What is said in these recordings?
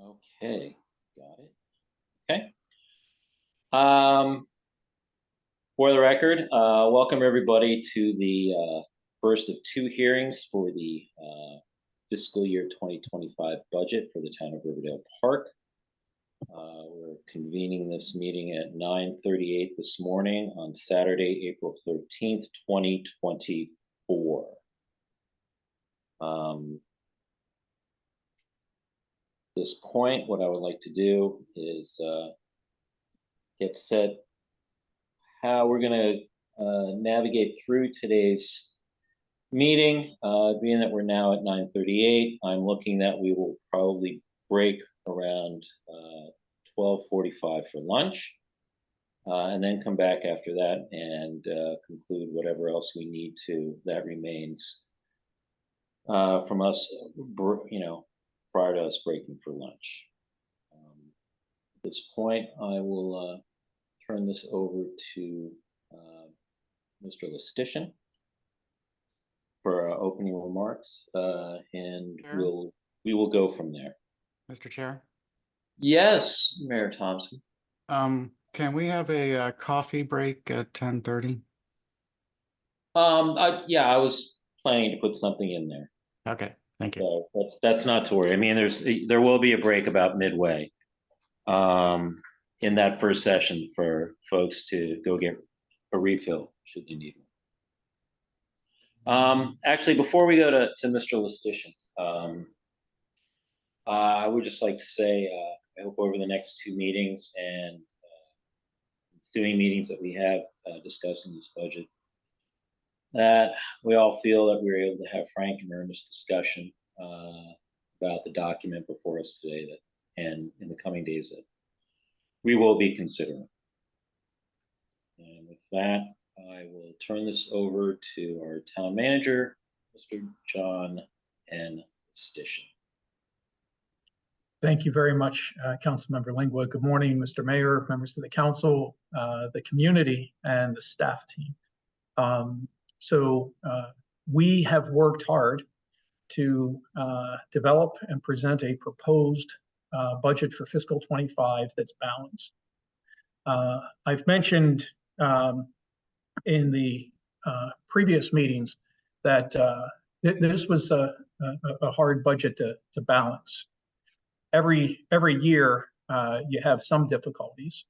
Okay, got it. Okay. Um, for the record, welcome everybody to the first of two hearings for the fiscal year 2025 budget for the town of Riverdale Park. We're convening this meeting at 9:38 this morning on Saturday, April 13th, 2024. At this point, what I would like to do is get set how we're going to navigate through today's meeting. Being that we're now at 9:38, I'm looking that we will probably break around 12:45 for lunch, and then come back after that and conclude whatever else we need to that remains from us, prior to us breaking for lunch. At this point, I will turn this over to Mr. Listician for opening remarks, and Chair? we will go from there. Mr. Chair? Yes, Mayor Thompson. Can we have a coffee break at 10:30? Yeah, I was planning to put something in there. Okay, thank you. So that's not to worry. I mean, there will be a break about midway, in that first session for folks to go get a refill should they need one. Actually, before we go to Mr. Listician, I would just like to say, I hope over the next two meetings and ensuing meetings that we have discussing this budget, that we all feel that we were able to have frank and earnest discussion about the document before us today, and in the coming days that we will be considering. And with that, I will turn this over to our town manager, Mr. John N. Listician. Thank you very much, Councilmember Lingwood. Good morning, Mr. Mayor, members of the council, the community, and the staff team. We have worked hard to develop and present a proposed budget for fiscal 25 that's balanced. I've mentioned in the previous meetings that this was a hard budget to balance. Every year you have some difficulties,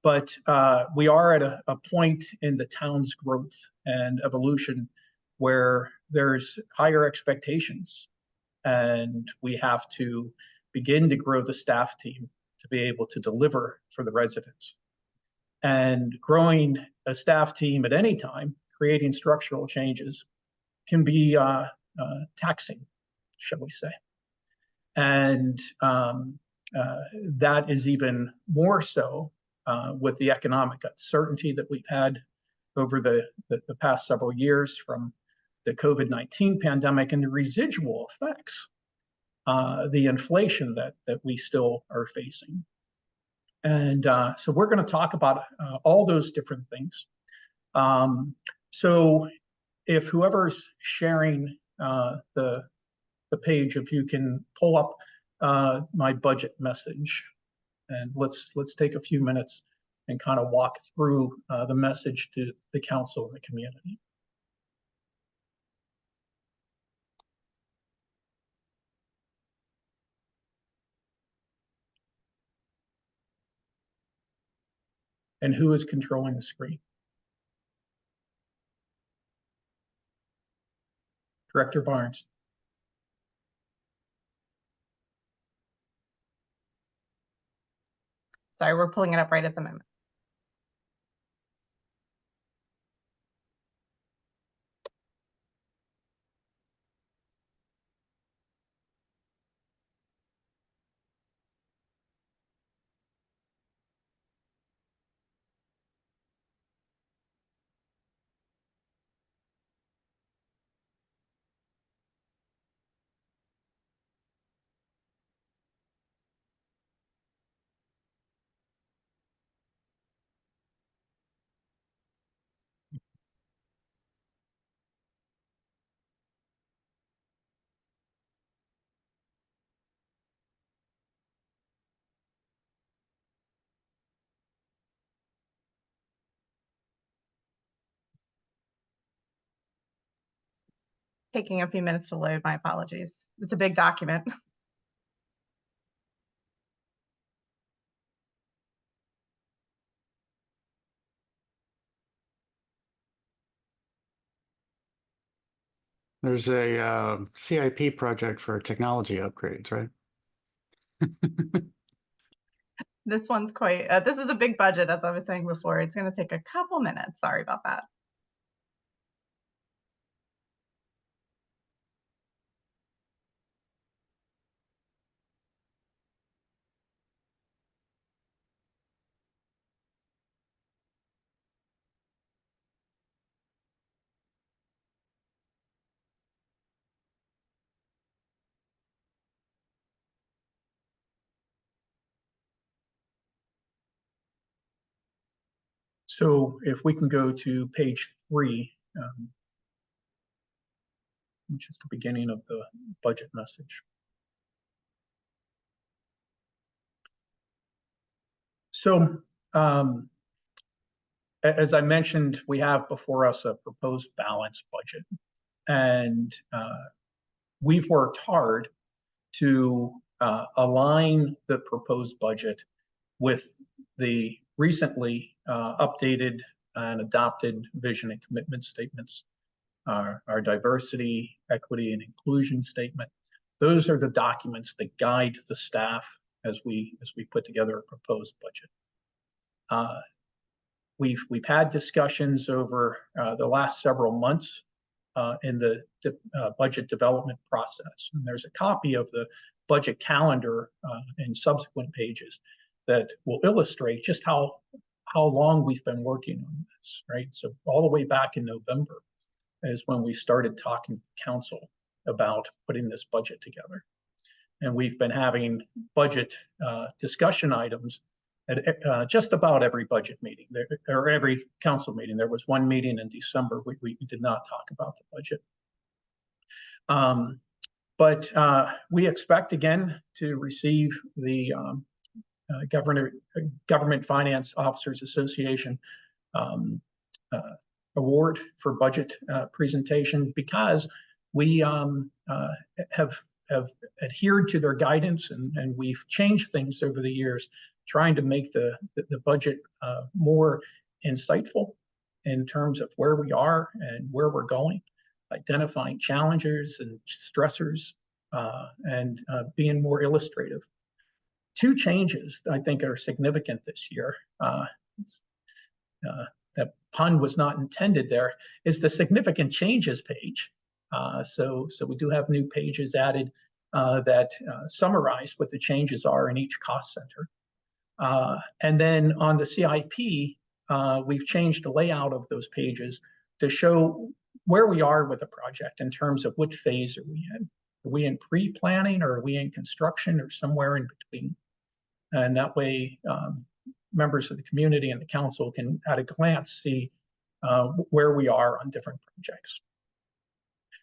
but we are at a point in the town's growth and evolution where there's higher expectations, and we have to begin to grow the staff team to be able to deliver for the residents. And growing a staff team at any time, creating structural changes, can be taxing, shall we say. And that is even more so with the economic uncertainty that we've had over the past several years from the COVID-19 pandemic and the residual effects, the inflation that we still are facing. And so we're going to talk about all those different things. So if whoever's sharing the page, if you can pull up my budget message, and let's take a few minutes and kind of walk through the message to the council and the community. And who is controlling the screen? Director Barnes. Sorry, we're pulling it up right at the moment. taking a few minutes to load. My apologies. It's a big document. There's a CIP project for technology upgrades, right? This one's quite, this is a big budget, as I was saying before. It's going to take a couple minutes. Sorry about that. So if we can go to page 3, which is the beginning of the budget message. So as I mentioned, we have before us a proposed balanced budget, and we've worked hard to align the proposed budget with the recently updated and adopted vision and commitment statements, our diversity, equity, and inclusion statement. Those are the documents that guide the staff as we put together a proposed budget. We've had discussions over the last several months in the budget development process. And there's a copy of the budget calendar in subsequent pages that will illustrate just how long we've been working on this, right? So all the way back in November is when we started talking to council about putting this budget together. And we've been having budget discussion items at just about every budget meeting or every council meeting. There was one meeting in December we did not talk about the budget. But we expect again to receive the Government Finance Officers Association award for budget presentation, because we have adhered to their guidance, and we've changed things over the years, trying to make the budget more insightful in terms of where we are and where we're going, identifying challenges and stressors, and being more illustrative. Two changes I think are significant this year. That pun was not intended there, is the significant changes page. So we do have new pages added that summarize what the changes are in each cost center. And then on the CIP, we've changed the layout of those pages to show where we are with the project in terms of which phase are we in. Are we in pre-planning, or are we in construction, or somewhere in between? And that way, members of the community and the council can at a glance see where we are on different projects.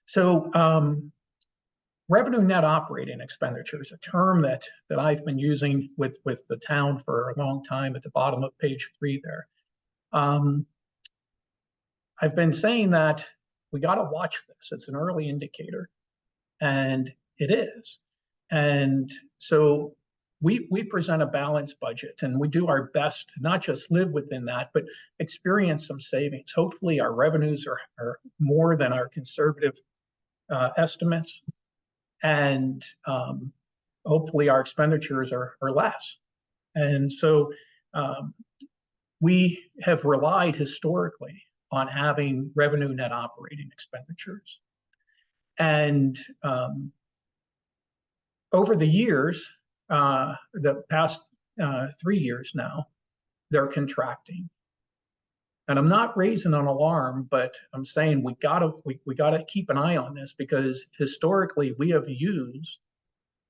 So revenue net operating expenditures, a term that I've been using with the town for a long time, at the bottom of page 3 there. I've been saying that we got to watch this. It's an early indicator, and it is. And so we present a balanced budget, and we do our best to not just live within that, but experience some savings. Hopefully our revenues are more than our conservative estimates, and hopefully our expenditures are less. And so we have relied historically on having revenue net operating expenditures. And over the years, the past 3 years now, they're contracting. And I'm not raising an alarm, but I'm saying we gotta keep an eye on this, because historically we have used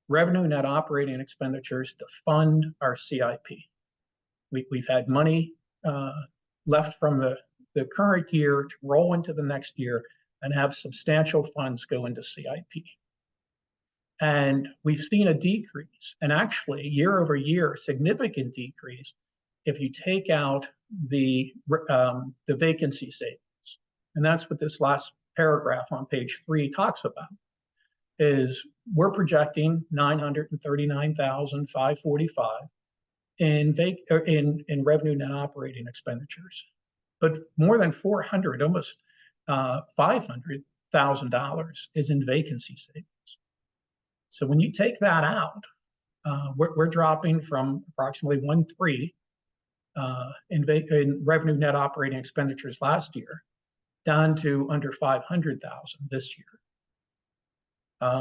revenue net operating expenditures to fund our CIP. We've had money left from the current year to roll into the next year and have substantial funds go into CIP. And we've seen a decrease, and actually year over year, significant decrease, if you take out the vacancy savings. And that's what this last paragraph on page 3 talks about is we're projecting 939,545 in revenue net operating expenditures, but more than 400, almost $500,000 is in vacancy savings. So when you take that out, we're dropping from approximately 1.3 in revenue net operating expenditures last year down to under 500,000 this year.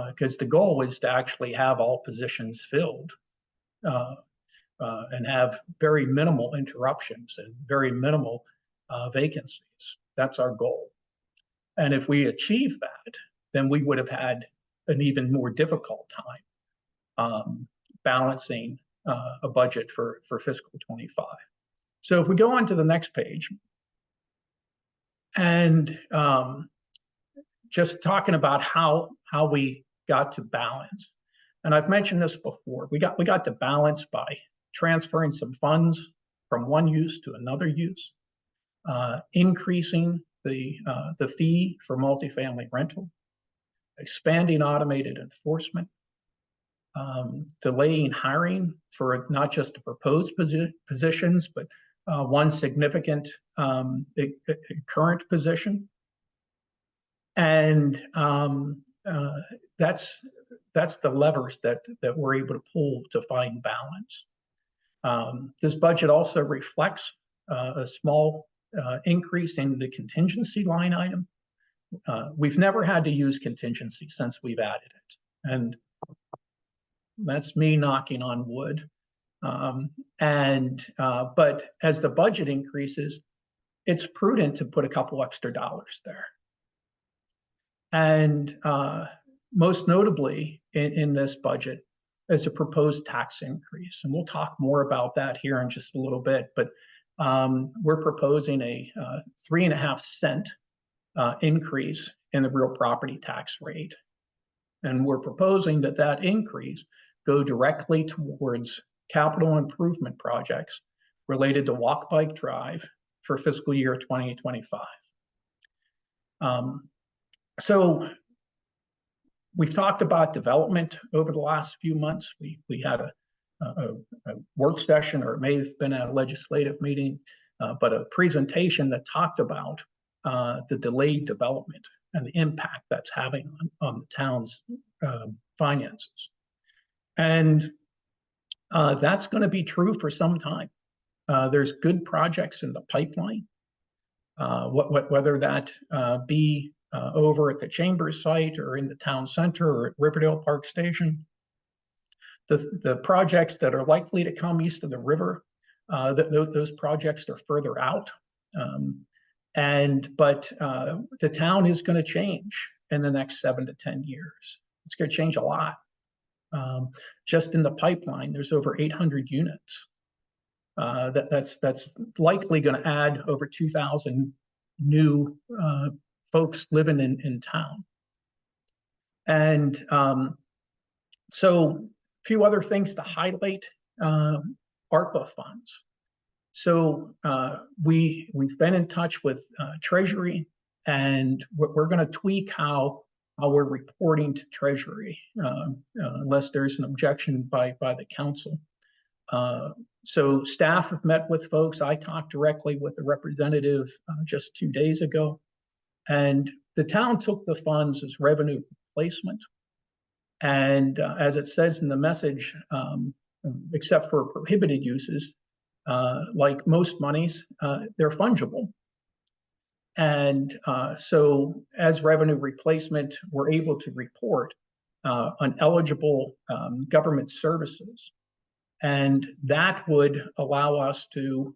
Because the goal is to actually have all positions filled and have very minimal interruptions and very minimal vacancies. That's our goal. And if we achieve that, then we would have had an even more difficult time balancing a budget for fiscal 25. So if we go on to the next page, and just talking about how we got to balance. And I've mentioned this before. We got to balance by transferring some funds from one use to another use, increasing the fee for multifamily rental, expanding automated enforcement, delaying hiring for not just the proposed positions, but one significant current position. And that's the levers that we're able to pull to find balance. This budget also reflects a small increase in the contingency line item. We've never had to use contingency since we've added it. And that's me knocking on wood. But as the budget increases, it's prudent to put a couple extra dollars there. And most notably in this budget is a proposed tax increase. And we'll talk more about that here in just a little bit, but we're proposing a 3.5 cent increase in the real property tax rate. And we're proposing that increase go directly towards capital improvement projects related to Walk Bike Drive for fiscal year 2025. So we've talked about development over the last few months. We had a work session, or it may have been a legislative meeting, but a presentation that talked about the delayed development and the impact that's having on the town's finances. And that's going to be true for some time. There's good projects in the pipeline, whether that be over at the Chambers site or in the town center or at Riverdale Park Station. The projects that are likely to come east of the river, those projects are further out. But the town is going to change in the next 7 to 10 years. It's going to change a lot. Just in the pipeline, there's over 800 units. That's likely going to add over 2,000 new folks living in town. And so a few other things to highlight, ARPA funds. So we've been in touch with Treasury, and we're going to tweak how we're reporting to Treasury, unless there's an objection by the council. So staff have met with folks. I talked directly with the representative just 2 days ago, and the town took the funds as revenue replacement. And as it says in the message, except for prohibited uses, like most monies, they're fungible. And so as revenue replacement, we're able to report on eligible government services. And that would allow us to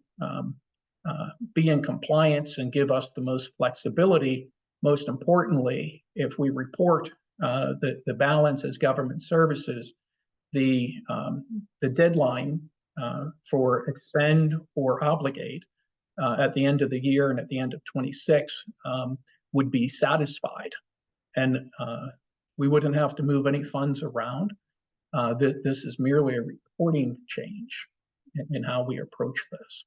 be in compliance and give us the most flexibility. Most importantly, if we report the balance as government services, the deadline for expend or obligate at the end of the year and at the end of 26 would be satisfied. And we wouldn't have to move any funds around. This is merely a reporting change in how we approach this.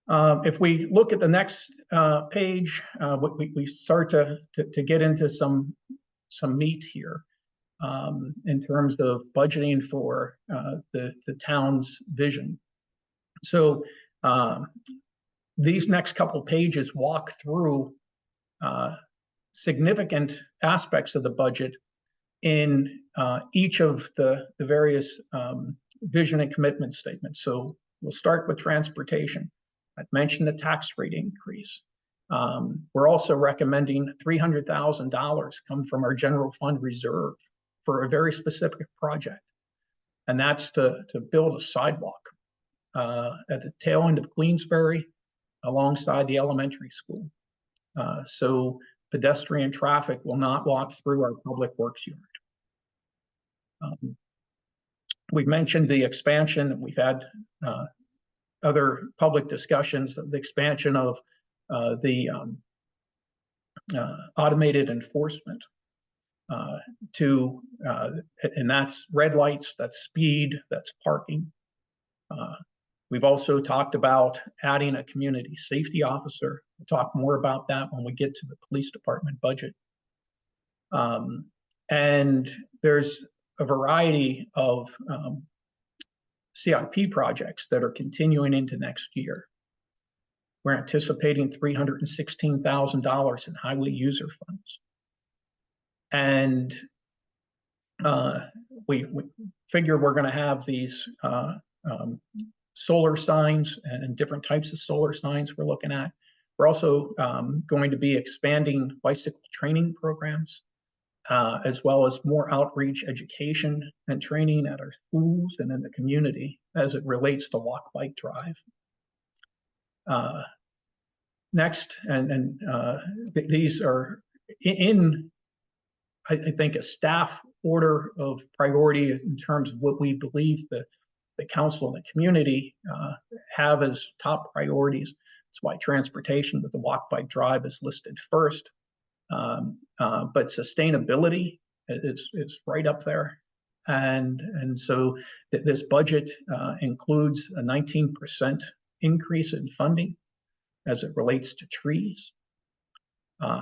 If we look at the next page, we start to get into some meat here in terms of budgeting for the town's vision. So these next couple pages walk through significant aspects of the budget in each of the various vision and commitment statements. So we'll start with transportation. I've mentioned the tax rate increase. We're also recommending $300,000 come from our general fund reserve for a very specific project. And that's to build a sidewalk at the tail end of Queensbury alongside the elementary school. So pedestrian traffic will not walk through our public works yard. We've mentioned the expansion. We've had other public discussions of the expansion of the automated enforcement and that's red lights, that's speed, that's parking. We've also talked about adding a community safety officer. We'll talk more about that when we get to the police department budget. And there's a variety of CIP projects that are continuing into next year. We're anticipating $316,000 in highway user funds. And we figure we're going to have these solar signs and different types of solar signs we're looking at. We're also going to be expanding bicycle training programs, as well as more outreach, education, and training at our schools and in the community as it relates to walk, bike, drive. Next, these are in, I think, a staff order of priority in terms of what we believe the council and the community have as top priorities. That's why transportation with the walk, bike, drive is listed first. But sustainability is right up there. And so this budget includes a 19% increase in funding as it relates to trees.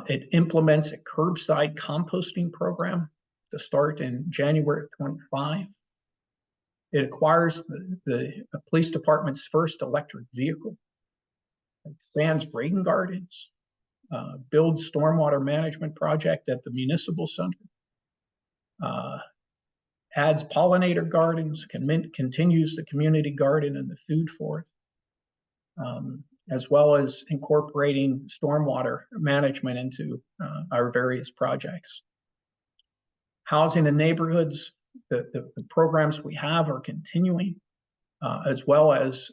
It implements a curbside composting program to start in January of 25. It acquires the police department's first electric vehicle, expands rain gardens, builds stormwater management project at the municipal center, adds pollinator gardens, continues the community garden and the food forest, as well as incorporating stormwater management into our various projects. Housing and neighborhoods, the programs we have are continuing, as well as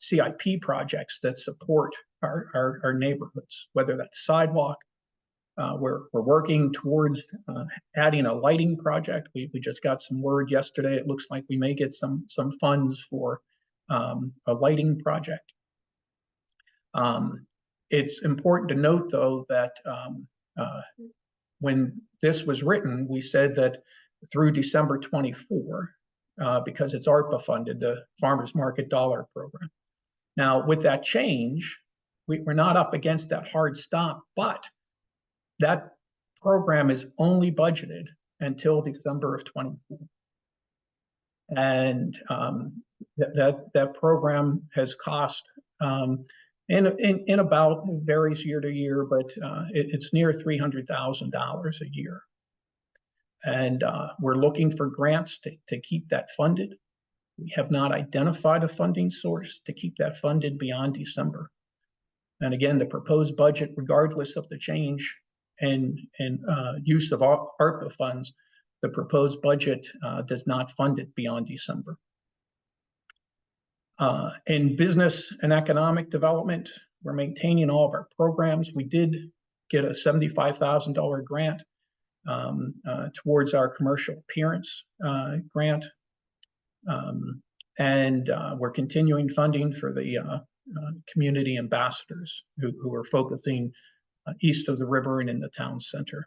CIP projects that support our neighborhoods, whether that's sidewalk. We're working towards adding a lighting project. We just got some word yesterday. It looks like we may get some funds for a lighting project. It's important to note, though, that when this was written, we said that through December 24, because it's ARPA funded, the Farmers Market Dollar Program. Now, with that change, we're not up against that hard stop, but that program is only budgeted until December of 24. And that program has cost in about, varies year to year, but it's near $300,000 a year. And we're looking for grants to keep that funded. We have not identified a funding source to keep that funded beyond December. And again, the proposed budget, regardless of the change in use of ARPA funds, the proposed budget does not fund it beyond December. In business and economic development, we're maintaining all of our programs. We did get a $75,000 grant towards our commercial appearance grant. And we're continuing funding for the community ambassadors who are focusing east of the river and in the town center.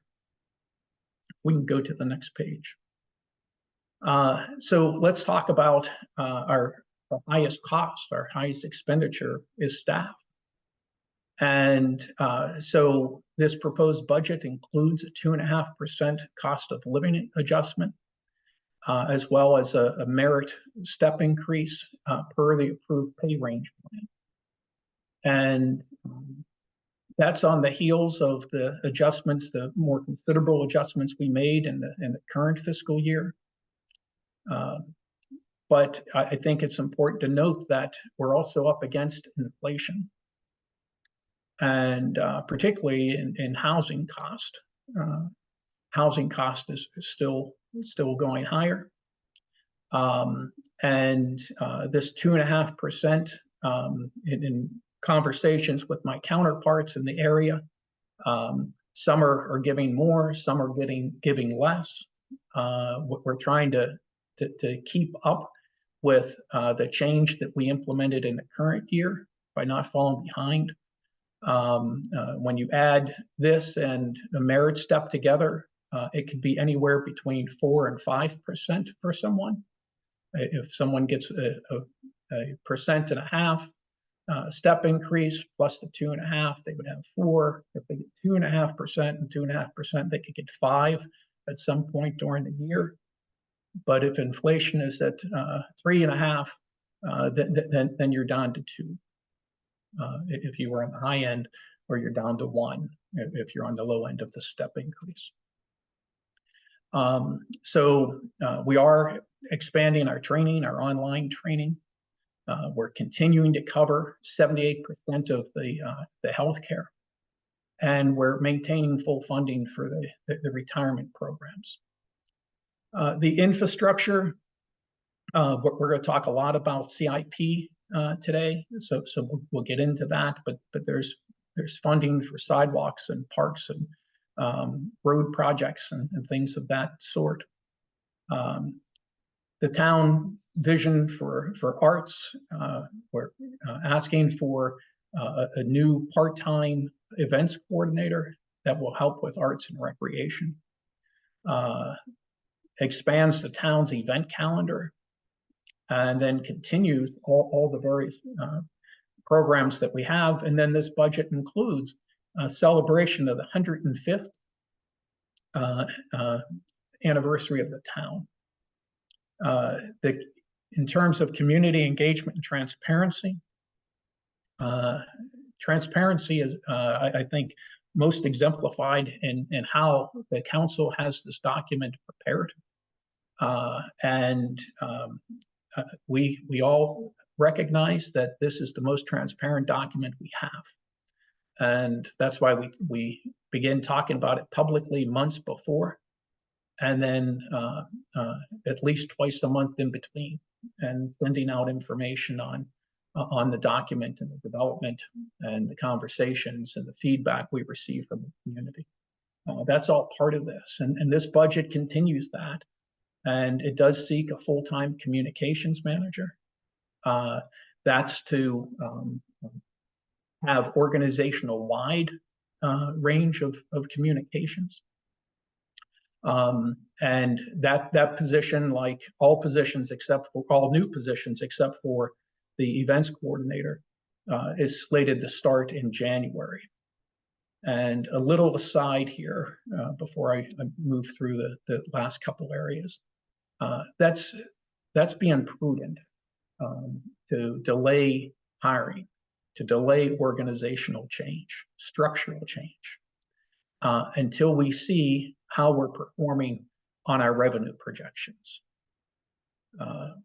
We can go to the next page. So let's talk about our the highest cost, our highest expenditure is staff. And so this proposed budget includes a 2.5% cost of living adjustment, as well as a merit step increase per the approved pay range plan. And that's on the heels of the adjustments, the more considerable adjustments we made in the current fiscal year. But I think it's important to note that we're also up against inflation, and particularly in housing cost. Housing cost is still going higher, and this 2.5% in conversations with my counterparts in the area, some are giving more, some are giving less. We're trying to keep up with the change that we implemented in the current year by not falling behind. When you add this and the merit step together, it could be anywhere between 4% and 5% for someone. If someone gets a 1.5% step increase plus the 2.5%, they would have 4%. If they get 2.5% and 2.5%, they could get 5% at some point during the year. But if inflation is at 3.5%, then you're down to 2%. If you were on the high end, or you're down to 1% if you're on the low end of the step increase. So we are expanding our training, our online training. We're continuing to cover 78% of the healthcare, and we're maintaining full funding for the retirement programs. The infrastructure, we're going to talk a lot about CIP today, so we'll get into that. But there's funding for sidewalks and parks and road projects and things of that sort. The town vision for arts, we're asking for a new part-time events coordinator that will help with arts and recreation. Expands the town's event calendar, and then continues all the various programs that we have. And then this budget includes a celebration of the 105th anniversary of the town. In terms of community engagement and transparency, transparency is, I think, most exemplified in how the council has this document prepared. We all recognize that this is the most transparent document we have. And that's why we begin talking about it publicly months before, and then at least twice a month in between, and sending out information on the document and the development and the conversations and the feedback we receive from the community. That's all part of this, and this budget continues that. And it does seek a full-time communications manager. That's to have organizational-wide range of communications. And that position, like all positions except for all new positions except for the events coordinator, is slated to start in January. And a little aside here before I move through the last couple areas. That's being prudent to delay hiring, to delay organizational change, structural change, until we see how we're performing on our revenue projections.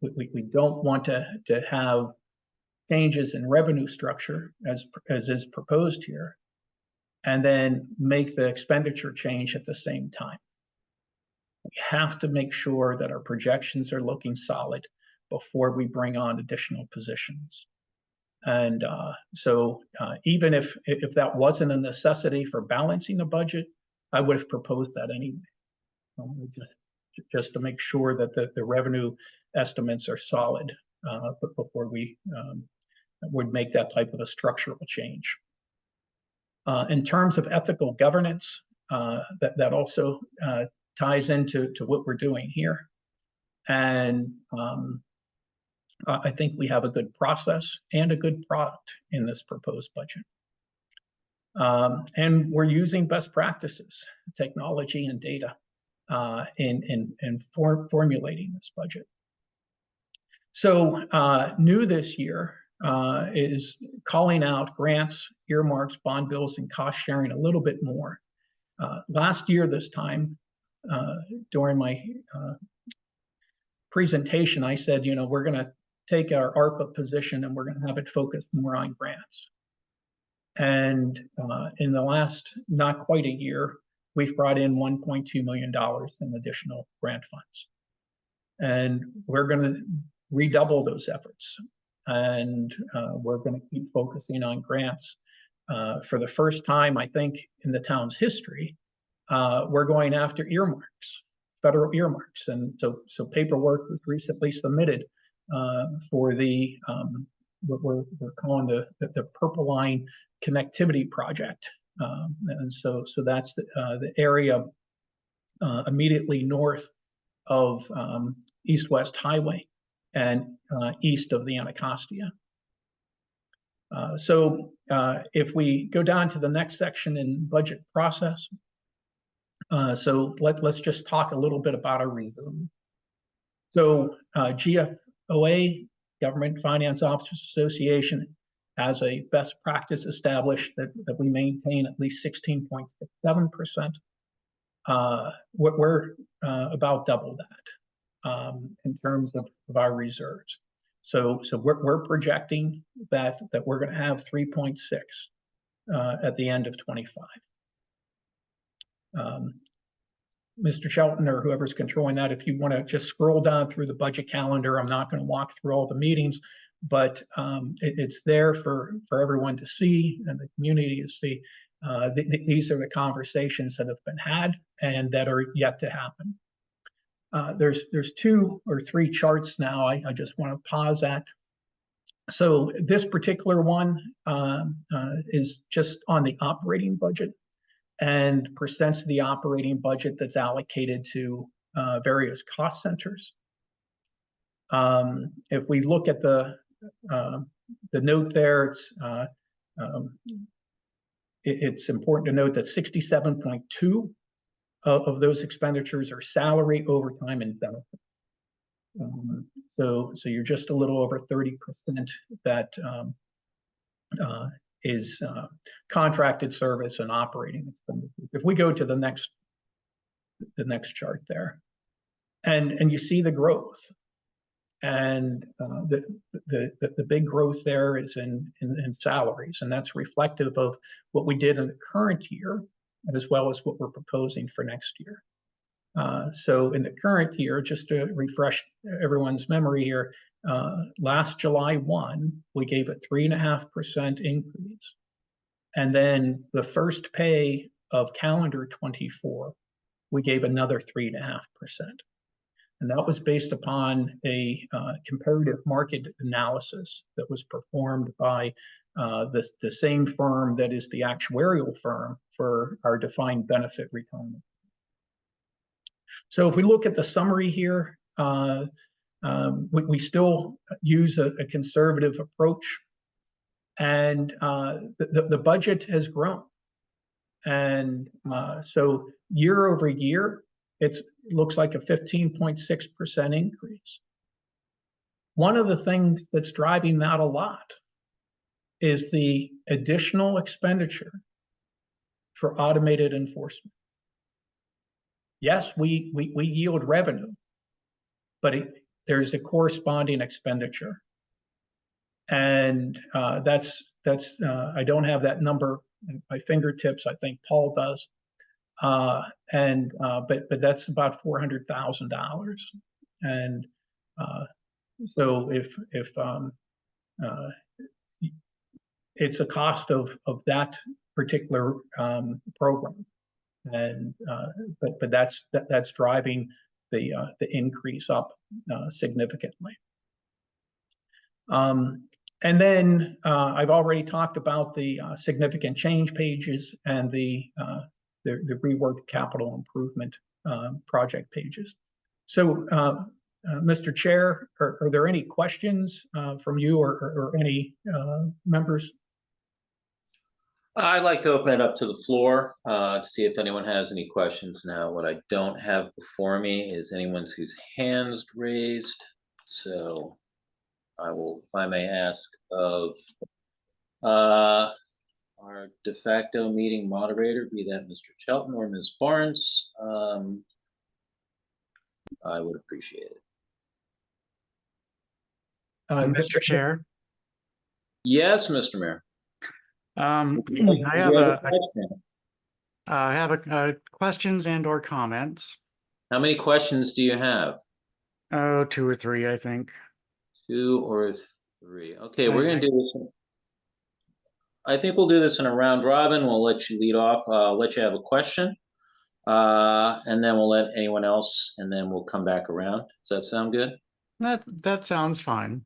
We don't want to have changes in revenue structure as is proposed here, and then make the expenditure change at the same time. We have to make sure that our projections are looking solid before we bring on additional positions. And so even if that wasn't a necessity for balancing the budget, I would have proposed that anyway, just to make sure that the revenue estimates are solid before we would make that type of a structural change. In terms of ethical governance, that also ties into what we're doing here. And I think we have a good process and a good product in this proposed budget. And we're using best practices, technology and data in formulating this budget. So new this year is calling out grants, earmarks, bond bills, and cost sharing a little bit more. Last year, this time, during my presentation, I said, you know, we're going to take our ARPA position and we're going to have it focused more on grants. And in the last not quite a year, we've brought in $1.2 million in additional grant funds. And we're going to redouble those efforts. And we're going to keep focusing on grants. For the first time, I think, in the town's history, we're going after earmarks, federal earmarks. And so paperwork was recently submitted for the what we're calling the Purple Line Connectivity Project. And so that's the area immediately north of East-West Highway and east of the Anacostia. So if we go down to the next section in budget process, so let's just talk a little bit about our reserve. So GFOA, Government Finance Officers Association, has a best practice established that we maintain at least 16.7%. We're about double that in terms of our reserves. So we're projecting that we're going to have 3.6 at the end of 25. Mr. Shelton or whoever's controlling that, if you want to just scroll down through the budget calendar, I'm not going to walk through all the meetings, but it's there for everyone to see and the community to see. These are the conversations that have been had and that are yet to happen. There's 2 or 3 charts now I just want to pause at. So this particular one is just on the operating budget and percents of the operating budget that's allocated to various cost centers. If we look at the note there, it's important to note that 67.2 of those expenditures are salary, overtime, and benefits. So you're just a little over 30% that is contracted service and operating expenditures. If we go to the next chart there, and you see the growth, and the big growth there is in salaries, and that's reflective of what we did in the current year, as well as what we're proposing for next year. So in the current year, just to refresh everyone's memory here, last July 1, we gave a 3.5% increase. And then the first pay of calendar 24, we gave another 3.5%. And that was based upon a comparative market analysis that was performed by the same firm that is the actuarial firm for our defined benefit retirement. So if we look at the summary here, we still use a conservative approach, and the budget has grown. And so year over year, it looks like a 15.6% increase. One of the things that's driving that a lot is the additional expenditure for automated enforcement. Yes, we yield revenue, but there's a corresponding expenditure. And that's I don't have that number at my fingertips. I think Paul does. But that's about $400,000. And so if it's a cost of that particular program, and but that's driving the increase up significantly. And then I've already talked about the significant change pages and the reworked capital improvement project pages. So Mr. Chair, are there any questions from you or any members? I'd like to open it up to the floor to see if anyone has any questions now. What I don't have before me is anyone's whose hands raised. So I will, if I may ask, of our de facto meeting moderator, be that Mr. Shelton or Ms. Barnes, I would appreciate it. Mr. Chair, Yes, Mr. Mayor. I have a questions and or comments. How many questions do you have? Oh, 2 or 3, I think. 2 or 3. Okay, we're gonna do this. I think we'll do this in a round robin. We'll let you lead off. Let you have a question, and then we'll let anyone else, and then we'll come back around. Does that sound good? That sounds fine.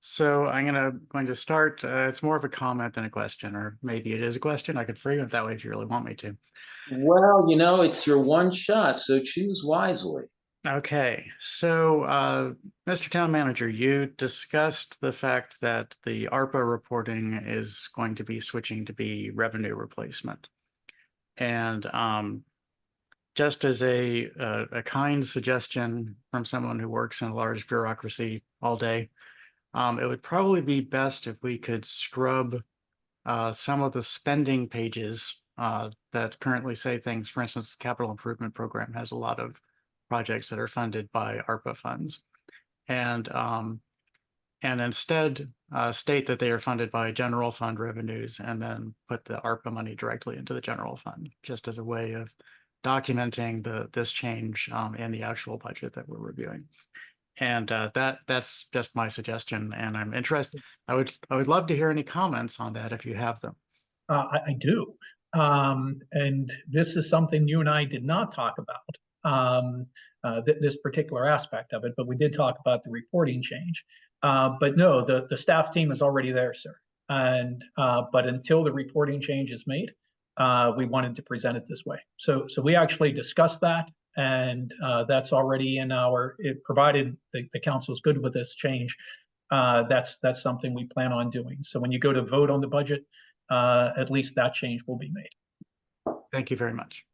So I'm going to start. It's more of a comment than a question, or maybe it is a question. I could frame it that way if you really want me to. Well, you know, it's your one shot, so choose wisely. Okay, so Mr. Town Manager, you discussed the fact that the ARPA reporting is going to be switching to be revenue replacement. And just as a kind suggestion from someone who works in a large bureaucracy all day, it would probably be best if we could scrub some of the spending pages that currently say things. For instance, the Capital Improvement Program has a lot of projects that are funded by ARPA funds, and instead state that they are funded by general fund revenues, and then put the ARPA money directly into the general fund, just as a way of documenting this change in the actual budget that we're reviewing. And that's just my suggestion, and I'm interested. I would love to hear any comments on that if you have them. I do. And this is something you and I did not talk about, this particular aspect of it, but we did talk about the reporting change. But no, the staff team is already there, sir. And but until the reporting change is made, we wanted to present it this way. So we actually discussed that, and that's already in provided the council is good with this change, that's something we plan on doing. So when you go to vote on the budget, at least that change will be made. Thank you very much.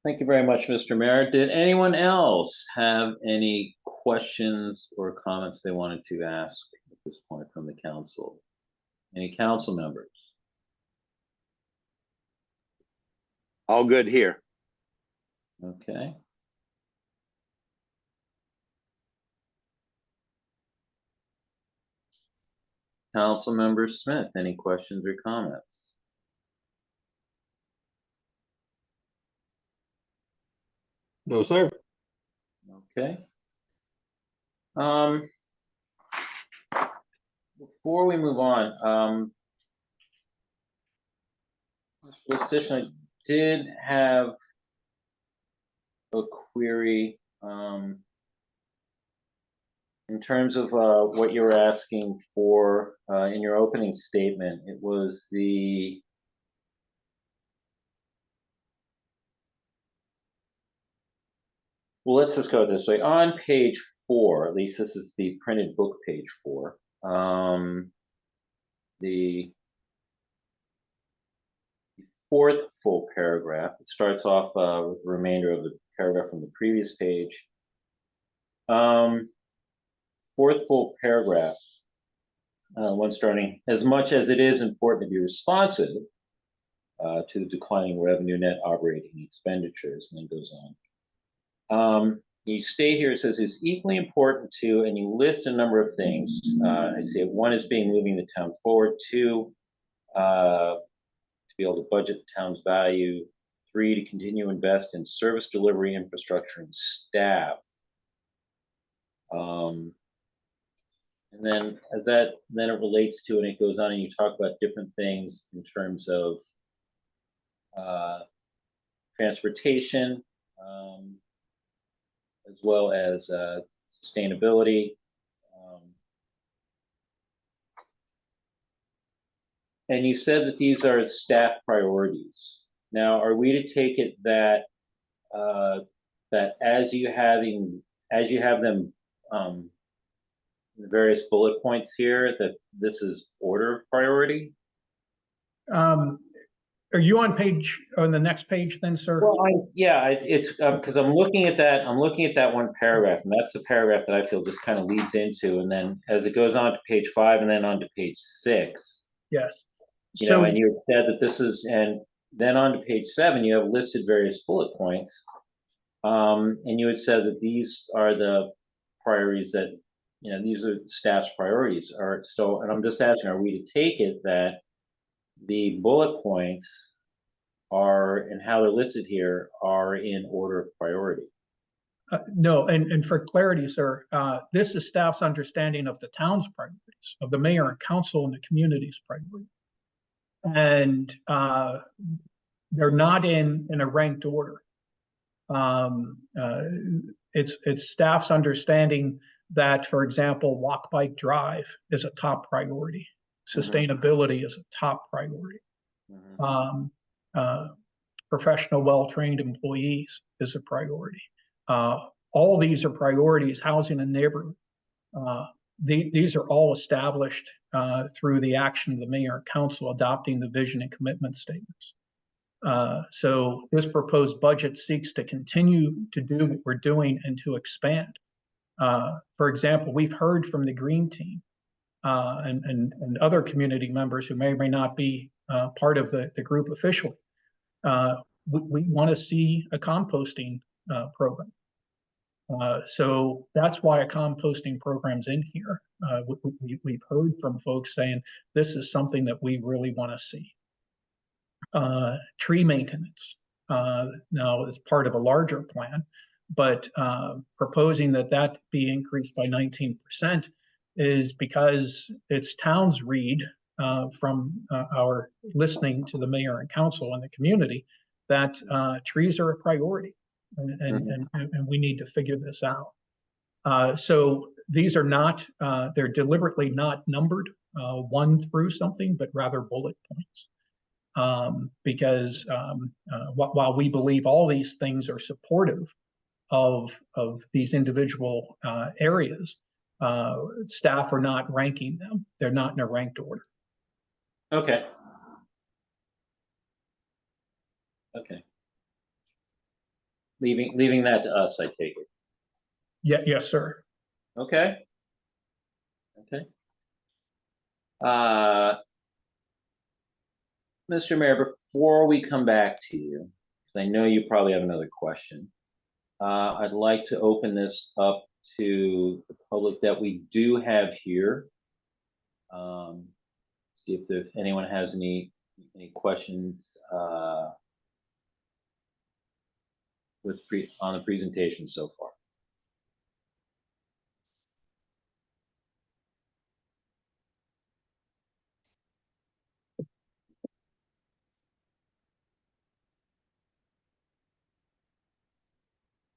Thank you very much, Mr. Mayor. Did anyone else have any questions or comments they wanted to ask at this point from the council? Any council members? All good here. Okay. Councilmember Smith, any questions or comments? No, sir. Okay. Before we move on, Mr. Stishner did have a query in terms of what you were asking for in your opening statement. It was the well, let's just go this way. On page 4, at least this is the printed book, page 4. The fourth full paragraph. It starts off with the remainder of the paragraph from the previous page. Fourth full paragraph, one starting, as much as it is important to be responsive to the declining revenue net operating expenditures, and then goes on. You state here, it says it's equally important to, and you list a number of things. I see it. 1 is being moving the town forward. 2, to be able to budget the town's value. 3, to continue to invest in service delivery infrastructure and staff. And then as then it relates to, and it goes on, and you talk about different things in terms of transportation, as well as sustainability. And you said that these are staff priorities. Now, are we to take it that that as you have them, the various bullet points here, that this is order of priority? Are you on the next page then, sir? Well, it's because I'm looking at that one paragraph, and that's the paragraph that I feel just kind of leads into, and then as it goes on to page 5 and then on to page 6, Yes. you know, So, and you said that this is, and then on to page 7, you have listed various bullet points. And you had said that these are the priorities that, you know, these are staff's priorities so, and I'm just asking, are we to take it that the bullet points are, and how they're listed here, are in order of priority? no, and for clarity, sir, this is staff's understanding of the town's priorities, of the mayor and council and the community's priorities. And they're not in a ranked order. It's staff's understanding that, for example, walk, bike, drive is a top priority. Sustainability is a top priority. Professional, well-trained employees is a priority. All these are priorities. Housing and neighborhood. These are all established through the action of the mayor and council adopting the vision and commitment statements. So this proposed budget seeks to continue to do what we're doing and to expand. For example, we've heard from the Green Team and other community members who may or may not be part of the group officially. We want to see a composting program. So that's why a composting program's in here. We've heard from folks saying this is something that we really want to see. Tree maintenance now is part of a larger plan, but proposing that be increased by 19% is because it's town's read from our listening to the mayor and council and the community that trees are a priority, and we need to figure this out. So these are not, they're deliberately not numbered 1 through something, but rather bullet points. Because while we believe all these things are supportive of these individual areas, staff are not ranking them. They're not in a ranked order. Okay. Okay. Leaving that to us, I take it. Yeah, yes, sir. Okay. Okay. Mr. Mayor, before we come back to you, because I know you probably have another question, I'd like to open this up to the public that we do have here. See if anyone has any questions on the presentation so far.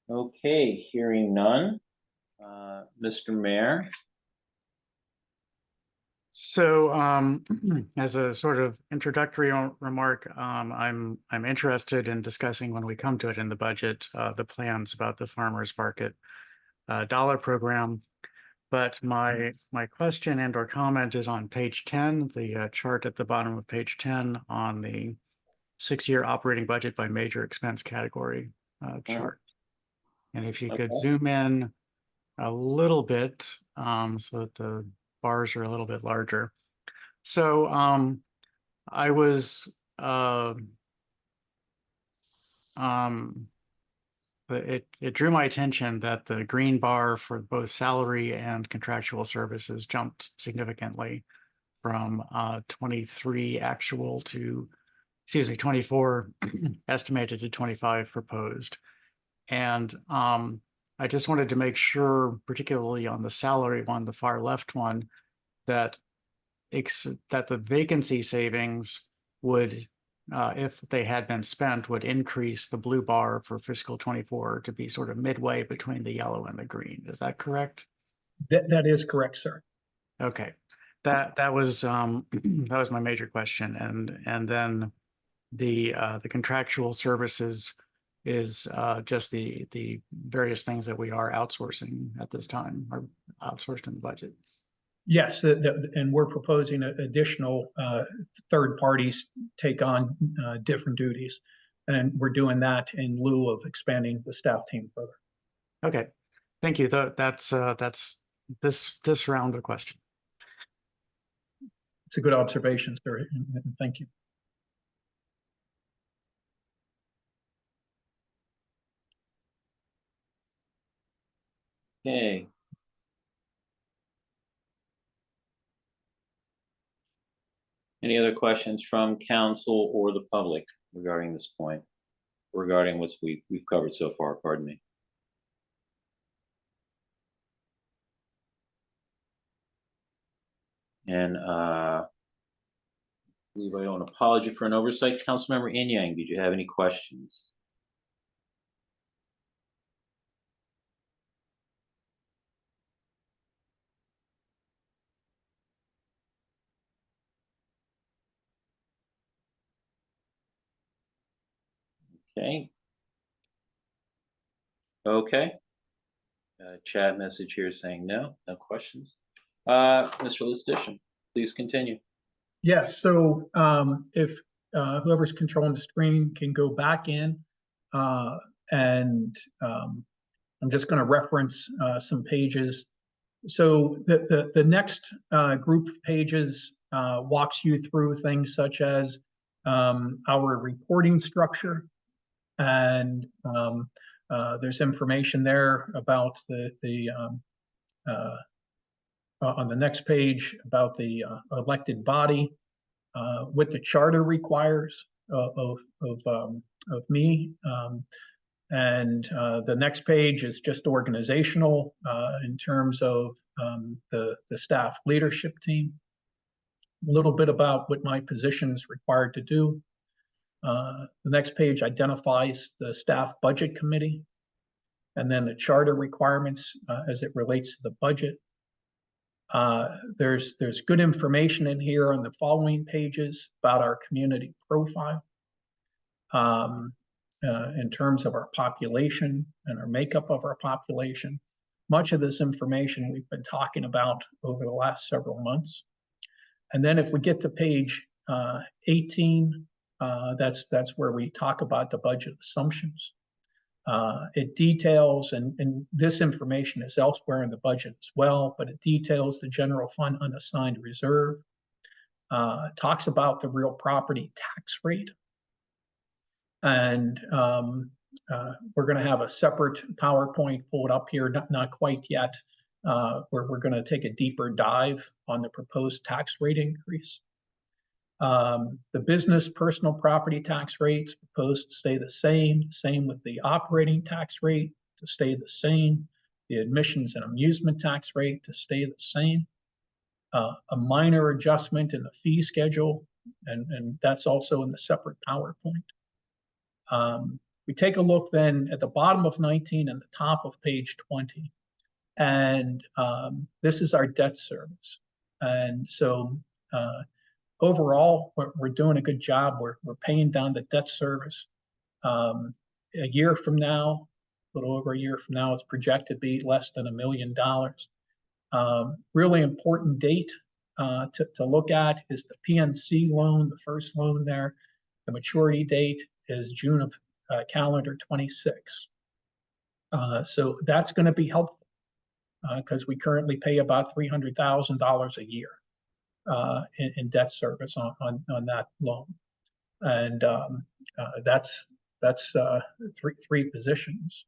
Okay, hearing none. Mr. Mayor. So as a sort of introductory remark, I'm interested in discussing when we come to it in the budget, the plans about the farmers market dollar program. But my question and or comment is on page 10, the chart at the bottom of page 10 on the 6-year operating budget by major expense category chart. And if you could zoom in a little bit so that the bars are a little bit larger. So I was it drew my attention that the green bar for both salary and contractual services jumped significantly from 23 actual to, 24 estimated to 25 proposed. And I just wanted to make sure, particularly on the salary one, the far left one, that the vacancy savings would, if they had been spent, would increase the blue bar for fiscal 24 to be sort of midway between the yellow and the green. Is that correct? That is correct, sir. Okay, that was that was my major question, and then the contractual services is just the various things that we are outsourcing at this time, are outsourced in the budget. Yes, and we're proposing additional third parties take on different duties. And we're doing that in lieu of expanding the staff team further. Okay, thank you. That's this round of question. It's a good observation, sir, and thank you. Okay. Any other questions from council or the public regarding this point? Regarding what we've covered so far, pardon me. And I believe I owe an apology for an oversight. Councilmember Inyang, did you have any questions? Okay. Okay. Got a chat message here saying no questions. Mr. Listician, please continue. Yes, so if whoever's controlling the screen can go back in and I'm just going to reference some pages. So the next group of pages walks you through things such as our reporting structure, and there's information there about on the next page about the elected body, what the charter requires of me. And the next page is just organizational in terms of the staff leadership team. A little bit about what my position is required to do. The next page identifies the staff budget committee, and then the charter requirements as it relates to the budget. There's good information in here on the following pages about our community profile. In terms of our population and our makeup of our population. Much of this information we've been talking about over the last several months. And then if we get to page 18, that's where we talk about the budget assumptions. It details, and this information is elsewhere in the budget as well, but it details the general fund unassigned reserve, talks about the real property tax rate. And we're going to have a separate PowerPoint pulled up here, not quite yet, where we're going to take a deeper dive on the proposed tax rate increase. The business personal property tax rates proposed to stay the same with the operating tax rate to stay the same, the admissions and amusement tax rate to stay the same, a minor adjustment in the fee schedule, and that's also in the separate PowerPoint. We take a look then at the bottom of 19 and the top of page 20, and this is our debt service. And so overall, we're doing a good job. We're paying down the debt service. A year from now, a little over a year from now, it's projected to be less than $1 million. Really important date to look at is the PNC loan, the first loan there. The maturity date is June of calendar 26. So that's going to be helpful because we currently pay about $300,000 a year in debt service on that loan, and that's three positions,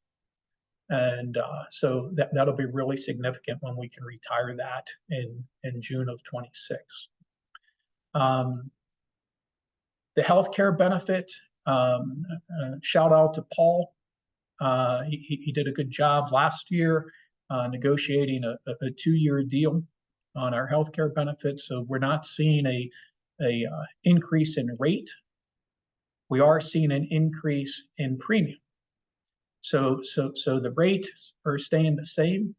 and so that'll be really significant when we can retire that in June of 26. The healthcare benefit. Shout out to Paul. He did a good job last year negotiating a 2-year deal on our healthcare benefits. So we're not seeing a increase in rate. We are seeing an increase in premium. So the rates are staying the same,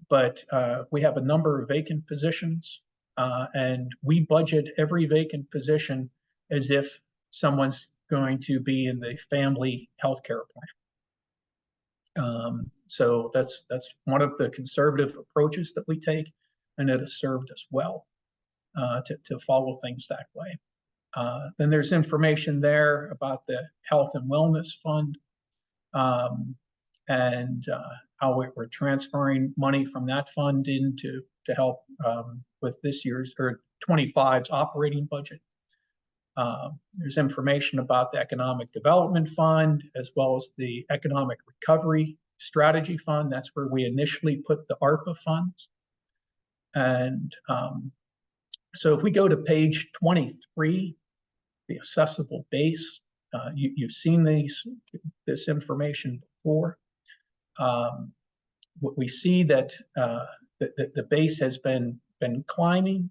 but we have a number of vacant positions, and we budget every vacant position as if someone's going to be in the family health care plan. So that's one of the conservative approaches that we take, and it has served us well to follow things that way. Then there's information there about the Health and Wellness Fund, and how we're transferring money from that fund into to help with this year's or 25's operating budget. There's information about the Economic Development Fund as well as the Economic Recovery Strategy Fund. That's where we initially put the ARPA funds. And so if we go to page 23, the assessable base, you've seen this information before. We see that the base has been climbing,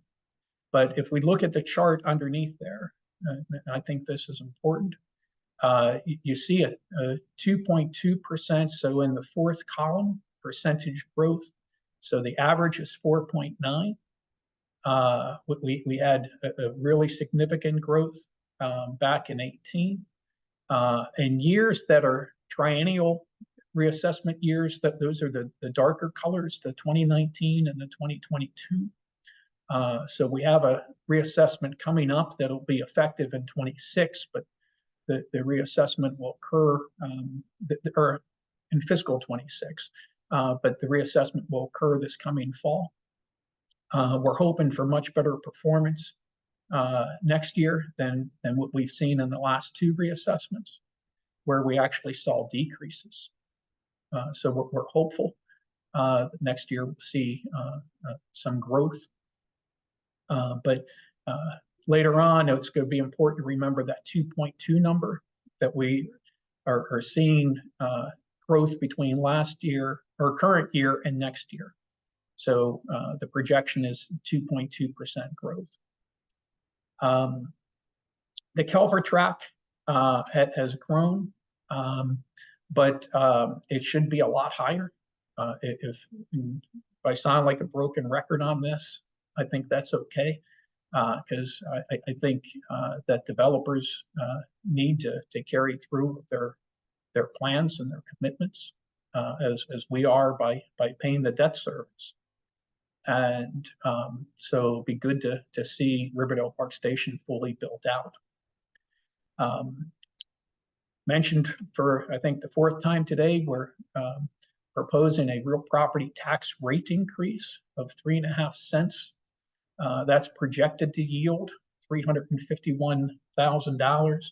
but if we look at the chart underneath there, I think this is important. You see a 2.2%, so in the fourth column, percentage growth. So the average is 4.9. We had a really significant growth back in 18. In years that are triennial reassessment years, those are the darker colors, the 2019 and the 2022. So we have a reassessment coming up that'll be effective in 26, but the reassessment will occur or in fiscal 26, but the reassessment will occur this coming fall. We're hoping for much better performance next year than what we've seen in the last two reassessments, where we actually saw decreases. So we're hopeful next year we'll see some growth. But later on, it's going to be important to remember that 2.2 number that we are seeing growth between last year or current year and next year. So the projection is 2.2% growth. The Calvert track has grown, but it should be a lot higher. If I sound like a broken record on this, I think that's okay, because I think that developers need to carry through their plans and their commitments, as we are by paying the debt service. And so it'll be good to see Riverdale Park Station fully built out. Mentioned for, I think, the fourth time today, we're proposing a real property tax rate increase of 3.5 cents. That's projected to yield $351,000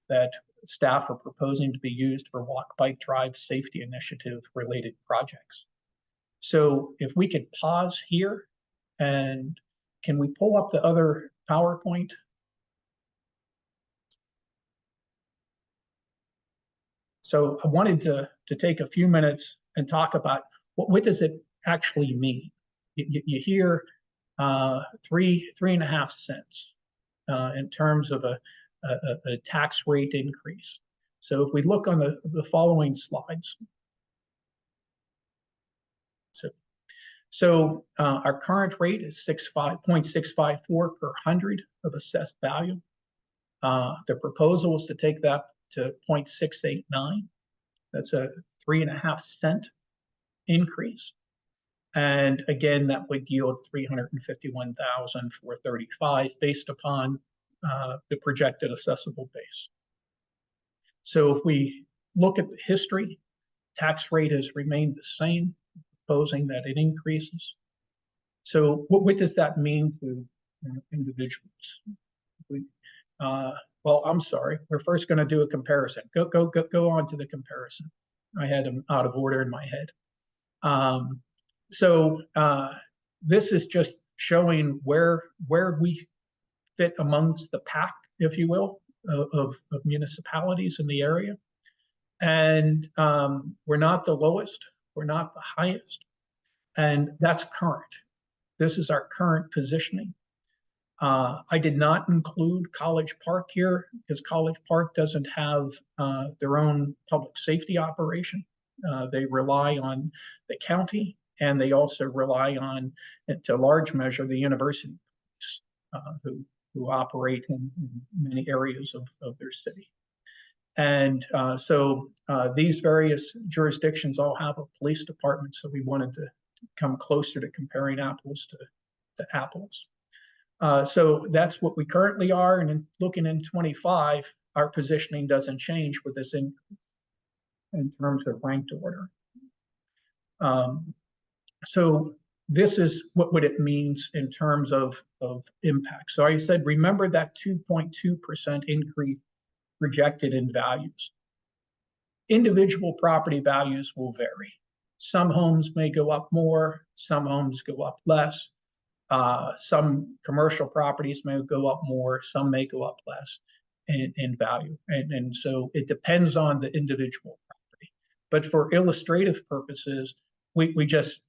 that staff are proposing to be used for walk, bike, drive safety initiative related projects. So if we could pause here, and can we pull up the other PowerPoint? So I wanted to take a few minutes and talk about what does it actually mean. You hear 3.5 cents in terms of a tax rate increase. So if we look on the following slides. So our current rate is 0.654 per 100 of assessed value. The proposal is to take that to 0.689. That's a 3.5 cent increase. And again, that would yield $351,435 based upon the projected assessable base. So if we look at the history, tax rate has remained the same, proposing that it increases. So what does that mean to individuals? Well, I'm sorry. We're first going to do a comparison. Go on to the comparison. I had them out of order in my head. So this is just showing where we fit amongst the pack, if you will, of municipalities in the area. And we're not the lowest, we're not the highest. And that's current. This is our current positioning. I did not include College Park here because College Park doesn't have their own public safety operation. They rely on the county, and they also rely on, to a large measure, the university who operate in many areas of their city. And so these various jurisdictions all have a police department, so we wanted to come closer to comparing apples to apples. So that's what we currently are, and in looking in 25, our positioning doesn't change with this in terms of ranked order. So this is what it means in terms of impact. So I said, remember that 2.2% increase projected in values. Individual property values will vary. Some homes may go up more, some homes go up less. Some commercial properties may go up more, some may go up less in value. And so it depends on the individual property. But for illustrative purposes, we just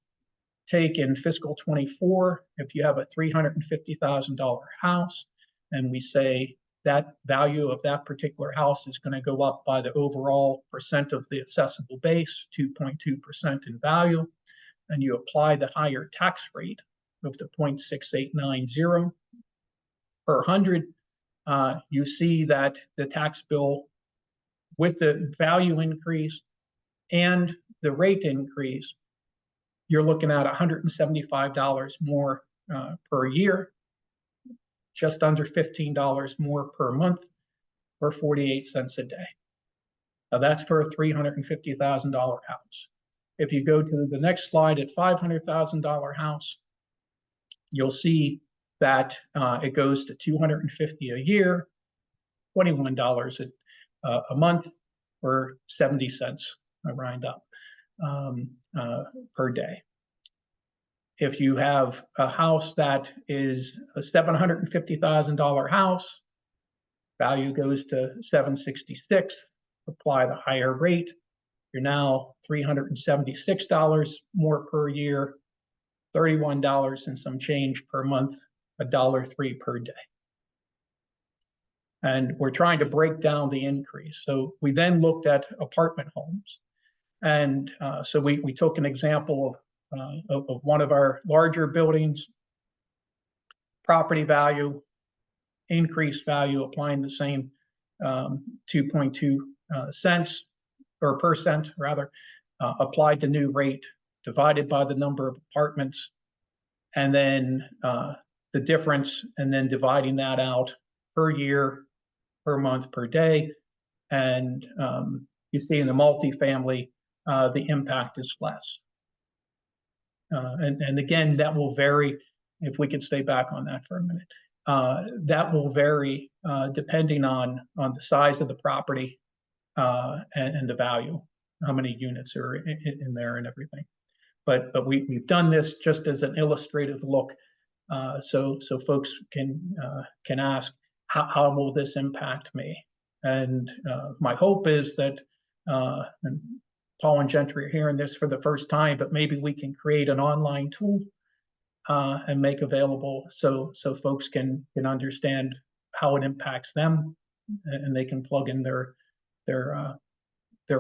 take in fiscal 24, if you have a $350,000 house, and we say that value of that particular house is going to go up by the overall percent of the assessable base, 2.2% in value, and you apply the higher tax rate of the 0.6890 per 100, you see that the tax bill with the value increase and the rate increase, you're looking at $175 more per year, just under $15 more per month, or 48 cents a day. Now that's for a $350,000 house. If you go to the next slide at $500,000 house, you'll see that it goes to $250 a year, $21 a month, or 70 cents, I round up, per day. If you have a house that is a $750,000 house, value goes to $766, apply the higher rate, you're now $376 more per year, $31 and some change per month, $1.03 per day. And we're trying to break down the increase. So we then looked at apartment homes. And so we took an example of one of our larger buildings, property value, increased value, applying the same 2.2 cents, or percent rather, applied the new rate, divided by the number of apartments, and then the difference, and then dividing that out per year, per month, per day. And you see in the multifamily, the impact is less. And again, that will vary. If we could stay back on that for a minute, that will vary depending on the size of the property and the value, how many units are in there and everything. But we've done this just as an illustrative look, so folks can ask, how will this impact me? And my hope is that, and Paul and Gentry are hearing this for the first time, but maybe we can create an online tool and make available so folks can understand how it impacts them, and they can plug in their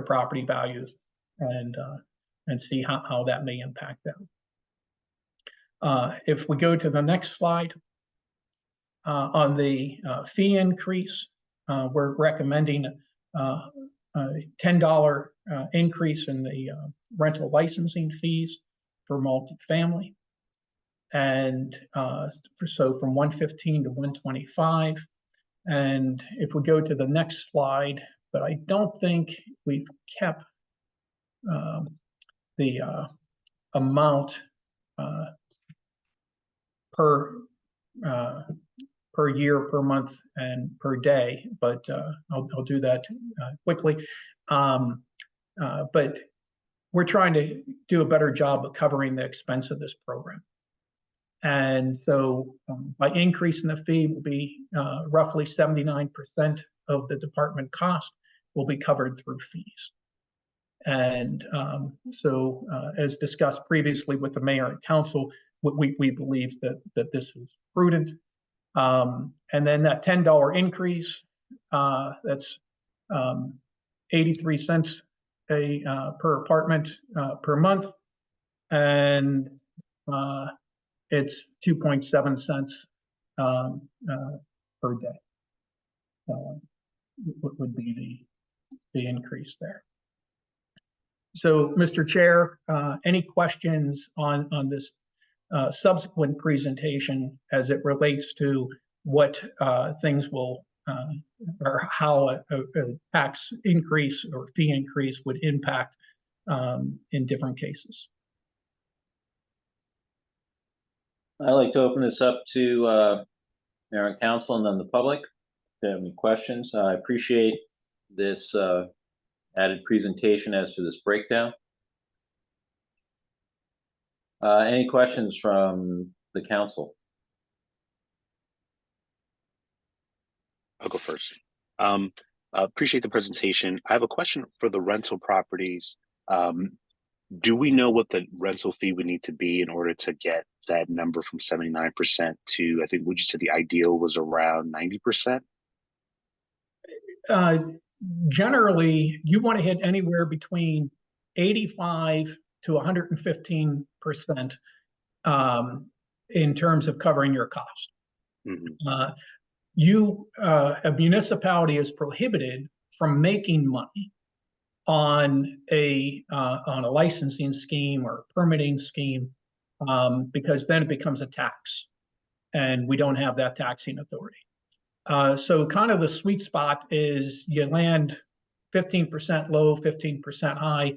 property values and see how that may impact them. If we go to the next slide, on the fee increase, we're recommending a $10 increase in the rental licensing fees for multifamily. And so from 115 to 125. And if we go to the next slide, but I don't think we've kept the amount per year, per month, and per day, but I'll do that quickly. But we're trying to do a better job of covering the expense of this program. And so by increasing the fee will be roughly 79% of the department cost will be covered through fees. And so as discussed previously with the mayor and council, we believe that this is prudent. And then that $10 increase, that's 83 cents per apartment per month. And it's 2.7 cents per day would be the increase there. So, Mr. Chair, any questions on this subsequent presentation as it relates to what things will or how a tax increase or fee increase would impact in different cases? I'd like to open this up to Mayor and Council and then the public. If they have any questions, I appreciate this added presentation as to this breakdown. Any questions from the council? I'll go first. Appreciate the presentation. I have a question for the rental properties. Do we know what the rental fee would need to be in order to get that number from 79% to, I think, would you say the ideal was around 90%? Generally, you want to hit anywhere between 85 to 115% in terms of covering your cost. Mm-hmm. A municipality is prohibited from making money on a licensing scheme or permitting scheme because then it becomes a tax, and we don't have that taxing authority. So kind of the sweet spot is you land 15% low, 15% high.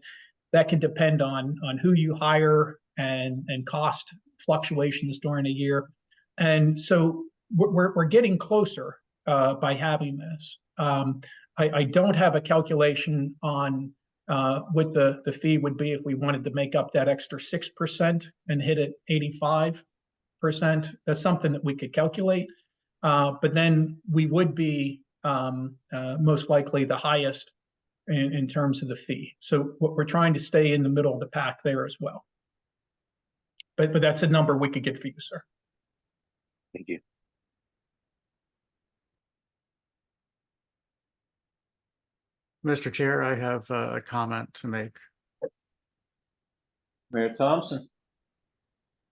That can depend on who you hire and cost fluctuations during a year. And so we're getting closer by having this. I don't have a calculation on what the fee would be if we wanted to make up that extra 6% and hit it 85%. That's something that we could calculate. But then we would be most likely the highest in terms of the fee. So what we're trying to stay in the middle of the pack there as well. But that's a number we could get for you, sir. Thank you. Mr. Chair, I have a comment to make. Mayor Thompson?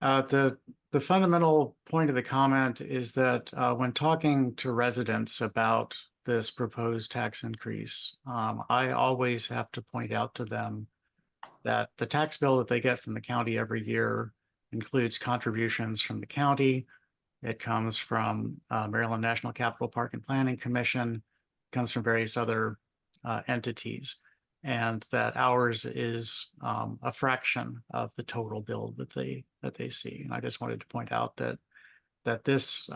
The fundamental point of the comment is that when talking to residents about this proposed tax increase, I always have to point out to them that the tax bill that they get from the county every year includes contributions from the county. It comes from Maryland National Capital Park and Planning Commission, comes from various other entities, and that ours is a fraction of the total bill that they see. And I just wanted to point out that this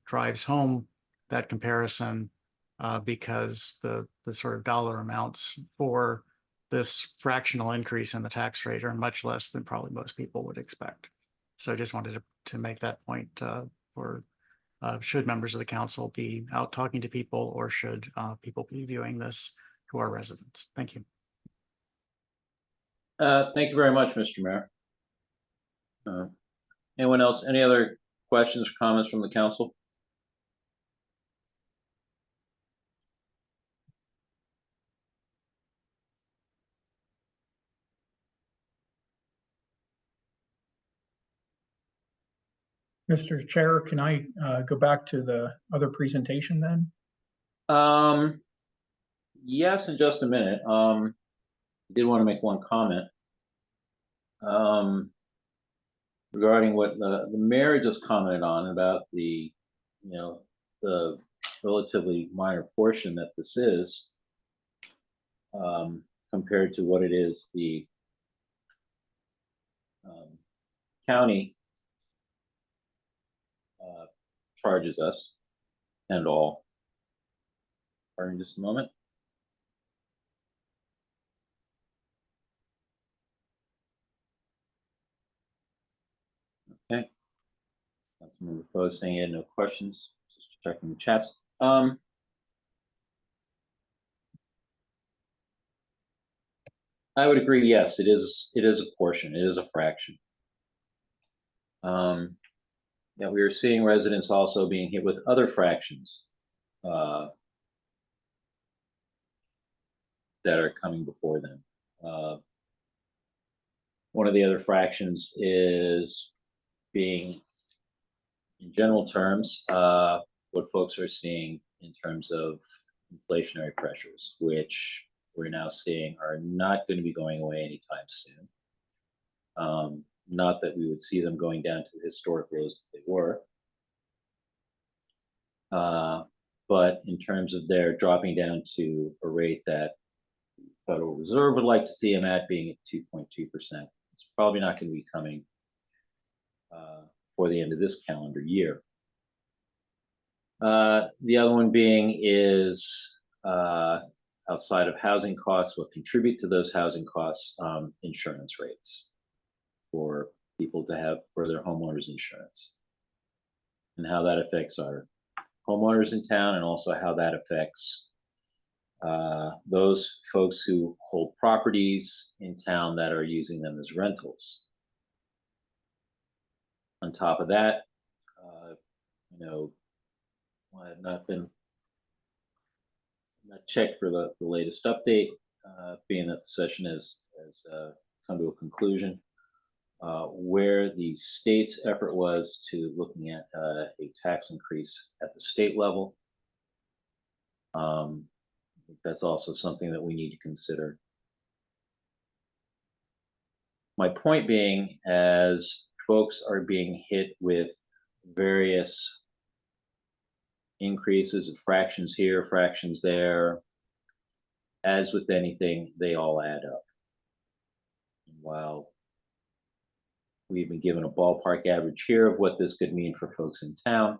drives home that comparison because the sort of dollar amounts for this fractional increase in the tax rate are much less than probably most people would expect. So I just wanted to make that point for should members of the council be out talking to people, or should people be viewing this to our residents. Thank you. Thank you very much, Mr. Mayor. Anyone else? Any other questions or comments from the council? Mr. Chair, can I go back to the other presentation then? Yes, in just a minute. I did want to make one comment regarding what the mayor just commented on about the relatively minor portion that this is compared to what it is the county charges us and all. Pardon just a moment. Okay. Councilmember Foe saying he had no questions. Just checking the chats. I would agree. Yes, it is. It is a portion. It is a fraction. Yeah, we are seeing residents also being hit with other fractions that are coming before them. One of the other fractions is being, in general terms, what folks are seeing in terms of inflationary pressures, which we're now seeing are not going to be going away anytime soon. Not that we would see them going down to the historic lows that they were. But in terms of their dropping down to a rate that the Federal Reserve would like to see them at, being at 2.2%, it's probably not going to be coming for the end of this calendar year. The other one being is outside of housing costs, what contribute to those housing costs, insurance rates for people to have for their homeowners insurance, and how that affects our homeowners in town, and also how that affects those folks who hold properties in town that are using them as rentals. On top of that, I have not checked for the latest update, being that the session has come to a conclusion, where the state's effort was to looking at a tax increase at the state level. I think that's also something that we need to consider. My point being, as folks are being hit with various increases of fractions here, fractions there, as with anything, they all add up. And while we've been given a ballpark average here of what this could mean for folks in town,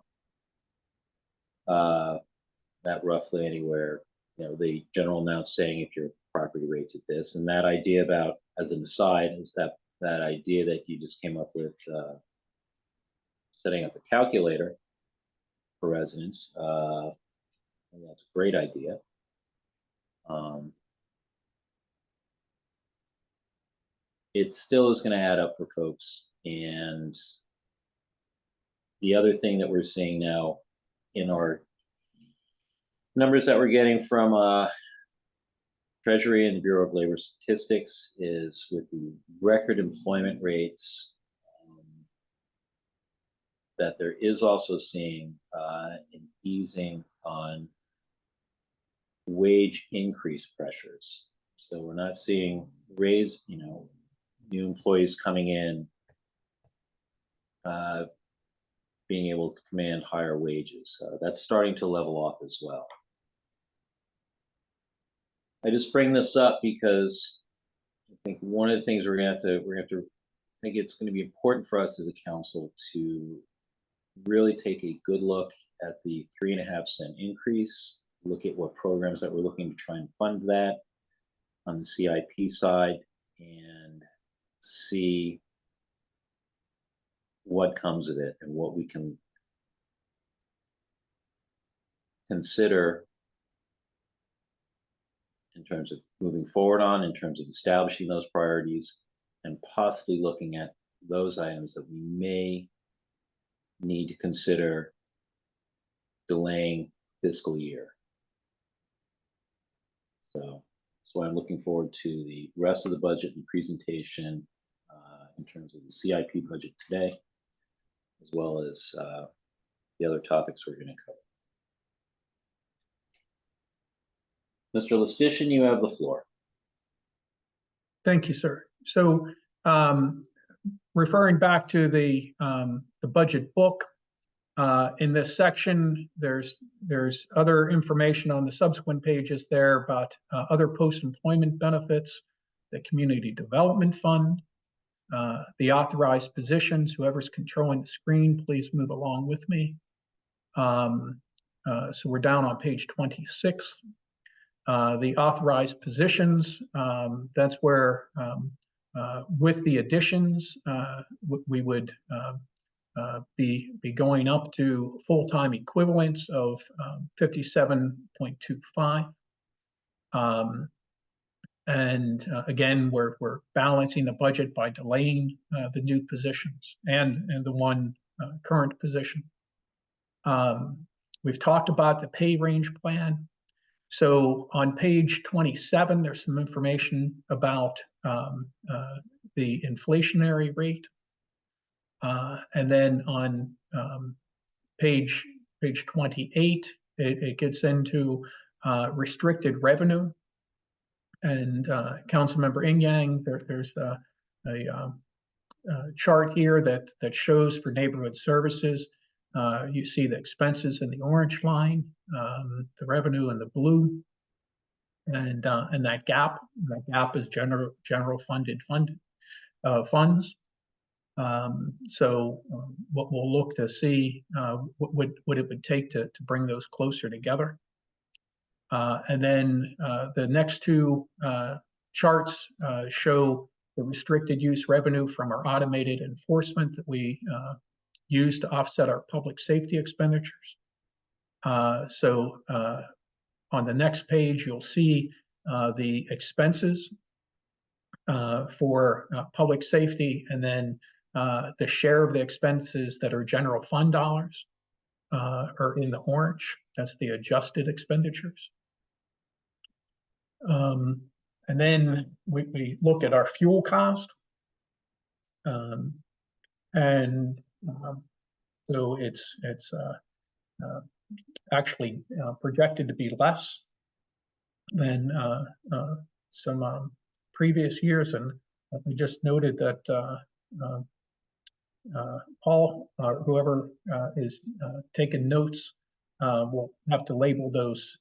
that roughly anywhere, the general announce saying if your property rate's at this, and that idea about, as an aside, is that idea that you just came up with, setting up a calculator for residents. And that's a great idea. It still is going to add up for folks. And the other thing that we're seeing now in our numbers that we're getting from Treasury and the Bureau of Labor Statistics is, with the record employment rates, that there is also seeing an easing on wage increase pressures. So we're not seeing new employees coming in being able to command higher wages. That's starting to level off as well. I just bring this up because I think one of the things we're gonna have to I think it's going to be important for us as a council to really take a good look at the 3.5-cent increase, look at what programs that we're looking to try and fund that on the CIP side, and see what comes of it and what we can consider in terms of moving forward on, in terms of establishing those priorities, and possibly looking at those items that we may need to consider delaying fiscal year. So I'm looking forward to the rest of the budget and presentation in terms of the CIP budget today, as well as the other topics we're going to cover. Mr. Listician, you have the floor. Thank you, sir. So referring back to the budget book, in this section, there's other information on the subsequent pages there about other post-employment benefits, the Community Development Fund, the authorized positions. Whoever's controlling the screen, please move along with me. So we're down on page 26. The authorized positions, that's where with the additions, we would be going up to full-time equivalents of 57.25. And again, we're balancing the budget by delaying the new positions and the one current position. We've talked about the pay range plan. So on page 27, there's some information about the inflationary rate. And then on page 28, it gets into restricted revenue. And Councilmember Yang, there's a chart here that shows for neighborhood services. You see the expenses in the orange line, the revenue in the blue, and that gap is general funded funds. So what we'll look to see what it would take to bring those closer together. And then the next two charts show the restricted use revenue from our automated enforcement that we use to offset our public safety expenditures. So on the next page, you'll see the expenses for public safety, and then the share of the expenses that are general fund dollars are in the orange. That's the adjusted expenditures. And then we look at our fuel cost. So it's actually projected to be less than some previous years. And we just noted that Paul, whoever is taking notes, will have to label those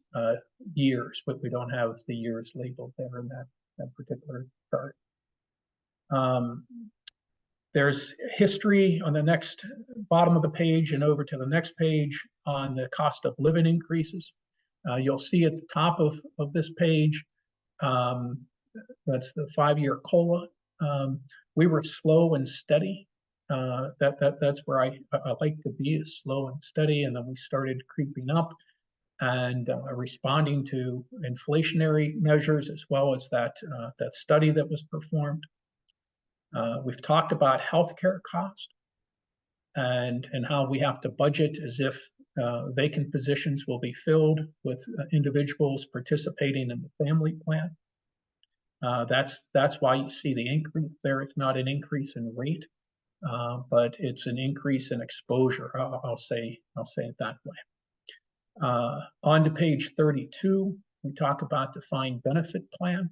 years, but we don't have the years labeled there in that particular chart. There's history on the next bottom of the page and over to the next page on the cost of living increases. You'll see at the top of this page, that's the 5-year COLA. We were slow and steady. That's where I like to be, is slow and steady, and then we started creeping up and responding to inflationary measures, as well as that study that was performed. We've talked about healthcare cost and how we have to budget as if vacant positions will be filled with individuals participating in the family plan. That's why you see the increase there. It's not an increase in rate, but it's an increase in exposure. I'll say it that way. On to page 32, we talk about defined benefit plan.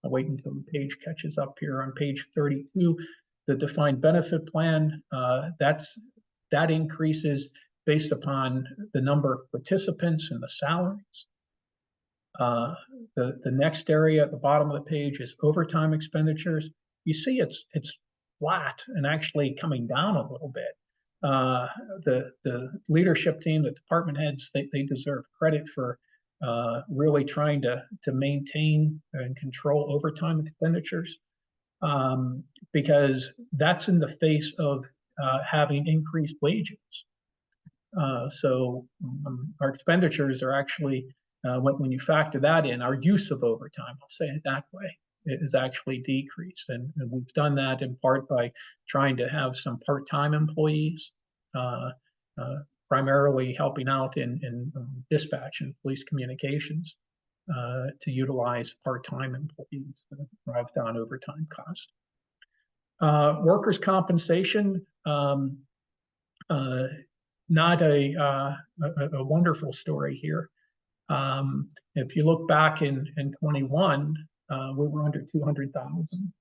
I'll wait until the page catches up here. On page 32, the defined benefit plan, that increases based upon the number of participants and the salaries. The next area at the bottom of the page is overtime expenditures. You see it's flat and actually coming down a little bit. The leadership team, the department heads, they deserve credit for really trying to maintain and control overtime expenditures, because that's in the face of having increased wages. So our expenditures are actually, when you factor that in, our use of overtime, I'll say it that way, it is actually decreased. And we've done that in part by trying to have some part-time employees, primarily helping out in dispatch and police communications, to utilize part-time employees to drive down overtime costs. Workers' compensation, not a wonderful story here. If you look back in 21, we were under 200,000,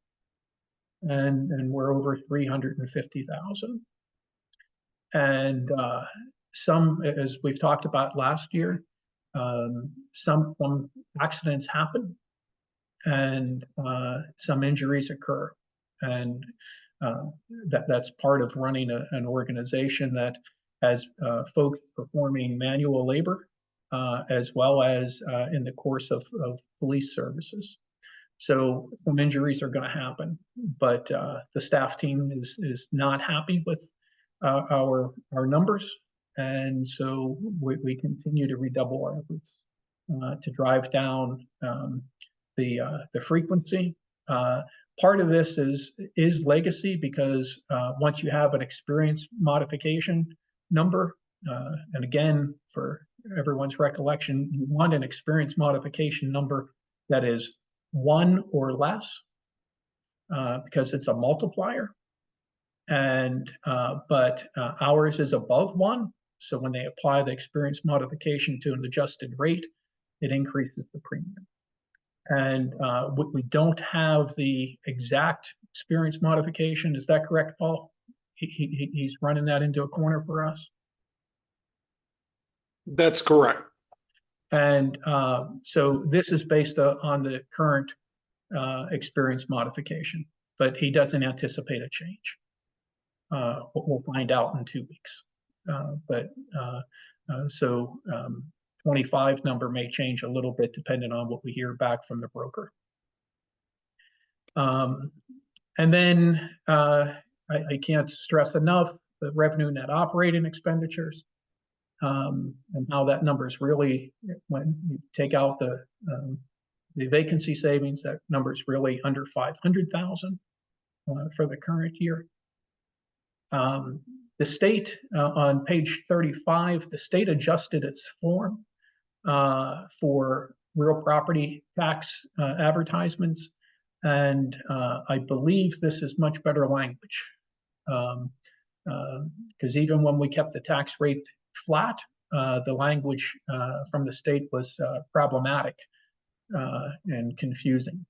and we're over 350,000. And some, as we've talked about last year, some accidents happen, and some injuries occur, and that's part of running an organization that has folks performing manual labor, as well as in the course of police services. So some injuries are going to happen, but the staff team is not happy with our numbers, and so we continue to redouble our efforts to drive down the frequency. Part of this is legacy, because once you have an experience modification number, and again, for everyone's recollection, you want an experience modification number that is 1 or less, because it's a multiplier. And but ours is above 1. So when they apply the experience modification to an adjusted rate, it increases the premium. And we don't have the exact experience modification. Is that correct, Paul? He's running that into a corner for us. That's correct. And so this is based on the current experience modification, but he doesn't anticipate a change. We'll find out in 2 weeks. So 25 number may change a little bit depending on what we hear back from the broker. And then I can't stress enough the revenue net operating expenditures, and how that number is really, when you take out the vacancy savings, that number is really under 500,000 for the current year. The state on page 35, the state adjusted its form for real property tax advertisements. And I believe this is much better language. Because even when we kept the tax rate flat, the language from the state was problematic and confusing.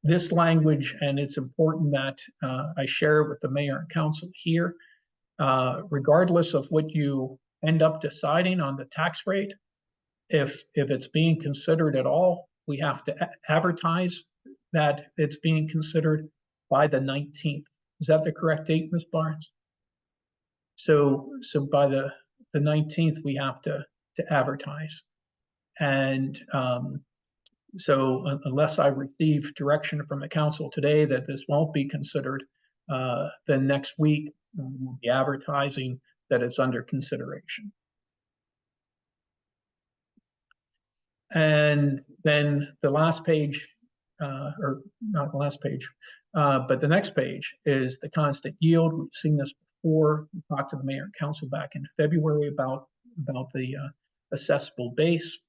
This language, and it's important that I share with the mayor and council here, regardless of what you end up deciding on the tax rate, if it's being considered at all, we have to advertise that it's being considered by the 19th. Is that the correct date, Ms. Barnes? So by the 19th, we have to advertise. And so unless I receive direction from the council today that this won't be considered, then next week we'll be advertising that it's under consideration. And then the last page, or not the last page, but the next page is the constant yield. We've seen this before. We talked to the mayor and council back in February about the assessable base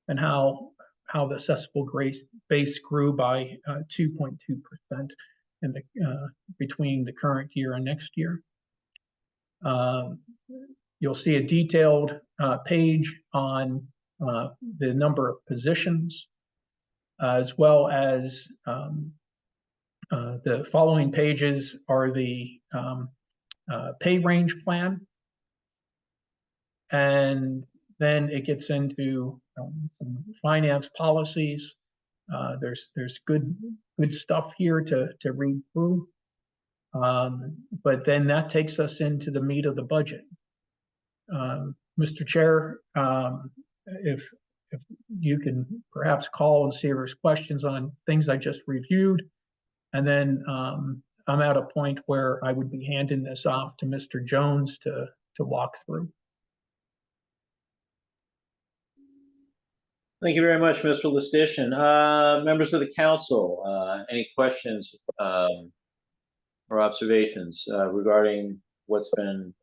and how the assessable base grew by 2.2% in the between the current year and next year. You'll see a detailed page on the number of positions, as well as the following pages are the pay range plan. And then it gets into some finance policies. There's good stuff here to read through. But then that takes us into the meat of the budget. Mr. Chair, if you can perhaps call and see if there's questions on things I just reviewed. And then I'm at a point where I would be handing this off to Mr. Jones to walk through. Thank you very much, Mr. Lustician. Members of the council, any questions or observations regarding what's been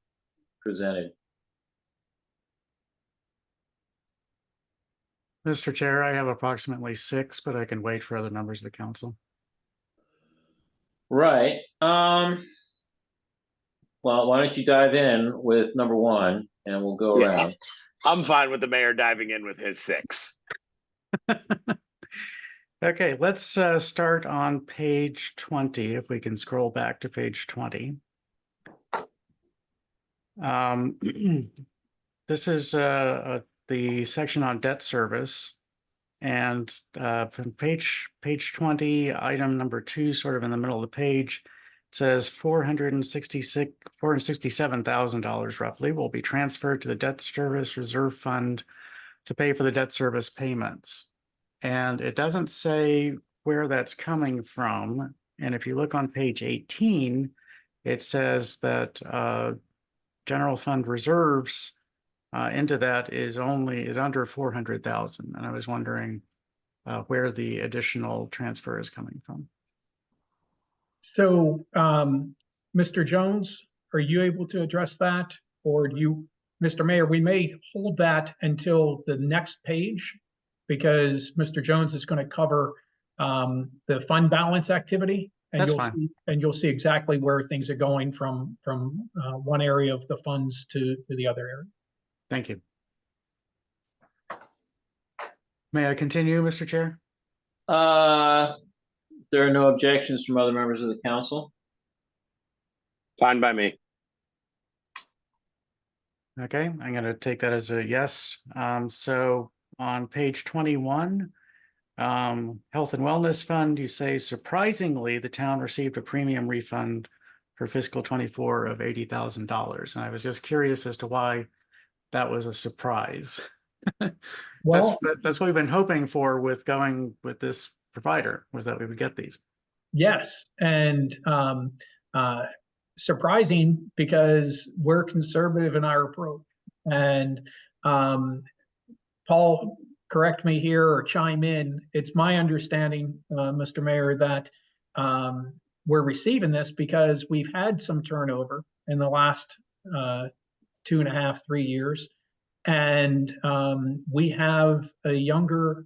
presented? Mr. Chair, I have approximately 6, but I can wait for other members of the council. Right. Well, why don't you dive in with number 1 and we'll go around. I'm fine with the mayor diving in with his 6. Okay, let's start on page 20, if we can scroll back to page 20. This is the section on debt service. And from page 20, item number 2, sort of in the middle of the page, it says $467,000 roughly will be transferred to the debt service reserve fund to pay for the debt service payments. And it doesn't say where that's coming from. And if you look on page 18, it says that general fund reserves into that is under 400,000. And I was wondering where the additional transfer is coming from. So, Mr. Jones, are you able to address that? Or do you, Mr. Mayor, we may hold that until the next page because Mr. Jones is going to cover the fund balance activity. And you'll see exactly where things are going from one area of the funds to the other area. Thank you. May I continue, Mr. Chair? There are no objections from other members of the council. Fine by me. Okay, I'm going to take that as a yes. So on page 21, Health and Wellness Fund, you say surprisingly, the town received a premium refund for fiscal 24 of $80,000. And I was just curious as to why that was a surprise. Well, That's what we've been hoping for with going with this provider, was that we would get these. yes, and surprising because we're conservative in our approach. And Paul, correct me here or chime in. It's my understanding, Mr. Mayor, that we're receiving this because we've had some turnover in the last 2.5, 3 years. And we have a younger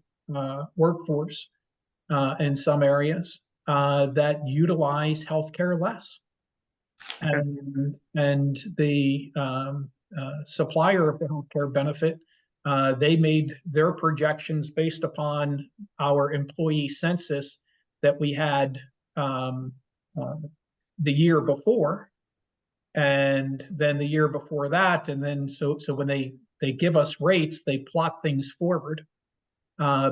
workforce in some areas that utilize healthcare less. And the supplier of the healthcare benefit, they made their projections based upon our employee census that we had the year before, and then the year before that, and then so when they give us rates, they plot things forward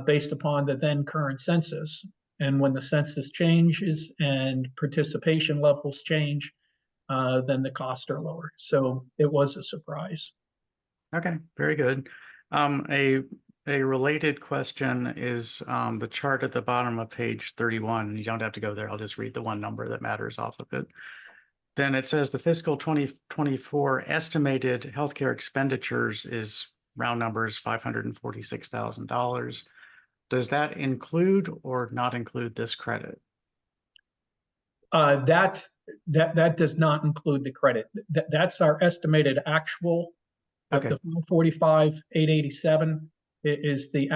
based upon the then current census. And when the census changes and participation levels change, then the costs are lower. So it was a surprise. Okay, very good. A related question is the chart at the bottom of page 31. You don't have to go there. I'll just read the one number that matters off of it. Then it says the fiscal 2024 estimated healthcare expenditures is round numbers $546,000. Does that include or not include this credit? That does not include the credit. That's our estimated actual. Okay. The 445,887 is the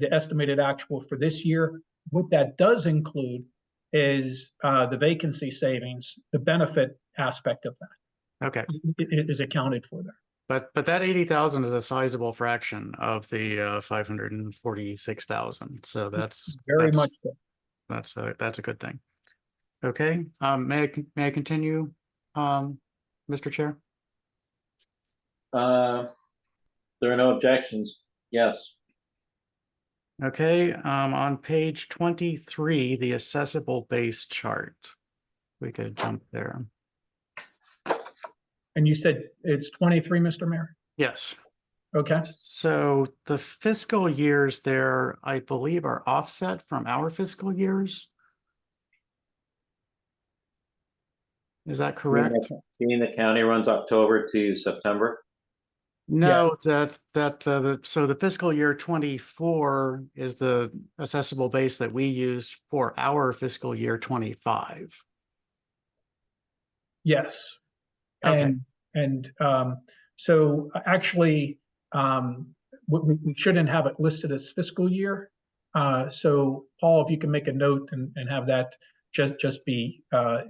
estimated actual for this year. What that does include is the vacancy savings, the benefit aspect of that. Okay. It is accounted for there. But that 80,000 is a sizable fraction of the 546,000. So that's Very much so. That's a good thing. Okay. May I continue, Mr. Chair? There are no objections. Yes. Okay. On page 23, the assessable base chart. We could jump there. And you said it's 23, Mr. Mayor? Yes. Okay. So the fiscal years there, I believe, are offset from our fiscal years. Is that correct? Being the county runs October to September. No, so the fiscal year 24 is the assessable base that we used for our fiscal year 25. Yes. Okay. And so actually, we shouldn't have it listed as fiscal year. So Paul, if you can make a note and have that just be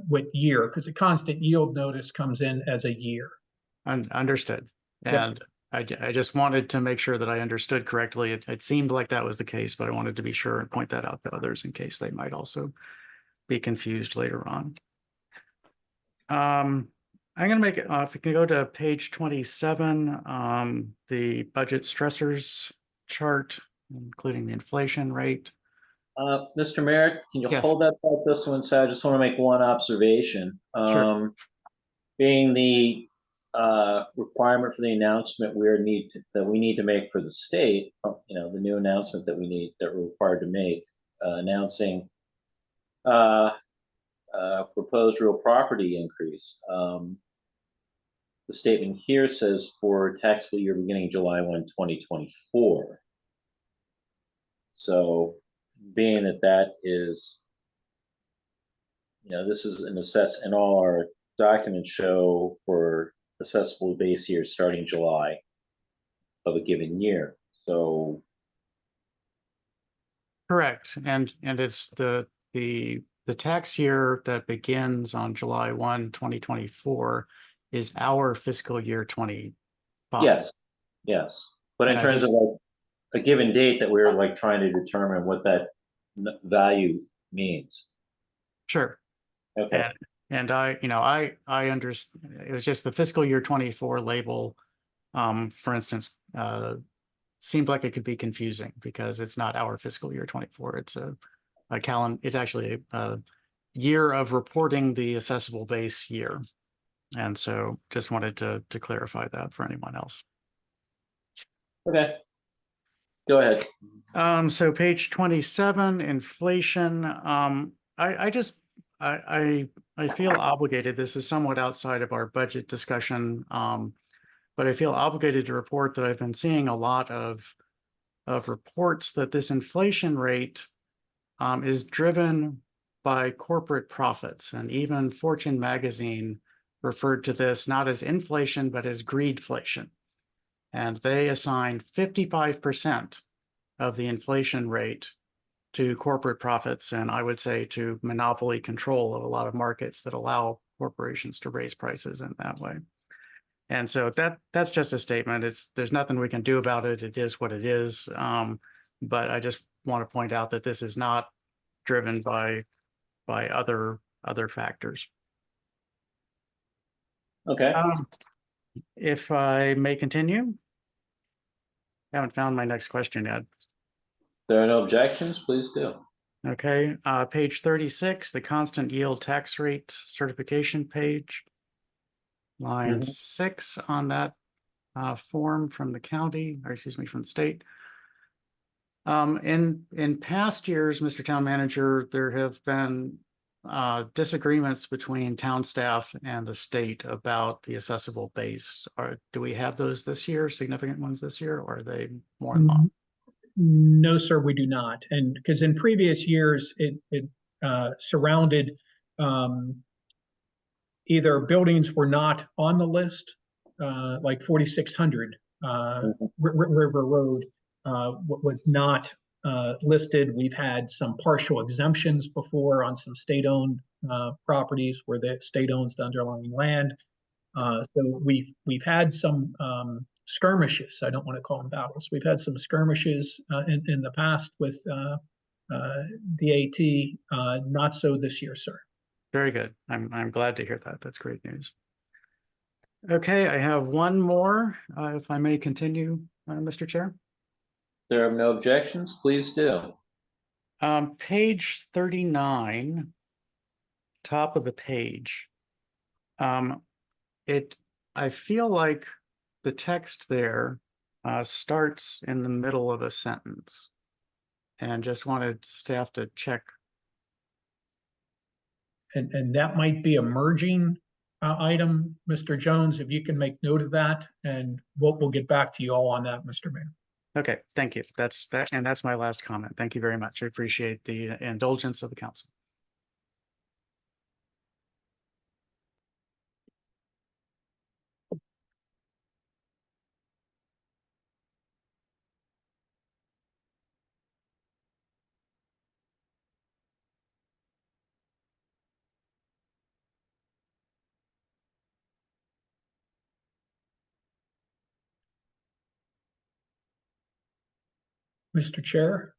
what year, because a constant yield notice comes in as a year. Understood. And yep. I just wanted to make sure that I understood correctly. It seemed like that was the case, but I wanted to be sure and point that out to others in case they might also be confused later on. I'm going to make it, if we can go to page 27, the budget stressors chart, including the inflation rate. Mr. Merrick, can you Yes. hold that thought this one side? I just want to make one observation. Sure. Being the requirement for the announcement that we need to make for the state, the new announcement that we're required to make, announcing proposed real property increase. The statement here says for taxable year beginning July 1, 2024. So being that is, this is an and all our documents show for assessable base year starting July of a given year. So correct. And it's the tax year that begins on July 1, 2024 is our fiscal year 25. yes. Yes, but in And I terms of just- like a given date that we're like trying to determine what that value means. Sure. Okay, And I understand, it was just the fiscal year 24 label, for instance, seemed like it could be confusing because it's not our fiscal year 24. It's a calendar, it's actually a year of reporting the assessable base year. And so just wanted to clarify that for anyone else. okay. Go ahead. So page 27, inflation. I feel obligated. This is somewhat outside of our budget discussion, but I feel obligated to report that I've been seeing a lot of reports that this inflation rate is driven by corporate profits, and even Fortune magazine referred to this not as inflation but as greedflation, and they assigned 55% of the inflation rate to corporate profits, and I would say to monopoly control of a lot of markets that allow corporations to raise prices in that way. And so that's just a statement. There's nothing we can do about it. It is what it is. But I just want to point out that this is not driven by other factors. Okay, If I may continue, I haven't found my next question yet. there are no objections, please do. Okay, page 36, the constant yield tax rate certification page. Line Mhm. 6 on that form from the county, or excuse me, from the state. In past years, Mr. Town Manager, there have been disagreements between town staff and the state about the assessable base. Do we have those this year, significant ones this year, or are they more in line? No, sir, we do not. And because in previous years, it surrounded either buildings were not on the list, like 4600 River Road was not listed. We've had some partial exemptions before on some state-owned properties where the state owns the underlying land. So we've had some skirmishes. I don't want to call them battles. We've had some skirmishes in the past with the AT. Not so this year, sir. Very good. I'm glad to hear that. That's great news. Okay, I have one more, if I may continue, Mr. Chair. There are no objections, please do. Page 39, top of the page. I feel like the text there starts in the middle of a sentence, and just wanted staff to check. And that might be a merging item, Mr. Jones, if you can make note of that, and we'll get back to you all on that, Mr. Mayor. Okay, thank you. That's my last comment. Thank you very much. I appreciate the indulgence of the council. Mr. Chair?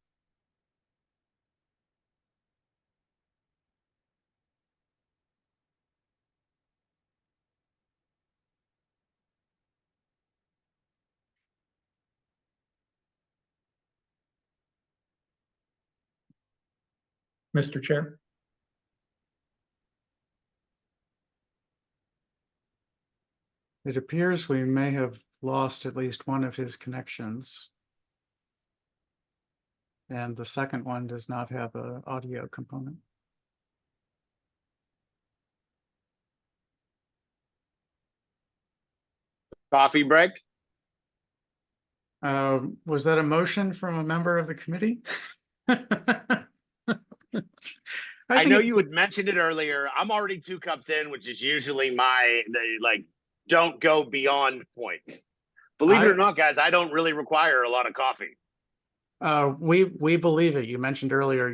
Mr. Chair? It appears we may have lost at least one of his connections. And the second one does not have an audio component. Coffee break? Was that a motion from a member of the committee? I know you had mentioned it earlier. I'm already 2 cups in, which is usually like, don't go beyond points. Believe it or not, guys, I don't really require a lot of coffee. We believe it. You mentioned earlier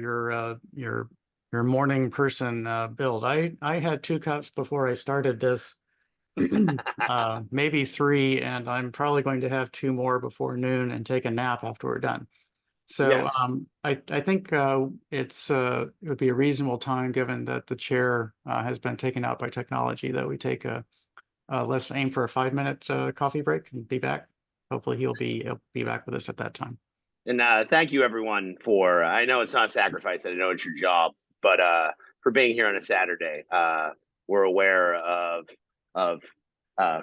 your morning person build. I had 2 cups before I started this, maybe 3, and I'm probably going to have 2 more before noon and take a nap after we're done. So Yes. I think it would be a reasonable time, given that the chair has been taken out by technology, that we take let's aim for a 5-minute coffee break and be back. Hopefully he'll be back with us at that time. And thank you, everyone, for I know it's not a sacrifice, and I know it's your job, but for being here on a Saturday. We're aware of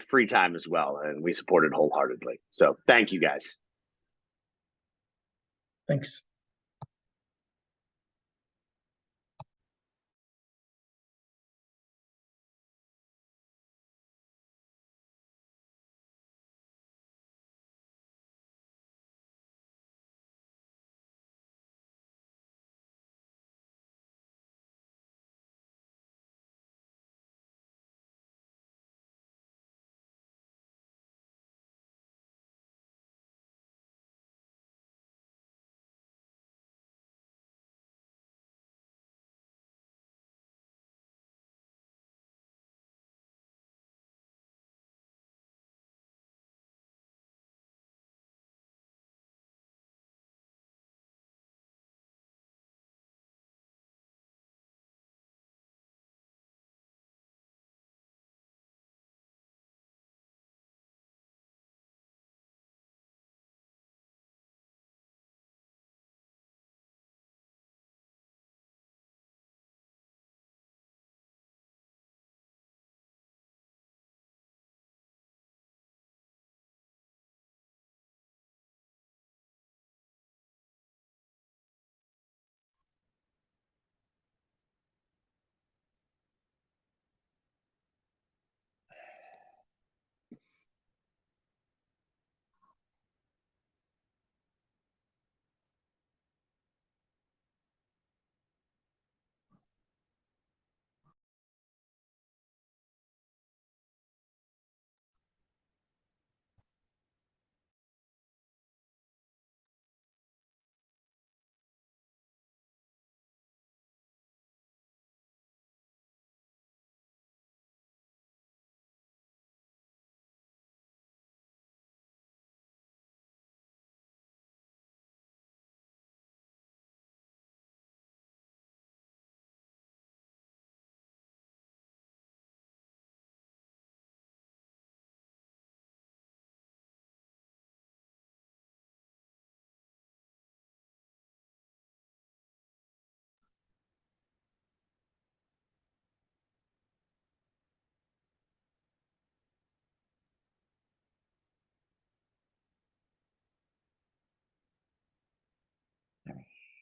free time as well, and we support it wholeheartedly. So thank you, guys. Thanks.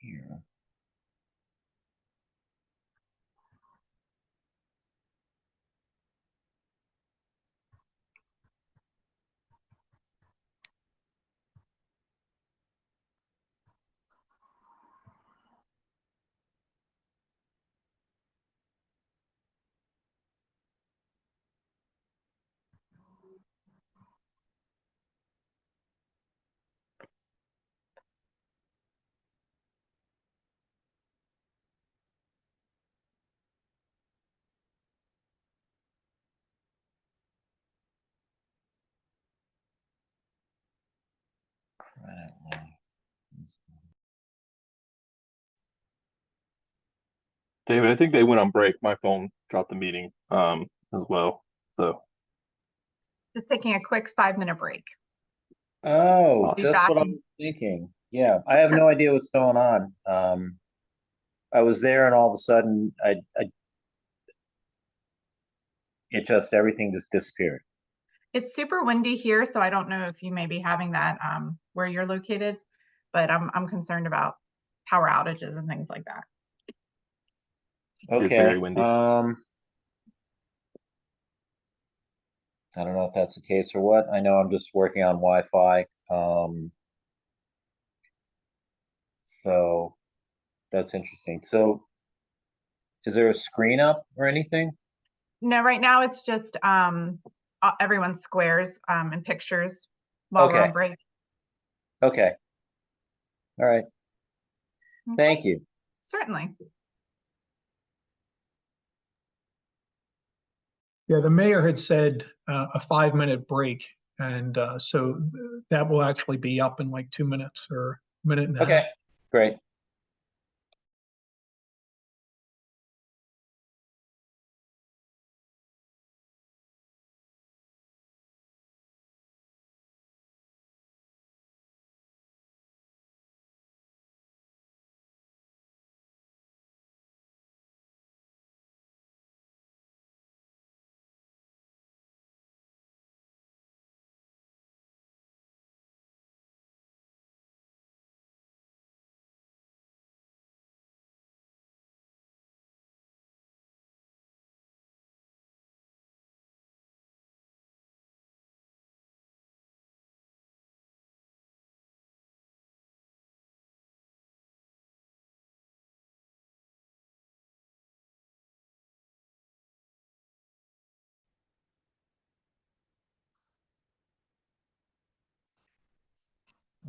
Here. Credit line. David, I think they went on break. My phone dropped the meeting as well. So Just taking a quick 5-minute break. Oh, Be just back what I in- was thinking. Yeah, I have no idea what's going on. I was there and all of a sudden everything just disappeared. It's super windy here, so I don't know if you may be having that where you're located, but I'm concerned about power outages and things like that. it's Okay. very windy. I don't know if that's the case or what. I know I'm just working on Wi-Fi. So that's interesting. So is there a screen up or anything? No, right now it's just everyone's squares and pictures while we're on Okay. break. Okay. All right. Okay, Thank you. certainly. Yeah, the mayor had said a 5-minute break, and so that will actually be up in like 2 minutes or a minute and a half. Okay, great.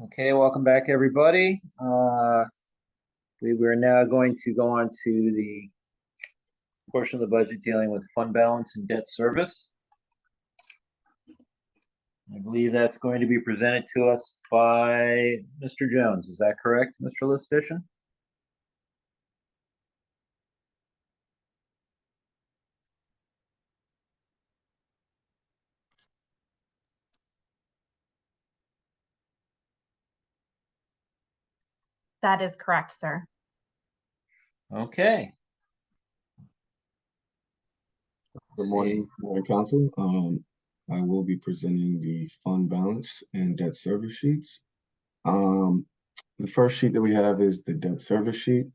Okay, welcome back, everybody. We're now going to go on to the portion of the budget dealing with fund balance and debt service. I believe that's going to be presented to us by Mr. Jones. Is that correct, Mr. Listician? That is correct, sir. Okay. Good morning, Council. I will be presenting the fund balance and debt service sheets. The first sheet that we have is the debt service sheet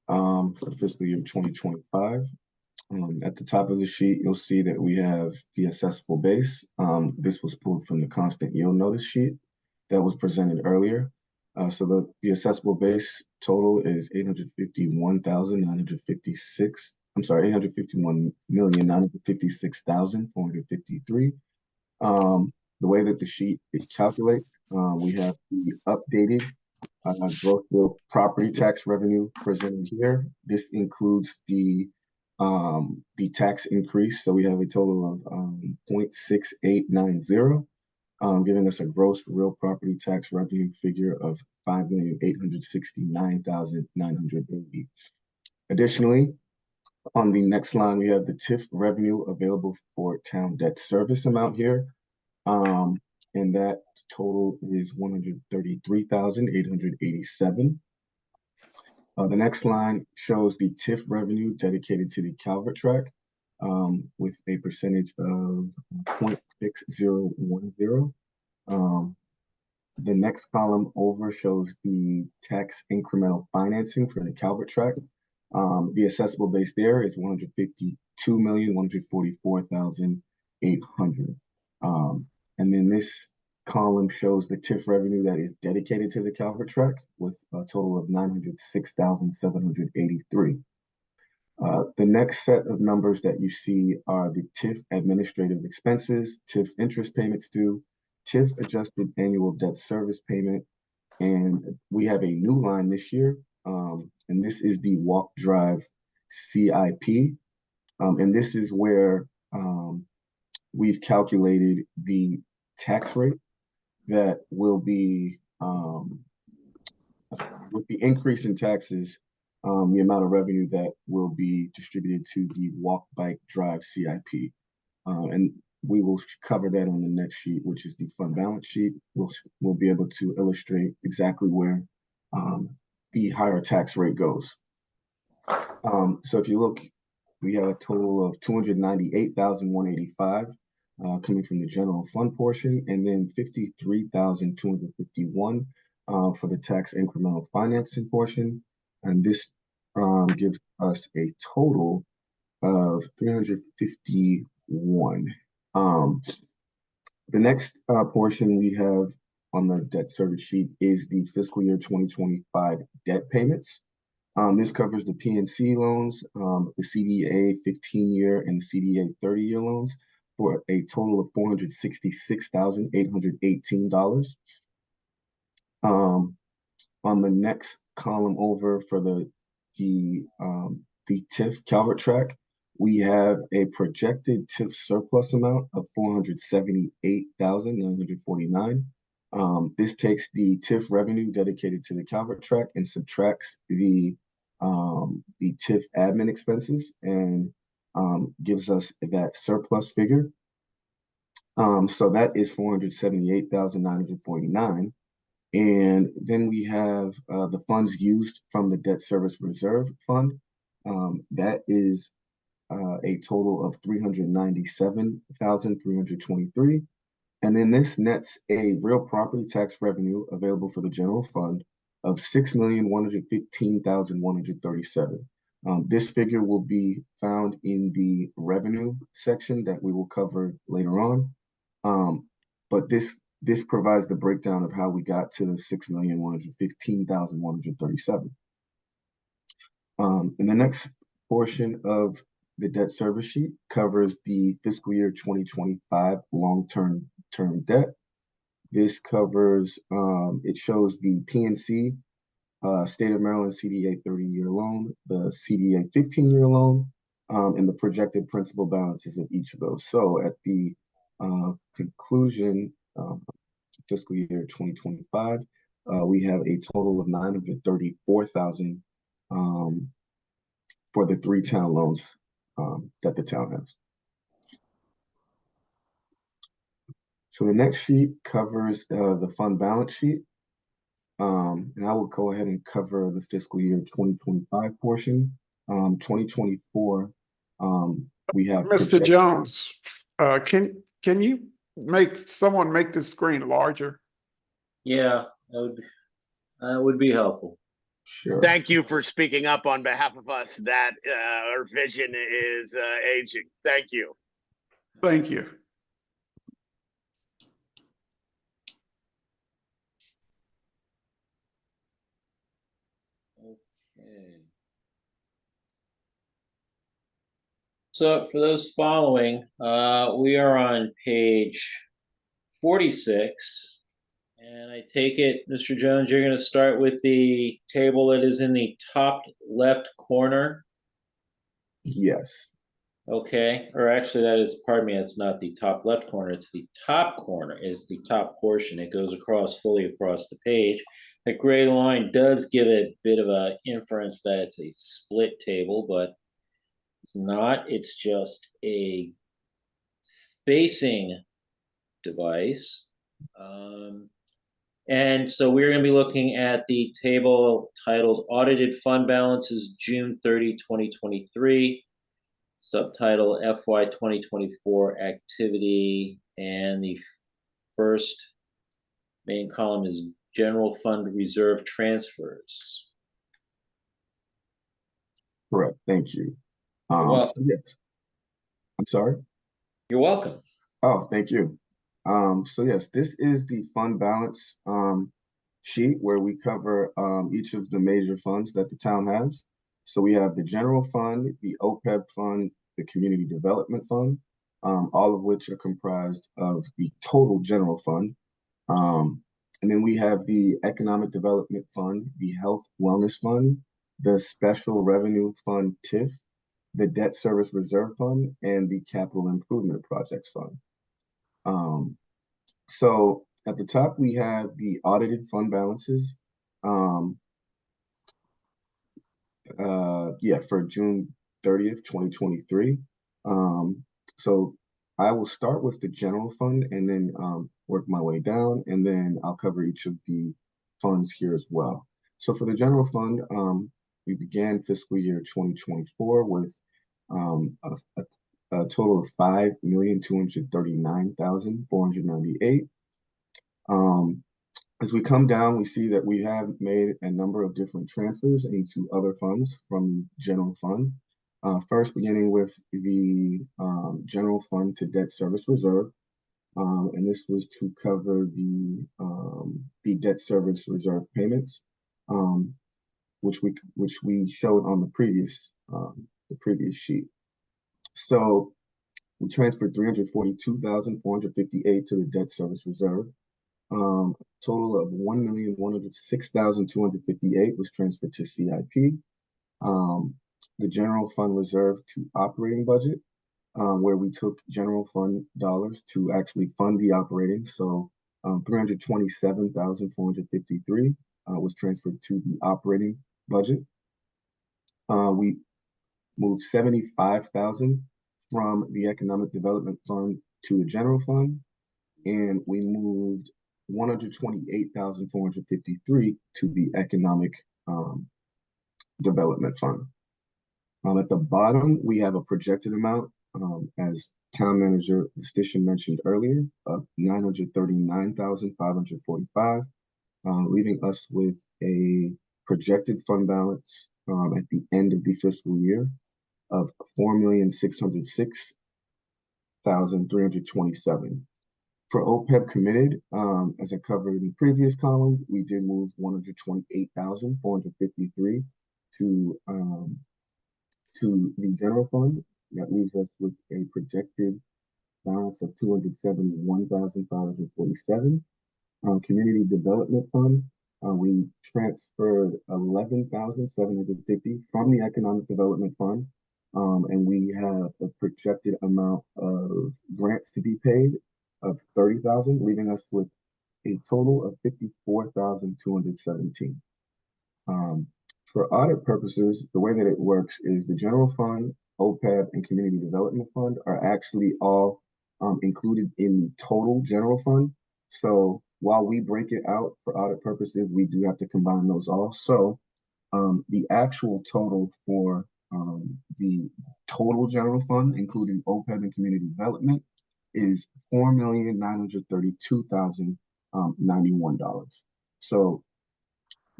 for fiscal year 2025. At the top of the sheet, you'll see that we have the assessable base. This was pulled from the constant yield notice sheet that was presented earlier. So the assessable base total is 851,956. I'm sorry, 851,956,453. The way that the sheet is calculated, we have the updated gross real property tax revenue presented here. This includes the tax increase. So we have a total of 0.6890. Giving us a gross real property tax revenue figure of 5,869,980. Additionally, on the next line, we have the TIF revenue available for town debt service amount here. And that total is 133,887. The next line shows the TIF revenue dedicated to the Calvert track with a percentage of 0.6010. The next column over shows the tax incremental financing for the Calvert track. The assessable base there is 152,144,800. And then this column shows the TIF revenue that is dedicated to the Calvert track with a total of 906,783. The next set of numbers that you see are the TIF administrative expenses, TIF interest payments due, TIF adjusted annual debt service payment, and we have a new line this year, and this is the walk drive CIP, and this is where we've calculated the tax rate that will be, with the increase in taxes, the amount of revenue that will be distributed to the walk bike drive CIP. And we will cover that on the next sheet, which is the fund balance sheet. We'll be able to illustrate exactly where the higher tax rate goes. So if you look, we have a total of 298,185 coming from the general fund portion, and then 53,251 for the tax incremental financing portion. And this gives us a total of 351. The next portion we have on the debt service sheet is the fiscal year 2025 debt payments. This covers the PNC loans, the CDA 15-year and the CDA 30-year loans for a total of $466,818. On the next column over for the TIF Calvert track, We have a projected TIF surplus amount of 478,949. This takes the TIF revenue dedicated to the Calvert track and subtracts the TIF admin expenses and gives us that surplus figure. So that is 478,949. And then we have the funds used from the debt service reserve fund. That is a total of 397,323. And then this nets a real property tax revenue available for the general fund of 6,115,137. This figure will be found in the revenue section that we will cover later on. But this provides the breakdown of how we got to the 6,115,137. And the next portion of the debt service sheet covers the fiscal year 2025 long-term debt. This covers, it shows the PNC, State of Maryland CDA 30-year loan, the CDA 15-year loan, and the projected principal balances of each of those. So at the conclusion, fiscal year 2025, we have a total of 934,000 for the 3 town loans that the town has. So the next sheet covers the fund balance sheet. And I will go ahead and cover the fiscal year 2025 portion. 2024, we have Mr. Jones, can you make someone make the screen larger? Yeah, that would be helpful. Sure. Thank you for speaking up on behalf of us that our vision is aging. Thank you. Thank you. Okay. So for those following, we are on page 46. And I take it, Mr. Jones, you're going to start with the table that is in the top left corner. Yes. Okay, or actually that is, pardon me, it's not the top left corner, it's the top corner, is the top portion. It goes across, fully across the page. The gray line does give a bit of an inference that it's a split table, but it's not. It's just a spacing device. And so we're going to be looking at the table titled Audited Fund Balances June 30, 2023. Subtitle FY 2024 Activity, and the first main column is General Fund Reserve Transfers. Correct. Thank you. Well, so yes. I'm sorry? You're welcome. Oh, thank you. So yes, this is the fund balance sheet where we cover each of the major funds that the town has. So we have the general fund, the OPEB fund, the community development fund, all of which are comprised of the total general fund. And then we have the economic development fund, the health wellness fund, the special revenue fund TIF, the debt service reserve fund, and the capital improvement projects fund. So at the top, we have the audited fund balances. For June 30th, 2023. So I will start with the general fund and then work my way down, and then I'll cover each of the funds here as well. So for the general fund, we began fiscal year 2024 with a total of 5,239,498. As we come down, we see that we have made a number of different transfers into other funds from the general fund. First, beginning with the general fund to debt service reserve, and this was to cover the debt service reserve payments, which we showed on the previous sheet. So we transferred 342,458 to the debt service reserve. Total of 1,106,258 was transferred to CIP. the general fund reserve to operating budget, where we took general fund dollars to actually fund the operating. So 327,453 was transferred to the operating budget. We moved 75,000 from the economic development fund to the general fund, and we moved 128,453 to the economic development fund. At the bottom, we have a projected amount, as Town Manager Stishin mentioned earlier, of 939,545, leaving us with a projected fund balance at the end of the fiscal year of 4,606,327. For OPEB committed, as I covered in the previous column, we did move 128,453 to the general fund. That leaves us with a projected balance of 271,547. Community Development Fund, we transferred 11,750 from the Economic Development Fund, and we have a projected amount of grants to be paid of 30,000, leaving us with a total of 54,217. For audit purposes, the way that it works is the general fund, OPEB, and community development fund are actually all included in the total general fund. So while we break it out for audit purposes, we do have to combine those all. So the actual total for the total general fund, including OPEB and community development, is $4,932,091. So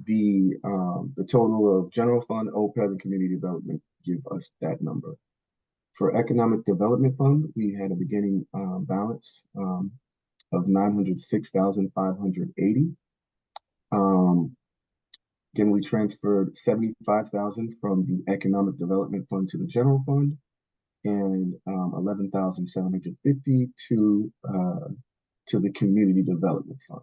the total of general fund, OPEB, and community development give us that number. For economic development fund, we had a beginning balance of 906,580. Again, we transferred 75,000 from the economic development fund to the general fund, and 11,750 to the community development fund.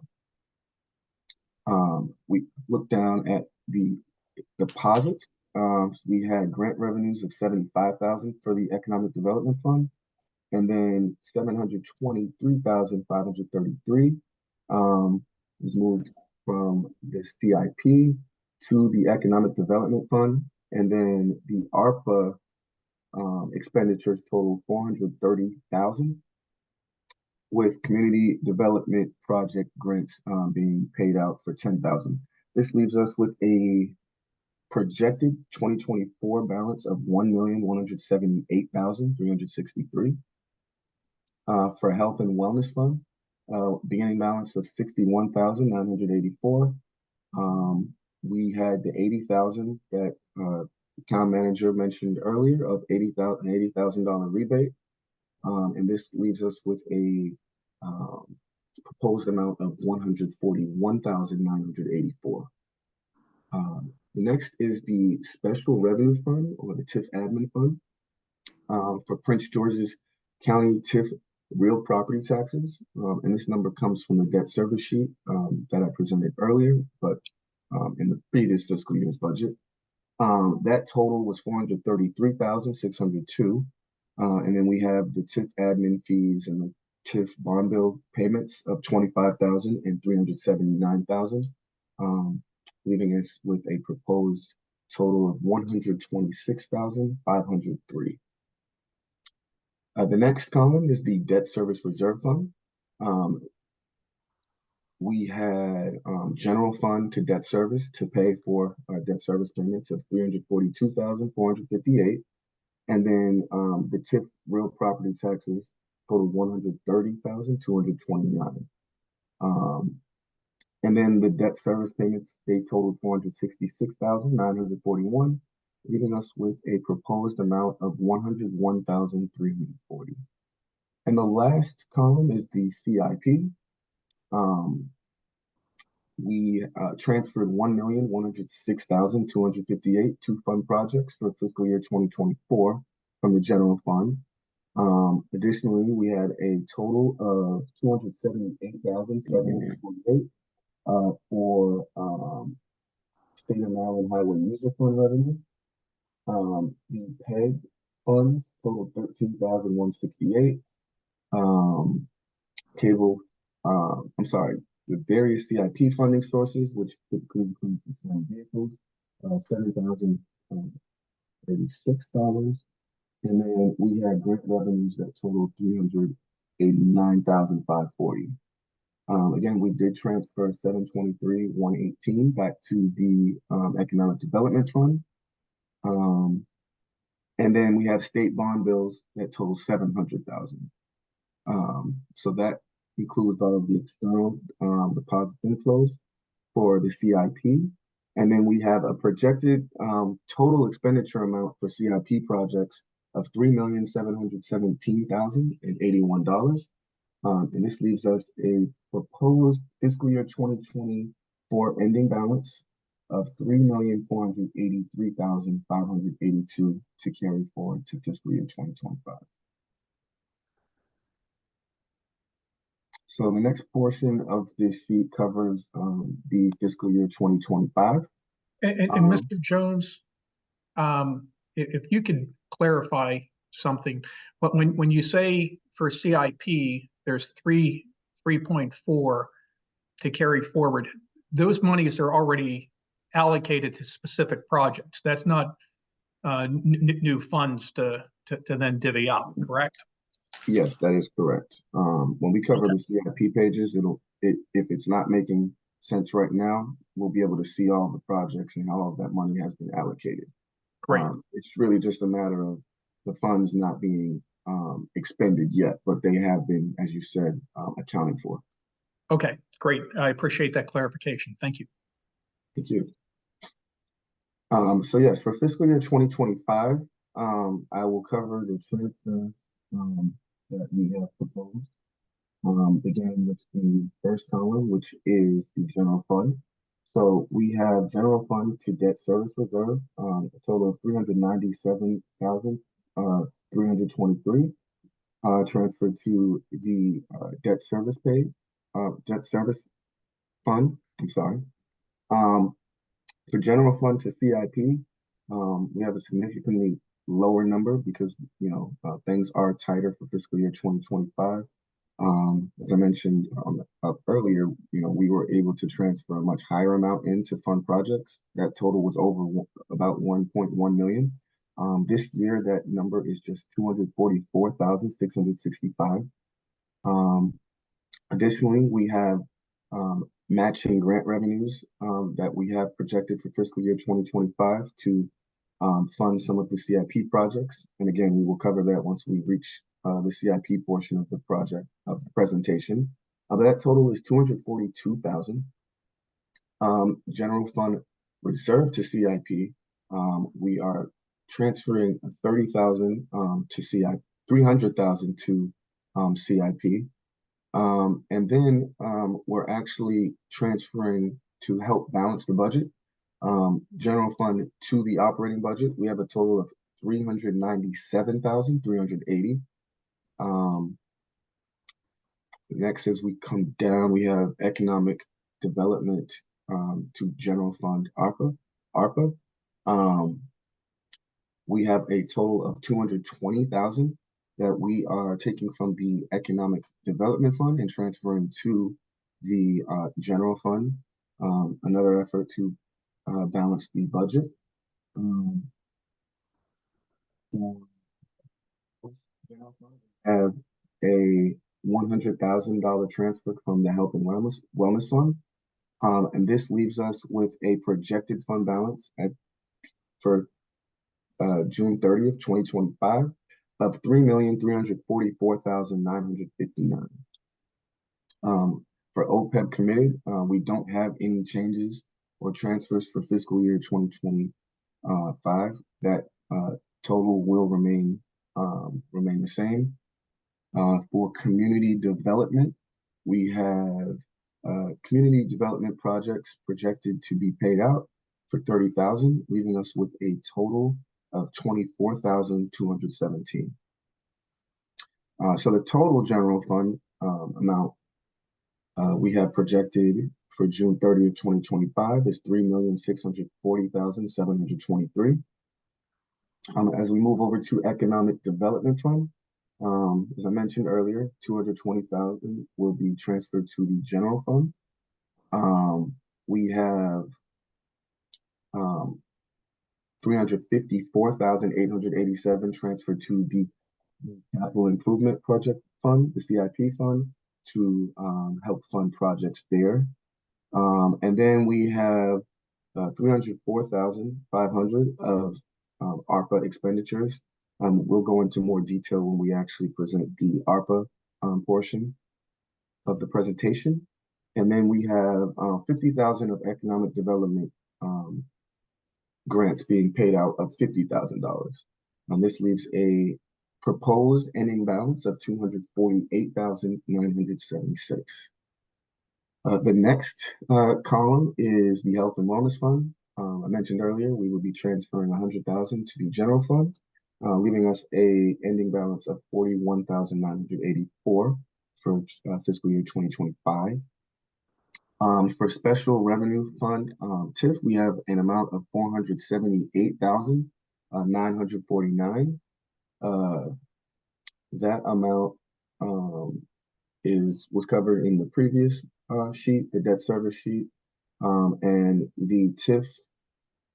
We looked down at the deposits. We had grant revenues of 75,000 for the economic development fund, and then 723,533 was moved from the CIP to the economic development fund, and then the ARPA expenditures total 430,000, with community development project grants being paid out for 10,000. This leaves us with a projected 2024 balance of 1,178,363. For health and wellness fund, beginning balance of 61,984. We had the 80,000 that town manager mentioned earlier of $80,000 rebate. And this leaves us with a proposed amount of 141,984. The next is the Special Revenue Fund, or the TIF Admin Fund, for Prince George's County TIF real property taxes. And this number comes from the debt service sheet that I presented earlier, but in the previous fiscal year's budget. That total was 433,602. And then we have the TIF admin fees and the TIF bond bill payments of 25,000 and 379,000, leaving us with a proposed total of 126,503. The next column is the debt service reserve fund. We had general fund to debt service to pay for debt service payments of 342,458. And then the TIF real property taxes totaled 130,229. And then the debt service payments, they totaled 466,941, leaving us with a proposed amount of 101,340. And the last column is the CIP. We transferred 1,106,258 to fund projects for fiscal year 2024 from the general fund. Additionally, we had a total of 278,748 for State of Maryland Highway User Fund revenue. The PEG funds total 13,168. Cable, I'm sorry, the various CIP funding sources, which typically include vehicles, $7,036. And then we had grant revenues that totaled 389,540. Again, we did transfer 723,118 back to the Economic Development Fund. And then we have state bond bills that total 700,000. So that includes all of the external deposit inflows for the CIP. And then we have a projected total expenditure amount for CIP projects of $3,717,081. And this leaves us a proposed fiscal year 2024 ending balance of $3,483,582 to carry forward to fiscal year 2025. So the next portion of this sheet covers the fiscal year 2025. And Mr. Jones, if you could clarify something, but when you say for CIP, there's 3.4 to carry forward, those monies are already allocated to specific projects. That's not new funds to then divvy up, correct? Yes, that is correct. When we cover the CIP pages, if it's not making sense right now, we'll be able to see all the projects and how all of that money has been allocated. Great. It's really just a matter of the funds not being expended yet, but they have been, as you said, accounted for. Okay, great. I appreciate that clarification. Thank you. Thank you. So yes, for fiscal year 2025, I will cover the transfers that we have proposed. Beginning with the first column, which is the general fund. So we have general fund to debt service reserve, a total of 397,323 transferred to the debt service fund. I'm sorry. For general fund to CIP, we have a significantly lower number because things are tighter for fiscal year 2025. As I mentioned earlier, we were able to transfer a much higher amount into fund projects. That total was over about 1.1 million. This year, that number is just 244,665. Additionally, we have matching grant revenues that we have projected for fiscal year 2025 to fund some of the CIP projects. And again, we will cover that once we reach the CIP portion of the project of the presentation. But that total is 242,000. General fund reserve to CIP, we are transferring 30,000 to CIP, 300,000 to CIP. And then we're actually transferring to help balance the budget. General fund to the operating budget, we have a total of 397,380. Next, as we come down, we have economic development to general fund ARPA. We have a total of 220,000 that we are taking from the economic development fund and transferring to the general fund. Another effort to balance the budget. Have a $100,000 transfer from the Health and Wellness Fund. And this leaves us with a projected fund balance for June 30th, 2025 of $3,344,959. For OPEB committed, we don't have any changes or transfers for fiscal year 2025. That total will remain the same. For community development, we have community development projects projected to be paid out for 30,000, leaving us with a total of 24,217. So the total general fund amount we have projected for June 30th, 2025 is $3,640,723. As we move over to Economic Development Fund, as I mentioned earlier, 220,000 will be transferred to the general fund. We have 354,887 transferred to the Capital Improvement Project Fund, the CIP fund, to help fund projects there. And then we have 304,500 of ARPA expenditures. We'll go into more detail when we actually present the ARPA portion of the presentation. And then we have 50,000 of economic development grants being paid out of $50,000. This leaves a proposed ending balance of 248,976. The next column is the Health and Wellness Fund. I mentioned earlier we will be transferring 100,000 to the general fund, leaving us a ending balance of 41,984 for fiscal year 2025. For Special Revenue Fund TIF, we have an amount of 478,949. That amount was covered in the previous sheet, the debt service sheet, and the TIF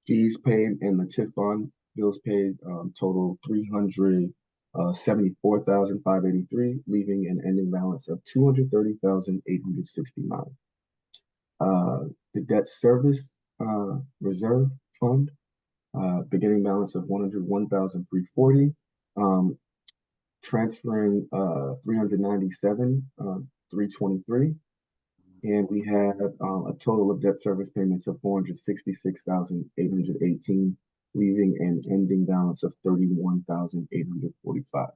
fees paid and the TIF bond bills paid total 374,583, leaving an ending balance of 230,869. The debt service reserve fund, beginning balance of 101,340, transferring 397,323, and we had a total of debt service payments of 466,818, leaving an ending balance of 31,845.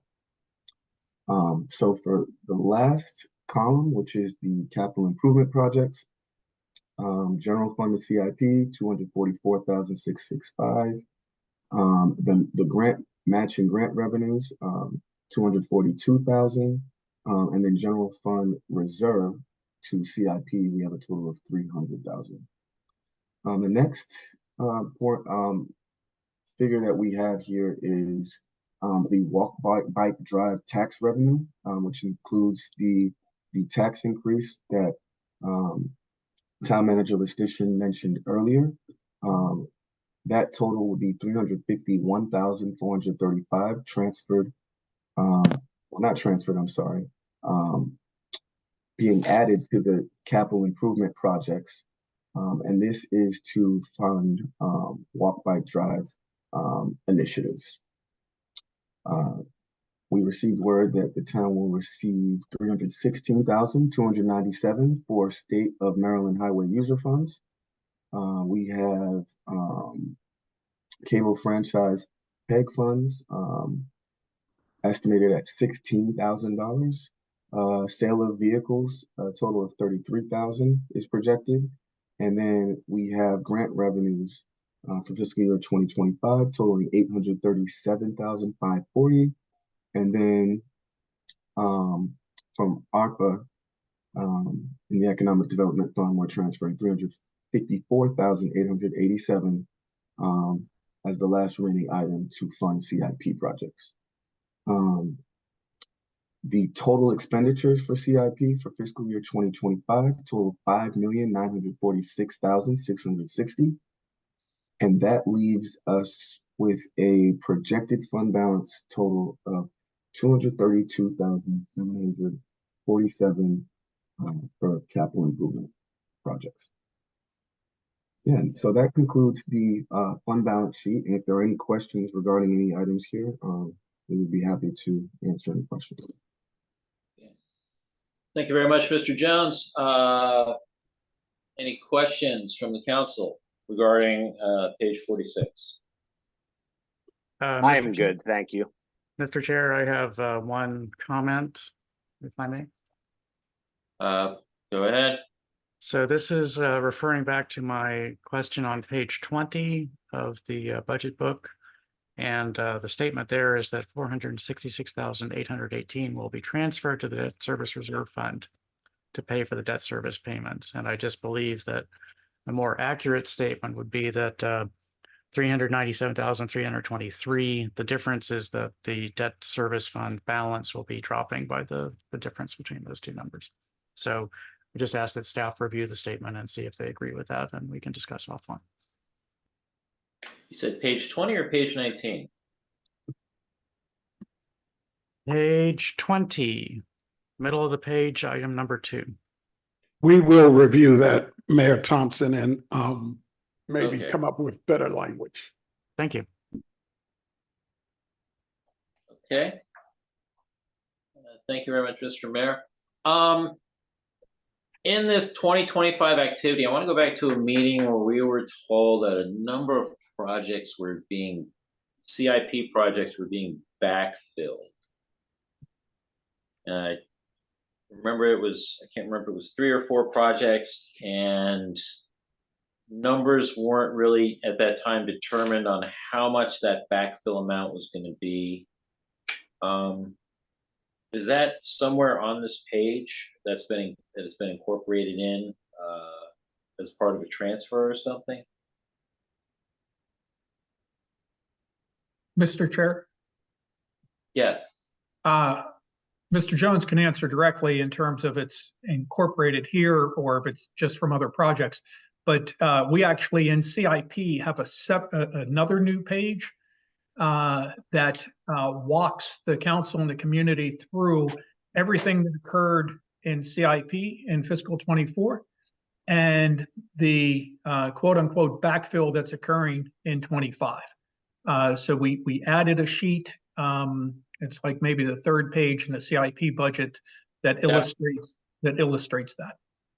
So for the last column, which is the capital improvement projects, general fund of CIP 244,665. The grant matching grant revenues 242,000, and then general fund reserve to CIP we have a total of 300,000. The next figure that we have here is the walk bike drive tax revenue, which includes the tax increase that Town Manager Lestition mentioned earlier. That total would be 351,435 transferred, well, not transferred, I'm sorry, being added to the capital improvement projects. And this is to fund walk bike drive initiatives. We received word that the town will receive 316,297 for State of Maryland Highway User Funds. We have cable franchise PEG funds estimated at $16,000. Sale of vehicles, a total of 33,000 is projected. And then we have grant revenues for fiscal year 2025 totaling 837,540. And then from ARPA in the Economic Development Fund, we're transferring 354,887 as the last remaining item to fund CIP projects. The total expenditures for CIP for fiscal year 2025 total 5,946,660. And that leaves us with a projected fund balance total of 232,747 for capital improvement projects. Yeah, so that concludes the fund balance sheet. And if there are any questions regarding any items here, we would be happy to answer any questions. Thank you very much, Mr. Jones. Any questions from the council regarding page 46? I am good, thank you. Mr. Chair, I have one comment, if I may. Go ahead. So this is referring back to my question on page 20 of the budget book. And the statement there is that 466,818 will be transferred to the debt service reserve fund to pay for the debt service payments. And I just believe that a more accurate statement would be that $397,323. The difference is that the debt service fund balance will be dropping by the difference between those two numbers. So we just ask that staff review the statement and see if they agree with that, and we can discuss offline. You said page 20 or page 19? Page 20, middle of the page, item number 2. We will review that, Mayor Thompson, and maybe Okay. come up with better language. Thank you. Okay. Thank you very much, Mr. Mayor. In this 2025 activity, I want to go back to a meeting where we were told that a number of projects were being, CIP projects were being backfilled. And I remember I can't remember, it was 3 or 4 projects, and numbers weren't really at that time determined on how much that backfill amount was going to be. Is that somewhere on this page that has been incorporated in as part of a transfer or something? Mr. Chair, Yes. Mr. Jones can answer directly in terms of it's incorporated here or if it's just from other projects. But we actually in CIP have another new page that walks the council and the community through everything that occurred in CIP in fiscal 24 and the quote unquote backfill that's occurring in 25. So we added a sheet. It's like maybe the 3rd page in the CIP budget that illustrates that.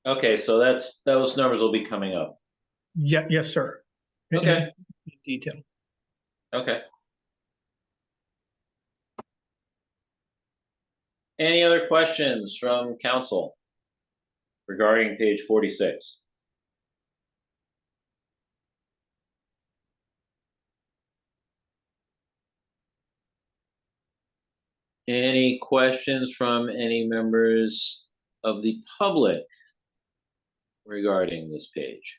Okay, so those numbers will be coming up. Yeah, yes, sir. Okay. In detail. Okay. Any other questions from council regarding page 46? Any questions from any members of the public regarding this page?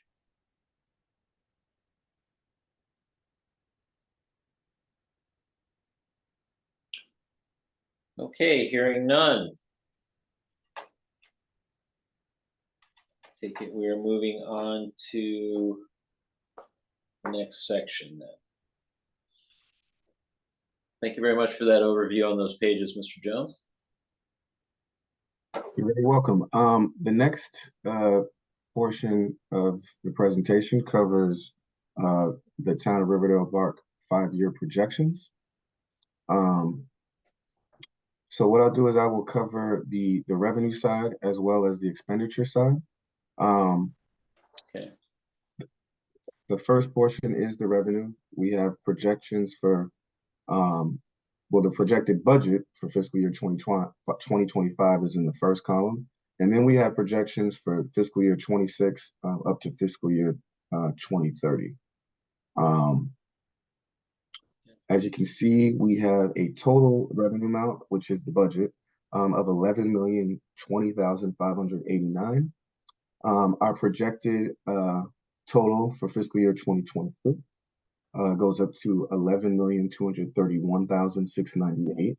Okay, hearing none. Take it we are moving on to the next section then. Thank you very much for that overview on those pages, Mr. Jones. You're very welcome. The next portion of the presentation covers the Town of Riverdale Park 5-year projections. So what I'll do is I will cover the revenue side as well as the expenditure side. Okay. The first portion is the revenue. We have projections for the projected budget for fiscal year 2025 is in the first column. And then we have projections for fiscal year 26 up to fiscal year 2030. As you can see, we have a total revenue amount, which is the budget, of $11,020,589. Our projected total for fiscal year 2026 goes up to $11,231,698.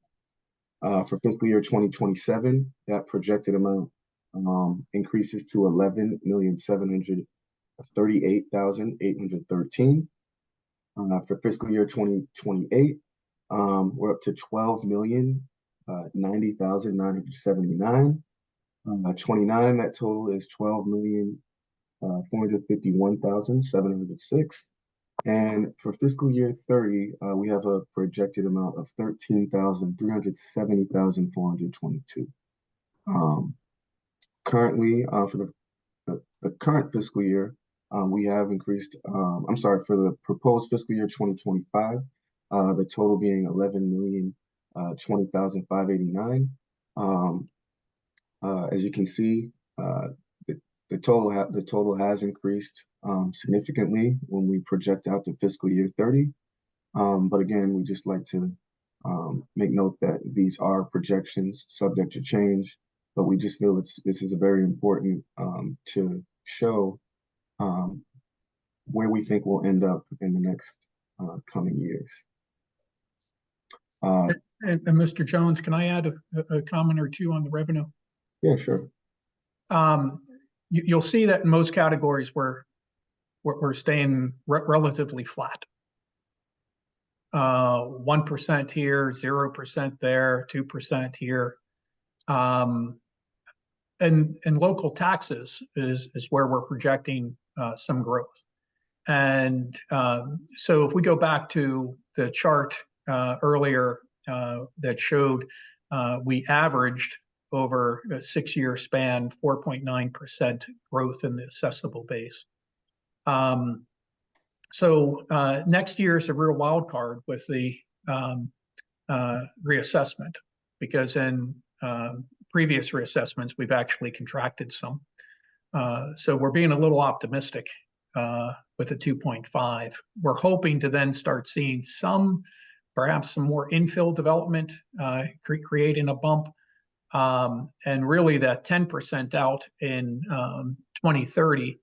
For fiscal year 2027, that projected amount increases to $11,738,813. For fiscal year 2028, we're up to $12,090,979. 29, that total is $12,451,706. And for fiscal year 30, we have a projected amount of $13,370,422. Currently, for the current fiscal year, we have increased, for the proposed fiscal year 2025, the total being $11,020,589. As you can see, the total has increased significantly when we project out to fiscal year 30. But again, we just like to make note that these are projections subject to change, but we just feel this is a very important to show where we think we'll end up in the next coming years. Uh, And Mr. Jones, can I add a comment or two on the revenue? yeah, sure. You'll see that in most categories we're staying relatively flat. 1% here, 0% there, 2% here. And local taxes is where we're projecting some growth. And so if we go back to the chart earlier that showed we averaged over a 6-year span 4.9% growth in the assessable base. So next year is a real wild card with the reassessment, because in previous reassessments we've actually contracted some. So we're being a little optimistic with a 2.5. We're hoping to then start seeing perhaps some more infill development, creating a bump. And really that 10% out in 2030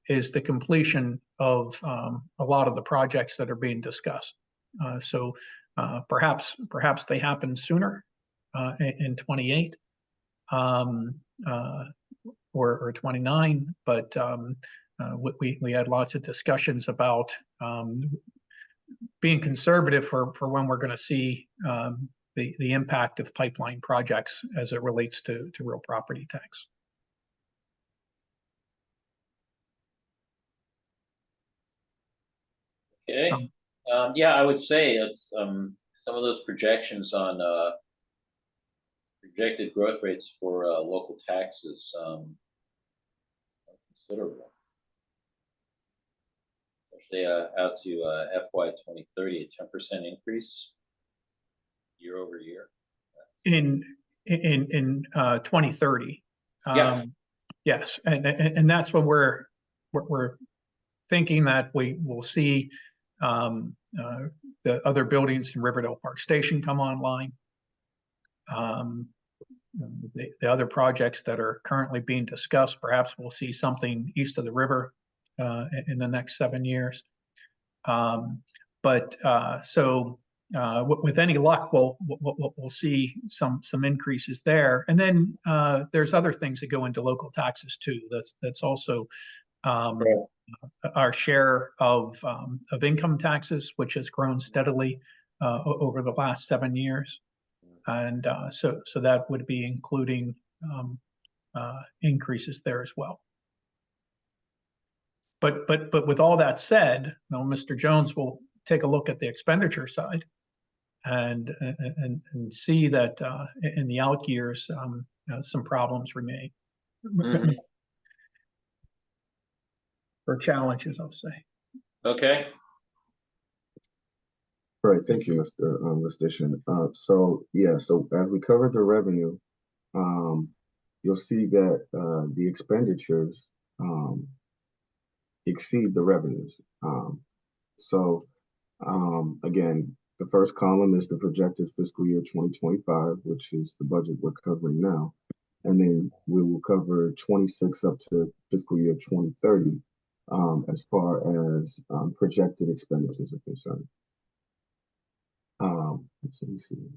is the completion of a lot of the projects that are being discussed. So perhaps they happen sooner in 28 or 29, but we had lots of discussions about being conservative for when we're going to see the impact of pipeline projects as it relates to real property tax. Okay. Yeah, I would say it's some of those projections on projected growth rates for local taxes are considerable. Especially out to FY 2030, a 10% increase year over year. In 2030. Yeah. Yes, and that's what we're thinking, that we will see the other buildings in Riverdale Park Station come online. The other projects that are currently being discussed, perhaps we'll see something east of the river in the next 7 years. With any luck, we'll see some increases there. And then there's other things that go into local taxes too. That's also our share of income taxes, which has grown steadily over the last 7 years. And so that would be including increases there as well. But with all that said, Mr. Jones will take a look at the expenditure side and see that in the out years some problems remain, or challenges, I'll say. Okay. All right, thank you, Mr. Listishin. So as we covered the revenue, you'll see that the expenditures exceed the revenues. Again, the first column is the projected fiscal year 2025, which is the budget we're covering now. And then we will cover 26 up to fiscal year 2030 as far as projected expenditures are concerned. Let me see.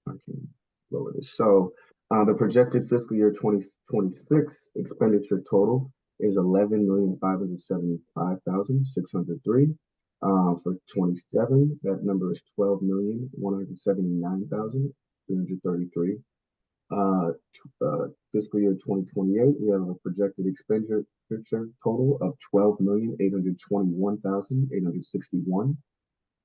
I can lower this. So the projected fiscal year 2026 expenditure total is $11,575,603. For 27, that number is $12,179,333. Fiscal year 2028, we have a projected expenditure total of $12,821,861.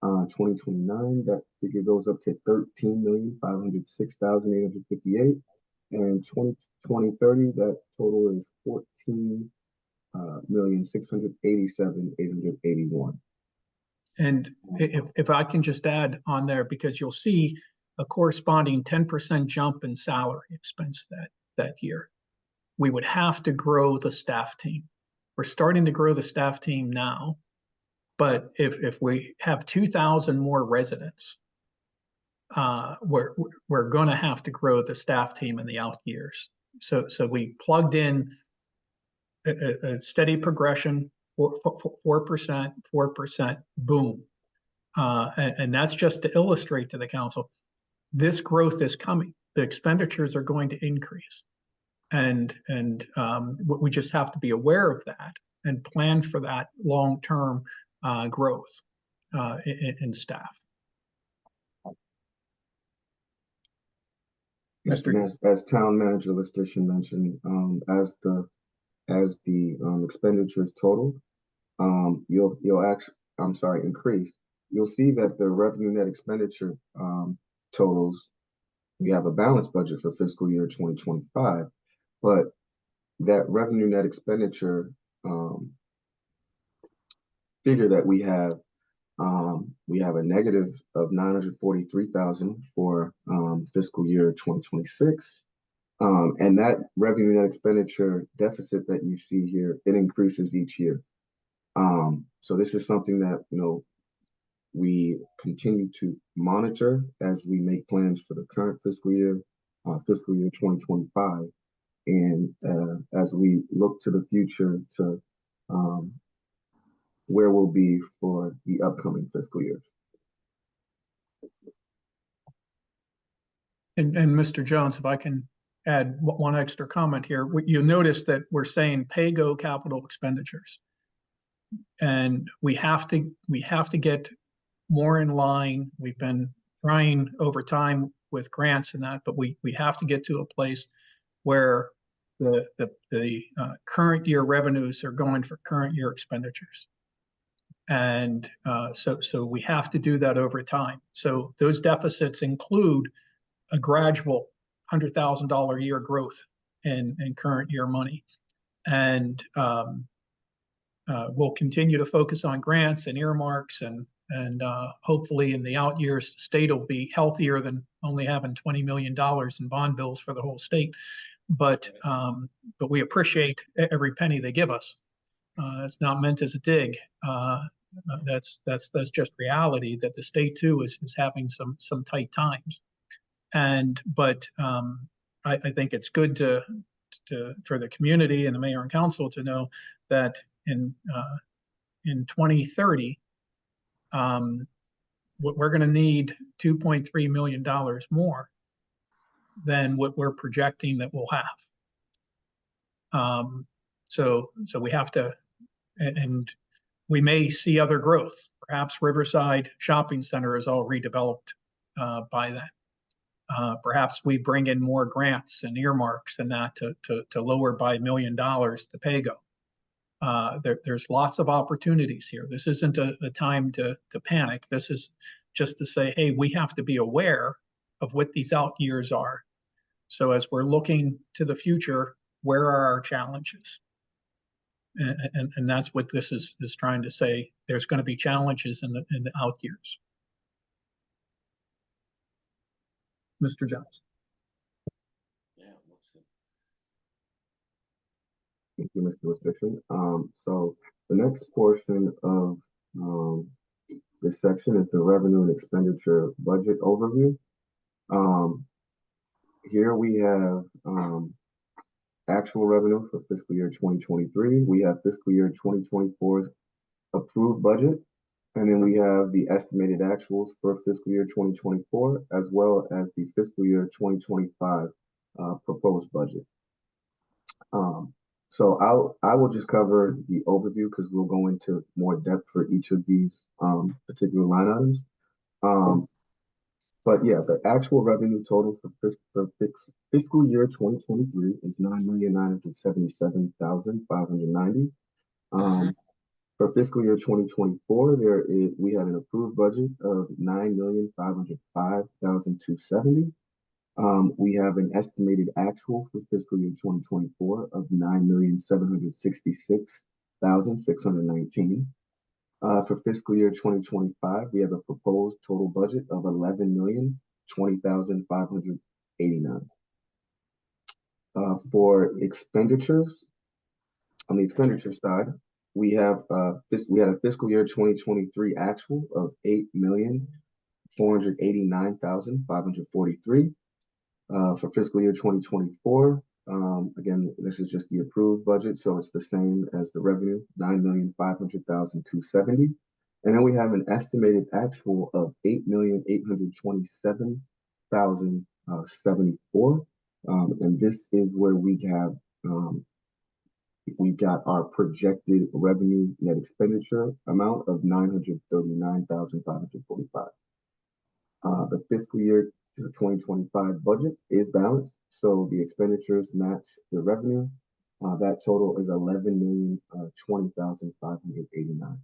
2029, that figure goes up to $13,506,858, and 2030, that total is $14,687,881. And if I can just add on there, because you'll see a corresponding 10% jump in salary expense that year. We would have to grow the staff team. We're starting to grow the staff team now, but if we have 2,000 more residents, we're going to have to grow the staff team in the out years. So we plugged in a steady progression 4%, boom. And that's just to illustrate to the council, this growth is coming. The expenditures are going to increase. And we just have to be aware of that and plan for that long-term growth in staff. Yes, and as Town Manager Letitia mentioned, as the expenditures total, increase. You'll see that the revenue net expenditure totals. We have a balanced budget for fiscal year 2025, but that revenue net expenditure figure that we have a negative of 943,000 for fiscal year 2026. And that revenue net expenditure deficit that you see here, it increases each year. So this is something that, we continue to monitor as we make plans for the current fiscal year 2025. And as we look to the future to where we'll be for the upcoming fiscal years. And Mr. Jones, if I can add one extra comment here, you'll notice that we're saying pay-go capital expenditures. And we have to get more in line. We've been trying over time with grants and that, but we have to get to a place where the current year revenues are going for current year expenditures. And so we have to do that over time. So those deficits include a gradual $100,000 a year growth in current year money. And we'll continue to focus on grants and earmarks, and hopefully in the out years, the state will be healthier than only having $20 million in bond bills for the whole state. But we appreciate every penny they give us. It's not meant as a dig. That's just reality, that the state too is having some tight times. But I think it's good for the community and the mayor and council to know that in 2030, we're going to need $2.3 million more than what we're projecting that we'll have. So we have to, and we may see other growth. Perhaps Riverside Shopping Center is all redeveloped by then. Perhaps we bring in more grants and earmarks and that to lower by $1 million the pay-go. There's lots of opportunities here. This isn't a time to panic. This is just to say, hey, we have to be aware of what these out years are. So as we're looking to the future, where are our challenges? And that's what this is trying to say. There's going to be challenges in the out years. Mr. Jones. Yeah, looks good. Thank you, Mr. Restriction. So the next portion of this section is the revenue and expenditure budget overview. Here we have actual revenue for fiscal year 2023. We have fiscal year 2024's approved budget. And then we have the estimated actuals for fiscal year 2024, as well as the fiscal year 2025 proposed budget. So I will just cover the overview because we'll go into more depth for each of these particular line items. But yeah, the actual revenue total for fiscal year 2023 is $9,977,590. For fiscal year 2024, we had an approved budget of $9,505,270. We have an estimated actual for fiscal year 2024 of $9,766,619. For fiscal year 2025, we have a proposed total budget of $11,020,589. For expenditures, on the expenditure side, we had a fiscal year 2023 actual of $8,489,543. For fiscal year 2024, Again, this is just the approved budget, so it's the same as the revenue, 9,500,270. And then we have an estimated actual of 8,827,074. And this is where we have we've got our projected revenue net expenditure amount of 939,545. The fiscal year 2025 budget is balanced, so the expenditures match the revenue. That total is 11,020,589.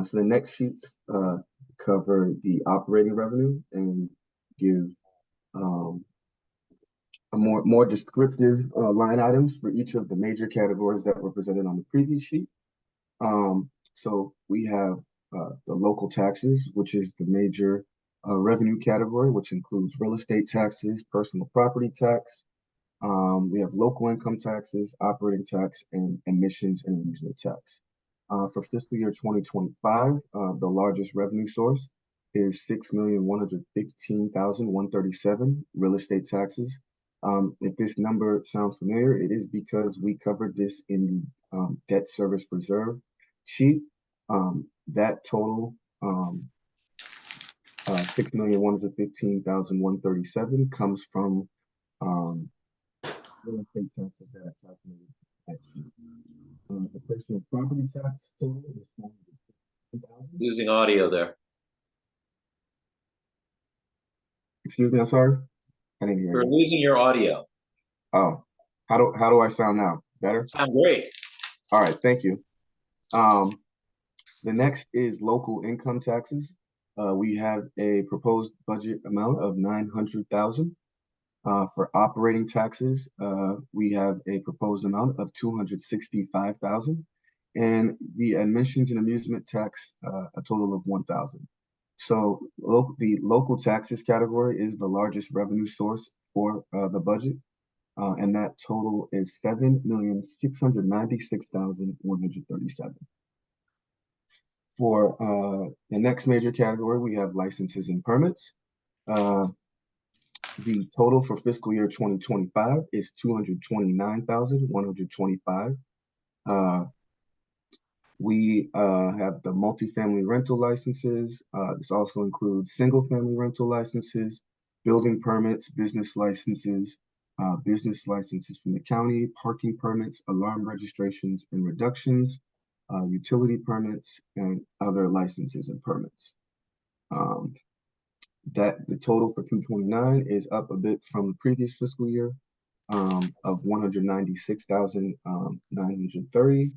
So the next sheets cover the operating revenue and give a more descriptive line items for each of the major categories that were presented on the previous sheet. So we have the local taxes, which is the major revenue category, which includes real estate taxes, personal property tax. We have local income taxes, operating tax, and emissions and amusement tax. For fiscal year 2025, the largest revenue source is 6,115,137 real estate taxes. If this number sounds familiar, it is because we covered this in the debt service reserve sheet. That total 6,115,137 comes from real estate taxes that are calculated at sheet. The personal property tax total is 450,000. Losing audio there. Excuse me, I'm sorry. I didn't hear You're you. losing your audio. Oh, how do I sound now? Better? Sound great. All right, thank you. The next is local income taxes. We have a proposed budget amount of 900,000. For operating taxes, we have a proposed amount of 265,000, and the admissions and amusement tax a total of 1,000. So the local taxes category is the largest revenue source for the budget, and that total is 7,696,137. For the next major category, we have licenses and permits. The total for fiscal year 2025 is 229,125. We have the multifamily rental licenses. This also includes single family rental licenses, building permits, business licenses from the county, parking permits, alarm registrations and reductions, utility permits, and other licenses and permits. That the total for 229 is up a bit from the previous fiscal year of 196,930,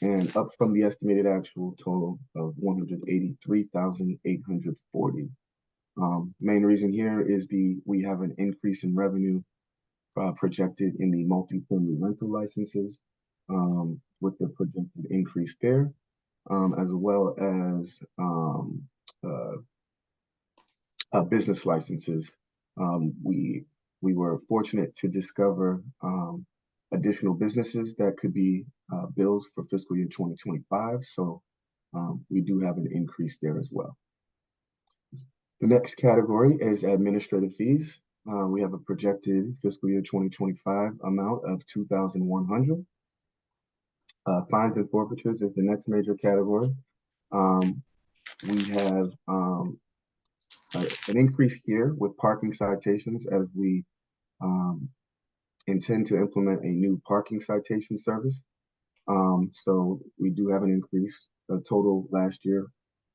and up from the estimated actual total of 183,840. Main reason here is we have an increase in revenue projected in the multifamily rental licenses, with the projected increase there, as well as business licenses. We were fortunate to discover additional businesses that could be billed for fiscal year 2025. So we do have an increase there as well. The next category is administrative fees. We have a projected fiscal year 2025 amount of 2,100. Fines and forfeitures is the next major category. We have an increase here with parking citations as we intend to implement a new parking citation service. So we do have an increase. The total last year,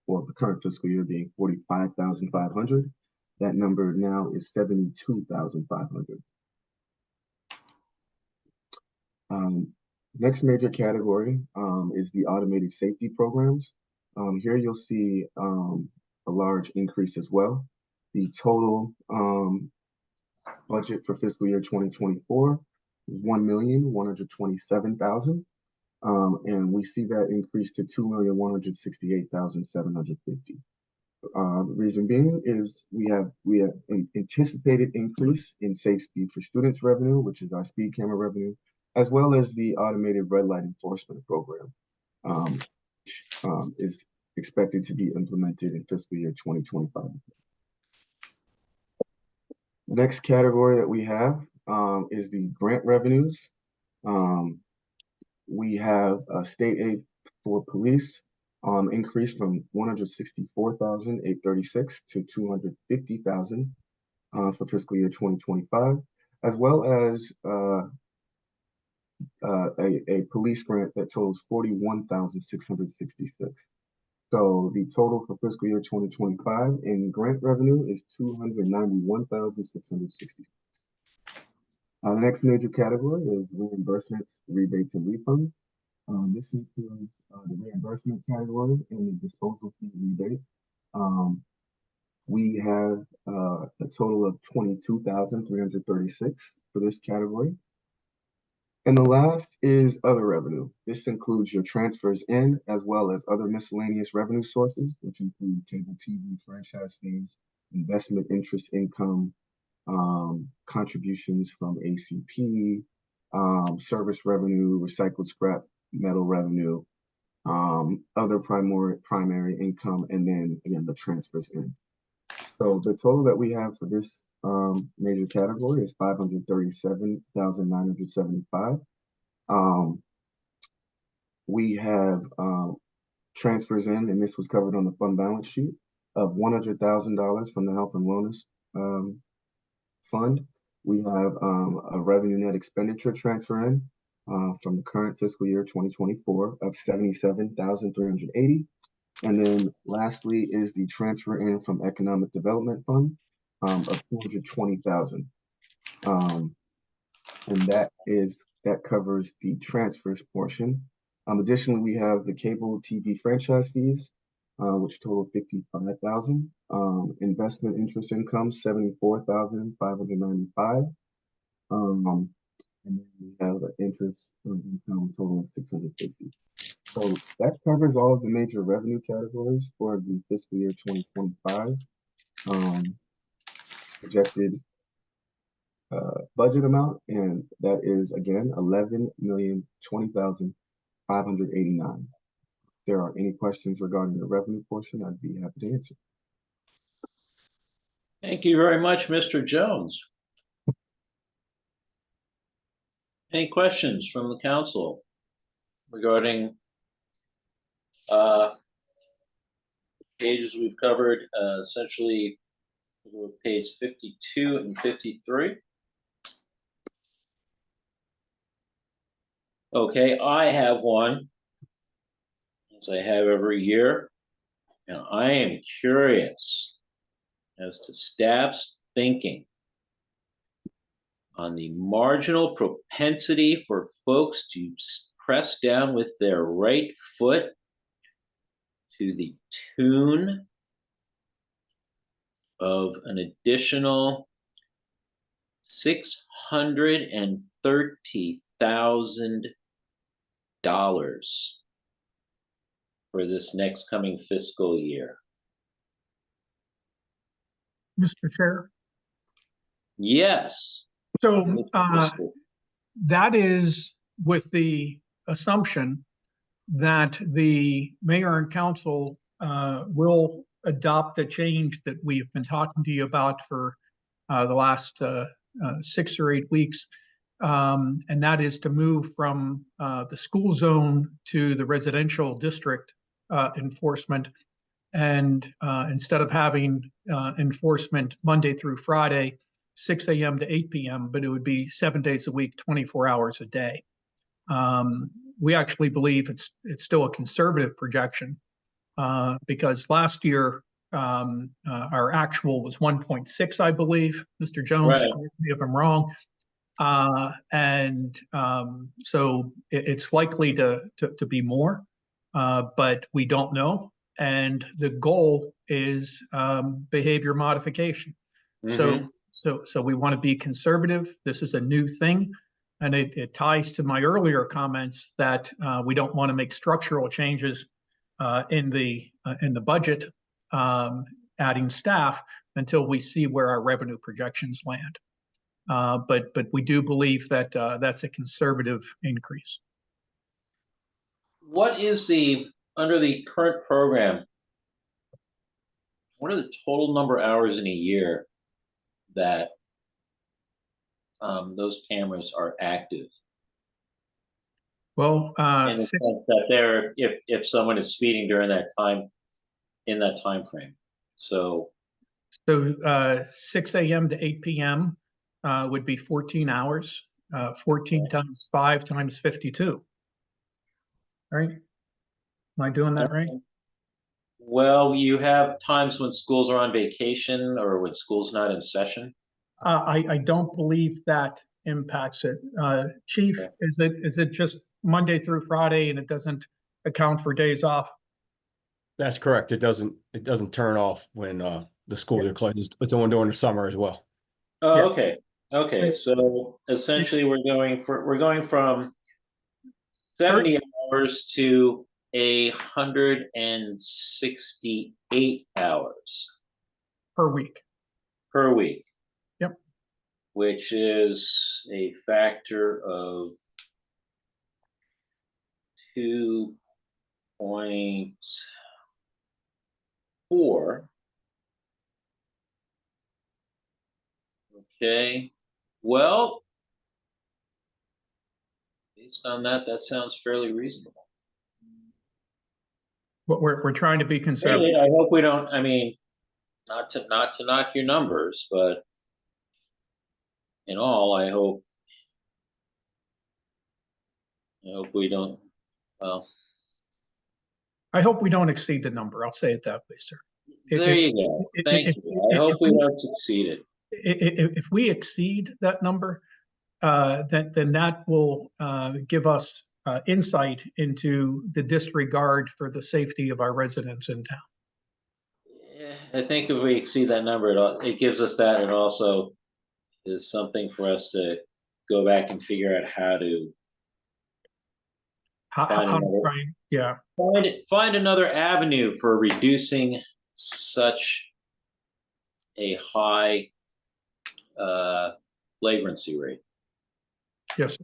or the current fiscal year, being 45,500. That number now is 72,500. Next major category is the automated safety programs. Here you'll see a large increase as well. The total budget for fiscal year 2024 is 1,127,000, and we see that increase to 2,168,750. The reason being is we have an anticipated increase in Safe Speed for Students revenue, which is our speed camera revenue, as well as the automated red light enforcement program, which is expected to be implemented in fiscal year 2025. The next category that we have is the grant revenues. We have state aid for police increased from 164,836 to 250,000 for fiscal year 2025, as well as a police grant that totals 41,666. So the total for fiscal year 2025 in grant revenue is 291,660. The next major category is reimbursements, rebates, and refunds. This includes the reimbursement category and the disposal fee rebate. We have a total of 22,336 for this category. And the last is other revenue. This includes your transfers in, as well as other miscellaneous revenue sources, which include cable TV, franchise fees, investment interest income, contributions from ACP, service revenue, recycled scrap metal revenue, other primary income, and then again the transfers in. So the total that we have for this major category is 537,975. We have transfers in, and this was covered on the fund balance sheet, of $100,000 from the health and wellness fund. We have a revenue net expenditure transfer in from the current fiscal year 2024 of 77,380. And then lastly is the transfer in from Economic Development Fund of 220,000. And that covers the transfers portion. Additionally, we have the cable TV franchise fees, which total 55,000. Investment interest income 74,595. And then we have the interest income total of 650. So that covers all of the major revenue categories for the fiscal year 2025 projected budget amount, and that is again 11,020,589. If there are any questions regarding the revenue portion, I'd be happy to answer. Thank you very much, Mr. Jones. Any questions from the council regarding pages we've covered, essentially page 52 and 53? Okay, I have one, as I have every year, and I am curious as to staff's thinking on the marginal propensity for folks to press down with their right foot to the tune of an additional $630,000 for this next coming fiscal year. Mr. Chair. Yes. So that is with the assumption that the mayor and council will adopt the change that we've been talking to you about for the last 6 or 8 weeks. And that is to move from the school zone to the residential district enforcement. And instead of having enforcement Monday through Friday, 6 a.m. to 8 p.m., but it would be 7 days a week, 24 hours a day. We actually believe it's still a conservative projection because last year our actual was 1.6, I believe. Mr. Jones, right. correct me if I'm wrong. So it's likely to be more, but we don't know. And the goal is behavior modification. Mm-hmm. So we want to be conservative. This is a new thing. And it ties to my earlier comments that we don't want to make structural changes in the budget, adding staff until we see where our revenue projections land. But we do believe that that's a conservative increase. What is under the current program, what are the total number of hours in a year that those cameras are active. Well, In the sense that they're, if someone is speeding during that time, in that time frame. So 6 a.m. to 8 p.m. Would be 14 hours. 14 times 5 times 52. Right? Am I doing that right? well, you have times when schools are on vacation or when school's not in session. I don't believe that impacts it. Chief, Okay. is it just Monday through Friday and it doesn't account for days off? That's correct. It doesn't turn off when the schools are closed. It's on during the summer as well. Oh, Yeah. okay. Okay. So essentially we're going from 70 hours to 168 hours Per week. per week. Yep. Which is a factor of 2.4. Okay. Well, based on that, that sounds fairly reasonable. But we're trying to be conservative. Really, I hope we don't, I mean, not to knock your numbers, but in all, I hope we don't, well, I hope we don't exceed the number. I'll say it that way, sir. there you go. Thank you. I hope we don't succeed it. If we exceed that number, then that will give us insight into the disregard for the safety of our residents in town. Yeah, I think if we exceed that number, it gives us that. It also is something for us to go back and figure out how to find another avenue for reducing such a high flagrancy rate. Yes.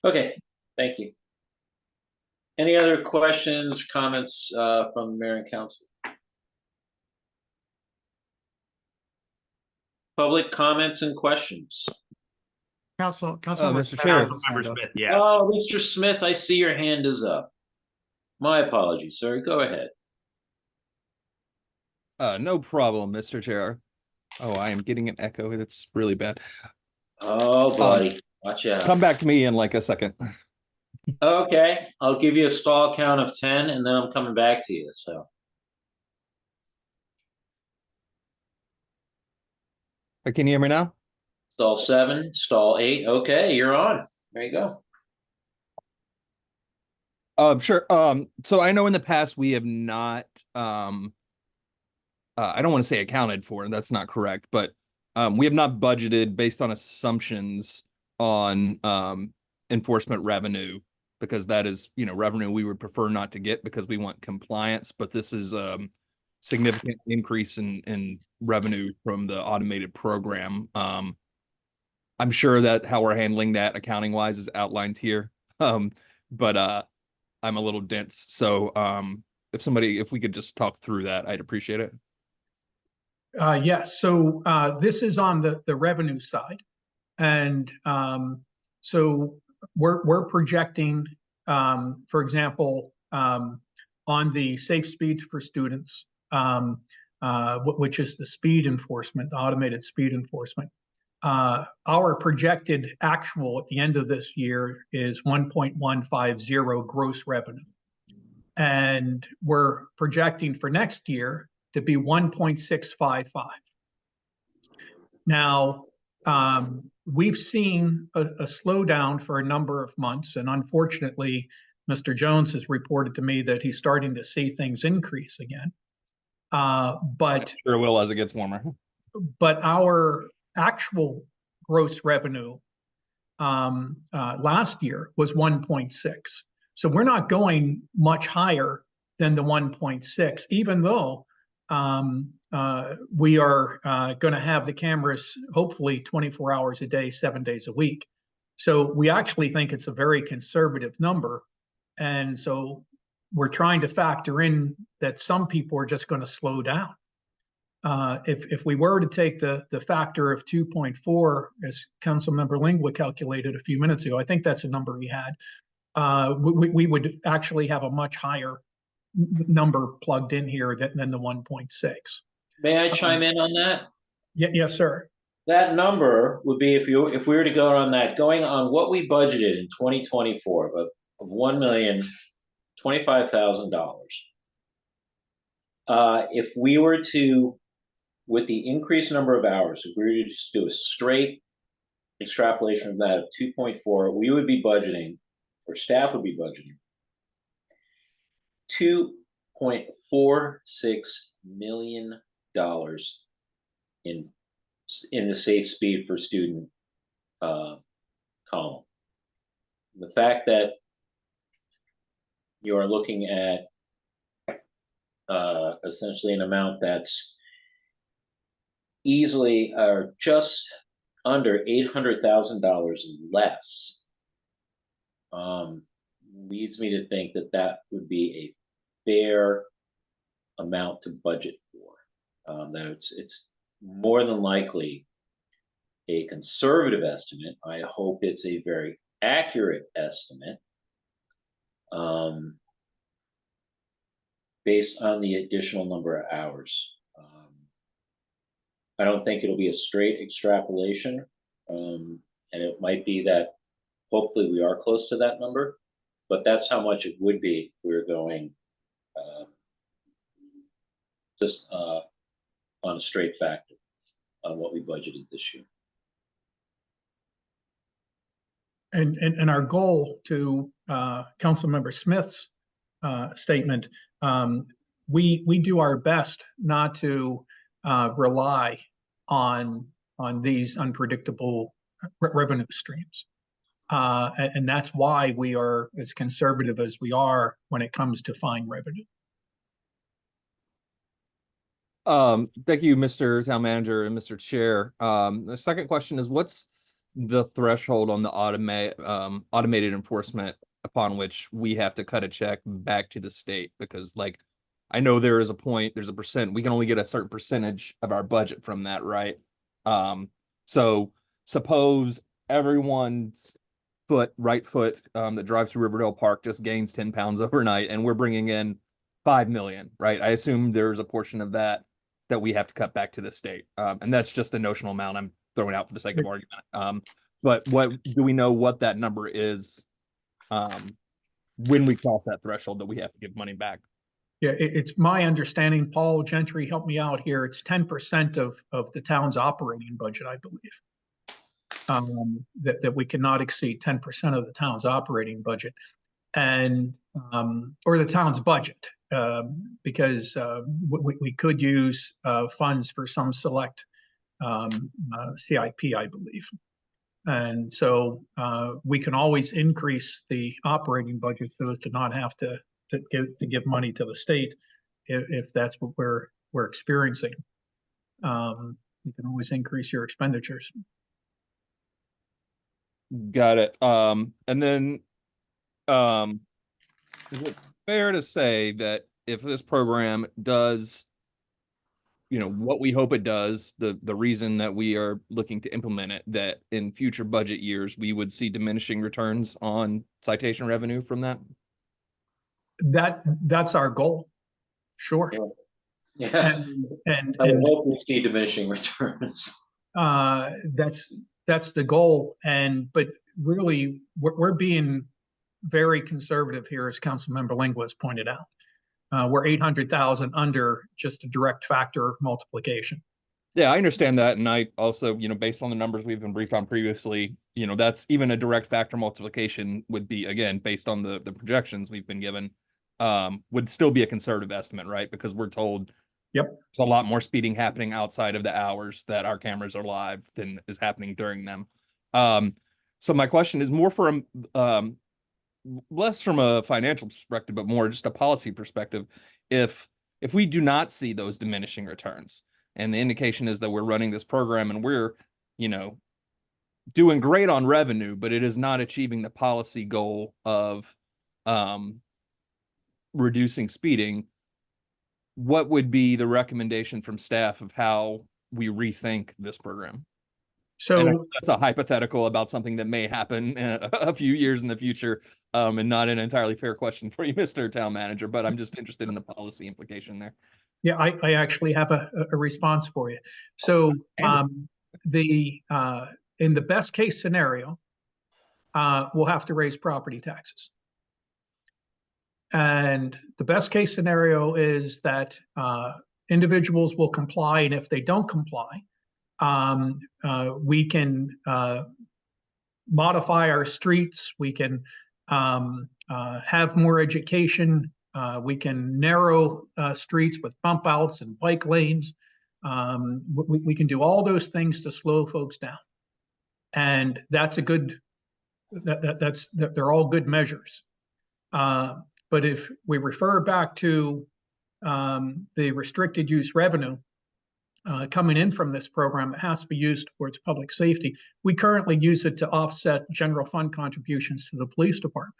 Okay, thank you. Any other questions, comments from the mayor and council? Public comments and questions. Council, Mr. Chair. Smith, yeah. Oh, Mr. Smith, I see your hand is up. My apologies, sir. Go ahead. No problem, Mr. Chair. Oh, I am getting an echo. It's really bad. Oh, buddy. Watch out. Come back to me in like a second. Okay. I'll give you a stall count of 10 and then I'm coming back to you. So. Can you hear me now? Stall 7, stall 8. Okay, you're on. There you go. Sure. So I know in the past we have not I don't want to say accounted for, and that's not correct, but we have not budgeted based on assumptions on enforcement revenue, because that is, revenue we would prefer not to get because we want compliance, but this is significant increase in revenue from the automated program. I'm sure that how we're handling that accounting wise is outlined here. But I'm a little dense. So if we could just talk through that, I'd appreciate it. Yes. So this is on the revenue side. And so we're projecting, for example, on the safe speeds for students, which is the speed enforcement, automated speed enforcement. Our projected actual at the end of this year is 1.150 gross revenue. And we're projecting for next year to be 1.655. Now, we've seen a slowdown for a number of months, and unfortunately, Mr. Jones has reported to me that he's starting to see things increase again. But sure will as it gets warmer. But our actual gross revenue last year was 1.6. So we're not going much higher than the 1.6, even though we are going to have the cameras hopefully 24 hours a day, 7 days a week. So we actually think it's a very conservative number. And so we're trying to factor in that some people are just going to slow down. If we were to take the factor of 2.4, as Councilmember Lingua calculated a few minutes ago, I think that's a number he had, we would actually have a much higher number plugged in here than the 1.6. May I chime in on that? Yes, sir. That number would be, if we were to go on that, going on what we budgeted in 2024 of $1,025,000. If we were to, with the increased number of hours, if we were to just do a straight extrapolation of that of 2.4, we would be budgeting, or staff would be budgeting, $2.46 million in the safe speed for student column. The fact that you are looking at essentially an amount that's easily or just under $800,000 less leads me to think that that would be a fair amount to budget for. That it's more than likely a conservative estimate. I hope it's a very accurate estimate based on the additional number of hours. I don't think it'll be a straight extrapolation, and it might be that hopefully we are close to that number, but that's how much it would be if we were going just on a straight factor on what we budgeted this year. And our goal, to Councilmember Smith's statement, we do our best not to rely on these unpredictable revenue streams. And that's why we are as conservative as we are when it comes to fine revenue. Thank you, Mr. Town Manager and Mr. Chair. The second question is, what's the threshold on the automated enforcement upon which we have to cut a check back to the state? Because, like, I know there is a point, there's a percent, we can only get a certain percentage of our budget from that, right? So suppose everyone's right foot that drives through Riverdale Park just gains 10 pounds overnight, and we're bringing in 5 million, right? I assume there's a portion of that we have to cut back to the state. And that's just a notional amount I'm throwing out for the sake of argument. But what do we know what that number is when we cross that threshold that we have to give money back? Yeah, it's my understanding, Paul Gentry, help me out here, it's 10% of the town's operating budget, I believe. That we cannot exceed 10% of the town's operating budget, and or the town's budget, because we could use funds for some select CIP, I believe. And so we can always increase the operating budget so as to not have to give money to the state if that's what we're experiencing. You can always increase your expenditures. Got it. And then is it fair to say that if this program does, you know, what we hope it does, the reason that we are looking to implement it, that in future budget years we would see diminishing returns on citation revenue from that? That's our goal. Sure. Yeah. And I would hope we see diminishing returns. That's the goal. But really, we're being very conservative here, as Councilmember Lingua has pointed out. We're 800,000 under just a direct factor multiplication. Yeah, I understand that. And I also, you know, based on the numbers we've been briefed on previously, you know, that's even a direct factor multiplication would be, again, based on the projections we've been given, would still be a conservative estimate, right? Because we're told yep, there's a lot more speeding happening outside of the hours that our cameras are live than is happening during them. So my question is more from less from a financial perspective, but more just a policy perspective. If we do not see those diminishing returns, and the indication is that we're running this program and we're, you know, doing great on revenue, but it is not achieving the policy goal of reducing speeding, what would be the recommendation from staff of how we rethink this program? And So that's a hypothetical about something that may happen a few years in the future, and not an entirely fair question for you, Mr. Town Manager, but I'm just interested in the policy implication there. yeah, I actually have a response for you. So in the best case scenario, we'll have to raise property taxes. And the best case scenario is that individuals will comply, and if they don't comply, we can modify our streets, we can have more education, we can narrow streets with bump outs and bike lanes. We can do all those things to slow folks down. And that's a good, they're all good measures. But if we refer back to the restricted use revenue coming in from this program, it has to be used towards public safety. We currently use it to offset general fund contributions to the police department.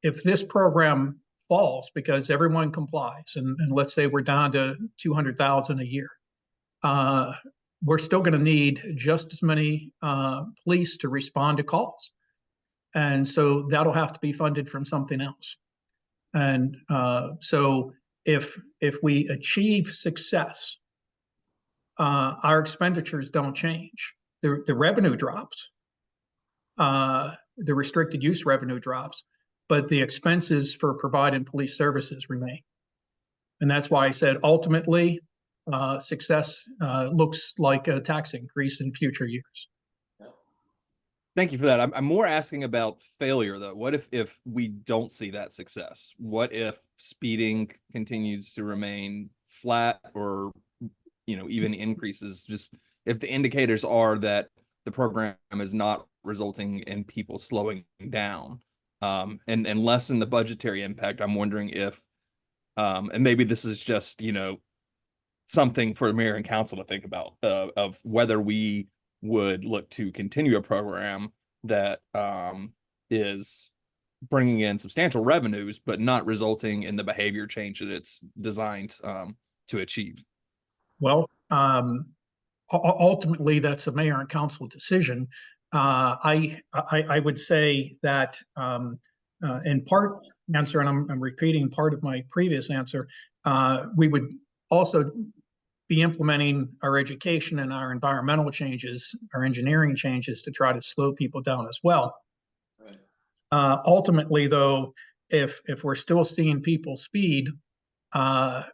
If this program falls because everyone complies, and let's say we're down to 200,000 a year, we're still going to need just as many police to respond to calls. And so that'll have to be funded from something else. And so if we achieve success, our expenditures don't change. The revenue drops, the restricted use revenue drops, but the expenses for providing police services remain. And that's why I said ultimately success looks like a tax increase in future years. Thank you for that. I'm more asking about failure, though. What if we don't see that success? What if speeding continues to remain flat, or even increases? Just if the indicators are that the program is not resulting in people slowing down, and lessen the budgetary impact, I'm wondering if, and maybe this is just something for mayor and council to think about, of whether we would look to continue a program that is bringing in substantial revenues, but not resulting in the behavior change that it's designed to achieve. Well, ultimately, that's a mayor and council decision. I would say that in part answer, and I'm repeating part of my previous answer, we would also be implementing our education and our environmental changes, our engineering changes to try to slow people down as well. Right. Ultimately, though, if we're still seeing people speed, the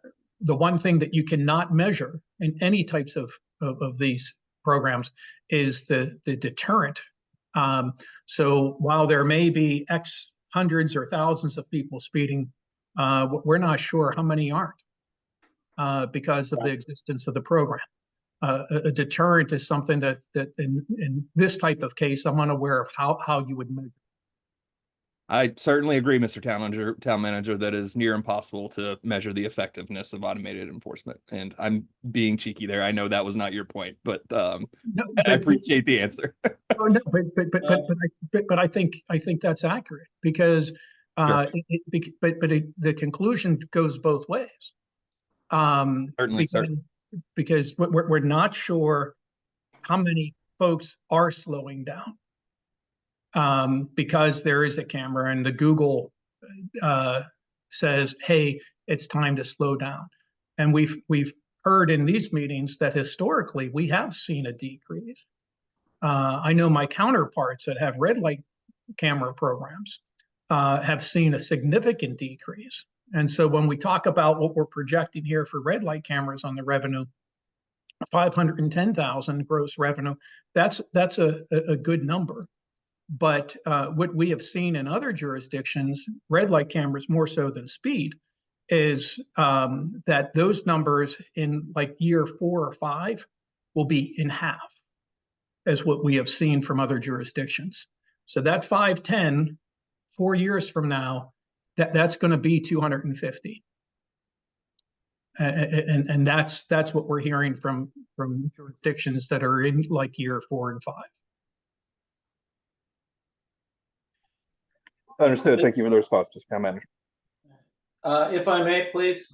one thing that you cannot measure in any types of these programs is the deterrent. So while there may be X hundreds or thousands of people speeding, we're not sure how many aren't. Because of the existence of the program. A deterrent is something that in this type of case, I'm unaware of how you would measure. I certainly agree, Mr. Town Manager, that is near impossible to measure the effectiveness of automated enforcement. And I'm being cheeky there. I know that was not your point, but I appreciate the answer. No, but I think that's accurate, because sure. The conclusion goes both ways. Certainly, because we're not sure how many folks are slowing down, because there is a camera and the Google says, hey, it's time to slow down. And we've heard in these meetings that historically we have seen a decrease. I know my counterparts that have red light camera programs have seen a significant decrease. And so when we talk about what we're projecting here for red light cameras on the revenue, 510,000 gross revenue, that's a good number. But what we have seen in other jurisdictions, red light cameras more so than speed, is that those numbers in like year 4 or 5 will be in half as what we have seen from other jurisdictions. So that 510, 4 years from now, that's going to be 250, and that's what we're hearing from jurisdictions that are in like year 4 and 5. Understood. Thank you for the response, Mr. Town Manager. If I may, please.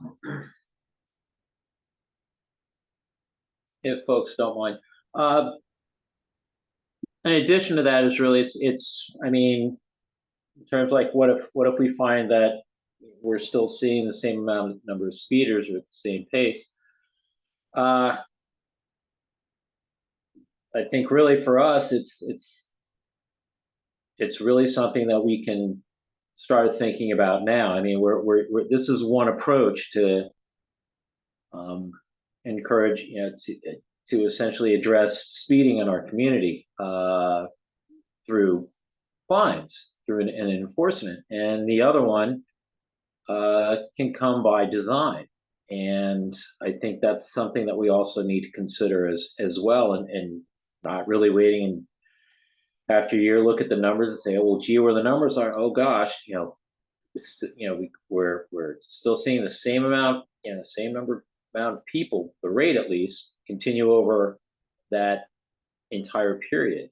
If folks don't mind. In addition to that is really, I mean, in terms of like, what if we find that we're still seeing the same number of speeders or at the same pace? I think really for us, it's really something that we can start thinking about now. I mean, this is one approach to encourage, to essentially address speeding in our community through fines, through an enforcement, and the other one can come by design. And I think that's something that we also need to consider as well, and not really waiting after a year, look at the numbers and say, oh, well, gee, where the numbers are, oh gosh, we're still seeing the same amount, same amount of people, the rate at least, continue over that entire period.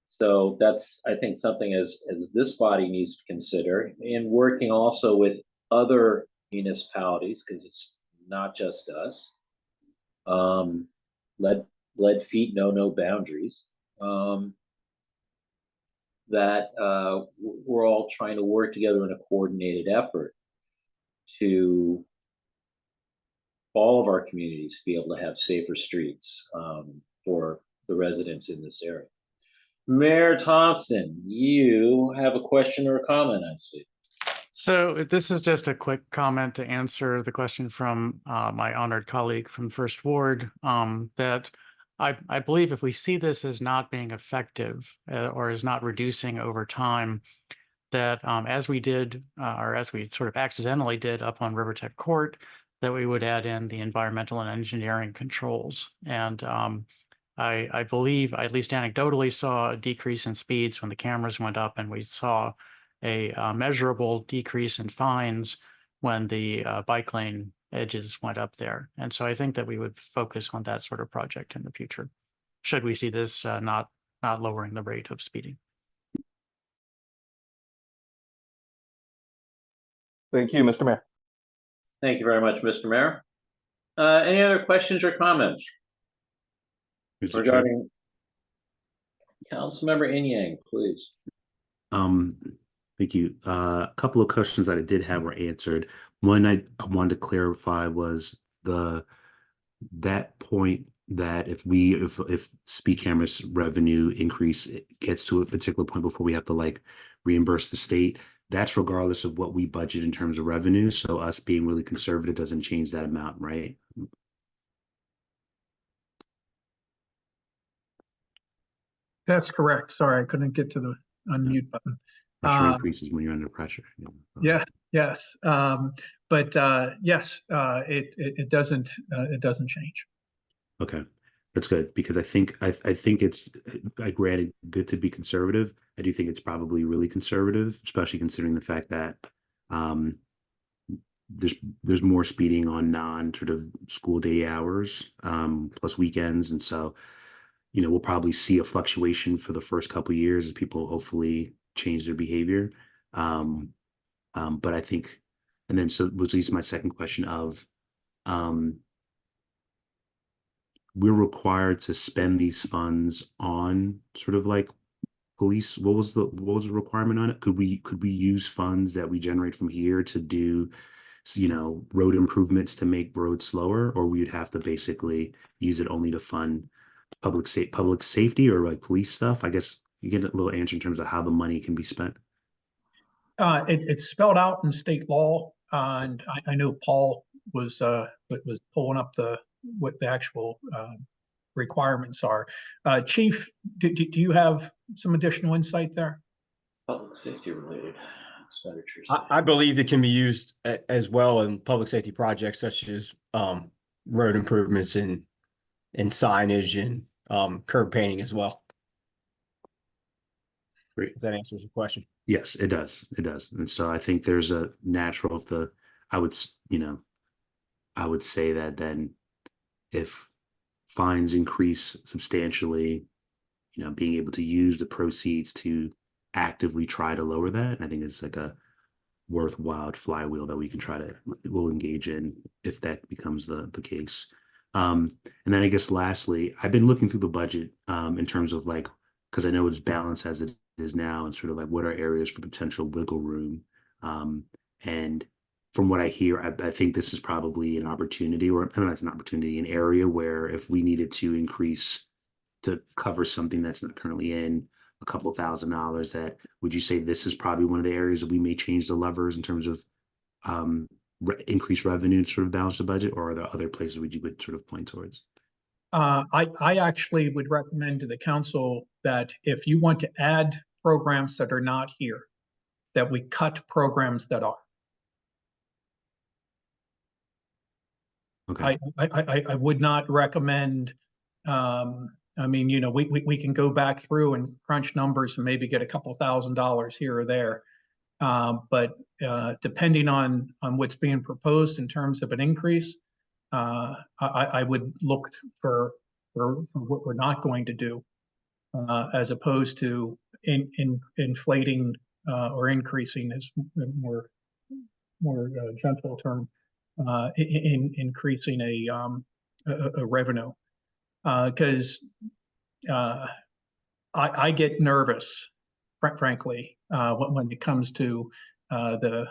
So that's, I think, something as this body needs to consider, and working also with other municipalities, because it's not just us. Lead feet know no boundaries. That we're all trying to work together in a coordinated effort to all of our communities be able to have safer streets for the residents in this area. Mayor Thompson, you have a question or a comment, I see. So this is just a quick comment to answer the question from my honored colleague from First Ward, that I believe if we see this as not being effective or as not reducing over time, that as we did, or as we sort of accidentally did up on River Tech Court, that we would add in the environmental and engineering controls. And I believe, I at least anecdotally saw a decrease in speeds when the cameras went up, and we saw a measurable decrease in fines when the bike lane edges went up there. And so I think that we would focus on that sort of project in the future, should we see this not lowering the rate of speeding. Thank you, Mr. Mayor. Thank you very much, Mr. Mayor. Any other questions or comments regarding Councilmember Inyang, please? Thank you. A couple of questions that I did have were answered. One I wanted to clarify was that point that if speed cameras revenue increase gets to a particular point before we have to like reimburse the state, that's regardless of what we budget in terms of revenue. So us being really conservative doesn't change that amount, right? That's correct. Sorry, I couldn't get to the unmute button. Pressure increases when you're under pressure. Yeah. Yes. But yes, it doesn't change. Okay, that's good, because I think it's, I granted, good to be conservative. I do think it's probably really conservative, especially considering the fact that there's more speeding on non sort of school day hours plus weekends, and so we'll probably see a fluctuation for the first couple of years as people hopefully change their behavior. But I think, and then so was at least my second question of we're required to spend these funds on sort of like police. What was the requirement on it? Could we use funds that we generate from here to do road improvements to make roads slower, or we'd have to basically use it only to fund public safety or like police stuff? I guess you get a little answer in terms of how the money can be spent. It's spelled out in state law, and I know Paul was pulling up what the actual requirements are. Chief, do you have some additional insight there? Public safety related expenditures. I believe it can be used as well in public safety projects such as road improvements and signage and curb painting as well. Great. If that answers the question. Yes, it does. It does. And so I think there's a natural I would say that then if fines increase substantially, being able to use the proceeds to actively try to lower that, I think it's like a worthwhile flywheel that we can we'll engage in if that becomes the case. And then I guess lastly, I've been looking through the budget in terms of like, because I know it's balanced as it is now, and sort of like what are areas for potential wiggle room. And from what I hear, I think this is probably an opportunity, or no, it's an opportunity, an area where if we needed to increase to cover something that's not currently in a couple $1,000s, that would you say this is probably one of the areas that we may change the levers in terms of increased revenue to sort of balance the budget, or are there other places you would sort of point towards? I actually would recommend to the council that if you want to add programs that are not here, that we cut programs that are. Okay. I would not recommend, I mean, you know, we can go back through and crunch numbers and maybe get a couple $1,000s here or there. But depending on what's being proposed in terms of an increase, I would look for what we're not going to do, as opposed to inflating or increasing is more gentle term, increasing a revenue, because I get nervous, frankly, when it comes to the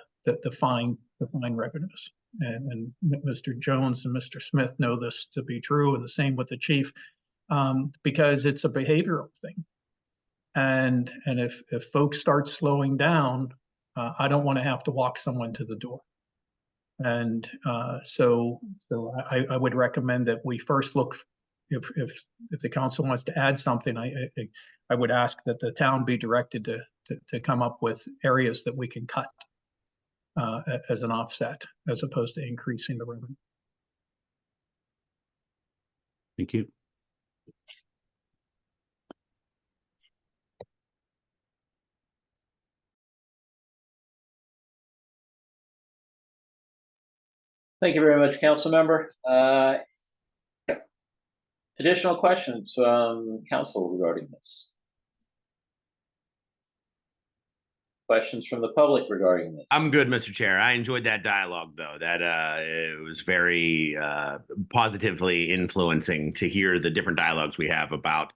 fine revenues. And Mr. Jones and Mr. Smith know this to be true, and the same with the chief, because it's a behavioral thing. And if folks start slowing down, I don't want to have to walk someone to the door. And so I would recommend that we first look, if the council wants to add something, I would ask that the town be directed to come up with areas that we can cut as an offset, as opposed to increasing the revenue. Thank you. Thank you very much, council member. Additional questions from council regarding this? Questions from the public regarding this? I'm good, Mr. Chair. I enjoyed that dialogue, though. That it was very positively influencing to hear the different dialogues we have about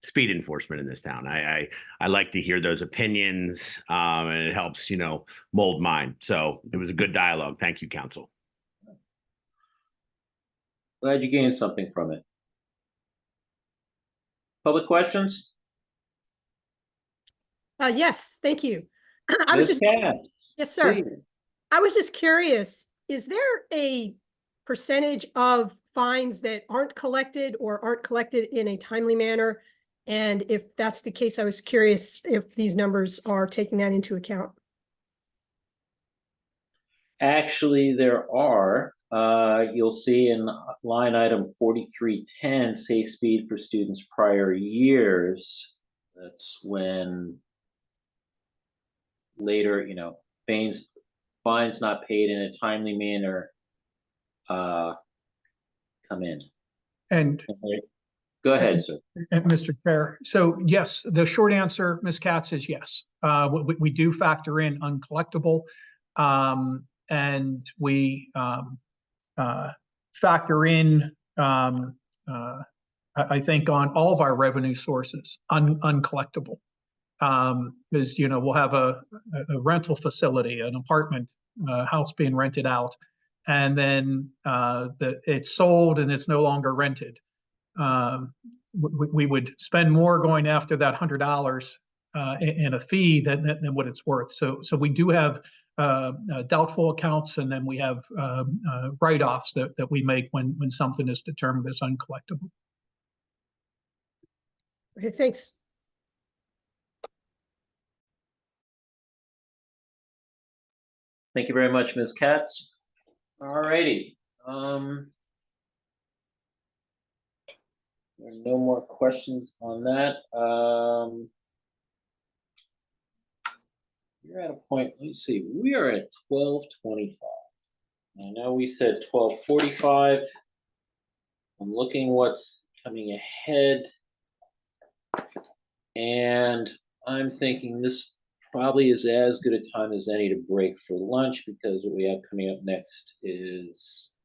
speed enforcement in this town. I like to hear those opinions, and it helps, you know, mold mine. So it was a good dialogue. Thank you, council. Glad you gained something from it. Public questions? Yes, thank you. Yes, sir. Please. I was just curious, is there a percentage of fines that aren't collected or aren't collected in a timely manner? And if that's the case, I was curious if these numbers are taking that into account. Actually, there are. You'll see in line item 4310, safe speed for students prior years. That's when later, you know, fines not paid in a timely manner come in. And go ahead, sir. And Mr. Chair, so yes, the short answer, Ms. Katz, is yes. We do factor in uncollectible, and we factor in, I think, on all of our revenue sources, uncollectible. Because, you know, we'll have a rental facility, an apartment house being rented out, and then it's sold and it's no longer rented. We would spend more going after that $100 in a fee than what it's worth. So we do have doubtful accounts, and then we have write-offs that we make when something is determined as uncollectible. Okay, thanks. Thank you very much, Ms. Katz. All righty. There are no more questions on that. You're at a point, let's see, we are at 12:25. I know we said 12:45. I'm looking what's coming ahead, and I'm thinking this probably is as good a time as any to break for lunch, because what we have coming up next is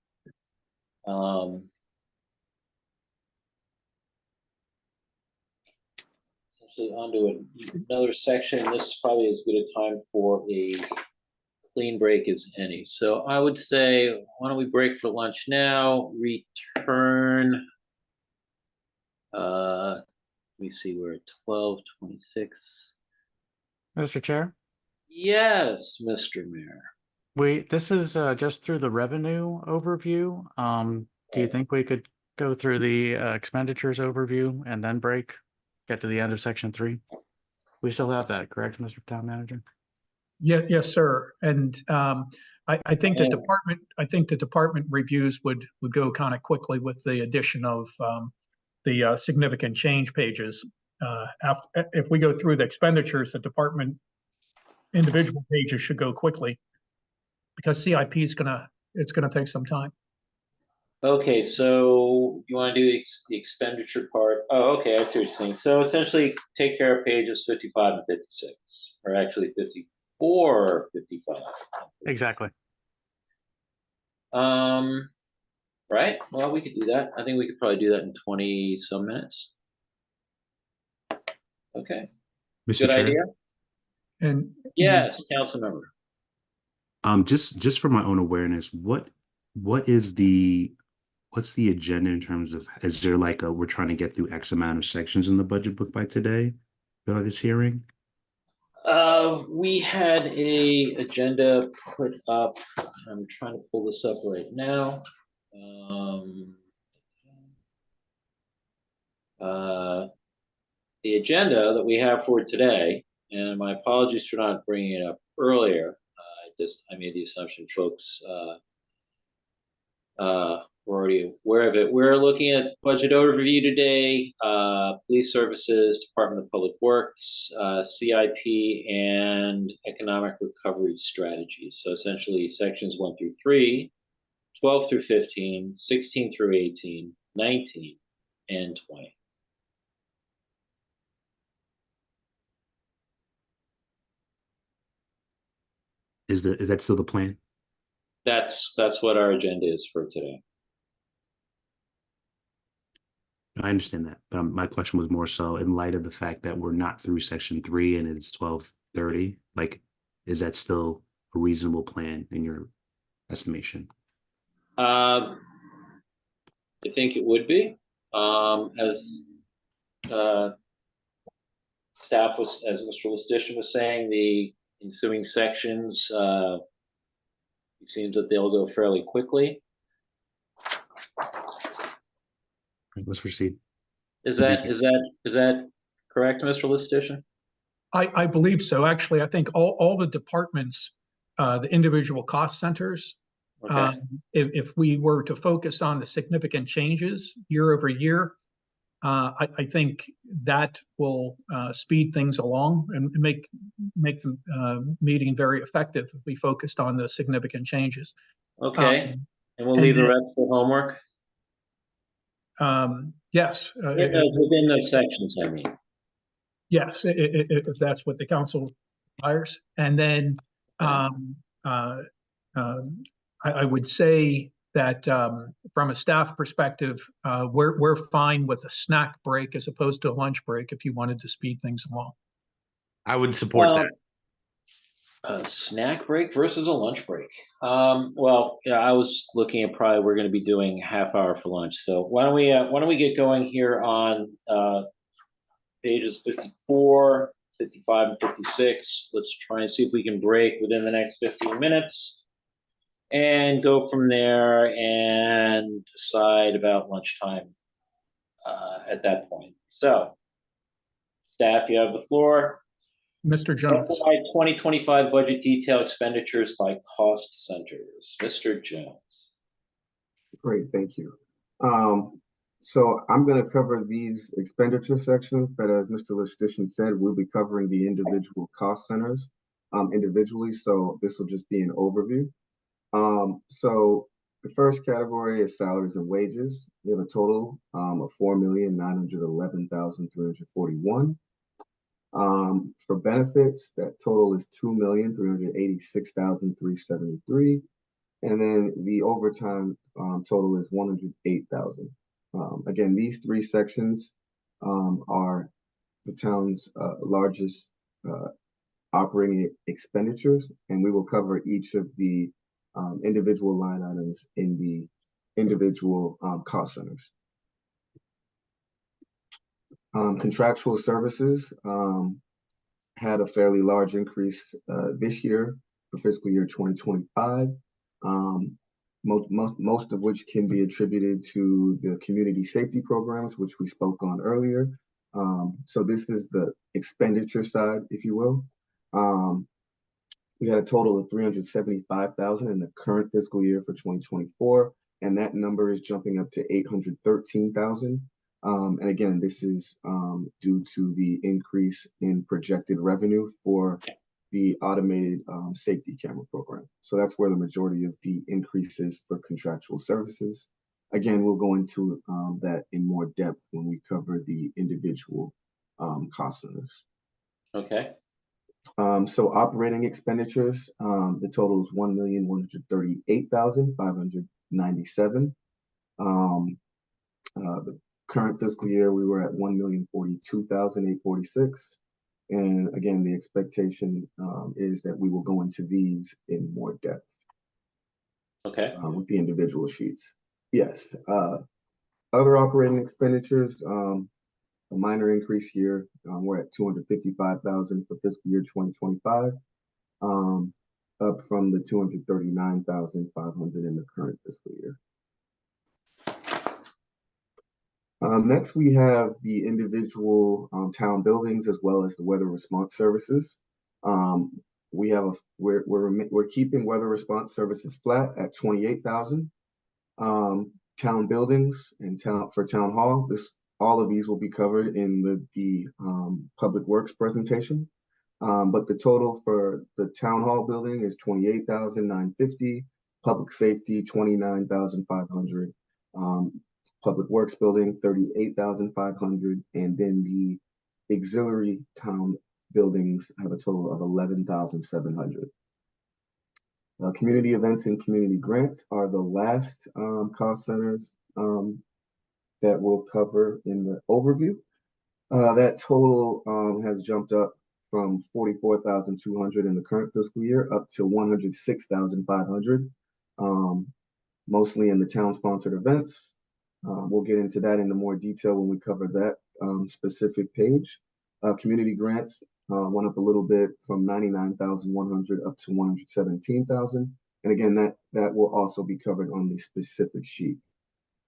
essentially onto another section. This is probably as good a time for a clean break as any. So I would say, why don't we break for lunch now, return. Let me see, we're at 12:26. Mr. Chair, Yes, Mr. Mayor. this is just through the revenue overview. Do you think we could go through the expenditures overview and then break, get to the end of section 3? We still have that, correct, Mr. Town Manager? Yes, sir. And I think the department reviews would go kind of quickly with the addition of the significant change pages. If we go through the expenditures, the department individual pages should go quickly, because CIP is it's gonna take some time. Okay, so you want to do the expenditure part? Oh, okay, I see what you're saying. So essentially, take care of pages 55 and 56, or actually 54, 55. Exactly. Right. Well, we could do that. I think we could probably do that in 20 some minutes. Okay. Mr. Good Chair? idea. And yes, council member. Just for my own awareness, what's the agenda in terms of, is there like we're trying to get through X amount of sections in the budget book by today, by this hearing? We had a agenda put up. I'm trying to pull this up right now. The agenda that we have for today, and my apologies for not bringing it up earlier. I made the assumption folks were already aware of it. We're looking at budget overview today, police services, Department of Public Works, CIP, and economic recovery strategies. So essentially sections 1 through 3, 12 through 15, 16 through 18, 19, and 20. Is that still the plan? That's what our agenda is for today. I understand that, but my question was more so in light of the fact that we're not through section 3 and it's 12:30. Like, is that still a reasonable plan in your estimation? I think it would be. As staff was, as Mr. Listician was saying, the ensuing sections, it seems that they'll go fairly quickly. Let's proceed. Is that correct, Mr. Listician? I believe so. Actually, I think all the departments, the individual cost centers, Okay. If we were to focus on the significant changes year over year, I think that will speed things along and make the meeting very effective if we focused on the significant changes. Okay. And we'll leave the rest for homework? Yes. Within those sections, I mean. Yes, if that's what the council requires. And then I would say that from a staff perspective, we're fine with a snack break as opposed to a lunch break if you wanted to speed things along. I would support that. A snack break versus a lunch break. Well, yeah, I was looking at probably we're going to be doing half hour for lunch. So why don't we get going here on pages 54, 55, and 56. Let's try and see if we can break within the next 15 minutes and go from there and decide about lunchtime at that point. So, staff, you have the floor. Mr. Jones. FY 2025 budget detail expenditures by cost centers. Mr. Jones. Great, thank you. So I'm going to cover these expenditure sections, but as Mr. Listician said, we'll be covering the individual cost centers individually. So this will just be an overview. So the first category is salaries and wages. We have a total of $4,911,341. For benefits, that total is 2,386,373. And then the overtime total is 108,000. Again, these three sections are the town's largest operating expenditures, and we will cover each of the individual line items in the individual cost centers. Contractual services had a fairly large increase this year for fiscal year 2025. Most of which can be attributed to the community safety programs, which we spoke on earlier. So this is the expenditure side, if you will. We had a total of 375,000 in the current fiscal year for 2024, and that number is jumping up to 813,000. And again, this is due to the increase in projected revenue for the automated safety camera program. So that's where the majority of the increases for contractual services. Again, we'll go into that in more depth when we cover the individual cost centers. Okay. So operating expenditures, the total is 1,138,597. The current fiscal year, we were at 1,042,846. And again, the expectation is that we will go into these in more depth. Okay. With the individual sheets. Yes. Other operating expenditures, a minor increase here. We're at 255,000 for fiscal year 2025, up from the 239,500 in the current fiscal year. Next, we have the individual town buildings as well as the weather response services. We're keeping weather response services flat at 28,000. Town buildings and for town hall, all of these will be covered in the public works presentation. But the total for the town hall building is 28,950. Public safety 29,500. Public works building 38,500, and then the auxiliary town buildings have a total of 11,700. Community events and community grants are the last cost centers that we'll cover in the overview. That total has jumped up from 44,200 in the current fiscal year up to 106,500, mostly in the town-sponsored events. We'll get into that in more detail when we cover that specific page. Community grants went up a little bit from 99,100 up to 117,000. And again, that will also be covered on the specific sheet.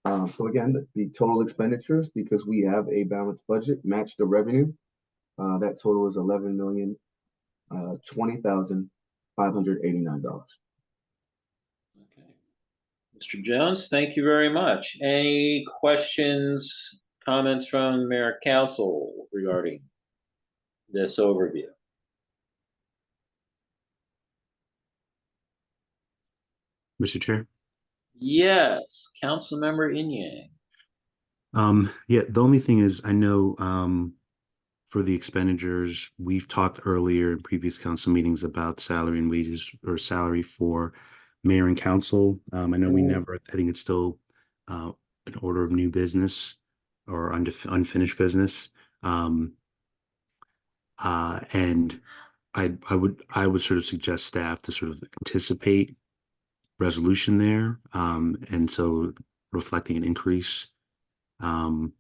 So again, the total expenditures, because we have a balanced budget, match the revenue. That total is $11,020,589. Mr. Jones, thank you very much. Any questions, comments from Mayor Council regarding this overview? Mr. Chair? Yes, Councilmember Inyang. Yeah, the only thing is I know for the expenditures, we've talked earlier in previous council meetings about salary and wages or salary for mayor and council. I know I think it's still an order of new business or unfinished business. And I would sort of suggest staff to sort of anticipate resolution there. And so reflecting an increase in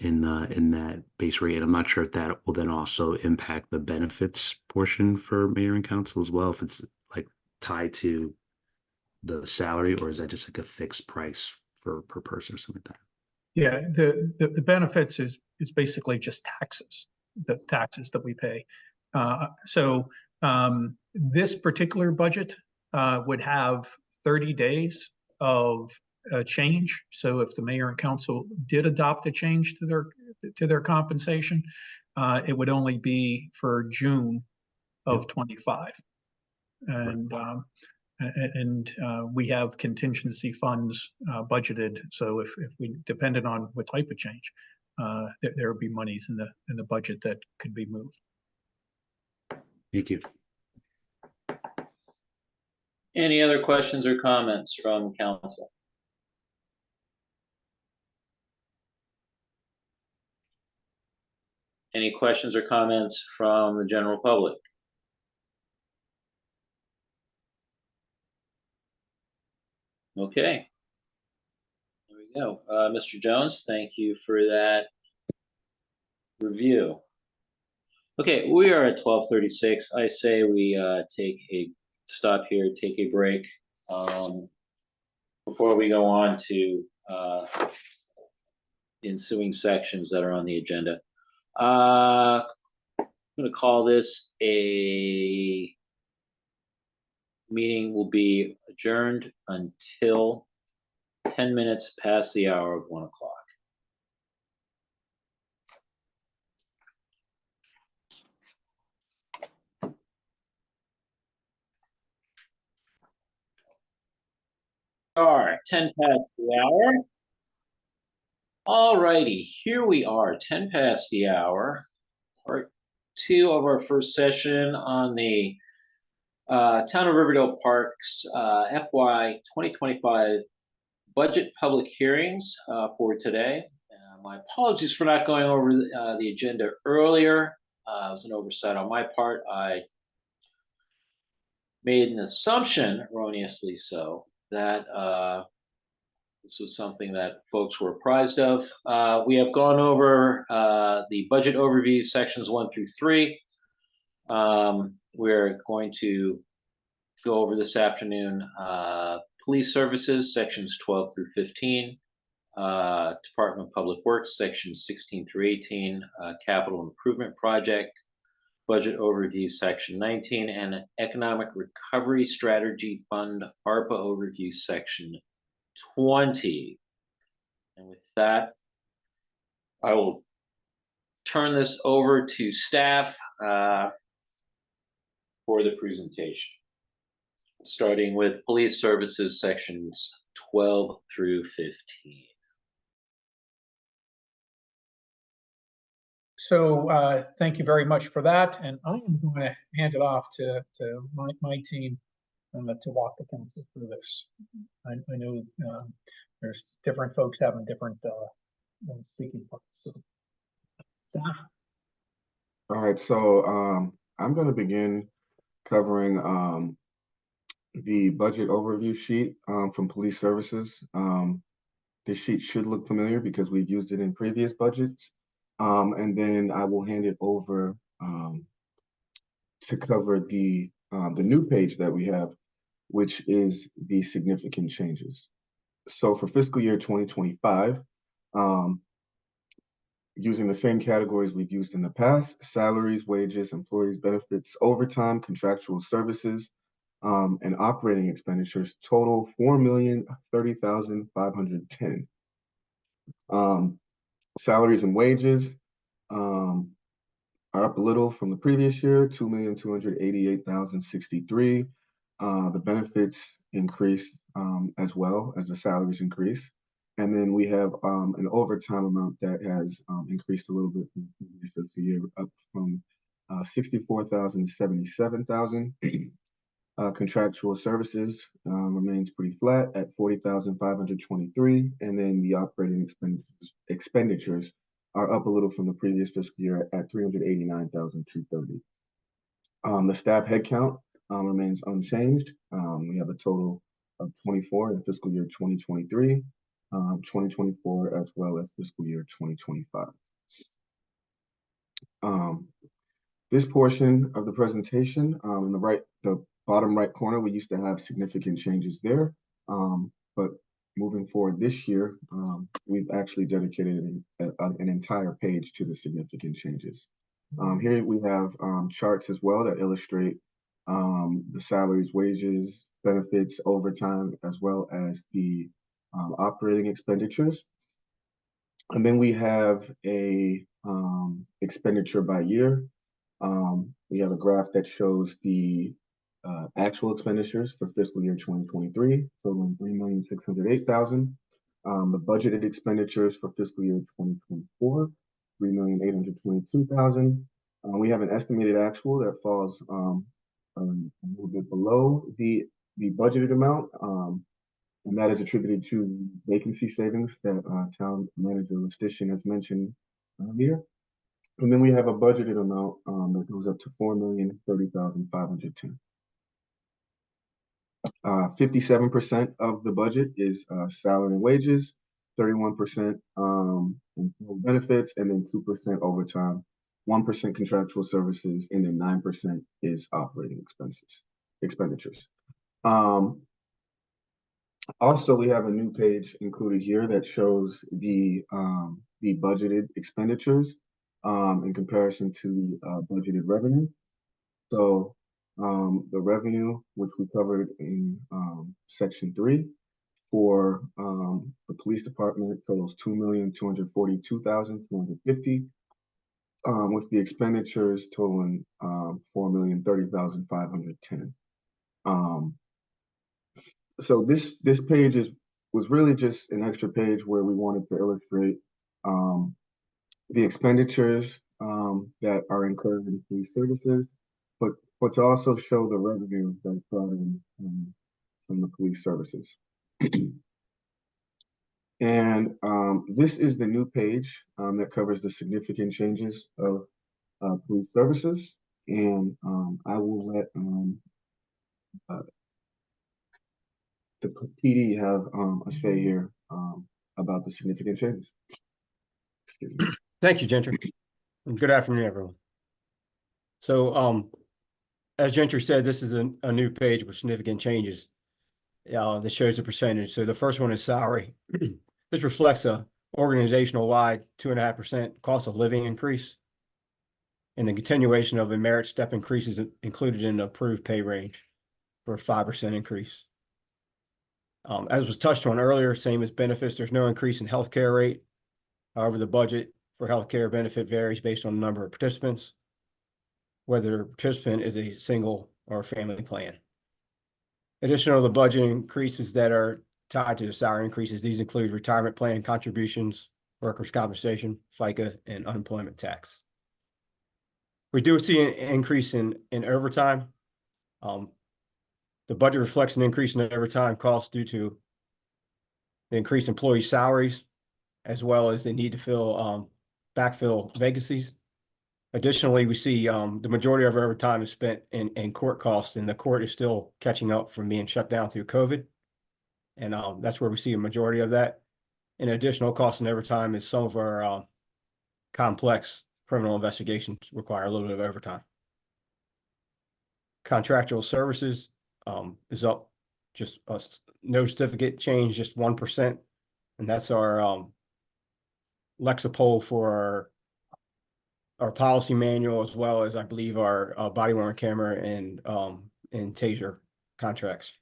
that base rate. I'm not sure if that will then also impact the benefits portion for mayor and council as well, if it's like tied to the salary, or is that just like a fixed price per person or something like that? Yeah, the benefits is basically just taxes, the taxes that we pay. So this particular budget would have 30 days of change. So if the mayor and council did adopt a change to their compensation, it would only be for June of 25. And we have contingency funds budgeted. So if we depended on what type of change, there would be monies in the budget that could be moved. Thank you. Any other questions or comments from council? Any questions or comments from the general public? Okay. There we go. Mr. Jones, thank you for that review. Okay, we are at 12:36. I say we take a stop here, take a break before we go on to ensuing sections that are on the agenda. I'm going to call this a meeting will be adjourned until 10 minutes past the hour of 1 o'clock. All right, 10 past the hour. All righty, here we are, 10 past the hour, part 2 of our first session on the Town of Riverdale Parks FY 2025 budget public hearings for today. My apologies for not going over the agenda earlier. It was an oversight on my part. I made an assumption, erroneously so, that this was something that folks were apprised of. We have gone over the budget overview sections 1 through 3. We're going to go over this afternoon police services sections 12 through 15, Department of Public Works sections 16 through 18, capital improvement project budget overview section 19, and economic recovery strategy fund ARPA overview section 20. And with that, I will turn this over to staff for the presentation, starting with police services sections 12 through 15. So thank you very much for that. And I am going to hand it off to my team to walk the council through this. I know there's different folks having different speaking parts. So, all right, so I'm going to begin covering the budget overview sheet from police services. This sheet should look familiar because we've used it in previous budgets. And then I will hand it over to cover the new page that we have, which is the significant changes. So for fiscal year 2025, using the same categories we've used in the past: salaries, wages, employees, benefits, overtime, contractual services, and operating expenditures total $4,030,510. Salaries and wages are up a little from the previous year, $2,288,063. The benefits increased as well as the salaries increase. And then we have an overtime amount that has increased a little bit from the previous fiscal year, up from $64,000 to $77,000. Contractual services remains pretty flat at $40,523, and then the operating expenditures are up a little from the previous fiscal year at $389,230. The staff headcount remains unchanged. We have a total of 24 in fiscal year 2023, 2024, as well as fiscal year 2025. This portion of the presentation, in the bottom right corner, we used to have significant changes there, but moving forward this year, we've actually dedicated an entire page to the significant changes. Here we have charts as well that illustrate the salaries, wages, benefits, overtime, as well as the operating expenditures. And then we have a expenditure by year. We have a graph that shows the actual expenditures for fiscal year 2023, totaling $3,608,000. The budgeted expenditures for fiscal year 2024, $3,822,000. We have an estimated actual that falls a little bit below the budgeted amount, and that is attributed to vacancy savings that Town Manager Lestitian has mentioned earlier. And then we have a budgeted amount that goes up to $4,030,510. 57% of the budget is salary and wages, 31% employee benefits, and then 2% overtime, 1% contractual services, and then 9% is operating expenditures. Also, we have a new page included here that shows the budgeted expenditures in comparison to budgeted revenue. So the revenue, which we covered in section 3 for the police department, totals $2,242,250, with the expenditures totaling $4,030,510. So this page was really just an extra page where we wanted to illustrate the expenditures that are incurred in police services, but to also show the revenue that's brought in from the police services. And this is the new page that covers the significant changes of police services. And I will let the PD have a say here about the significant changes. Excuse me. Thank you, Gentry. And good afternoon, everyone. So, as Gentry said, this is a new page with significant changes that shows the percentage. So the first one is salary. This reflects a organizational-wide 2.5% cost of living increase and the continuation of a merit step increases included in the approved pay range for a 5% increase. As was touched on earlier, same as benefits, there's no increase in healthcare rate. However, the budget for healthcare benefit varies based on the number of participants, whether the participant is a single or a family plan. Additional to the budget increases that are tied to the salary increases, these include retirement plan contributions, workers' compensation, FICA, and unemployment tax. We do see an increase in overtime. The budget reflects an increase in overtime costs due to the increased employee salaries, as well as the need to backfill vacancies. Additionally, we see the majority of our overtime is spent in court costs, and the court is still catching up from being shut down through COVID. And that's where we see a majority of that. And additional costs in overtime is some of our complex criminal investigations require a little bit of overtime. Contractual services is up just no certificate change, just 1%. And that's our Lexapol for our policy manual, as well as I believe our body worn camera and taser contracts.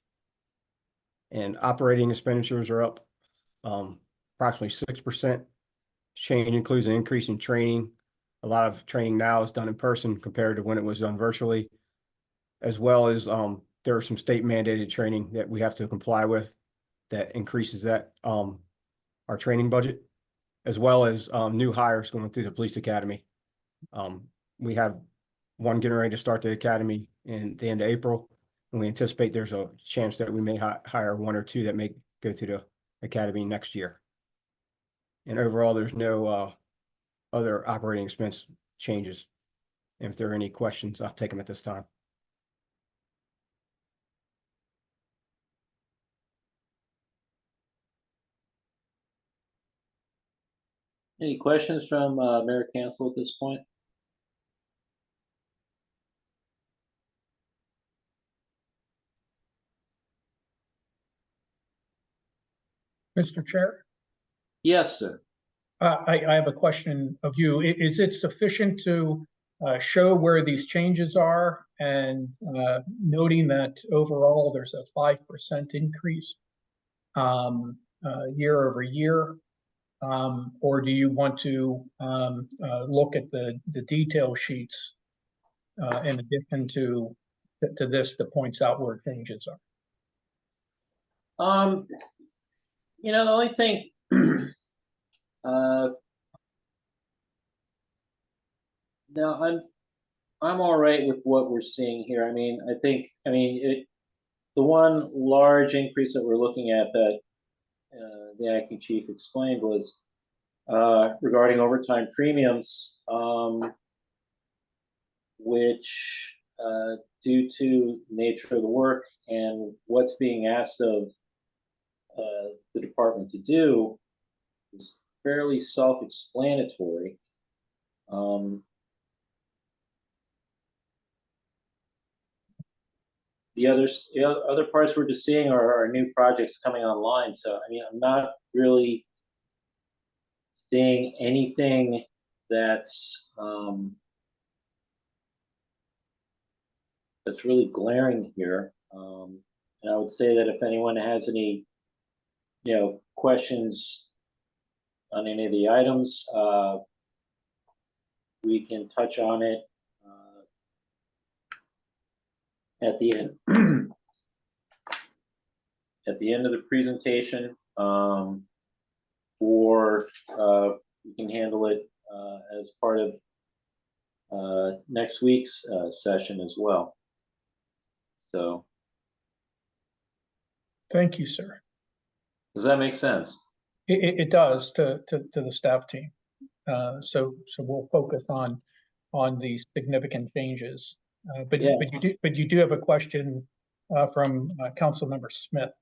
And operating expenditures are up approximately 6%. Change includes an increase in training. A lot of training now is done in person compared to when it was done virtually, as well as there are some state mandated training that we have to comply with that increases that our training budget, as well as new hires going through the police academy. We have one getting ready to start the academy in the end of April, and we anticipate there's a chance that we may hire one or two that may go through the academy next year. And overall, there's no other operating expense changes. And if there are any questions, I'll take them at this time. Any questions from Mayor Cancel at this point? Mr. Chair? Yes, sir. I have a question of you. Is it sufficient to show where these changes are and noting that overall there's a 5% increase year over year? Or do you want to look at the detail sheets in addition to this that points out where changes are? The only thing, no, I'm all right with what we're seeing here. The one large increase that we're looking at that the acting chief explained was regarding overtime premiums, which due to nature of the work and what's being asked of the department to do is fairly self-explanatory. The other parts we're just seeing are new projects coming online. So, I'm not really seeing anything that's really glaring here. And I would say that if anyone has any, questions on any of the items, we can touch on it at the end. At the end of the presentation, or we can handle it as part of next week's session as well. So, Thank you, sir. does that make sense? It does to the staff team. So we'll focus on the significant changes. But Yeah. you do have a question from Councilmember Smith.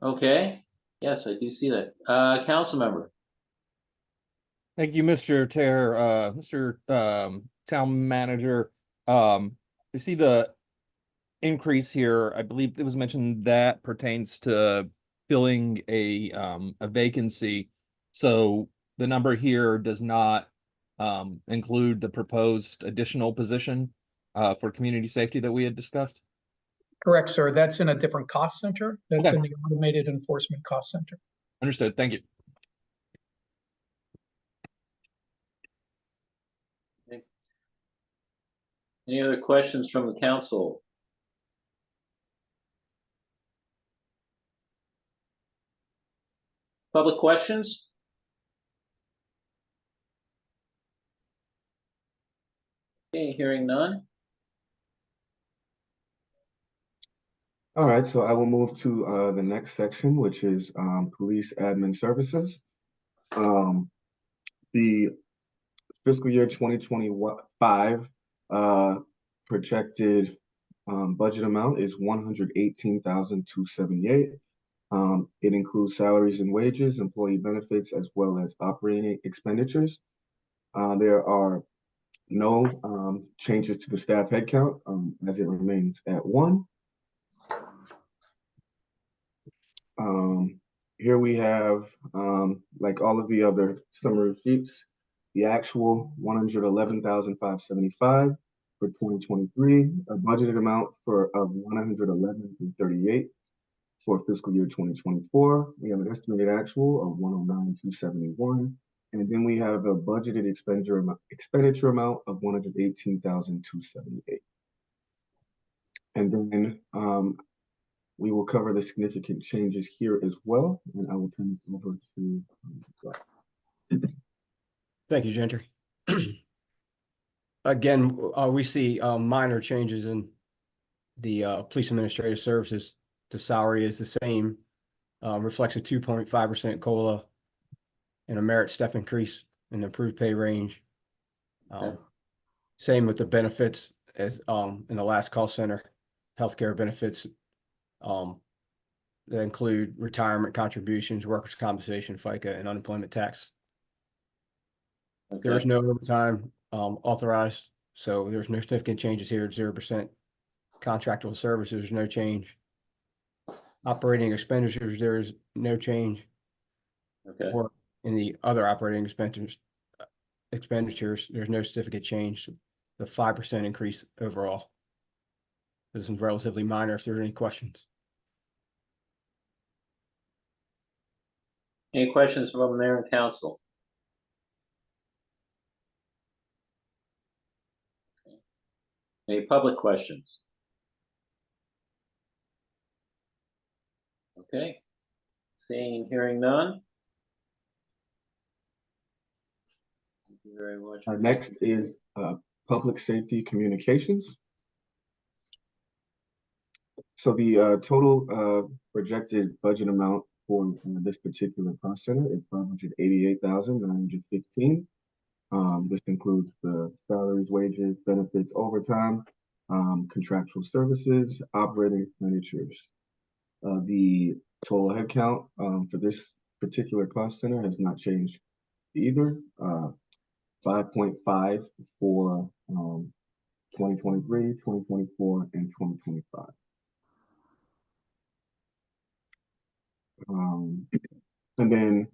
Okay. Yes, I do see that. Council member. Thank you, Mr. Terr. Mr. Town Manager, you see the increase here. I believe it was mentioned that pertains to filling a vacancy. So the number here does not include the proposed additional position for community safety that we had discussed. Correct, sir. That's in a different cost center. That's Okay. in the automated enforcement cost center. Understood. Thank you. Okay. Any other questions from the council? Public questions? Okay, hearing none. All right, so I will move to the next section, which is police admin services. The fiscal year 2025 projected budget amount is $118,278. It includes salaries and wages, employee benefits, as well as operating expenditures. There are no changes to the staff headcount as it remains at 1. Here we have, like all of the other summary sheets, the actual $111,575 for 2023, a budgeted amount of $111,338 for fiscal year 2024. We have an estimated actual of $109,271, and then we have a budgeted expenditure amount of $118,278. And then we will cover the significant changes here as well, and I will turn this over to Thank you, Gentry. Again, we see minor changes in the police administrative services. The salary is the same, reflects a 2.5% COLA and a merit step increase in the approved pay range. Okay. Same with the benefits as in the last call center, healthcare benefits that include retirement contributions, workers' compensation, FICA, and unemployment tax. Okay. There is no overtime authorized, so there's no significant changes here. 0% contractual services, there's no change. Operating expenditures, there is no change. Okay. Or in the other operating expenditures, there's no significant change. The 5% increase overall. This is relatively minor. If there are any questions. Any questions from the mayor and council? Okay. Any public questions? Okay. Seeing and hearing none. Thank you very much. Our next is public safety communications. So the total projected budget amount for this particular cost center is $588,915. This includes the salaries, wages, benefits, overtime, contractual services, operating expenditures. The total headcount for this particular cost center has not changed either. 5.5 for 2023, 2024, and 2025. And then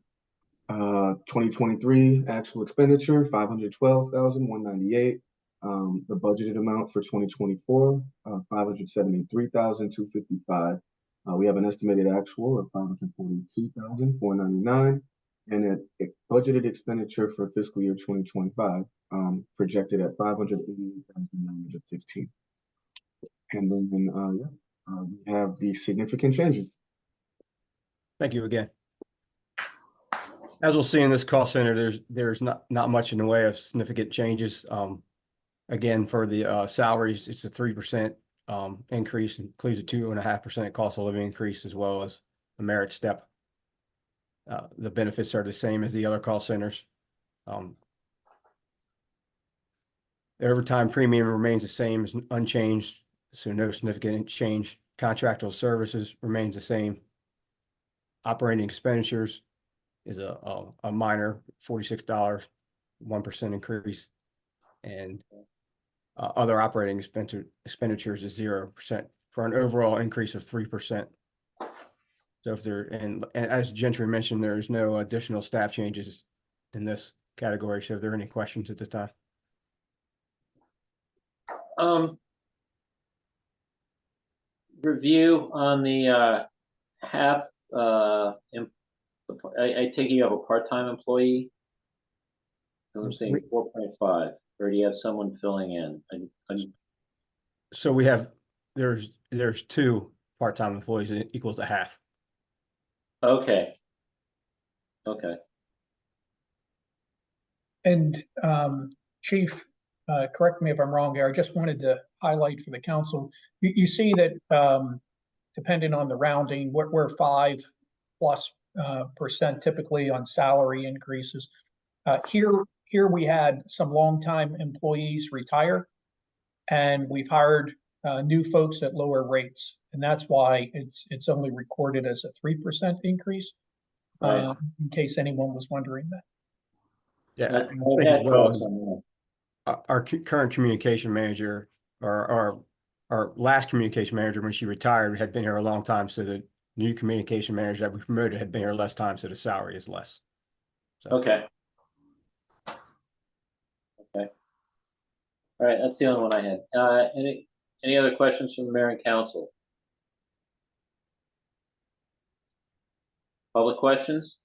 2023 actual expenditure, 512,198. The budgeted amount for 2024, 573,255. We have an estimated actual of 542,499, and a budgeted expenditure for fiscal year 2025 projected at 588,915. And then we have the significant changes. Thank you again. As we'll see in this cost center, there's not much in the way of significant changes. Again, for the salaries, it's a 3% increase, includes a 2.5% cost of living increase, as well as a merit step. The benefits are the same as the other cost centers. The overtime premium remains the same, is unchanged, so no significant change. Contractual services remains the same. Operating expenditures is a minor $46, 1% increase, and other operating expenditures is 0% for an overall increase of 3%. So if there, and as Gentry mentioned, there is no additional staff changes in this category. So if there are any questions at this time? Review on the half. I take it you have a part-time employee. So I'm saying 4.5, or do you have someone filling in? So we have there's 2 part-time employees, and it equals a half. Okay. Okay. And Chief, correct me if I'm wrong here. I just wanted to highlight for the council. You see that depending on the rounding, we're 5+% typically on salary increases. Here we had some longtime employees retire, and we've hired new folks at lower rates, and that's why it's only recorded as a 3% increase. Right. In case anyone was wondering that. Yeah, I I think had as well thoughts as on our current communication manager, or our last communication manager, when she retired, had been here a long time. So the new communication manager that we promoted had been here less time, so the salary is less. So. Okay. Okay. All right, that's the only one I had. Any other questions from the mayor and council? Public questions?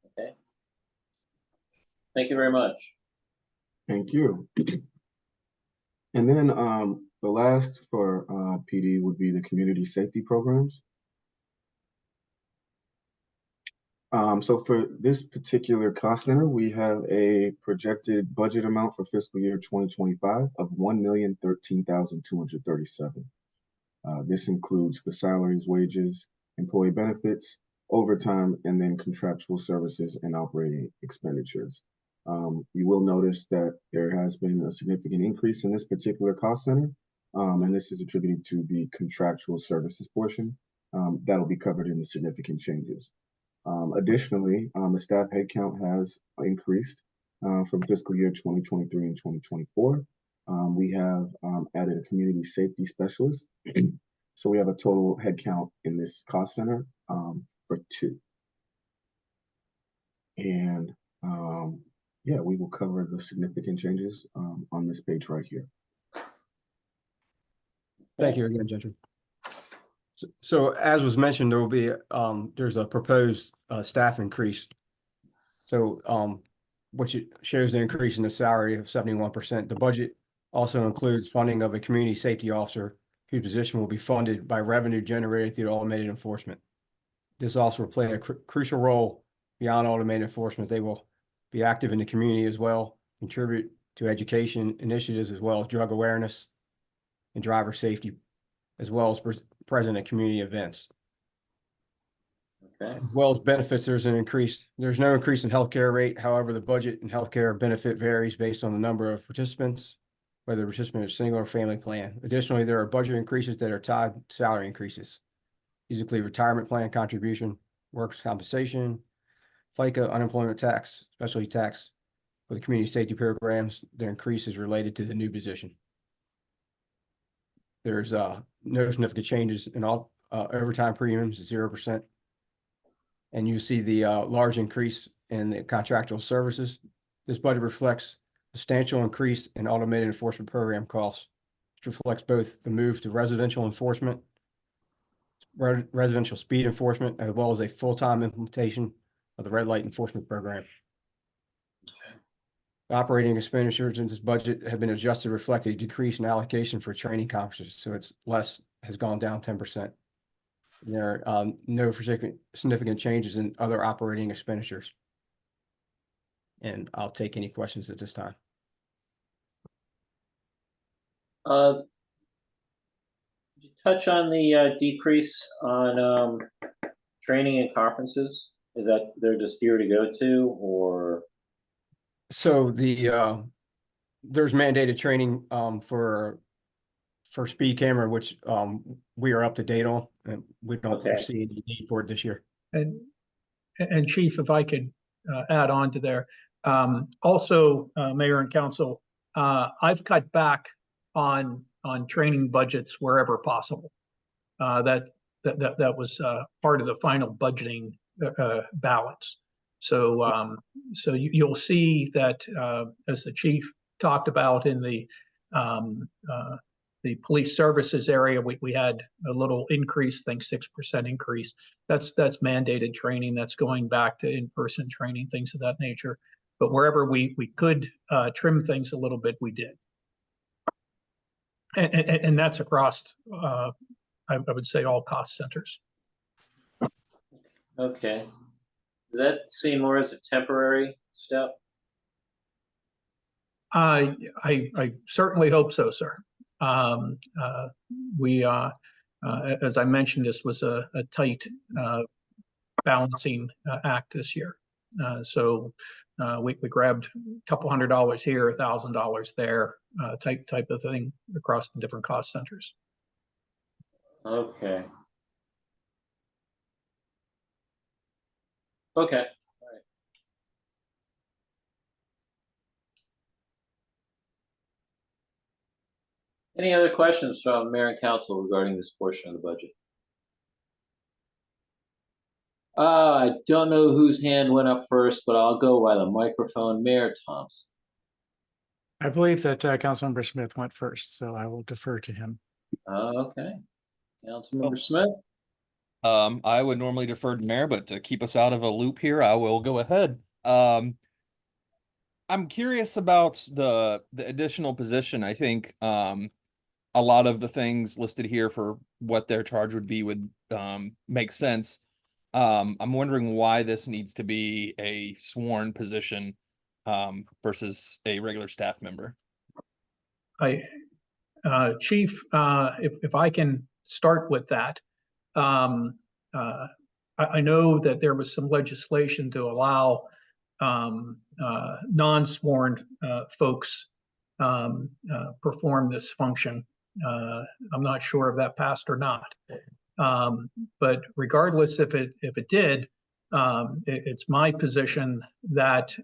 Okay. Thank you very much. Thank you. And then the last for PD would be the community safety programs. So for this particular cost center, we have a projected budget amount for fiscal year 2025 of $1,013,237. This includes the salaries, wages, employee benefits, overtime, and then contractual services and operating expenditures. You will notice that there has been a significant increase in this particular cost center, and this is attributed to the contractual services portion. That'll be covered in the significant changes. Additionally, the staff headcount has increased from fiscal year 2023 and 2024. We have added a community safety specialist. So we have a total headcount in this cost center for 2. And yeah, we will cover the significant changes on this page right here. Thank you again, Gentry. So as was mentioned, there will be there's a proposed staff increase. So which shows an increase in the salary of 71%. The budget also includes funding of a community safety officer whose position will be funded by revenue generated through automated enforcement. This also will play a crucial role beyond automated enforcement. They will be active in the community as well, contribute to education initiatives as well as drug awareness and driver safety, as well as present at community events. Okay. As well as benefits, there's no increase in healthcare rate. However, the budget and healthcare benefit varies based on the number of participants, whether the participant is single or family plan. Additionally, there are budget increases that are tied to salary increases. These include retirement plan contribution, workers' compensation, FICA, unemployment tax, specialty tax for the community safety programs. The increase is related to the new position. There's no significant changes in all overtime premiums, 0%. And you see the large increase in the contractual services. This budget reflects substantial increase in automated enforcement program costs, which reflects both the move to residential enforcement, residential speed enforcement, as well as a full-time implementation of the red light enforcement program. Okay. Operating expenditures in this budget have been adjusted to reflect a decrease in allocation for training conferences, so it's has gone down 10%. There are no significant changes in other operating expenditures. And I'll take any questions at this time. Could you touch on the decrease on training and conferences? Is that they're just fewer to go to, or? So there's mandated training for speed camera, which we are up to date on, and we don't foresee any need for it this year. And Chief, if I could add on to there, also, Mayor and Council, I've cut back on training budgets wherever possible. That was part of the final budgeting balance. So you'll see that as the chief talked about in the police services area, we had a little increase, I think 6% increase. That's mandated training. That's going back to in-person training, things of that nature. But wherever we could trim things a little bit, we did. And that's across, I would say, all cost centers. Okay. Does that seem more as a temporary step? I certainly hope so, sir. We, as I mentioned, this was a tight balancing act this year. So we grabbed a couple $100 here, $1,000 there, type of thing across the different cost centers. Okay. Okay. All right. Any other questions from Mayor and Council regarding this portion of the budget? I don't know whose hand went up first, but I'll go by the microphone. Mayor Thompson. I believe that Councilmember Smith went first, so I will defer to him. Okay. Councilmember Smith. I would normally defer to Mayor, but to keep us out of a loop here, I will go ahead. I'm curious about the additional position. I think a lot of the things listed here for what their charge would be would make sense. I'm wondering why this needs to be a sworn position versus a regular staff member. Chief, if I can start with that, I know that there was some legislation to allow non-sworn folks perform this function. I'm not sure if that passed or not. But regardless if it did, it's my position that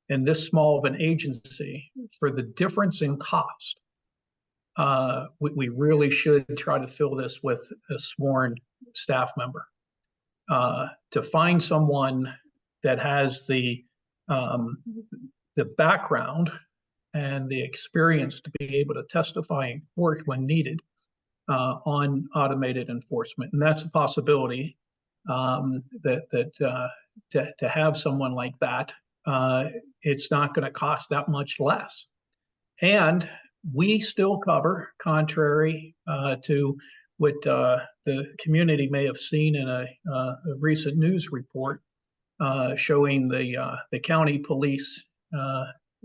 in this small of an agency, for the difference in cost, we really should try to fill this with a sworn staff member. To find someone that has the background and the experience to be able to testify in court when needed on automated enforcement, and that's a possibility. To have someone like that, it's not going to cost that much less. And we still cover, contrary to what the community may have seen in a recent news report showing the county police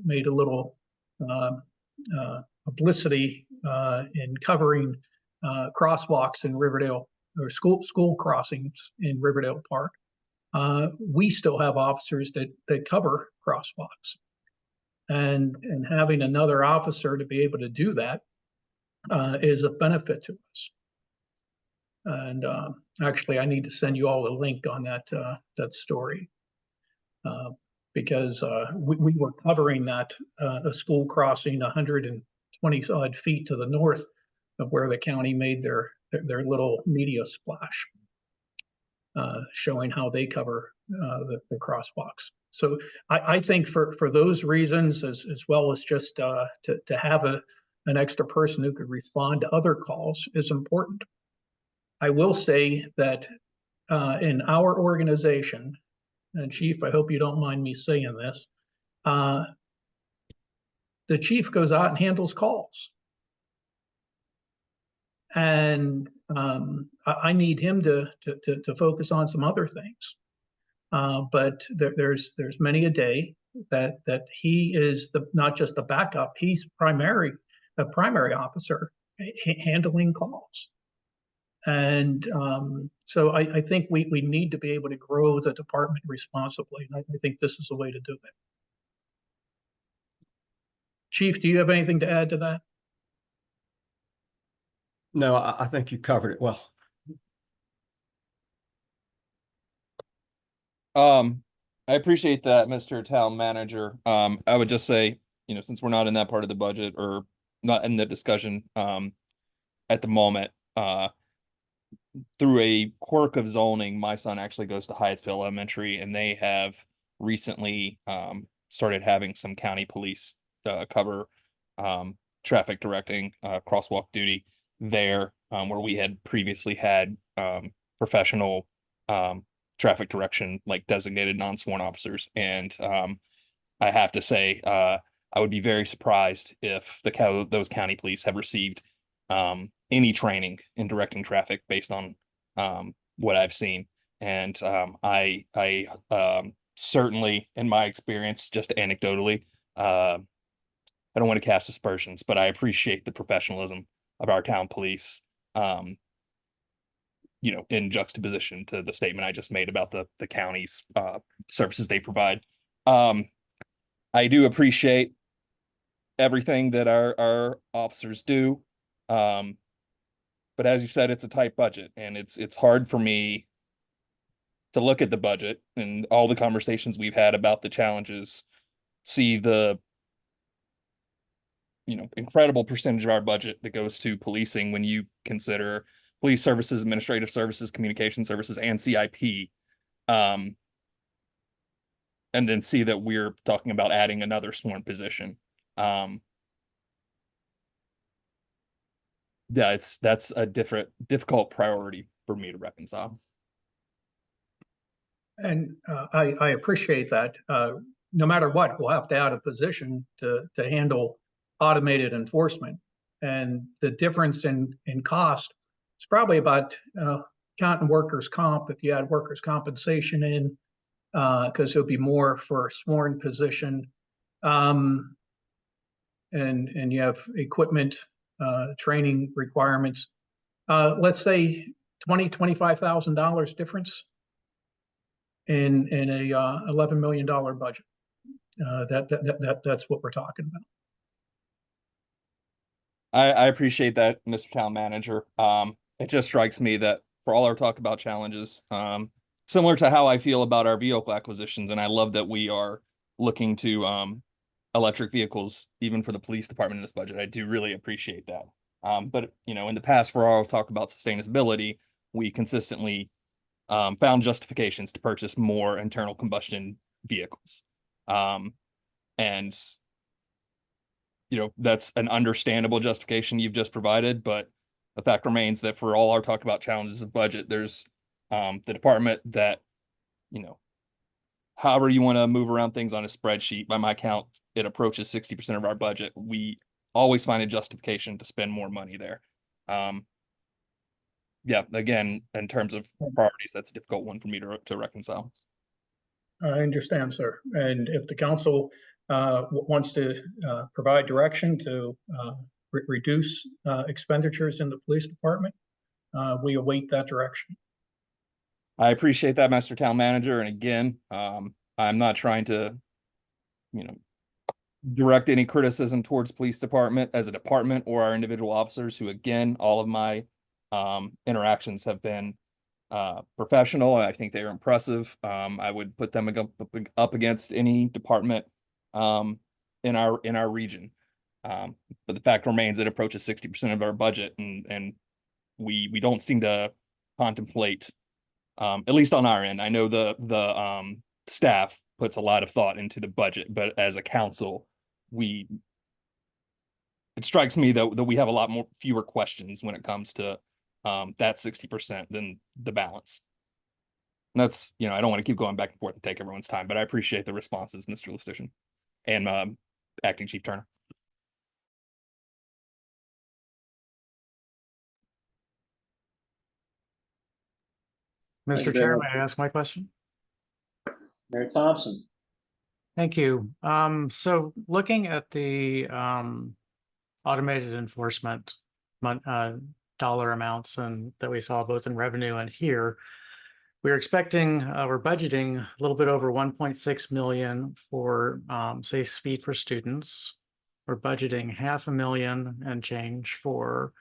made a little publicity in covering crosswalks in Riverdale or school crossings in Riverdale Park. We still have officers that cover crosswalks, and having another officer to be able to do that is a benefit to us. And actually, I need to send you all a link on that story because we were covering that a school crossing 120 odd feet to the north of where the county made their little media splash, showing how they cover the crosswalks. So I think for those reasons, as well as just to have an extra person who could respond to other calls is important. I will say that in our organization, and Chief, I hope you don't mind me saying this, the chief goes out and handles calls. And I need him to focus on some other things. But there's many a day that he is not just the backup, he's a primary officer handling calls. And so I think we need to be able to grow the department responsibly. And I think this is the way to do it. Chief, do you have anything to add to that? No, I think you covered it well. I appreciate that, Mr. Town Manager. I would just say, since we're not in that part of the budget or not in the discussion at the moment, through a quirk of zoning, my son actually goes to Hyattsville Elementary, and they have recently started having some county police cover traffic directing crosswalk duty there, where we had previously had professional traffic direction, like designated non-sworn officers. And I have to say, I would be very surprised if those county police have received any training in directing traffic based on what I've seen. And I certainly, in my experience, just anecdotally, I don't want to cast aspersions, but I appreciate the professionalism of our town police, in juxtaposition to the statement I just made about the county's services they provide. I do appreciate everything that our officers do. But as you said, it's a tight budget, and it's hard for me to look at the budget and all the conversations we've had about the challenges, see the incredible percentage of our budget that goes to policing when you consider police services, administrative services, communication services, and CIP. And then see that we're talking about adding another sworn position. Yeah, that's a difficult priority for me to reconcile. And I appreciate that. No matter what, we'll have to add a position to handle automated enforcement. And the difference in cost is probably about counting workers' comp. If you add workers' compensation in, because it'll be more for a sworn position. And you have equipment, training requirements. Let's say $25,000 difference in a $11 million budget. That's what we're talking about. I appreciate that, Mr. Town Manager. It just strikes me that for all our talk about challenges, similar to how I feel about our vehicle acquisitions, and I love that we are looking to electric vehicles, even for the police department in this budget. I do really appreciate that. But in the past, for our talk about sustainability, we consistently found justifications to purchase more internal combustion vehicles. And that's an understandable justification you've just provided, but the fact remains that for all our talk about challenges of budget, there's the department that, however you want to move around things on a spreadsheet, by my count, it approaches 60% of our budget. We always find a justification to spend more money there. Yeah, again, in terms of priorities, that's a difficult one for me to reconcile. I understand, sir. And if the council wants to provide direction to reduce expenditures in the police department, we await that direction. I appreciate that, Mr. Town Manager. And again, I'm not trying to, direct any criticism towards police department as a department or our individual officers who, again, all of my interactions have been professional. I think they are impressive. I would put them up against any department in our region. But the fact remains it approaches 60% of our budget, and we don't seem to contemplate, at least on our end. I know the staff puts a lot of thought into the budget, but as a council, it strikes me that we have a lot fewer questions when it comes to that 60% than the balance. And that's, I don't want to keep going back and forth and take everyone's time, but I appreciate the responses, Mr. Lustician and Acting Chief Turner. Mr. Chair, may I ask my question? Mayor Thompson. Thank you. So looking at the automated enforcement dollar amounts and that we saw both in revenue and here, we're budgeting a little bit over 1.6 million for say speed for students. We're budgeting $500,000 and change for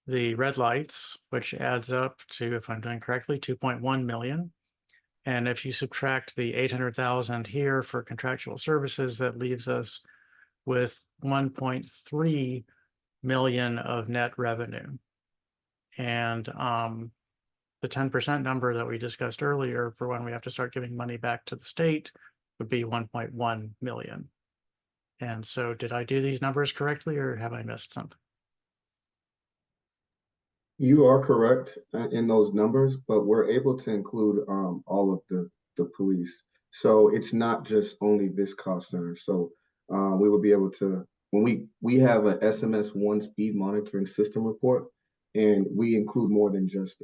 the red lights, which adds up to, if I'm doing correctly, 2.1 million. And if you subtract the 800,000 here for contractual services, that leaves us with 1.3 million of net revenue. And the 10% number that we discussed earlier for when we have to start giving money back to the state would be 1.1 million. And so did I do these numbers correctly, or have I missed something? You are correct in those numbers, but we're able to include all of the police. So it's not just only this cost center. So we will be able to, when we have a SMS1 speed monitoring system report, and we include more than just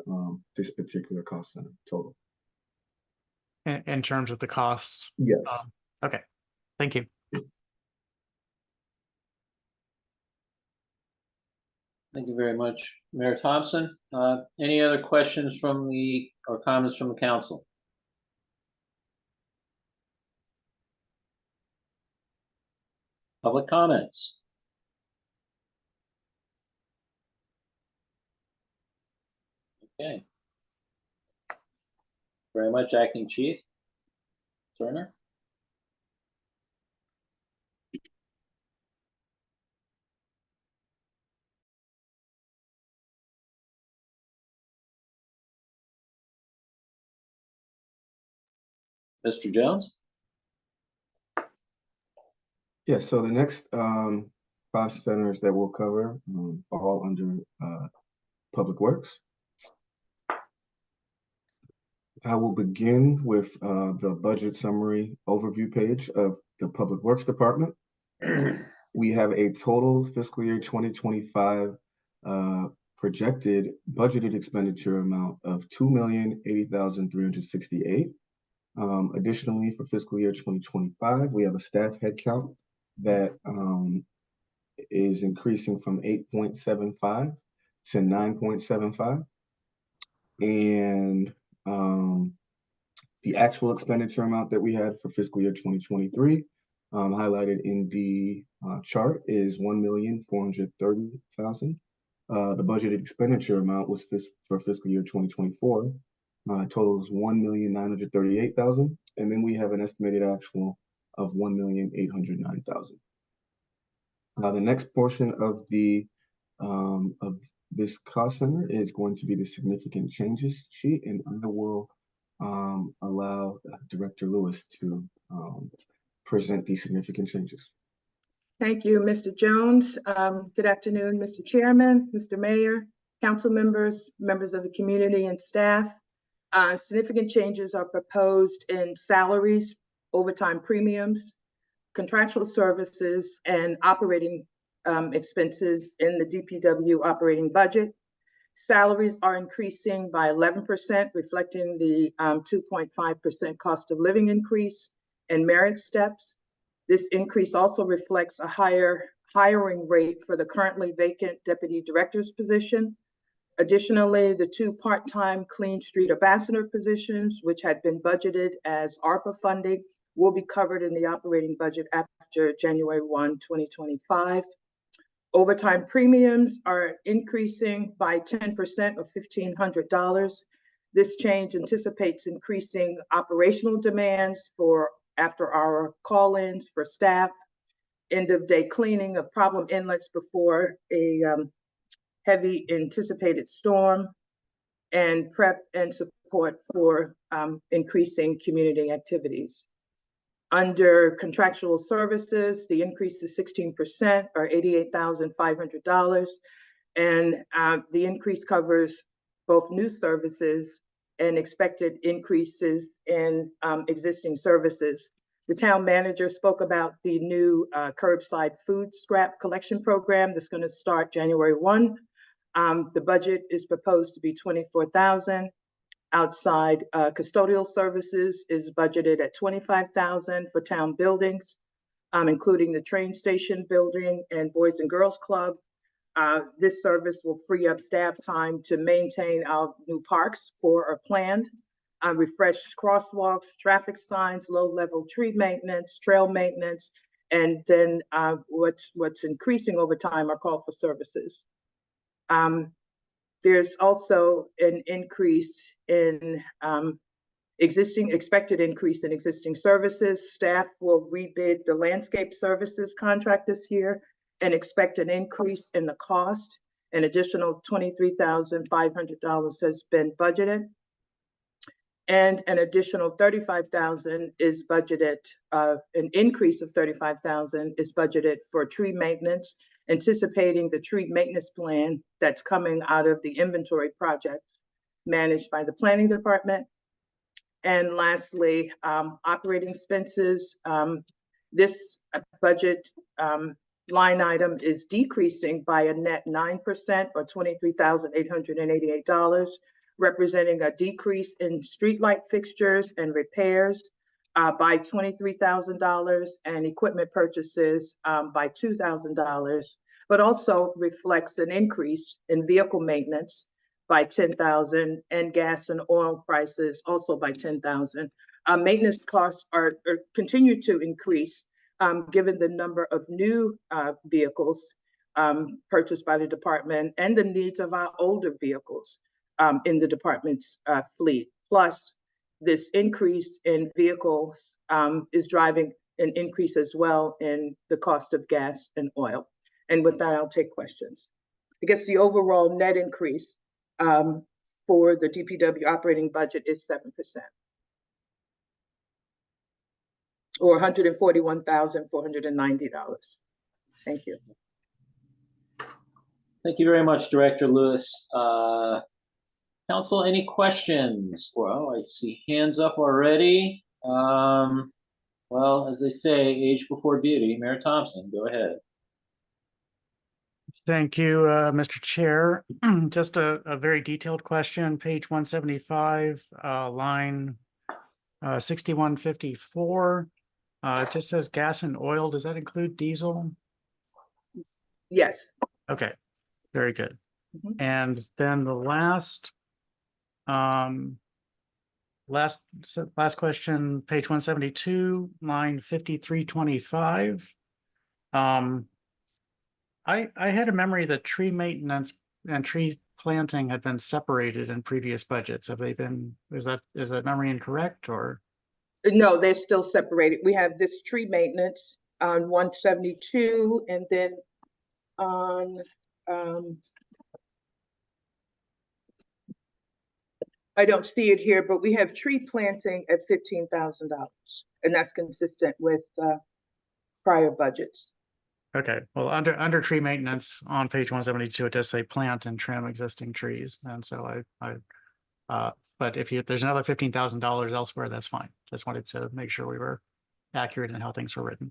this particular cost center total. In terms of the costs? Yes. Okay, thank you. Thank you very much, Mayor Thompson. Any other questions or comments from the council? Public comments? Okay. Very much, Acting Chief Turner. Mr. Jones? Yeah, so the next cost centers that we'll cover fall under Public Works. I will begin with the budget summary overview page of the Public Works Department. We have a total fiscal year 2025 projected budgeted expenditure amount of $2,080,368. Additionally, for fiscal year 2025, we have a staff headcount that is increasing from 8.75 to 9.75. And the actual expenditure amount that we had for fiscal year 2023, highlighted in the chart, is $1,430,000. The budgeted expenditure amount was for fiscal year 2024 totals $1,938,000, and then we have an estimated actual of $1,809,000. The next portion of this cost center is going to be the significant changes sheet, and I will allow Director Lewis to present these significant changes. Thank you, Mr. Jones. Good afternoon, Mr. Chairman, Mr. Mayor, council members, members of the community, and staff. Significant changes are proposed in salaries, overtime premiums, contractual services and operating expenses in the DPW operating budget. Salaries are increasing by 11%, reflecting the 2.5% cost of living increase and merit steps. This increase also reflects a higher hiring rate for the currently vacant deputy director's position. Additionally, the 2 part-time Clean Street Ambassador positions, which had been budgeted as ARPA funding, will be covered in the operating budget after January 1, 2025. Overtime premiums are increasing by 10% or $1,500. This change anticipates increasing operational demands for after-hour call-ins for staff, end-of-day cleaning of problem inlets before a heavy anticipated storm, and prep and support for increasing community activities. Under contractual services, the increase is 16% or $88,500. And the increase covers both new services and expected increases in existing services. The town manager spoke about the new curbside food scrap collection program that's going to start January 1. The budget is proposed to be $24,000. Outside custodial services is budgeted at $25,000 for town buildings, including the train station building and Boys and Girls Club. This service will free up staff time to maintain our new parks for our planned, refreshed crosswalks, traffic signs, low-level tree maintenance, trail maintenance, and then what's increasing over time are call for services. There's also an increase in expected increase in existing services. Staff will rebid the landscape services contract this year and expect an increase in the cost. An additional $23,500 has been budgeted. And an additional $35,000 is budgeted, an increase of $35,000 is budgeted for tree maintenance, anticipating the tree maintenance plan that's coming out of the inventory project managed by the planning department. And lastly, operating expenses. This budget line item is decreasing by a net 9% or $23,888, representing a decrease in streetlight fixtures and repairs by $23,000 and equipment purchases by $2,000, but also reflects an increase in vehicle maintenance by $10,000 and gas and oil prices also by $10,000. Maintenance costs are continue to increase given the number of new vehicles purchased by the department and the needs of our older vehicles in the department's fleet. Plus, this increase in vehicles is driving an increase as well in the cost of gas and oil. And with that, I'll take questions. I guess the overall net increase for the DPW operating budget is 7%, or $141,490. Thank you. Thank you very much, Director Lewis. Council, any questions? Well, I see hands up already. Well, as they say, age before beauty. Mayor Thompson, go ahead. Thank you, Mr. Chair. Just a very detailed question, page 175, line 6154. It just says gas and oil. Does that include diesel? Yes. Okay, very good. Mm-hmm. And then the last question, page 172, line 5325. I had a memory that tree maintenance and tree planting had been separated in previous budgets. Have they been, is that memory incorrect or? No, they're still separated. We have this tree maintenance on 172 and then on I don't see it here, but we have tree planting at $15,000, and that's consistent with prior budgets. Okay, well, under tree maintenance on page 172, it does say plant and trim existing trees, and so but if there's another $15,000 elsewhere, that's fine. Just wanted to make sure we were accurate in how things were written.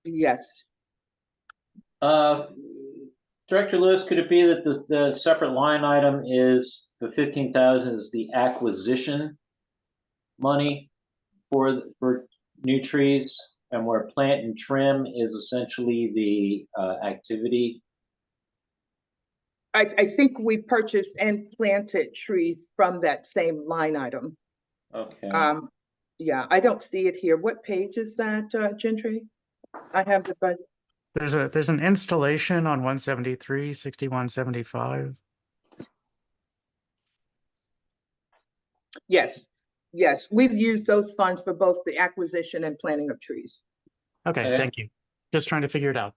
Yes. Director Lewis, could it be that the separate line item is the 15,000 is the acquisition money for new trees, and where plant and trim is essentially the activity? I think we purchased and planted trees from that same line item. Okay. Yeah, I don't see it here. What page is that, Gentry? I have the budget. There's an installation on 173, 6175. Yes, yes, we've used those funds for both the acquisition and planting of trees. Okay, thank you. Just trying to figure it out.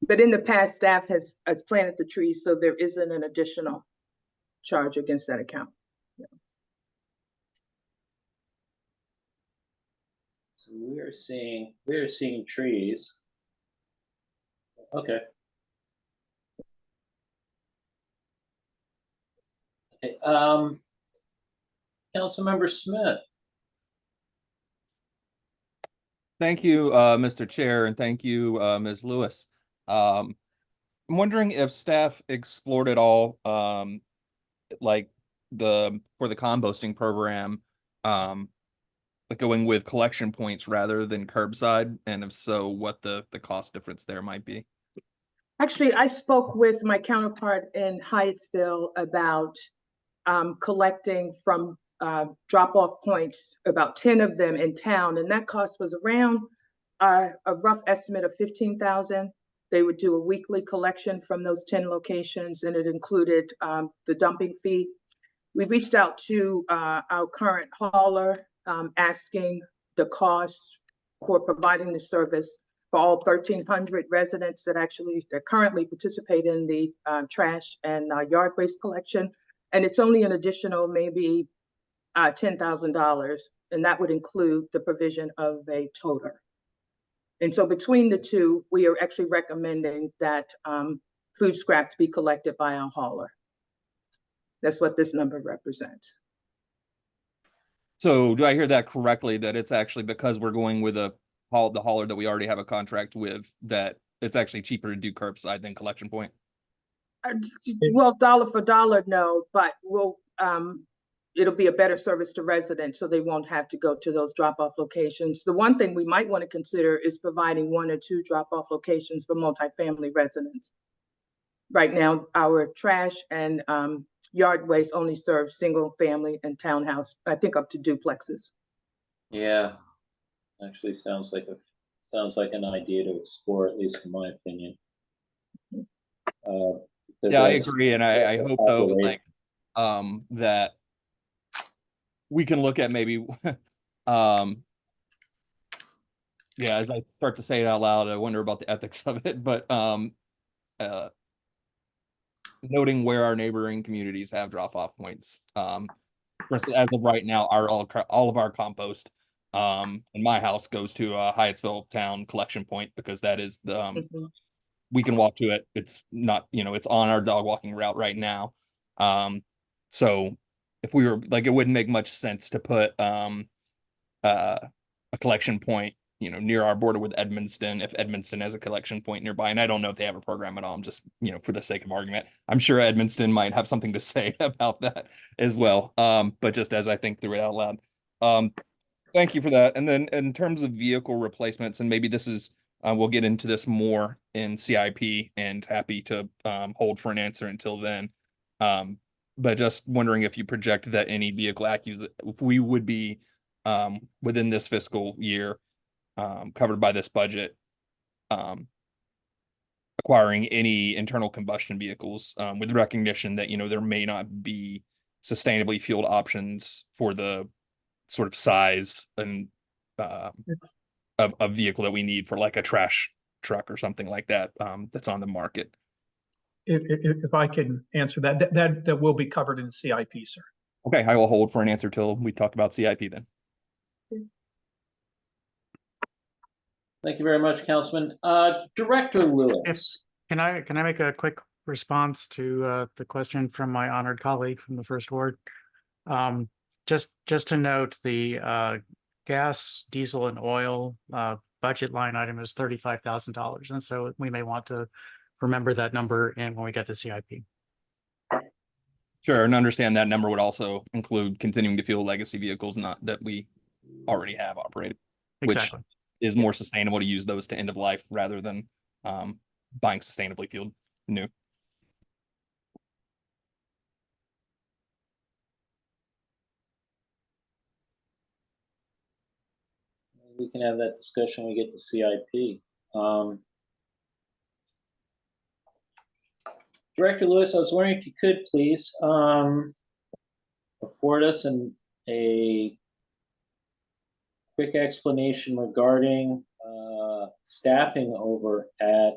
But in the past, staff has planted the trees, so there isn't an additional charge against that account. Yeah. So we're seeing trees. Okay. Okay. Councilmember Smith. Thank you, Mr. Chair, and thank you, Ms. Lewis. I'm wondering if staff explored at all, like for the composting program, like going with collection points rather than curbside, and if so, what the cost difference there might be. Actually, I spoke with my counterpart in Hyattsville about collecting from drop-off points, about 10 of them in town, and that cost was around a rough estimate of 15,000. They would do a weekly collection from those 10 locations, and it included the dumping fee. We reached out to our current hauler, asking the cost for providing the service for all 1,300 residents that currently participate in the trash and yard waste collection. And it's only an additional maybe $10,000, and that would include the provision of a toter. And so between the two, we are actually recommending that food scraps be collected by our hauler. That's what this number represents. So do I hear that correctly, that it's actually because we're going with the hauler that we already have a contract with, that it's actually cheaper to do curbside than collection point? Well, dollar for dollar, no, but it'll be a better service to residents, so they won't have to go to those drop-off locations. The one thing we might want to consider is providing 1 or 2 drop-off locations for multifamily residents. Right now, our trash and yard waste only serve single family and townhouse, I think up to duplexes. Yeah, actually sounds like an idea to explore, at least in my opinion. Yeah, I agree, and I hope though, like, that we can look at maybe, yeah, as I start to say it out loud, I wonder about the ethics of it, but noting where our neighboring communities have drop-off points. For instance, as of right now, all of our compost in my house goes to a Hyattsville town collection point, because that is the we can walk to it. It's not, it's on our dog walking route right now. So if we were like, it wouldn't make much sense to put a collection point, near our border with Edmonston, if Edmonston has a collection point nearby. And I don't know if they have a program at all. I'm just, for the sake of argument, I'm sure Edmonston might have something to say about that as well. But just as I think through it out loud. Thank you for that. And then in terms of vehicle replacements, and maybe this is, we'll get into this more in CIP, and happy to hold for an answer until then. But just wondering if you project that any vehicle if we would be within this fiscal year covered by this budget, acquiring any internal combustion vehicles, with recognition that, there may not be sustainably fueled options for the sort of size and of a vehicle that we need for like a trash truck or something like that, that's on the market. If I can answer that will be covered in CIP, sir. Okay, I will hold for an answer till we talk about CIP then. Thank you very much, Councilman. Director Lewis. Can I make a quick response to the question from my honored colleague from the first ward? Just to note, the gas, diesel, and oil budget line item is $35,000. And so we may want to remember that number and when we get to CIP. Sure, and understand that number would also include continuing to fuel legacy vehicles, not that we already have operated. Exactly. Which is more sustainable to use those to end of life rather than buying sustainably fueled new. We can have that discussion when we get to CIP. Director Lewis, I was wondering if you could please afford us a quick explanation regarding staffing over at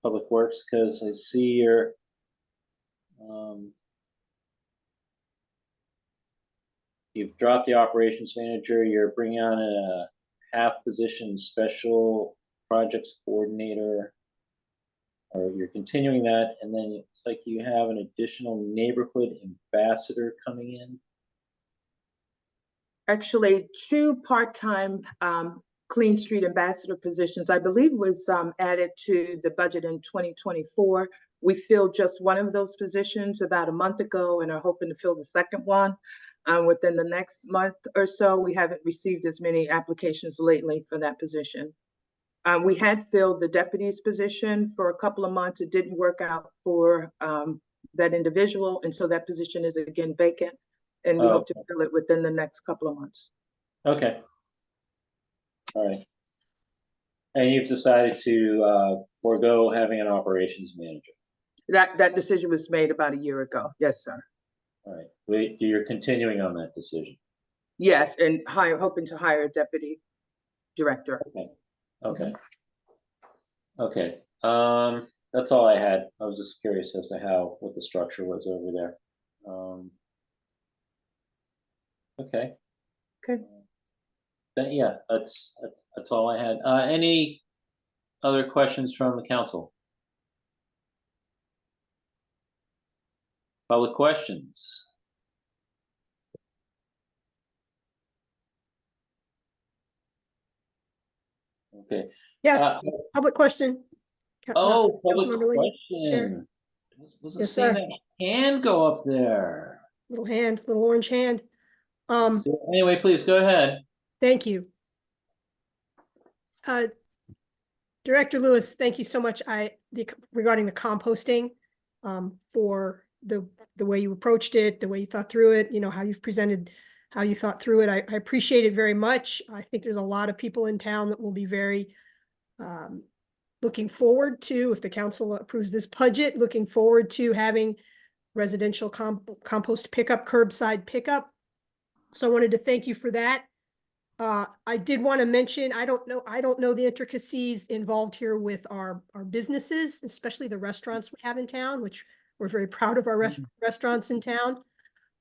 Public Works, because I see your you've dropped the operations manager, you're bringing on a half position special projects coordinator, or you're continuing that, and then it's like you have an additional neighborhood ambassador coming in. Actually, 2 part-time Clean Street Ambassador positions, I believe, was added to the budget in 2024. We filled just one of those positions about a month ago and are hoping to fill the second one within the next month or so. We haven't received as many applications lately for that position. We had filled the deputy's position for a couple of months. It didn't work out for that individual, and so that position is again vacant, and we hope to fill it within the next couple of months. Okay. All right. And you've decided to forego having an operations manager. That decision was made about a year ago. Yes, sir. All right. You're continuing on that decision. Yes, and hoping to hire a deputy director. Okay. Okay. Okay. That's all I had. I was just curious as to what the structure was over there. Okay. Okay. Yeah, that's all I had. Any other questions from the council? Public questions? Okay. Yes, public question. Oh, public Councilmember Lee. Chair. question. Wasn't Yes, seeing sir. that hand go up there. Little orange hand. So anyway, please go ahead. Thank you. Director Lewis, thank you so much. Regarding the composting, for the way you approached it, the way you thought through it, how you've presented, how you thought through it. I appreciate it very much. I think there's a lot of people in town that will be very looking forward to, if the council approves this budget, looking forward to having residential compost pickup, curbside pickup. So I wanted to thank you for that. I did want to mention, I don't know the intricacies involved here with our businesses, especially the restaurants we have in town, which we're very proud of our restaurants in town.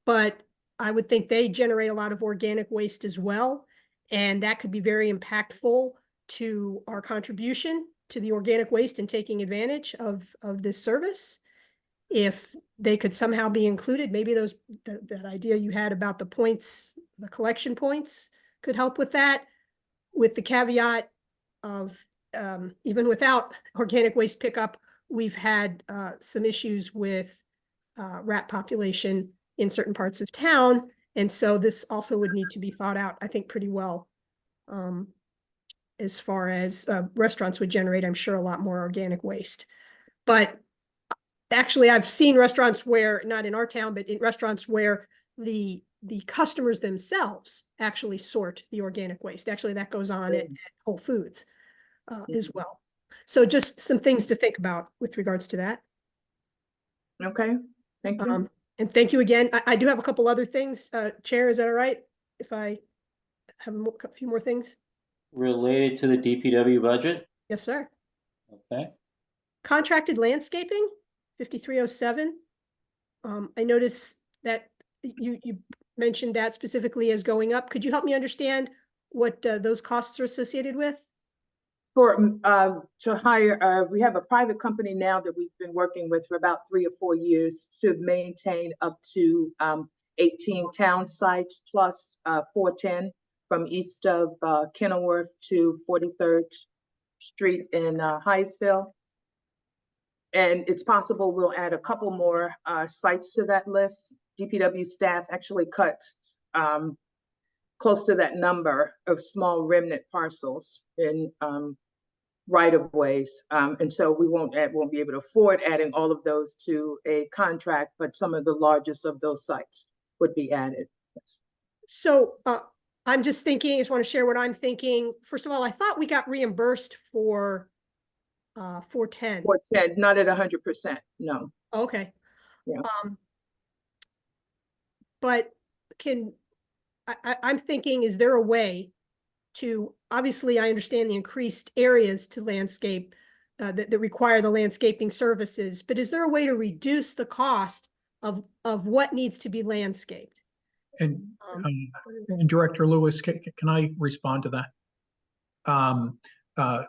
But I would think they generate a lot of organic waste as well. And that could be very impactful to our contribution to the organic waste and taking advantage of this service. If they could somehow be included, maybe that idea you had about the points, the collection points, could help with that, with the caveat of even without organic waste pickup, we've had some issues with rat population in certain parts of town. And so this also would need to be thought out, I think, pretty well, as far as restaurants would generate, I'm sure, a lot more organic waste. But actually, I've seen restaurants where, not in our town, but in restaurants where the customers themselves actually sort the organic waste. Actually, that goes on at Whole Foods as well. So just some things to think about with regards to that. Okay, thank you. And thank you again. I do have a couple other things. Chair, is that all right if I have a few more things? Related to the DPW budget? Yes, sir. Okay. Contracted landscaping, 5307. I noticed that you mentioned that specifically as going up. Could you help me understand what those costs are associated with? For to hire, we have a private company now that we've been working with for about 3 or 4 years to maintain up to 18 town sites plus 410 from east of Kenilworth to 43rd Street in Hyattsville. And it's possible we'll add a couple more sites to that list. DPW staff actually cut close to that number of small remnant parcels in right-of-ways. And so we won't be able to afford adding all of those to a contract, but some of the largest of those sites would be added. Yes. So I'm just thinking, I just want to share what I'm thinking. First of all, I thought we got reimbursed for 410. 410, not at 100%, no. Okay. Yeah. But I'm thinking, is there a way to, obviously I understand the increased areas to landscape that require the landscaping services, but is there a way to reduce the cost of what needs to be landscaped? And Director Lewis, can I respond to that?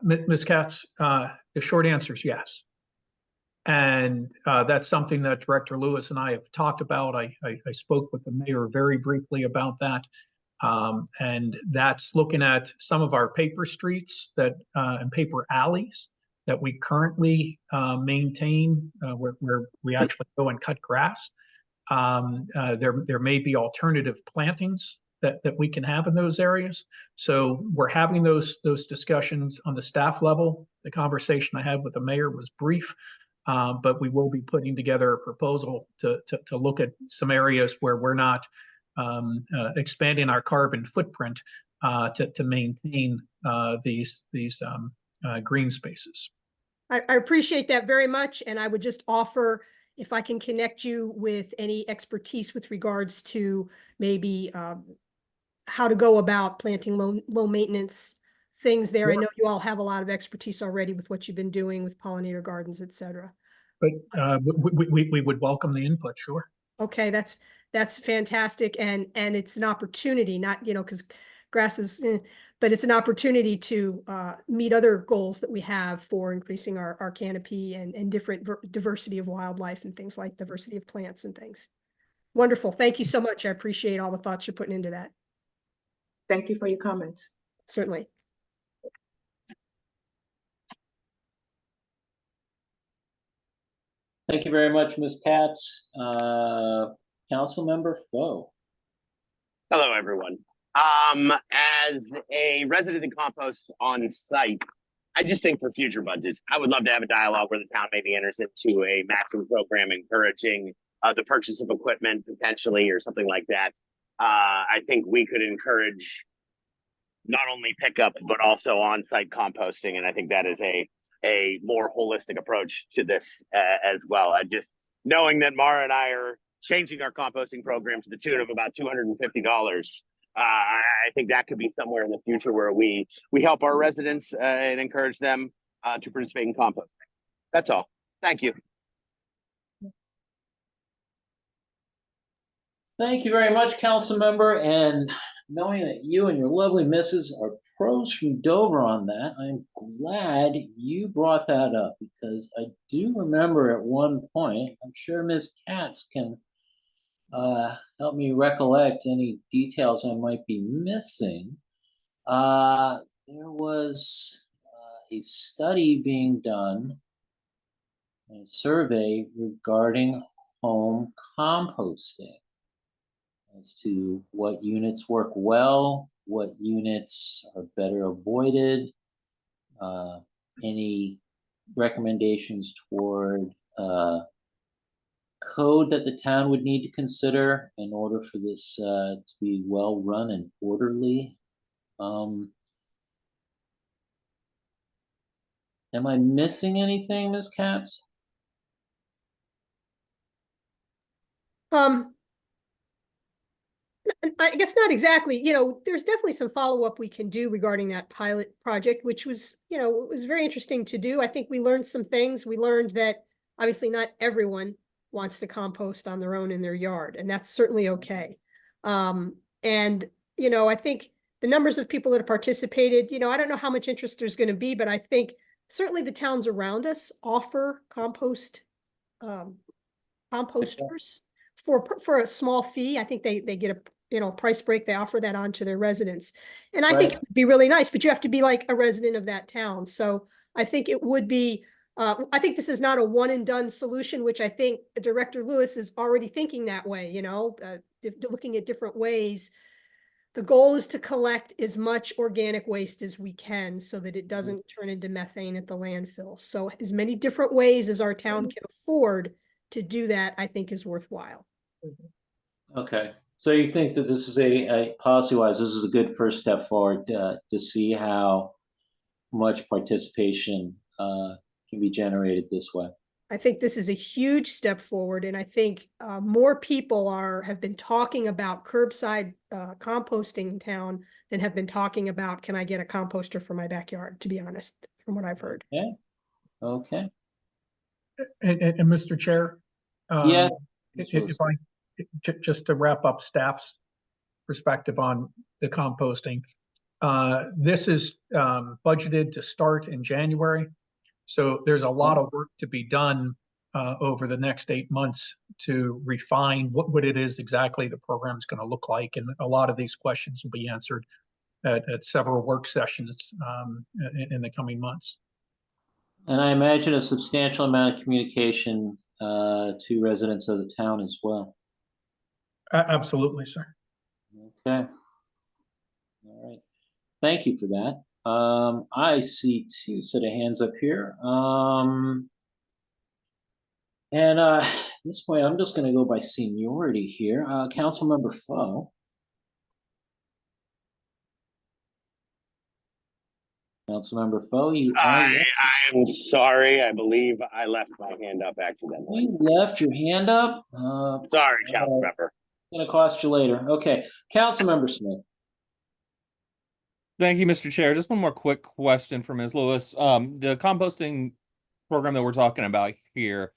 Ms. Katz, the short answer is yes. And that's something that Director Lewis and I have talked about. I spoke with the mayor very briefly about that. And that's looking at some of our paper streets that and paper alleys that we currently maintain where we actually go and cut grass. There may be alternative plantings that we can have in those areas. So we're having those discussions on the staff level. The conversation I had with the mayor was brief, but we will be putting together a proposal to look at some areas where we're not expanding our carbon footprint to maintain these green spaces. I appreciate that very much. And I would just offer, if I can connect you with any expertise with regards to maybe how to go about planting low maintenance things there. I know you all have a lot of expertise already with what you've been doing with pollinator gardens, et cetera. But we would welcome the input, sure. Okay, that's fantastic. And it's an opportunity, not, because grass is, but it's an opportunity to meet other goals that we have for increasing our canopy and different diversity of wildlife and things like diversity of plants and things. Wonderful. Thank you so much. I appreciate all the thoughts you're putting into that. Thank you for your comments. Certainly. Thank you very much, Ms. Katz. Councilmember Foe. Hello, everyone. As a resident of the compost on site, I just think for future budgets, I would love to have a dialogue where the town maybe enters into a matching program encouraging the purchase of equipment potentially or something like that. I think we could encourage not only pickup, but also on-site composting. And I think that is a more holistic approach to this as well. I just, knowing that Mara and I are changing our composting program to the tune of about $250, I think that could be somewhere in the future where we help our residents and encourage them to participate in composting. That's all. Thank you. Thank you very much, council member. And knowing that you and your lovely missus are pros from Dover on that, I'm glad you brought that up because I do remember at one point, I'm sure Ms. Katz can help me recollect any details I might be missing. There was a study being done, a survey regarding home composting as to what units work well, what units are better avoided, any recommendations toward code that the town would need to consider in order for this to be well run and orderly. Am I missing anything, Ms. Katz? I guess not exactly. There's definitely some follow-up we can do regarding that pilot project, which was, it was very interesting to do. I think we learned some things. We learned that obviously not everyone wants to compost on their own in their yard, and that's certainly okay. I think the numbers of people that have participated, I don't know how much interest there's going to be, but I think certainly the towns around us offer composters for a small fee. I think they get price break, they offer that on to their residents. And I think Right. it would be really nice, but you have to be like a resident of that town. So I think it would be, I think this is not a one and done solution, which I think Director Lewis is already thinking that way, looking at different ways. The goal is to collect as much organic waste as we can so that it doesn't turn into methane at the landfill. So as many different ways as our town can afford to do that, I think is worthwhile. Okay. So you think that this is a policy-wise, this is a good first step forward to see how much participation can be generated this way? I think this is a huge step forward, and I think more people have been talking about curbside composting in town than have been talking about, can I get a composter for my backyard, to be honest, from what I've heard. Okay. Okay. And Mr. Chair, Yeah. if just to wrap up staff's perspective on the composting, this is budgeted to start in January. So there's a lot of work to be done over the next 8 months to refine what it is exactly the program is going to look like. And a lot of these questions will be answered at several work sessions in the coming months. And I imagine a substantial amount of communication to residents of the town as well. Absolutely, sir. Okay. All right. Thank you for that. I see 2 set of hands up here. At this point, I'm just going to go by seniority here. Councilmember Foe. Councilmember Foe, I'm sorry. I believe I left my hand up accidentally. You left your hand up? Sorry, Councilmember. It's going to cost you later. Okay. Councilmember Smith. Thank you, Mr. Chair. Just one more quick question for Ms. Lewis. The composting program that we're talking about here,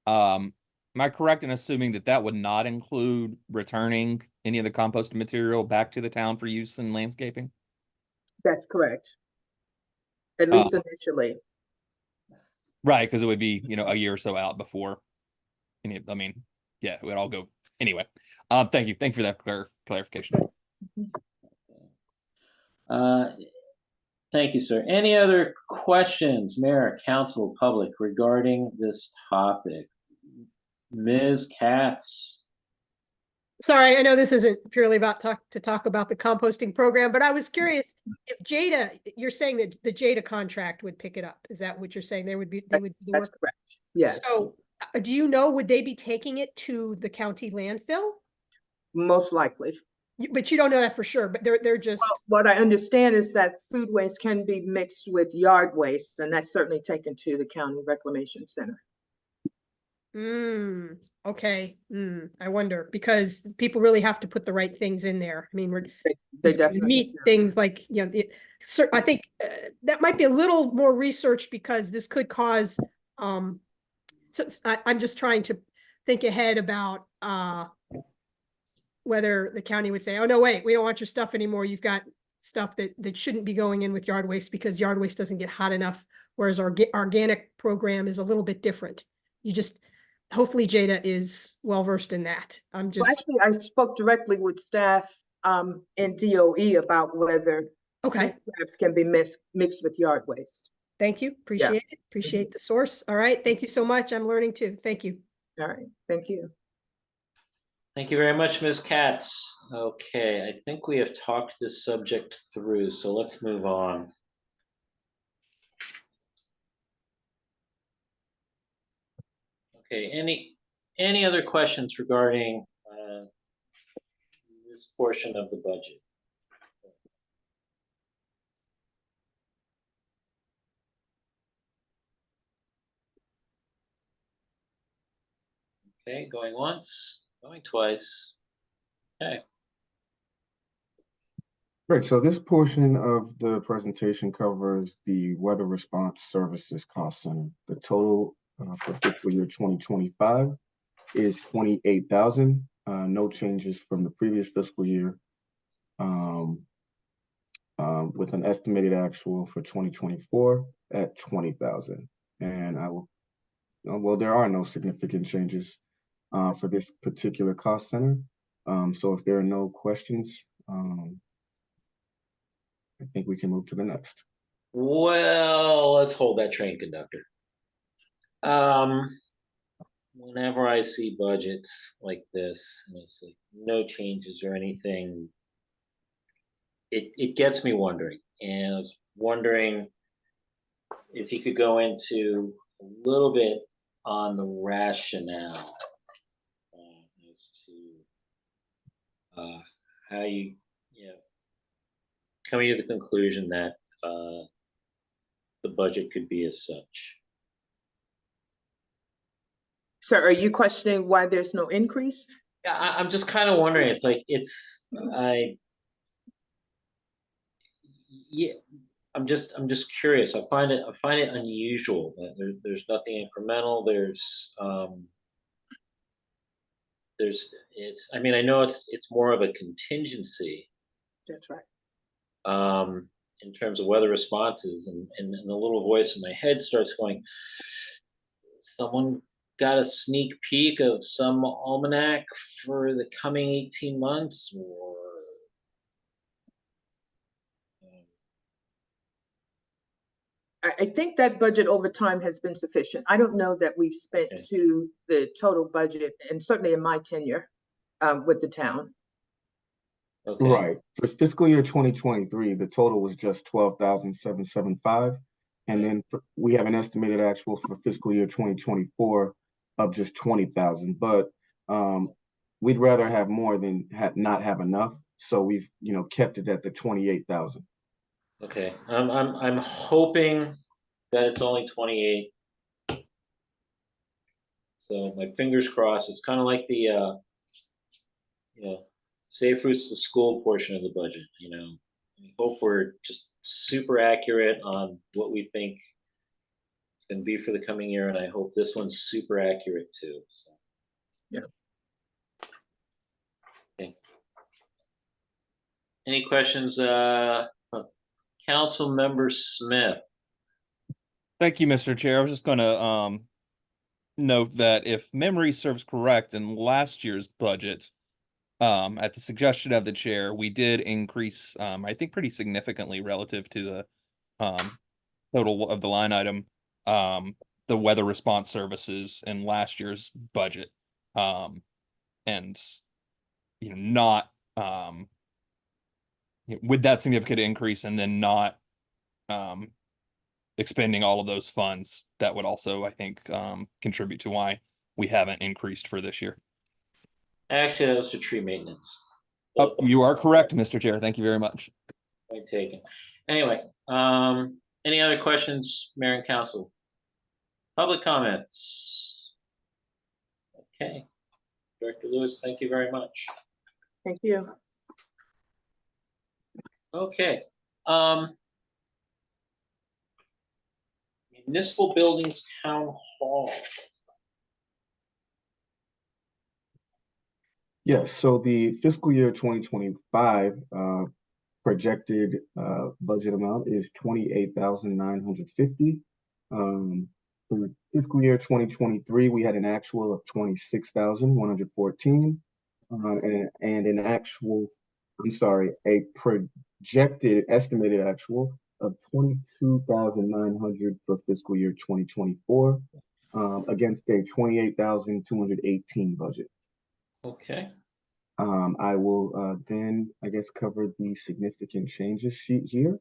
am I correct in assuming that that would not include returning any of the composted material back to the town for use in landscaping? That's correct. At least initially. Right, because it would be, a year or so out before. I mean, yeah, it would all go anyway. Thank you. Thank you for that clarification. Thank you, sir. Any other questions, Mayor, Council, public regarding this topic? Ms. Katz. Sorry, I know this isn't purely about talk about the composting program, but I was curious if you're saying that the JADA contract would pick it up. Is that what you're saying? They would do the work? That's correct. Yes. So do you know, would they be taking it to the county landfill? Most likely. But you don't know that for sure, but they're just. Well, what I understand is that food waste can be mixed with yard waste, and that's certainly taken to the county reclamation center. Okay. I wonder, because people really have to put the right things in there. I mean, they definitely meat things like, I think that might be a little more research, because this could cause, I'm just trying to think ahead about whether the county would say, oh, no, wait, we don't want your stuff anymore. You've got stuff that shouldn't be going in with yard waste because yard waste doesn't get hot enough. Whereas our organic program is a little bit different. Hopefully JADA is well-versed in that. Well, actually, I spoke directly with staff in DOE about whether crabs can be mixed with yard waste. Thank you. Appreciate it. Appreciate the source. All right. Thank you so much. I'm learning too. Thank you. All right. Thank you. Thank you very much, Ms. Katz. Okay, I think we have talked this subject through, so let's move on. Okay, any other questions regarding this portion of the budget? Okay, going once, going twice. Okay. Great, so this portion of the presentation covers the Weather Response Services Cost Center. The total for fiscal year 2025 is $28,000. No changes from the previous fiscal year, with an estimated actual for 2024 at $20,000. And there are no significant changes for this particular cost center. So if there are no questions, I think we can move to the next. Well, let's hold that train, conductor. Whenever I see budgets like this, and it's like no changes or anything, it gets me wondering. And I was wondering if you could go into a little bit on the rationale as to how you know, coming to the conclusion that the budget could be as such. So are you questioning why there's no increase? Yeah, I'm just kind of wondering. It's like yeah. I'm just curious. I find it unusual that there's nothing incremental. It's. I mean, I know it's more of a contingency. That's right. In terms of weather responses, and the little voice in my head starts going, someone got a sneak peek of some almanac for the coming 18 months, or I think that budget over time has been sufficient. I don't know that we've spent Okay. to the total budget, and certainly in my tenure with the town. okay. Right. For fiscal year 2023, the total was just 12,775. And then we have an estimated actual for fiscal year 2024 of just 20,000. But we'd rather have more than not have enough. So we've, kept it at the 28,000. Okay, I'm hoping that it's only 28. So my fingers crossed. It's kind of like the safe routes to school portion of the budget. I hope we're just super accurate on what we think it's going to be for the coming year, and I hope this one's super accurate too. So. Yeah. Okay. Any questions, Council Member Smith? Thank you, Mr. Chair. I was just going to note that if memory serves correct, in last year's budget, at the suggestion of the chair, we did increase, I think, pretty significantly relative to the total of the line item, the weather response services in last year's budget, and not with that significant increase, and then not expending all of those funds, that would also, I think, contribute to why we haven't increased for this year. Actually, that was for tree maintenance. Oh, you are correct, Mr. Chair. Thank you very much. Point taken. Anyway, any other questions, Mayor and Council? Public comments? Okay. Director Lewis, thank you very much. Thank you. Okay. Municipal Buildings Town Hall. Yes, so the fiscal year 2025 projected budget amount is 28,950. For fiscal year 2023, we had an actual of 26,114, and a projected estimated actual of 22,900 for fiscal year 2024, against a 28,218 budget. Okay. I will then, I guess, cover the significant changes sheet here.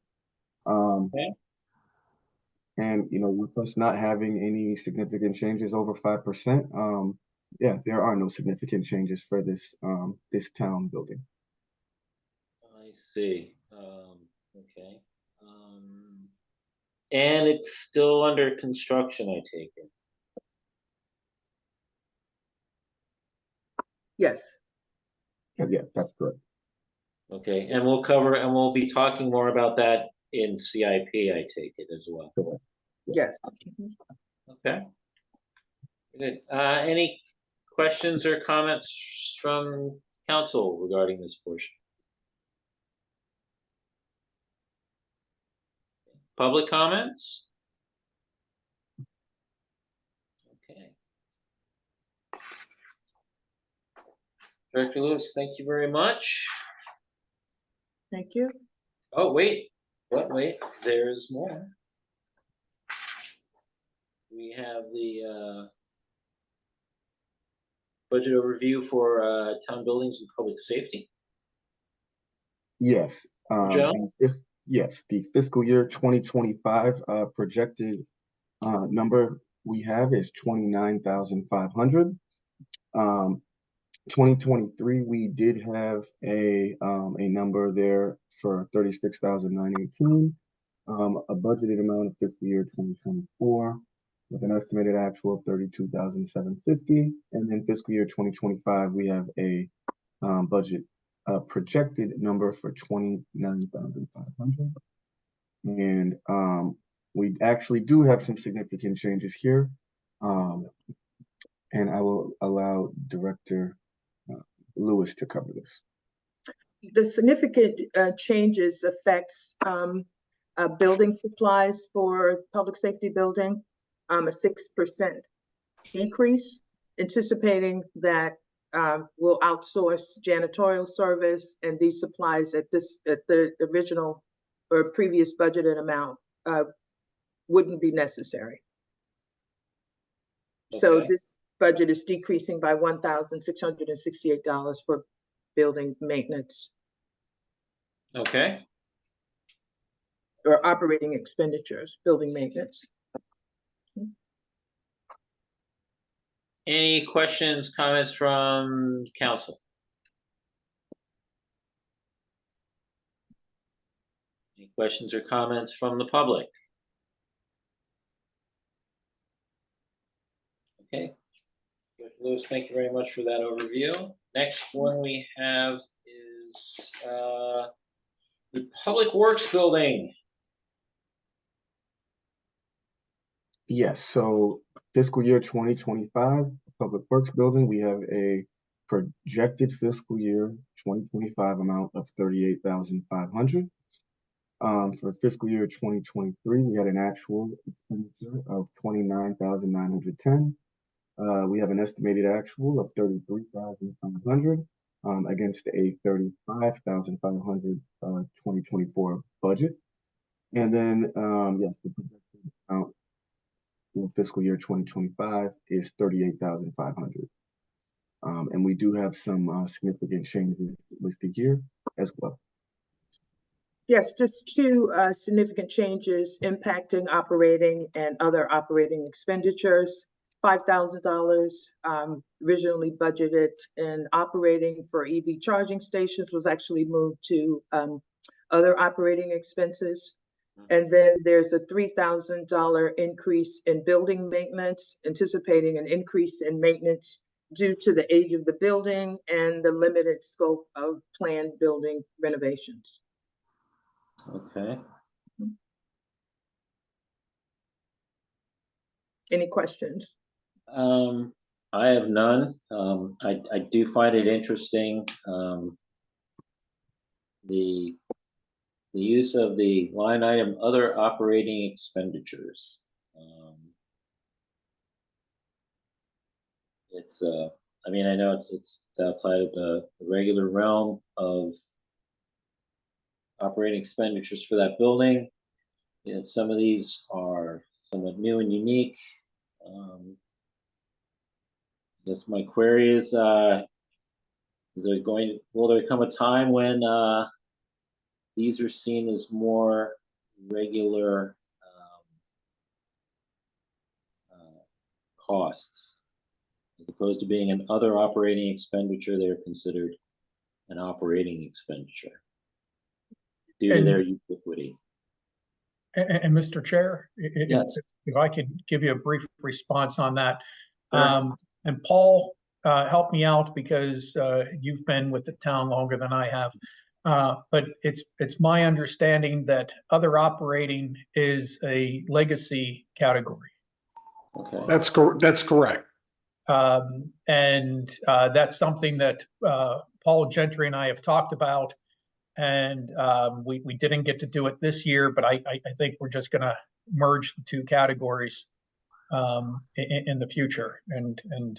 Okay. And, with us not having any significant changes over 5%, yeah, there are no significant changes for this town building. I see. Okay. And it's still under construction, I take it. Yes. Yeah, that's correct. Okay, and we'll be talking more about that in CIP, I take it as well. Yes. Okay. Good. Any questions or comments from council regarding this portion? Public comments? Okay. Director Lewis, thank you very much. Thank you. Oh, wait, wait, there's more. We have the budget overview for town buildings and public safety. Yes. Joe? Yes, the fiscal year 2025 projected number we have is 29,500. 2023, we did have a number there for 36,918. A budgeted amount of fiscal year 2024 with an estimated actual of 32,750. And then fiscal year 2025, we have a budget projected number for 29,500. And we actually do have some significant changes here. And I will allow Director Lewis to cover this. The significant changes affects building supplies for public safety building, a 6% decrease, anticipating that we'll outsource janitorial service, and these supplies at the original or previous budgeted amount wouldn't be necessary. Okay. So this budget is decreasing by $1,668 for building maintenance. Okay. Or operating expenditures, building maintenance. Any questions, comments from council? Any questions or comments from the public? Okay. Dr. Lewis, thank you very much for that overview. Next one we have is the Public Works Building. Yes, so fiscal year 2025, Public Works Building, we have a projected fiscal year 2025 amount of 38,500. For fiscal year 2023, we had an actual expenditure of 29,910. We have an estimated actual of 33,500 against a 35,500 2024 budget. And then, yes, the projected amount for fiscal year 2025 is 38,500. And we do have some significant changes listed here as well. Yes, just two significant changes impacting operating and other operating expenditures. $5,000 originally budgeted in operating for EV charging stations was actually moved to other operating expenses. And then there's a $3,000 increase in building maintenance, anticipating an increase in maintenance due to the age of the building and the limited scope of planned building renovations. Okay. Any questions? I have none. I do find it interesting, the use of the line item other operating expenditures. It's I mean, I know it's outside of the regular realm of operating expenditures for that building. You know, some of these are somewhat new and unique. I guess my query is there will there come a time when these are seen as more regular costs, as opposed to being an other operating expenditure? They're considered an operating expenditure due to their ubiquity. And Mr. Chair, yes, if I could give you a brief response on that. Sure. And Paul, help me out, because you've been with the town longer than I have. But it's my understanding that other operating is a legacy category. Okay. That's correct. And that's something that Paul Gentry and I have talked about, and we didn't get to do it this year, but I think we're just going to merge the two categories in the future, and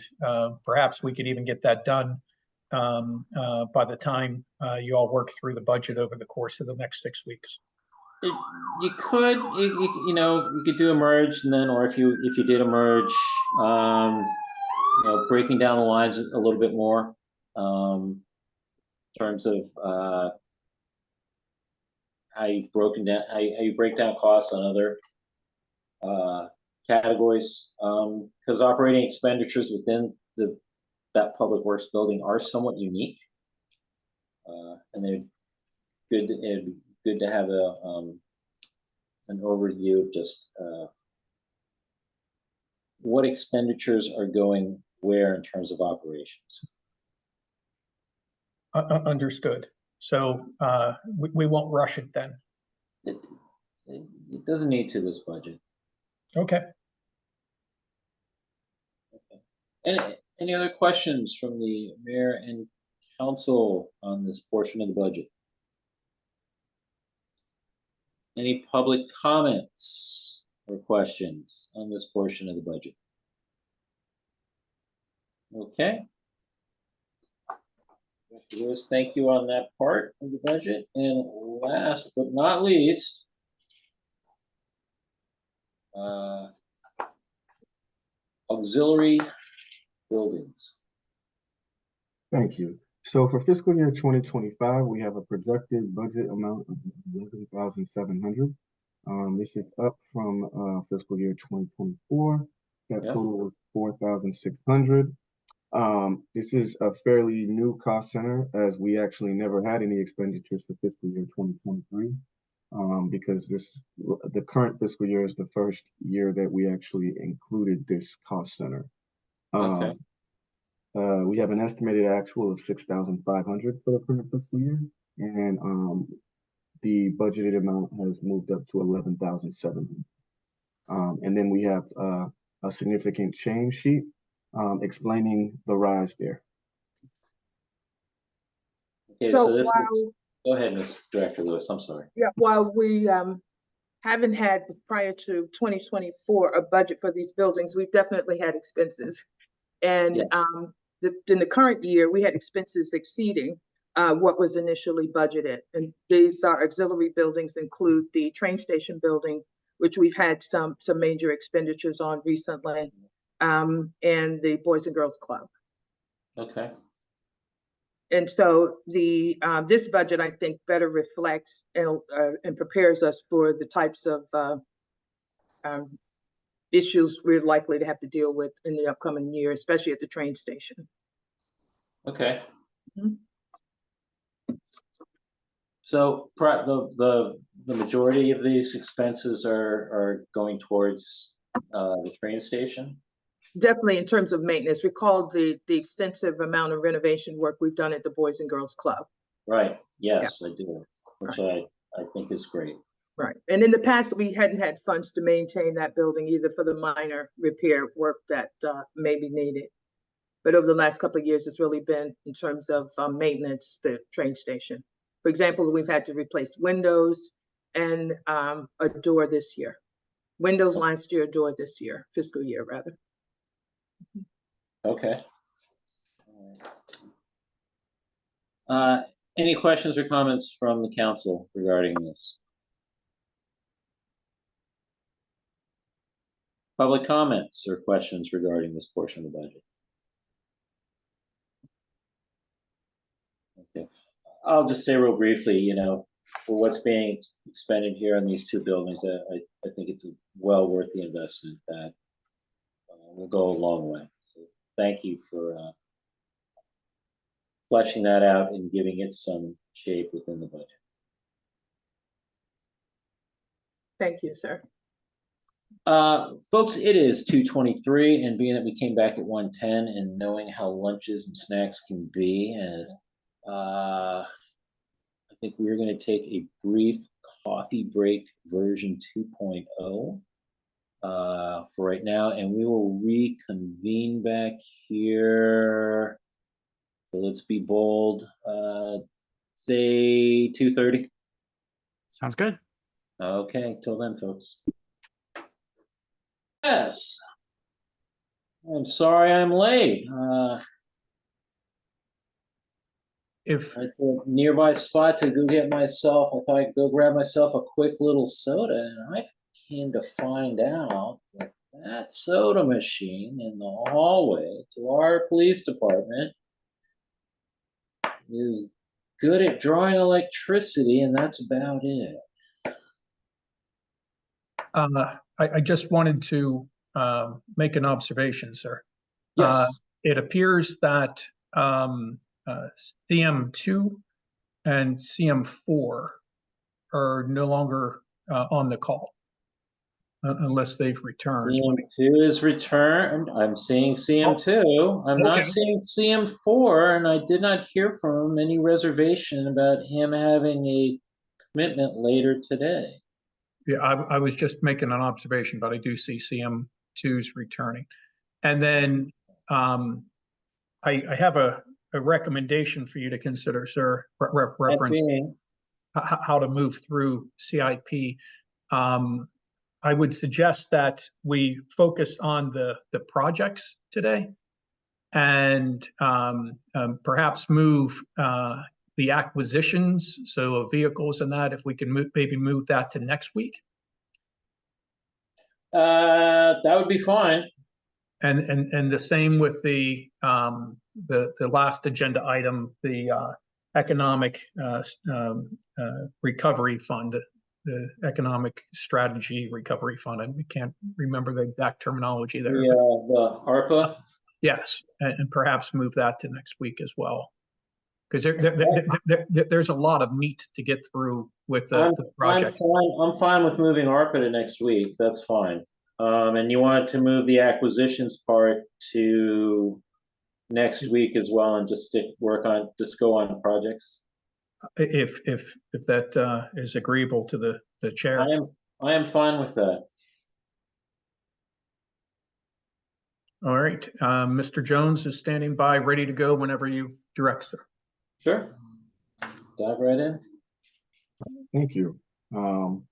perhaps we could even get that done by the time you all work through the budget over the course of the next 6 weeks? You could, you know, you could do a merge, and then, or if you did a merge, you know, breaking down the lines a little bit more, in terms of how you've broken down, how you break down costs on other categories, because operating expenditures within that public works building are somewhat unique, and it'd be good to have an overview of just what expenditures are going where in terms of operations. Understood. So we won't rush it then. It doesn't need to this budget. Okay. Any other questions from the mayor and council on this portion of the budget? Any public comments or questions on this portion of the budget? Okay. Lewis, thank you on that part of the budget. And last but not least, auxiliary buildings. Thank you. So for fiscal year 2025, we have a projected budget amount of 11,700. This is up from fiscal year 2024. That total was 4,600. This is a fairly new cost center, as we actually never had any expenditures for fiscal year 2023, because the current fiscal year is the first year that we actually included this cost center. Okay. We have an estimated actual of 6,500 for the current fiscal year, and the budgeted amount has moved up to 11,700. And then we have a significant change sheet explaining the rise there. Okay, So so this while, go ahead, Ms. Director Lewis. I'm sorry. yeah, while we haven't had prior to 2024 a budget for these buildings, we've definitely had expenses. And in the current year, we had expenses exceeding what was initially budgeted. And these are auxiliary buildings, include the train station building, which we've had some major expenditures on recently, and the Boys and Girls Club. Okay. And so the this budget, I think, better reflects and prepares us for the types of issues we're likely to have to deal with in the upcoming year, especially at the train station. Okay. Mm-hmm. So the majority of these expenses are going towards the train station? Definitely in terms of maintenance. Recall the extensive amount of renovation work we've done at the Boys and Girls Club. Right. Yes, I do, which I think is great. Right. And in the past, we hadn't had funds to maintain that building either for the minor repair work that may be needed. But over the last couple of years, it's really been in terms of maintenance, the train station. For example, we've had to replace windows and a door this year. Windows last year, door this year, fiscal year rather. Okay. Any questions or comments from the council regarding this? Public comments or questions regarding this portion of the budget? Okay. I'll just say real briefly, you know, for what's being expended here on these two buildings, I think it's well worth the investment. That will go a long way. So thank you for fleshing that out and giving it some shape within the budget. Thank you, sir. Folks, it is 2:23, and being that we came back at 1:10 and knowing how lunches and snacks can be, I think we're going to take a brief coffee break version 2.0 for right now, and we will reconvene back here. So let's be bold. Say 2:30. Sounds good. Okay, till then, folks. Yes. I'm sorry I'm late. If, At the nearby spot to go get myself, I thought I'd go grab myself a quick little soda, and I came to find out that that soda machine in the hallway to our police department is good at drawing electricity, and that's about it. I just wanted to make an observation, sir. Yes. It appears that CM2 and CM4 are no longer on the call unless they've returned. CM2 is returned. I'm seeing CM2. I'm not Okay. seeing CM4, and I did not hear from him any reservation about him having a commitment later today. Yeah, I was just making an observation, but I do see CM2's returning. And then I have a recommendation for you to consider, sir, reference how to move through CIP. I would suggest that we focus on the projects today and perhaps move the acquisitions, so vehicles and that, if we can maybe move that to next week. That would be fine. And the same with the last agenda item, the economic recovery fund, the economic strategy recovery fund. I can't remember the exact terminology there. The ARPA. Yes, and perhaps move that to next week as well, because there's a lot of meat to get through with the project. I'm fine with moving ARPA to next week. That's fine. And you wanted to move the acquisitions part to next week as well, and just go on projects. If that is agreeable to the chair. I am fine with that. All right, Mr. Jones is standing by, ready to go whenever you direct, sir. Sure. Dive right in. Thank you. I'm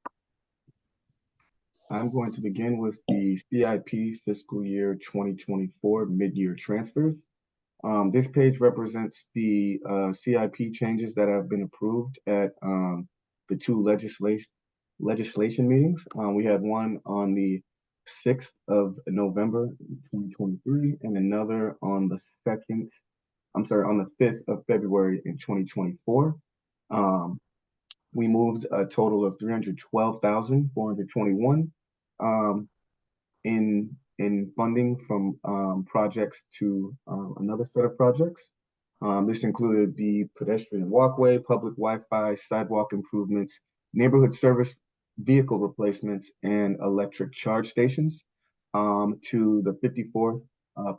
going to begin with the CIP fiscal year 2024 mid-year transfers. This page represents the CIP changes that have been approved at the two legislation meetings. We had one on the 6th of November 2023 and another on the 5th of February in 2024. We moved a total of 312,421 in funding from projects to another set of projects. This included the pedestrian walkway, public Wi-Fi, sidewalk improvements, neighborhood service vehicle replacements, and electric charge stations. To the 54th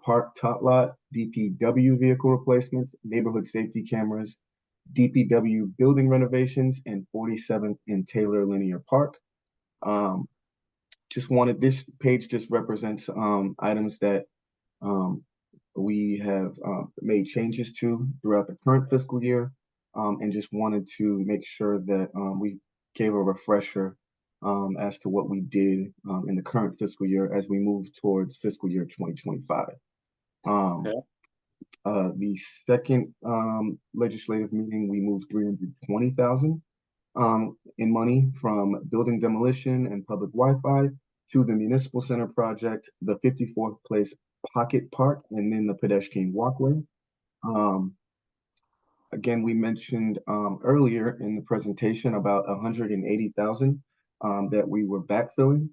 Park Tot Lot, DPW vehicle replacements, neighborhood safety cameras, DPW building renovations, and 47th in Taylor Linear Park. This page just represents items that we have made changes to throughout the current fiscal year, and just wanted to make sure that we gave a refresher as to what we did in the current fiscal year as we move towards fiscal year 2025. Okay. The second legislative meeting, we moved 320,000 in money from building demolition and public Wi-Fi to the municipal center project, the 54th Place Pocket Park, and then the pedestrian walkway. Again, we mentioned earlier in the presentation about 180,000 that we were backfilling.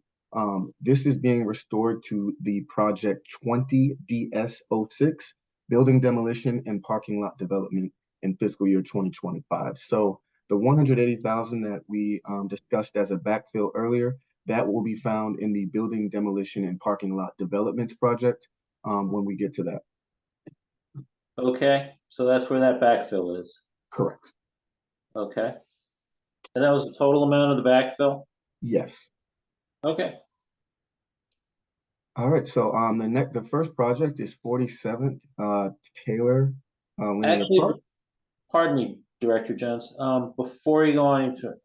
This is being restored to the project 20DS06, building demolition and parking lot development in fiscal year 2025. So the 180,000 that we discussed as a backfill earlier, that will be found in the building demolition and parking lot developments project when we get to that. Okay, so that's where that backfill is. Correct. Okay. And that was the total amount of the backfill? Yes. Okay. All right, so the first project is 47th Taylor Linear Actually, Park. pardon me, Director Jones. Before you go on into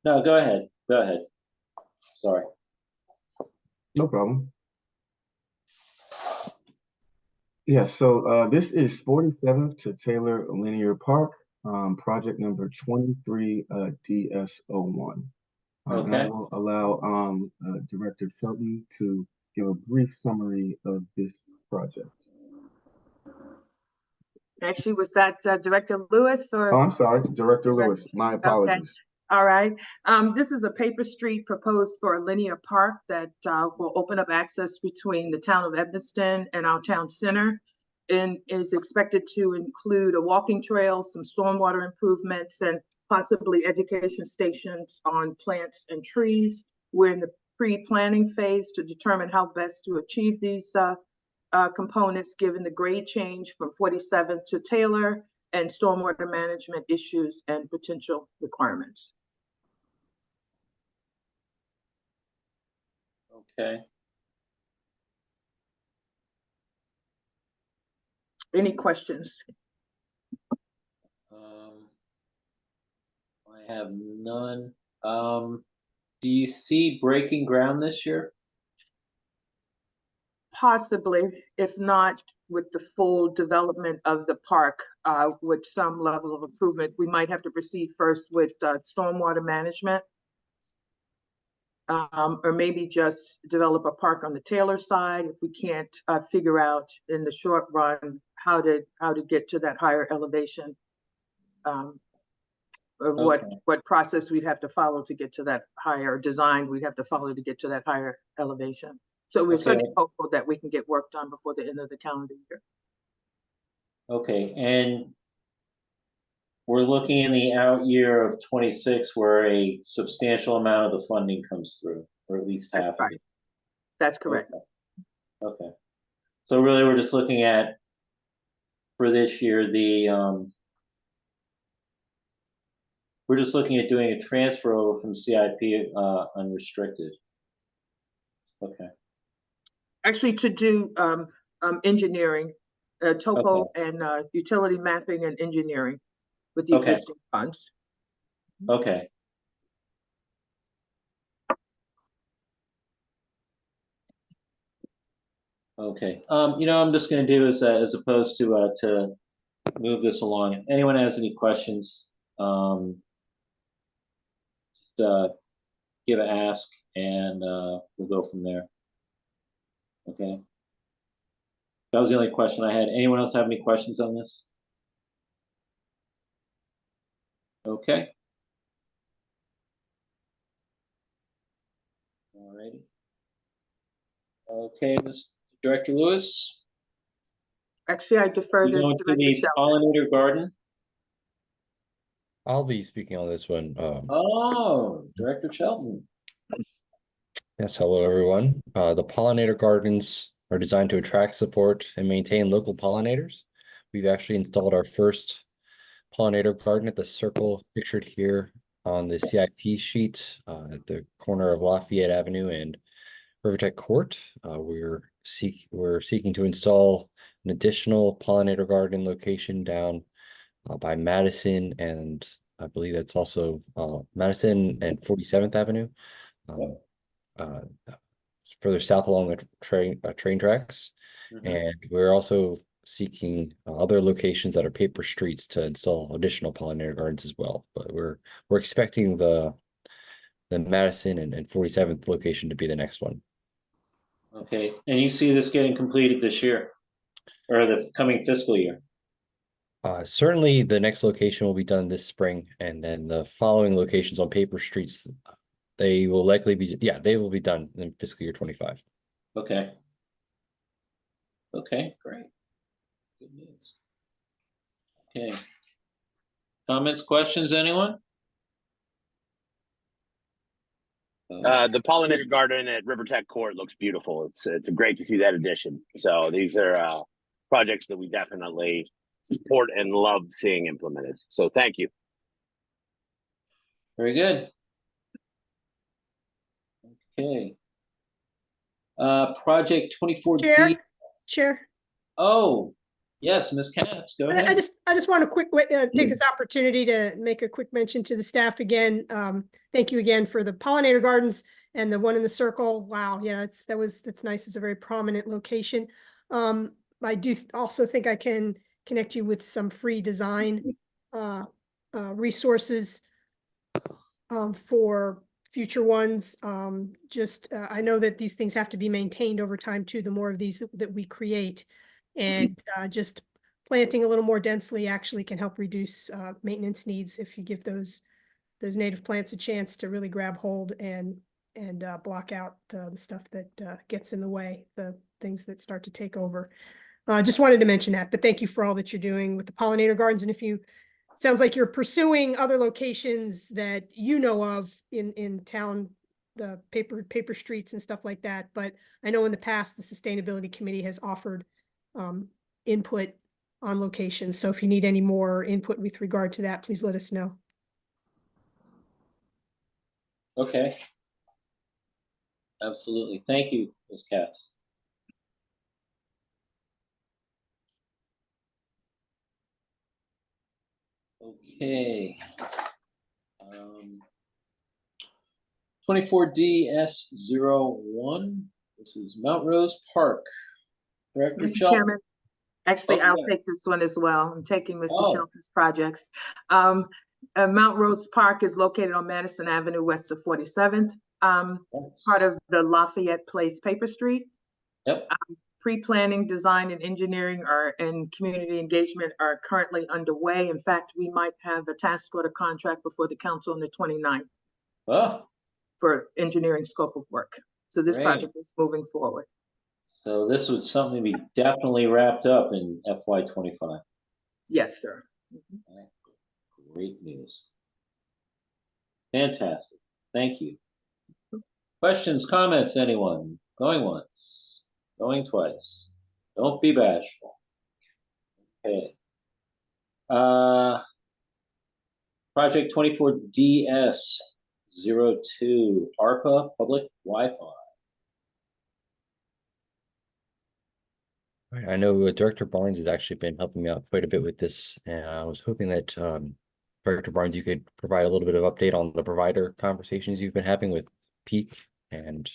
no, go ahead. Go ahead. Sorry. No problem. Yes, so this is 47th to Taylor Linear Park, project number 23 DS01. And I Okay. will allow Director Shelton to give a brief summary of this project. Actually, was that Director Lewis or? Oh, I'm sorry, Director Lewis. My Okay. apologies. All right. This is a paper street proposed for a linear park that will open up access between the town of Evanston and our town center, and is expected to include a walking trail, some stormwater improvements, and possibly education stations on plants and trees. We're in the pre-planning phase to determine how best to achieve these components, given the grade change from 47th to Taylor and stormwater management issues and potential requirements. Okay. Any questions? I have none. Do you see breaking ground this year? Possibly, if not with the full development of the park, with some level of improvement. We might have to proceed first with stormwater management. Or maybe just develop a park on the Taylor side if we can't figure out in the short run how to get to that higher elevation. Or what process we'd have to follow to get to that higher design we'd have to follow to get to that higher elevation. So we're certainly hopeful that we can get work done before the end of the calendar year. Okay, and we're looking in the out year of 26 where a substantial amount of the funding comes through, or at least half of it. That's correct. Okay. So really we're just looking at, for this year, we're just looking at doing a transfer over from CIP unrestricted. Okay. Actually, to do engineering, topo and utility mapping and engineering with the existing funds. Okay. Okay. I'm just going to do is as opposed to move this along. If anyone has any questions, just give an ask, and we'll go from there. Okay. That was the only question I had. Anyone else have any questions on this? Okay. All righty. Okay, Mr. Director Lewis. Actually, I defer to Director the pollinator garden. I'll be speaking on this one. Director Shelton. Yes, hello everyone. The pollinator gardens are designed to attract, support, and maintain local pollinators. We've actually installed our first pollinator garden at the circle pictured here on the CIP sheet at the corner of Lafayette Avenue and Rivertech Court. We're seeking to install an additional pollinator garden location down by Madison, and I believe that's also Madison and 47th Avenue. Further south along the train tracks. And we're also seeking other locations that are paper streets to install additional pollinator gardens as well. But we're expecting the Madison and 47th location to be the next one. Okay, and you see this getting completed this year, or the coming fiscal year? Certainly the next location will be done this spring, and then the following locations on paper streets, they will likely be, they will be done in fiscal year 25. Okay. Okay, great. Good news. Okay. Comments, questions, anyone? The pollinator garden at Rivertech Court looks beautiful. It's great to see that addition. So these are projects that we definitely support and love seeing implemented. So thank you. Very good. Okay. Project 24D. Chair. Oh, yes, Ms. Katz, go ahead. I just want to take this opportunity to make a quick mention to the staff again. Thank you again for the pollinator gardens and the one in the circle. Wow, yeah, that's nice. It's a very prominent location. I do also think I can connect you with some free design resources for future ones. I know that these things have to be maintained over time too, the more of these that we create. And just planting a little more densely actually can help reduce maintenance needs if you give those native plants a chance to really grab hold and block out the stuff that gets in the way, the things that start to take over. Just wanted to mention that, but thank you for all that you're doing with the pollinator gardens. And if you, sounds like you're pursuing other locations that you know of in town, the paper streets and stuff like that. But I know in the past, the Sustainability Committee has offered input on locations. So if you need any more input with regard to that, please let us know. Okay. Absolutely. Thank you, Ms. Katz. Okay. 24DS01. This is Mount Rose Park. Director Mr. Shelton. Chairman, actually, Oh, I'll yeah. take this one as well. I'm taking Mr. Oh. Shelton's projects. Mount Rose Park is located on Madison Avenue, west of 47th, part of the Lafayette Place Paper Street. Yep. Pre-planning, design, and engineering and community engagement are currently underway. In fact, we might have a task order contract before the council on the 29th for engineering scope of work. So this project is moving forward. So this was something to be definitely wrapped up in FY2025. Yes, sir. Right. Great news. Fantastic. Thank you. Questions, comments, anyone? Going once, going twice. Don't be bashful. Okay. Project 24DS02, ARPA Public Wi-Fi. I know Director Barnes has actually been helping me out quite a bit with this, and I was hoping that Director Barnes, you could provide a little bit of update on the provider conversations you've been having with Peak and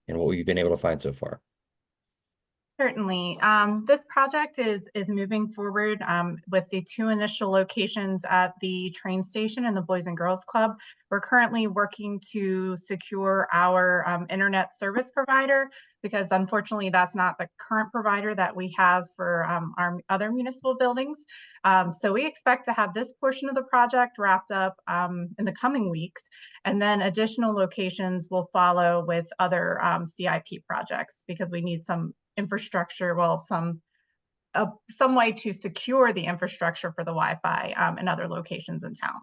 what we've been able to find so far. Certainly. This project is moving forward with the 2 initial locations at the train station and the Boys and Girls Club. We're currently working to secure our internet service provider because unfortunately that's not the current provider that we have for our other municipal buildings. So we expect to have this portion of the project wrapped up in the coming weeks, and then additional locations will follow with other CIP projects because we need some infrastructure, well, some way to secure the infrastructure for the Wi-Fi in other locations in town.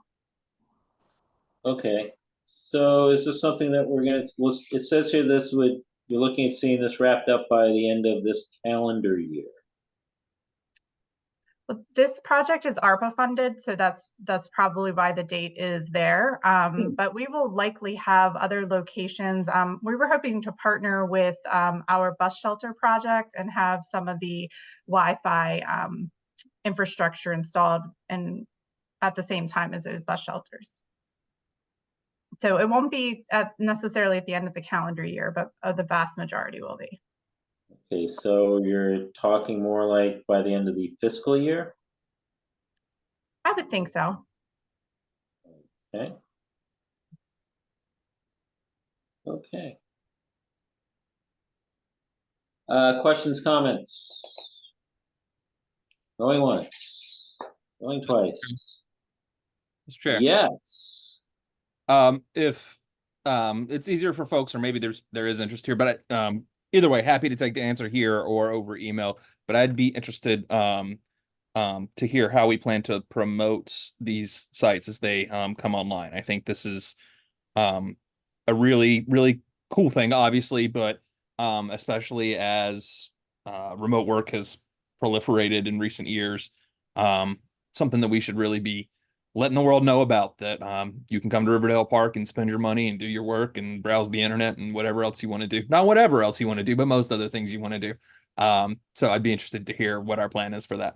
Okay, so is this something that we're gonna, well, it says here you're looking at seeing this wrapped up by the end of this calendar year. Well, this project is ARPA funded, so that's probably why the date is there. But we will likely have other locations. We were hoping to partner with our bus shelter project and have some of the Wi-Fi infrastructure installed and at the same time as those bus shelters. So it won't be necessarily at the end of the calendar year, but the vast majority will be. Okay, so you're talking more like by the end of the fiscal year? I would think so. Okay. Okay. Questions, comments? Going once, going twice. Mr. Chair. Yes. If it's easier for folks, or maybe there is interest here, but either way, happy to take the answer here or over email. But I'd be interested to hear how we plan to promote these sites as they come online. I think this is a really, really cool thing, obviously, but especially as remote work has proliferated in recent years, something that we should really be letting the world know about, that you can come to Riverdale Park and spend your money and do your work and browse the internet and whatever else you want to do. Not whatever else you want to do, but most other things you want to do. So I'd be interested to hear what our plan is for that.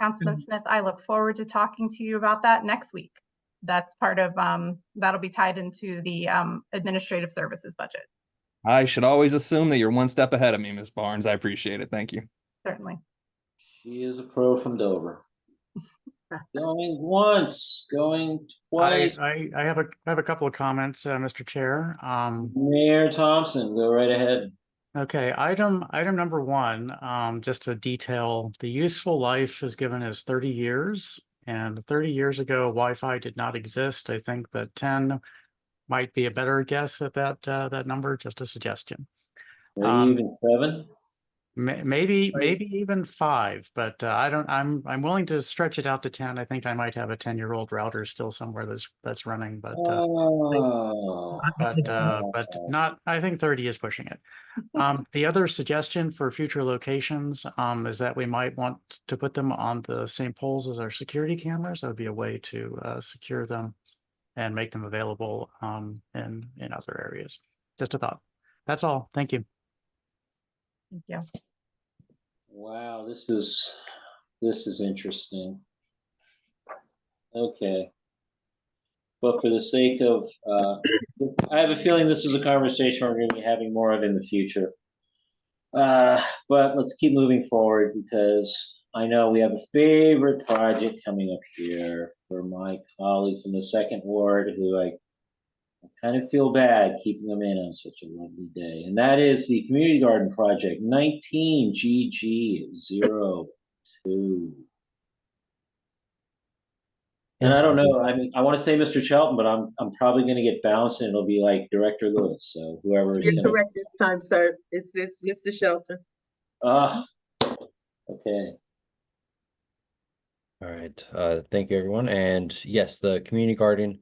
Councilman Smith, I look forward to talking to you about that next week. That's part of, that'll be tied into the administrative services budget. I should always assume that you're one step ahead of me, Ms. Barnes. I appreciate it. Thank you. certainly. She is a pro from Dover. Going once, going I, twice. I, I have a couple of comments, Mr. Chair. Mayor Thompson, go right ahead. Okay, item number one, just to detail, the useful life is given as 30 years. And 30 years ago, Wi-Fi did not exist. I think that 10 might be a better guess at that number, just a suggestion. Maybe even 7. Maybe even 5, but I'm willing to stretch it out to 10. I think I might have a 10-year-old router still somewhere that's running, but not, I think 30 is pushing it. The other suggestion for future locations is that we might want to put them on the same poles as our security cameras. That would be a way to secure them and make them available in other areas. Just a thought. That's all. Thank you. Thank you. Wow, this is interesting. Okay. But for the sake of, I have a feeling this is a conversation we're going to be having more of in the future. But let's keep moving forward because I know we have a favorite project coming up here for my colleague from the 2nd Ward who I kind of feel bad keeping them in on such a lovely day. And that is the Community Garden Project 19GG02. And I don't know. I mean, I want to say Mr. Shelton, but I'm probably going to get bounced, and it'll be like Director Lewis. So whoever is You're going to. correct this time, sir. It's Mr. Shelton. Okay. All right. Thank you, everyone. And yes, the community garden,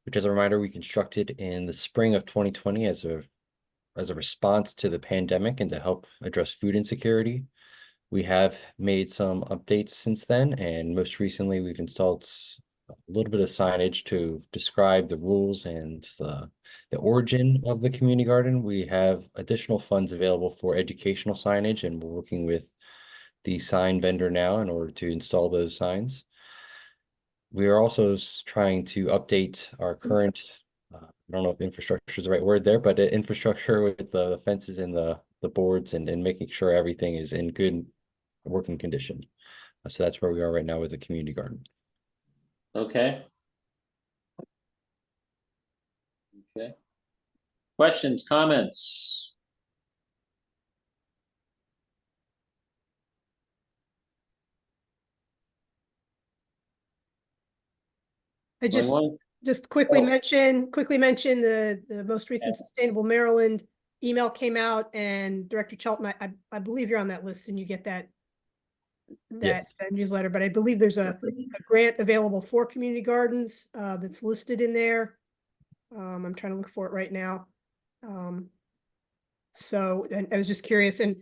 which as a reminder, we constructed in the spring of 2020 as a response to the pandemic and to help address food insecurity. We have made some updates since then, and most recently we've installed a little bit of signage to describe the rules and the origin of the community garden. We have additional funds available for educational signage, and we're working with the sign vendor now in order to install those signs. We are also trying to update our current, I don't know if infrastructure is the right word there, but infrastructure with the fences and the boards and making sure everything is in good working condition. So that's where we are right now with the community garden. Okay. Okay. Questions, comments? I just quickly mention the most recent Sustainable Maryland email came out, and Director Chelton, I believe you're on that list and you get that Yes. newsletter, but I believe there's a grant available for community gardens that's listed in there. I'm trying to look for it right now. So, and I was just curious, and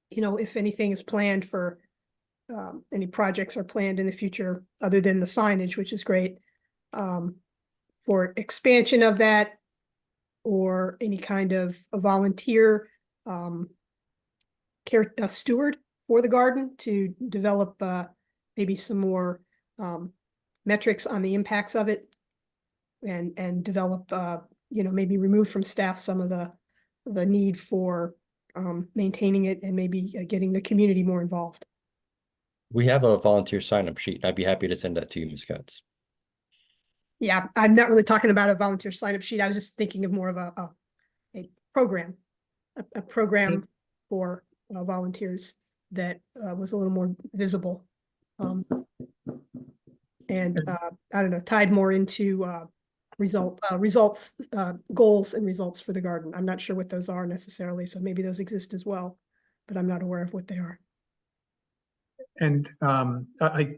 if anything is planned for any projects are planned in the future other than the signage, which is great, for expansion of that, or any kind of a volunteer steward for the garden to develop maybe some more metrics on the impacts of it, and develop maybe remove from staff some of the need for maintaining it, and maybe getting the community more involved. We have a volunteer sign-up sheet. I'd be happy to send that to you, Ms. Katz. Yeah, I'm not really talking about a volunteer sign-up sheet. I was just thinking of more of a program, a program for volunteers that was a little more visible. And I don't know, tied more into results, goals and results for the garden. I'm not sure what those are necessarily, so maybe those exist as well, but I'm not aware of what they are. And I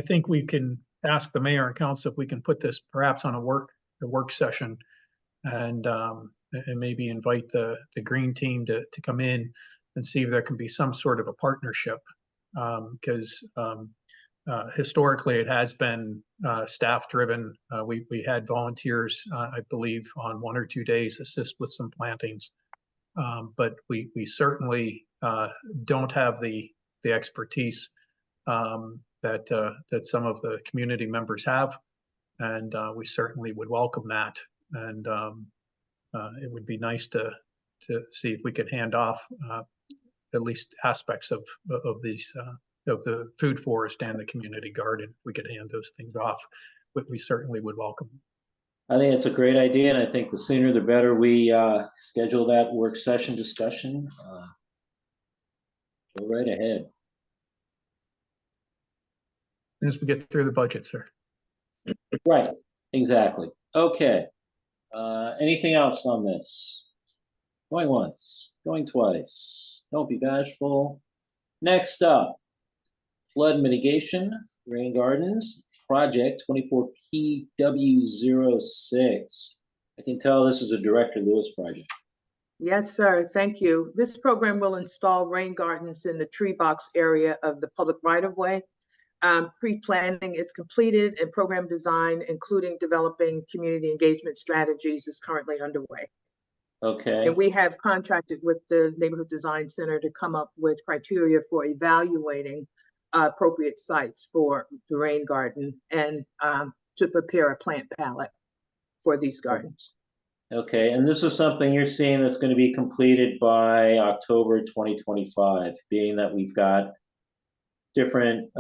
think we can ask the mayor and council if we can put this perhaps on a work session, and maybe invite the green team to come in and see if there can be some sort of a partnership, because historically it has been staff driven. We had volunteers, I believe, on 1 or 2 days assist with some plantings, but we certainly don't have the expertise that some of the community members have, and we certainly would welcome that. And it would be nice to see if we could hand off at least aspects of these of the food forest and the community garden. If we could hand those things off, but we certainly would welcome. I think it's a great idea, and I think the sooner the better we schedule that work session discussion. Go right ahead. As we get through the budget, sir. Right, exactly. Okay. Anything else on this? Going once, going twice. Don't be bashful. Next up, flood mitigation, rain gardens, project 24PW06. I can tell this is a Director Lewis project. Yes, sir. Thank you. This program will install rain gardens in the tree box area of the public right-of-way. Pre-planning is completed and program design, including developing community engagement strategies, is currently underway. Okay. And we have contracted with the Neighborhood Design Center to come up with criteria for evaluating appropriate sites for the rain garden and to prepare a plant palette for these gardens. Okay, and this is something you're seeing that's going to be completed by October 2025, being that we've got different,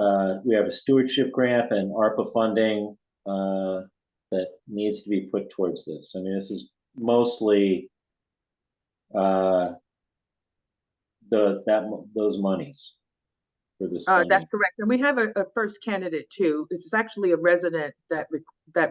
we have a stewardship grant and ARPA funding that needs to be put towards this. I mean, this is mostly those monies for this funding. That's correct. And we have a first candidate too. It's actually a resident that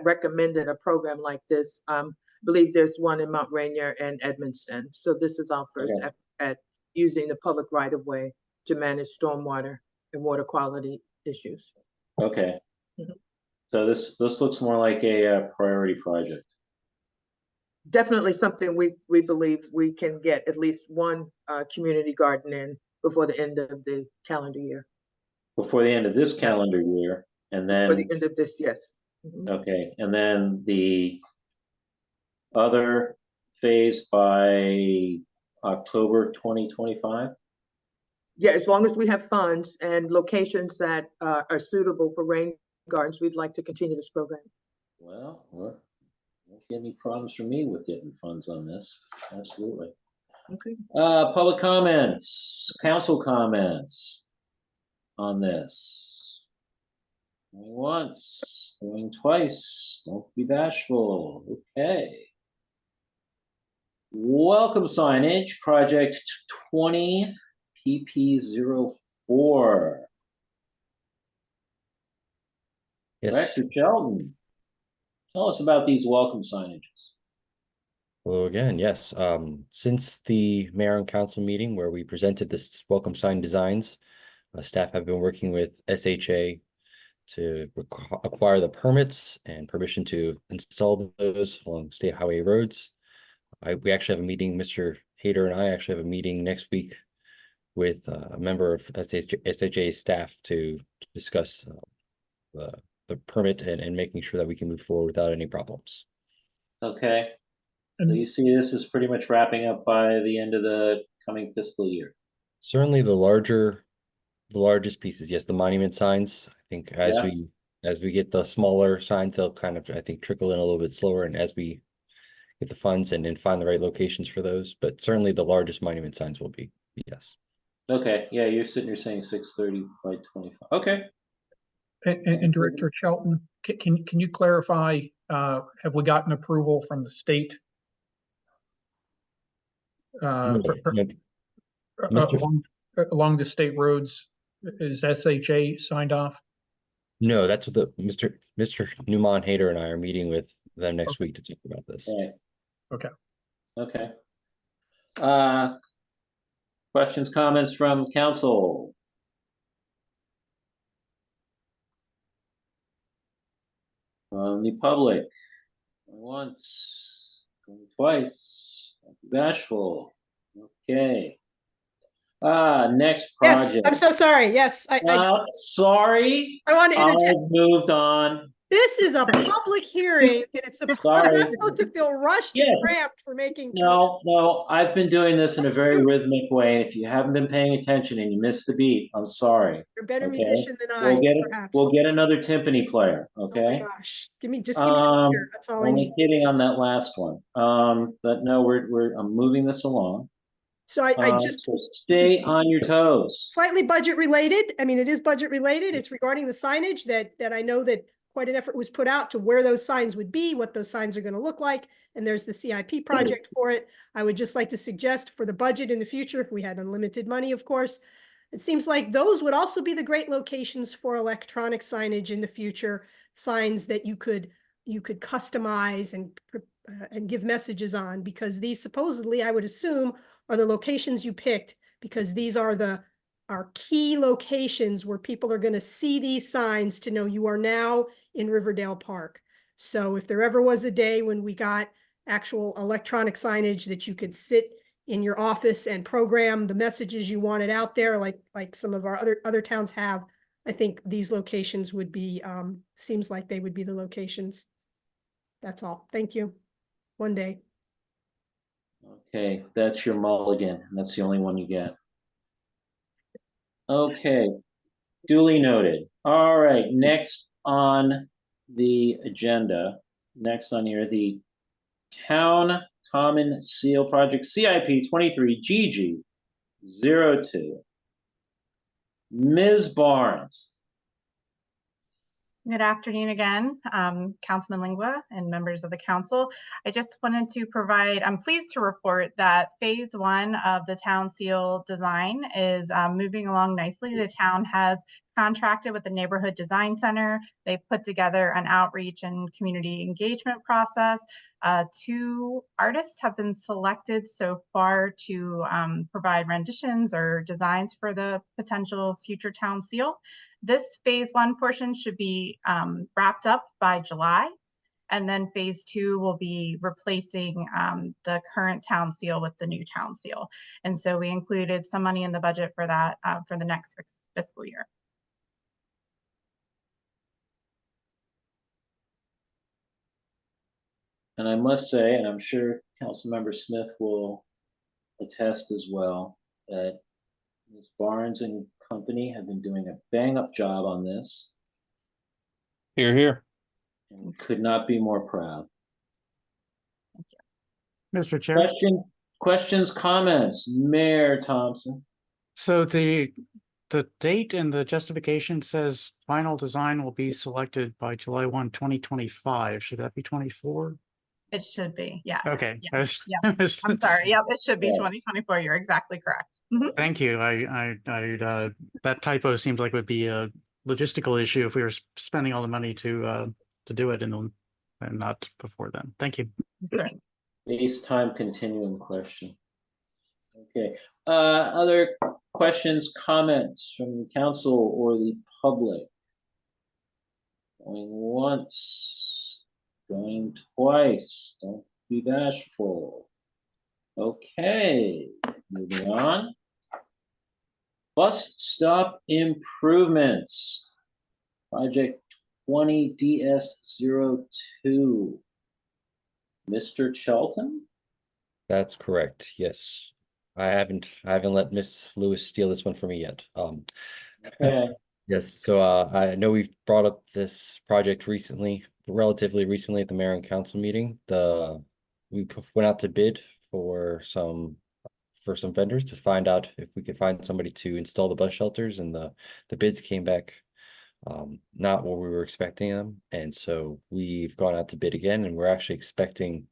recommended a program like this. I believe there's one in Mount Rainier and Edmonston. So this is our first effort at using the public right of way to manage stormwater and water quality issues. Okay. So this looks more like a priority project. Definitely something we believe we can get at least one community garden in before the end of the calendar year. Before the end of this calendar year, and then for the end of this, yes. Okay, and then the other phase by October 2025. Yeah, as long as we have funds and locations that are suitable for rain gardens, we'd like to continue this program. Well, won't get any problems from me with getting funds on this. Absolutely. Okay. Public comments, council comments on this. Going once, going twice. Don't be bashful. Okay. Welcome signage, project 20 PP04. Yes. Director Sheldon, tell us about these welcome signages. Hello again. Yes. Since the mayor and council meeting where we presented this welcome sign designs, staff have been working with SHA to acquire the permits and permission to install those along state highway roads. We actually have a meeting, Mr. Hayter and I actually have a meeting next week with a member of SHA staff to discuss the permit and making sure that we can move forward without any problems. Okay. So you see this is pretty much wrapping up by the end of the coming fiscal year. Certainly the largest pieces, yes, the monument signs. I think as we get the smaller signs, they'll kind of, I think, trickle in a little bit slower, and as we get the funds and find the right locations for those, but certainly the largest monument signs will be, yes. Okay, yeah, you're sitting here saying 630 by 25. Okay. And Director Shelton, can you clarify, have we gotten approval from the state? Along the state roads, is SHA signed off? No, that's what the Mr. Newman Hayter and I are meeting with them next week to talk about this. Right. Okay. Okay. Questions, comments from council? From the public? Once, going twice. Don't be bashful. Okay. Next project. Yes, I'm so sorry. Yes, sorry. I want to interject. I've moved on. This is a public hearing, and it's I'm not supposed to feel rushed and cramped for making. No, I've been doing this in a very rhythmic way, and if you haven't been paying attention and you missed the beat, I'm sorry. You're a better musician than I, perhaps. We'll get another timpani player, okay? Oh my gosh, give me a beer. That's all I need. Only kidding on that last one. But no, I'm moving this along. So I just So stay on your toes. slightly budget related. I mean, it is budget related. It's regarding the signage that I know that quite an effort was put out to where those signs would be, what those signs are going to look like. And there's the CIP project for it. I would just like to suggest for the budget in the future, if we had unlimited money, of course, it seems like those would also be the great locations for electronic signage in the future, signs that you could customize and give messages on, because these supposedly, I would assume, are the locations you picked, because these are our key locations where people are going to see these signs to know you are now in Riverdale Park. So if there ever was a day when we got actual electronic signage that you could sit in your office and program the messages you wanted out there, like some of our other towns have, I think these locations would be, seems like they would be the locations. That's all. Thank you. One day. Okay, that's your mulligan, and that's the only one you get. Okay, duly noted. All right, next on the agenda, next on here, the Town Common Seal Project, CIP 23GG02. Ms. Barnes. Good afternoon again, Councilman Lingua and members of the council. I just wanted to provide, I'm pleased to report that phase 1 of the town seal design is moving along nicely. The town has contracted with the Neighborhood Design Center. They put together an outreach and community engagement process. 2 artists have been selected so far to provide renditions or designs for the potential future town seal. This phase 1 portion should be wrapped up by July, and then phase 2 will be replacing the current town seal with the new town seal. And so we included some money in the budget for that for the next fiscal year. And I must say, and I'm sure Councilmember Smith will attest as well, that Ms. Barnes and company have been doing a bang-up job on this. Here, here. And we could not be more proud. Thank you. Mr. Chair. Questions, comments? Mayor Thompson. So the date and the justification says final design will be selected by July 1, 2025. Should that be 24? It should be, yes. Okay. Yeah. I'm sorry. Yep, it should be 2024. You're exactly correct. Thank you. That typo seems like it would be a logistical issue if we were spending all the money to do it and not before then. Thank you. Space-time continuum question. Okay. Other questions, comments from the council or the public? Going once, going twice. Don't be bashful. Okay, moving on. Bus stop improvements. Project 20DS02. Mr. Charlton? That's correct. Yes. I haven't let Miss Lewis steal this one from me yet. Okay. Yes, so I know we've brought up this project relatively recently at the mayor and council meeting. We went out to bid for some vendors to find out if we could find somebody to install the bus shelters, and the bids came back not what we were expecting them, and so we've gone out to bid again, and we're actually expecting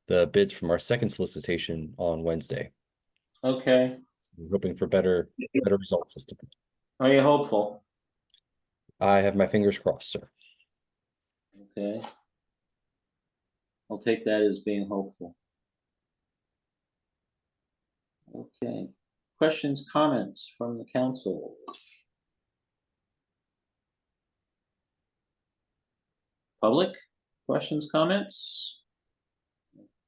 the bids from our second solicitation on Wednesday. Okay. So we're hoping for better results this time. Are you hopeful? I have my fingers crossed, sir. Okay. I'll take that as being hopeful. Okay. Questions, comments from the council? Public? Questions, comments?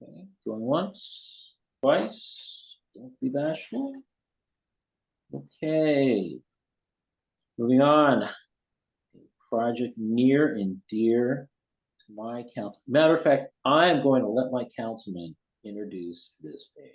Okay. Going once, twice. Don't be bashful. Okay. Moving on. Project near and dear to my council. Matter of fact, I am going to let my councilman introduce this page.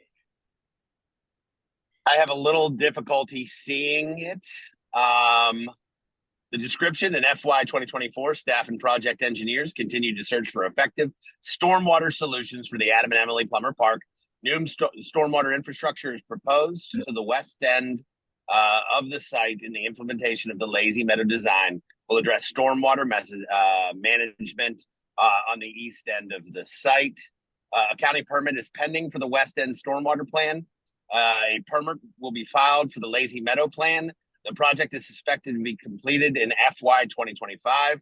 I have a little difficulty seeing it. The description in FY 2024, staff and project engineers continue to search for effective stormwater solutions for the Adam and Emily Plummer Park New stormwater infrastructure is proposed to the west end of the site, in the implementation of the Lazy Meadow design will address stormwater management on the east end of the site. A county permit is pending for the west end stormwater plan. A permit will be filed for the Lazy Meadow plan. The project is expected to be completed in FY2025.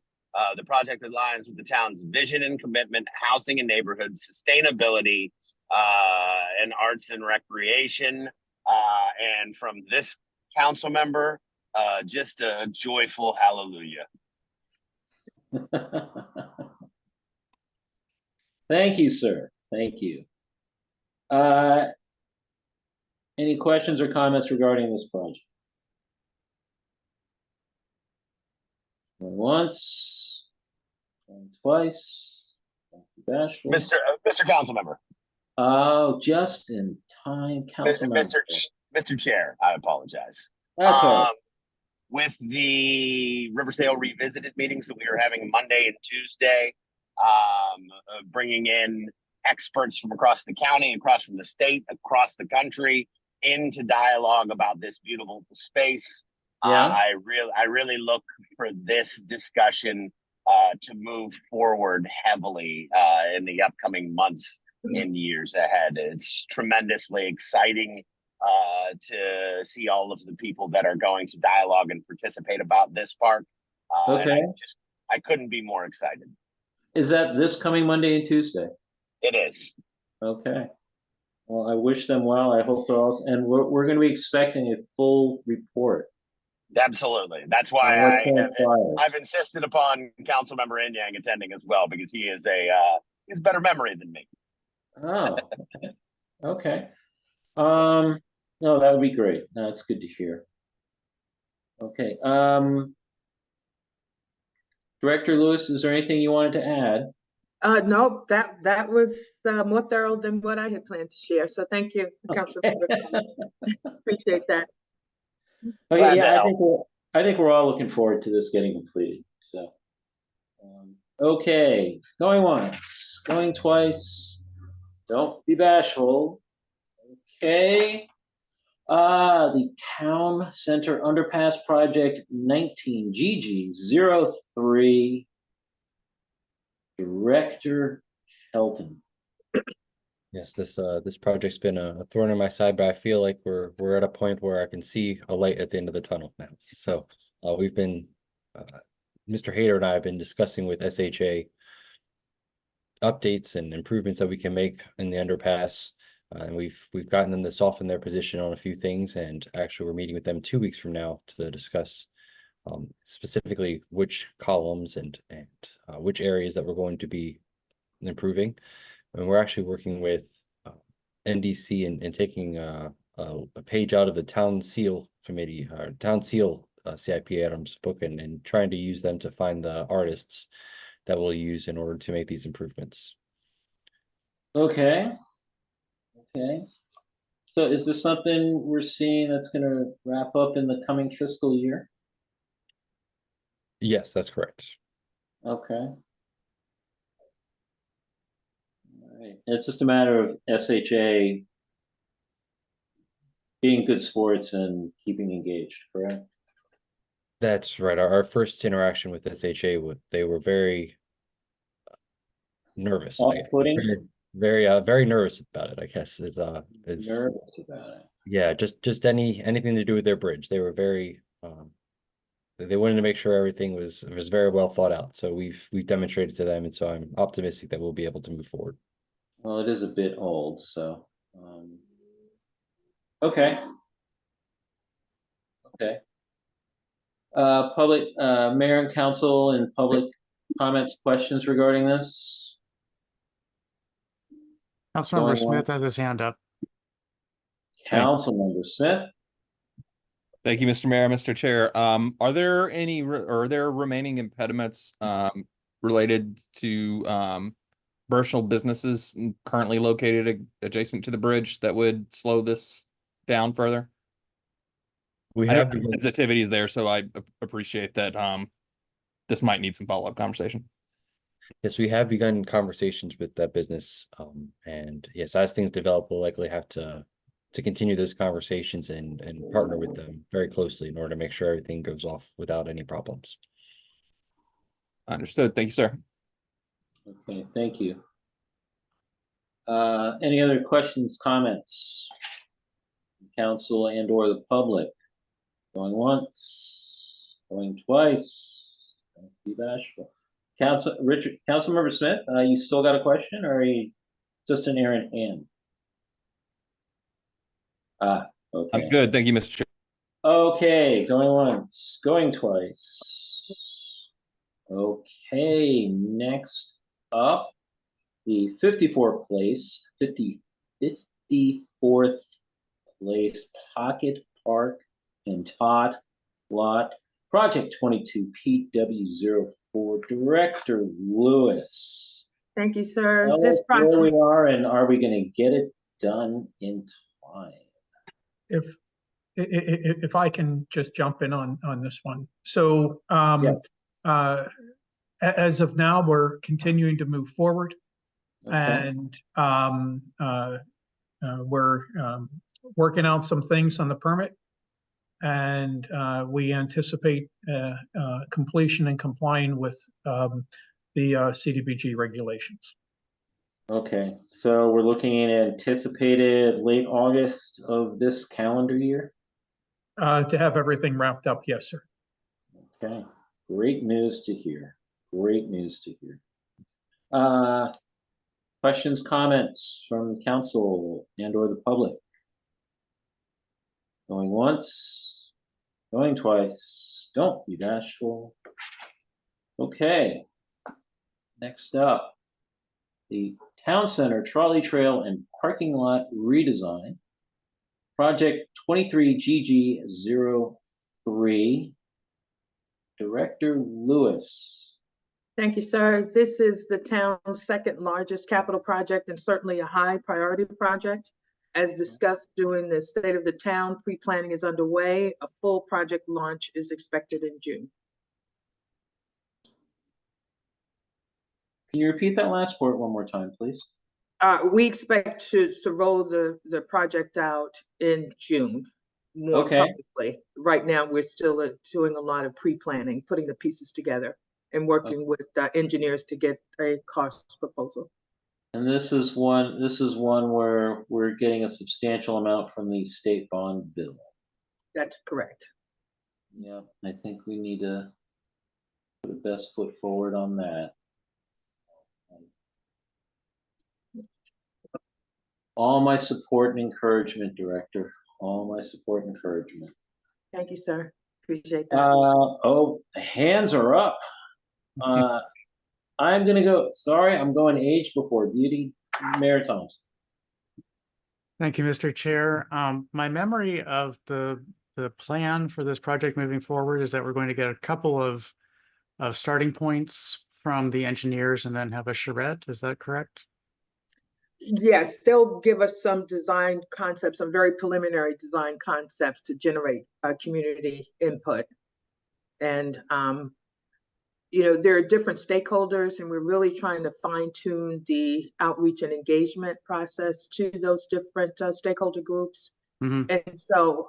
The project aligns with the town's vision and commitment, housing and neighborhood sustainability, and arts and recreation. And from this council member, just a joyful hallelujah. Thank you, sir. Thank you. Any questions or comments regarding this project? Going once, going twice. Bashful. Mr. Council Member. Oh, just in time, Council Member. Mr. Chair, I apologize. That's all right. With the Riversdale Revisited meetings that we are having Monday and Tuesday, bringing in experts from across the county, across from the state, across the country, into dialogue about this beautiful space. Yeah. I really look for this discussion to move forward heavily in the upcoming months and years ahead. It's tremendously exciting to see all of the people that are going to dialogue and participate about this park. Okay. I couldn't be more excited. Is that this coming Monday and Tuesday? It is. Okay. Well, I wish them well. I hope they're all, and we're going to be expecting a full report. Absolutely. That's why I've insisted upon Councilmember Inyang attending as well, because he is he's better memory than me. Oh, okay. No, that would be great. That's good to hear. Okay. Director Lewis, is there anything you wanted to add? No, that was more thorough than what I had planned to share. So thank you, Councilmember. Appreciate that. Okay, yeah, I think we're all looking forward to this getting completed. So, okay, going once, going twice. Don't be bashful. Okay. The Town Center Underpass Project 19GG03. Director Shelton. Yes, this project's been a thorn in my side, but I feel like we're at a point where I can see a light at the end of the tunnel now. So we've been, Mr. Hayter and I have been discussing with SHA updates and improvements that we can make in the underpass. And we've gotten them to soften their position on a few things, and actually we're meeting with them 2 weeks from now to discuss specifically which columns and which areas that we're going to be improving. And we're actually working with NDC and taking a page out of the Town Seal Committee, or Town Seal CIP Adams book, and trying to use them to find the artists that we'll use in order to make these improvements. Okay. Okay. So is this something we're seeing that's going to wrap up in the coming fiscal year? Yes, that's correct. Okay. All right. It's just a matter of SHA being good sports and keeping engaged, correct? That's right. Our first interaction with SHA, they were very nervous. Very nervous about it, I guess. Is nervous about it. Yeah, just anything to do with their bridge. They were very they wanted to make sure everything was very well thought out. So we've demonstrated to them, and so I'm optimistic that we'll be able to move forward. Well, it is a bit old, so okay. Okay. Public mayor and council and public comments, questions regarding this? Councilmember Smith has his hand up. Councilmember Smith. Thank you, Mr. Mayor, Mr. Chair. Are there any remaining impediments related to commercial businesses currently located adjacent to the bridge that would slow this down further? We I have know sensitivities there, so I appreciate that. This might need some follow-up conversation. Yes, we have begun conversations with that business. And yes, as things develop, we'll likely have to continue those conversations and partner with them very closely in order to make sure everything goes off without any problems. Understood. Thank you, sir. Okay, thank you. Any other questions, comments? Council and or the public? Going once, going twice. Don't be bashful. Councilmember Smith, you still got a question, or are you just an errant hand? Okay. I'm good. Thank you, Mr. Chair. Okay, going once, going twice. Okay, next up, the 54th place Pocket Park and Tot Lot, Project 22 PW04, Director Lewis. Thank you, sir. Tell This us where project, we are and are we going to get it done in time? If I can just jump in on this one. So as of now, we're continuing to move forward. Okay. And we're working out some things on the permit. And we anticipate completion and complying with the CDBG regulations. Okay, so we're looking at anticipated late August of this calendar year? To have everything wrapped up, yes, sir. Okay, great news to hear. Great news to hear. Questions, comments from council and or the public? Going once, going twice. Don't be bashful. Okay, next up, the Town Center Trolley Trail and Parking Lot Redesign, Project 23GG03, Director Lewis. thank you, sir. This is the town's second largest capital project and certainly a high priority project. As discussed during the State of the Town, pre-planning is underway. A full project launch is expected in June. Can you repeat that last part one more time, please? We expect to roll the project out in June more publicly. Right now, we're still doing a lot of pre-planning, putting the pieces together and working with engineers to get a cost proposal. And this is one where we're getting a substantial amount from the state bond bill. That's correct. Yeah, I think we need to put the best foot forward on that. All my support and encouragement, Director. All my support and encouragement. Thank you, sir. Appreciate that. Oh, the hands are up. I'm gonna go. Sorry, I'm going age before beauty. Mayor Thompson. Thank you, Mr. Chair. My memory of the plan for this project moving forward is that we're going to get a couple of starting points from the engineers and then have a charrette. Is that correct? Yes, they'll give us some design concepts, some very preliminary design concepts to generate community input. And, there are different stakeholders, and we're really trying to fine tune the outreach and engagement process to those different stakeholder groups. Mm-hmm. And so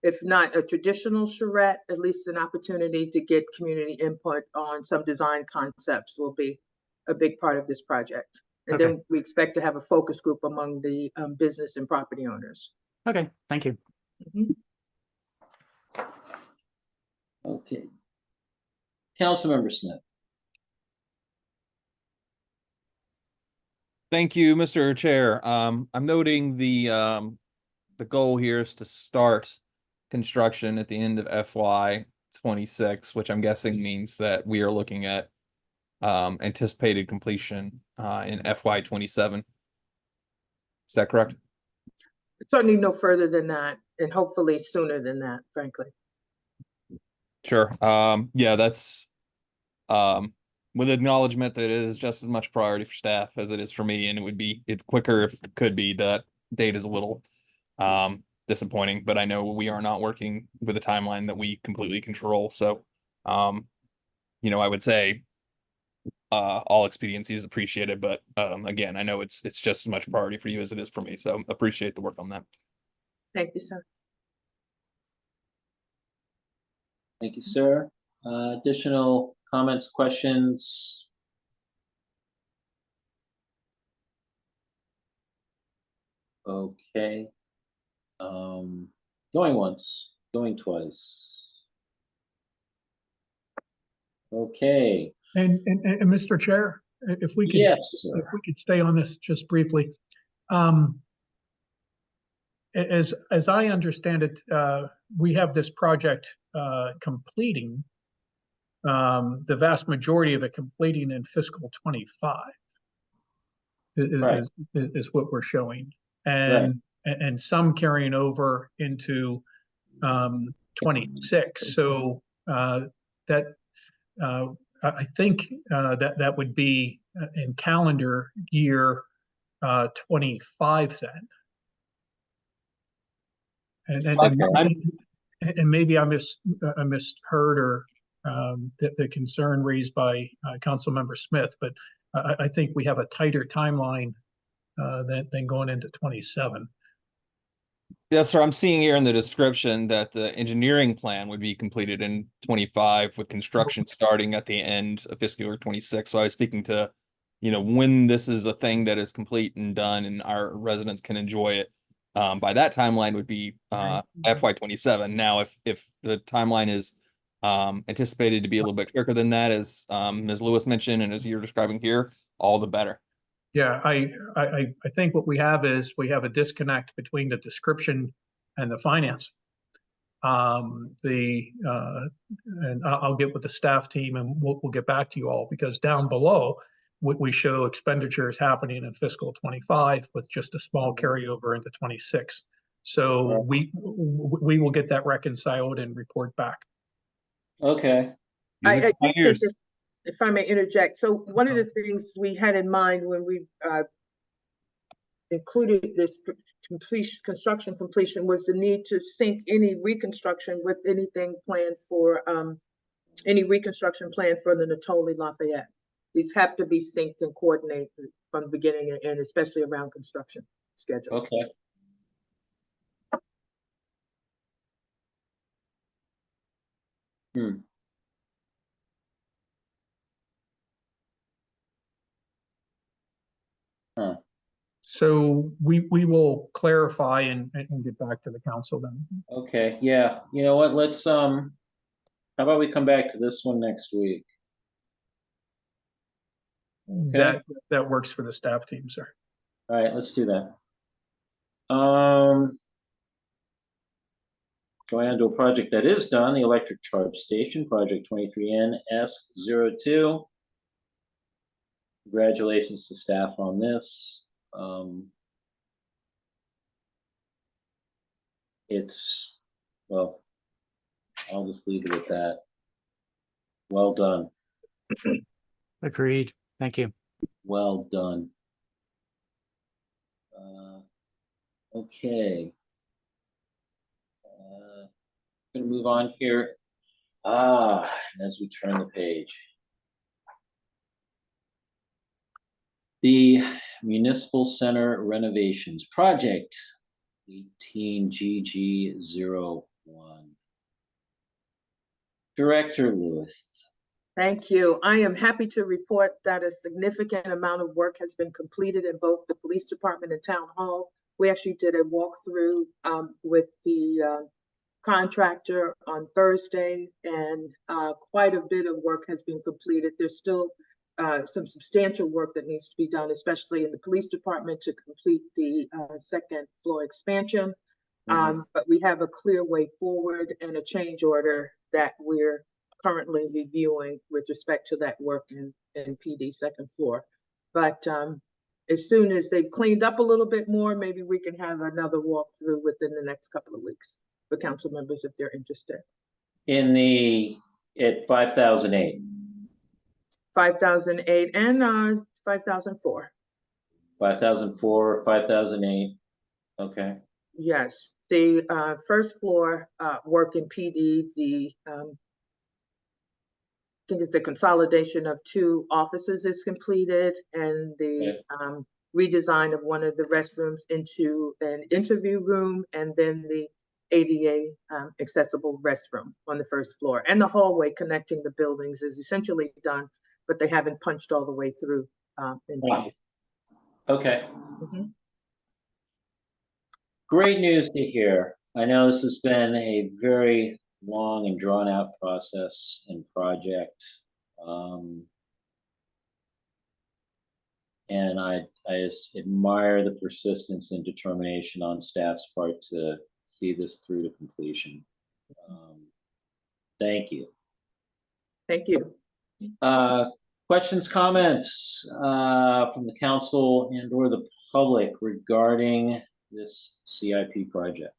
if not a traditional charrette, at least an opportunity to get community input on some design concepts will be a big part of this project. And then we expect to have a focus group among the business and property owners. Okay, thank you. Mm-hmm. Okay. Councilmember Smith. Thank you, Mr. Chair. I'm noting the goal here is to start construction at the end of FY2026, which I'm guessing means that we are looking at anticipated completion in FY2027. Is that correct? Certainly no further than that, and hopefully sooner than that, frankly. Sure. Yeah, that's with acknowledgement that it is just as much priority for staff as it is for me, and it would be quicker if it could be. That date is a little disappointing, but I know we are not working with a timeline that we completely control. So I would say all expediency is appreciated, but again, I know it's just as much priority for you as it is for me. So appreciate the work on that. Thank you, sir. Thank you, sir. Additional comments, questions? Okay. Going once, going twice. Okay. And Mr. Chair, if we could, Yes, sir. if we could stay on this just briefly. As I understand it, we have this project completing, the vast majority of it completing in fiscal 25 Right. is what we're showing. Right. And some carrying over into 26. So that I think that would be in calendar year 25 then. And maybe I misheard or the concern raised by Councilmember Smith, but I think we have a tighter timeline than going into 27. Yes, sir. I'm seeing here in the description that the engineering plan would be completed in 25 with construction starting at the end of fiscal year 26. So I was speaking to, when this is a thing that is complete and done and our residents can enjoy it. By that timeline would be FY27. Now, if the timeline is anticipated to be a little bit quicker than that, as Ms. Lewis mentioned, and as you're describing here, all the better. Yeah, I think what we have is we have a disconnect between the description and the finance. And I'll get with the staff team and we'll get back to you all, because down below we show expenditures happening in fiscal 25 with just a small carryover into 26. So we will get that reconciled and report back. Okay. I do think if I may interject, so one of the things we had in mind when we included this construction completion was the need to sync any reconstruction with anything planned for any reconstruction plan for the Natoli Lafayette. These have to be synced and coordinated from the beginning, and especially around construction schedule. Okay. Huh. So we will clarify and get back to the council then. Okay, yeah. You know what? Let's how about we come back to this one next week? Okay. That works for the staff team, sir. All right, let's do that. Going on to a project that is done, the electric charge station, project 23NS02. Congratulations to staff on this. Well, I'll just leave it at that. Well done. Agreed. Thank you. Well done. Okay. Gonna move on here. As we turn the page. The Municipal Center Renovations Project 18GG01. Director Lewis. Thank you. I am happy to report that a significant amount of work has been completed in both the police department and town hall. We actually did a walkthrough with the contractor on Thursday, and quite a bit of work has been completed. There's still some substantial work that needs to be done, especially in the police department to complete the second floor expansion. But we have a clear way forward and a change order that we're currently reviewing with respect to that work in PD second floor. But as soon as they've cleaned up a little bit more, maybe we can have another walkthrough within the next couple of weeks for council members if they're interested. At 5008. 5008 and 5004. 5004, 5008. Okay. Yes, the first floor work in PD, the think it's the consolidation of 2 offices is completed, and the redesign of one of the restrooms into an interview room, and then the ADA accessible restroom on the first floor. And the hallway connecting the buildings is essentially done, but they haven't punched all the way through. Okay. Mhm. Great news to hear. I know this has been a very long and drawn out process and project. And I just admire the persistence and determination on staff's part to see this through to completion. Thank you. Thank you. Questions, comments from the council and or the public regarding this CIP project?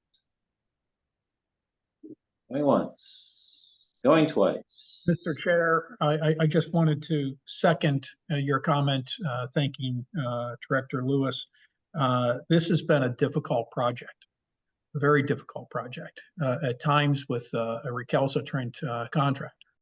Going once, going twice. Mr. Chair, I just wanted to second your comment, thanking Director Lewis. This has been a difficult project, a very difficult project, at times with a recalcitrant contractor.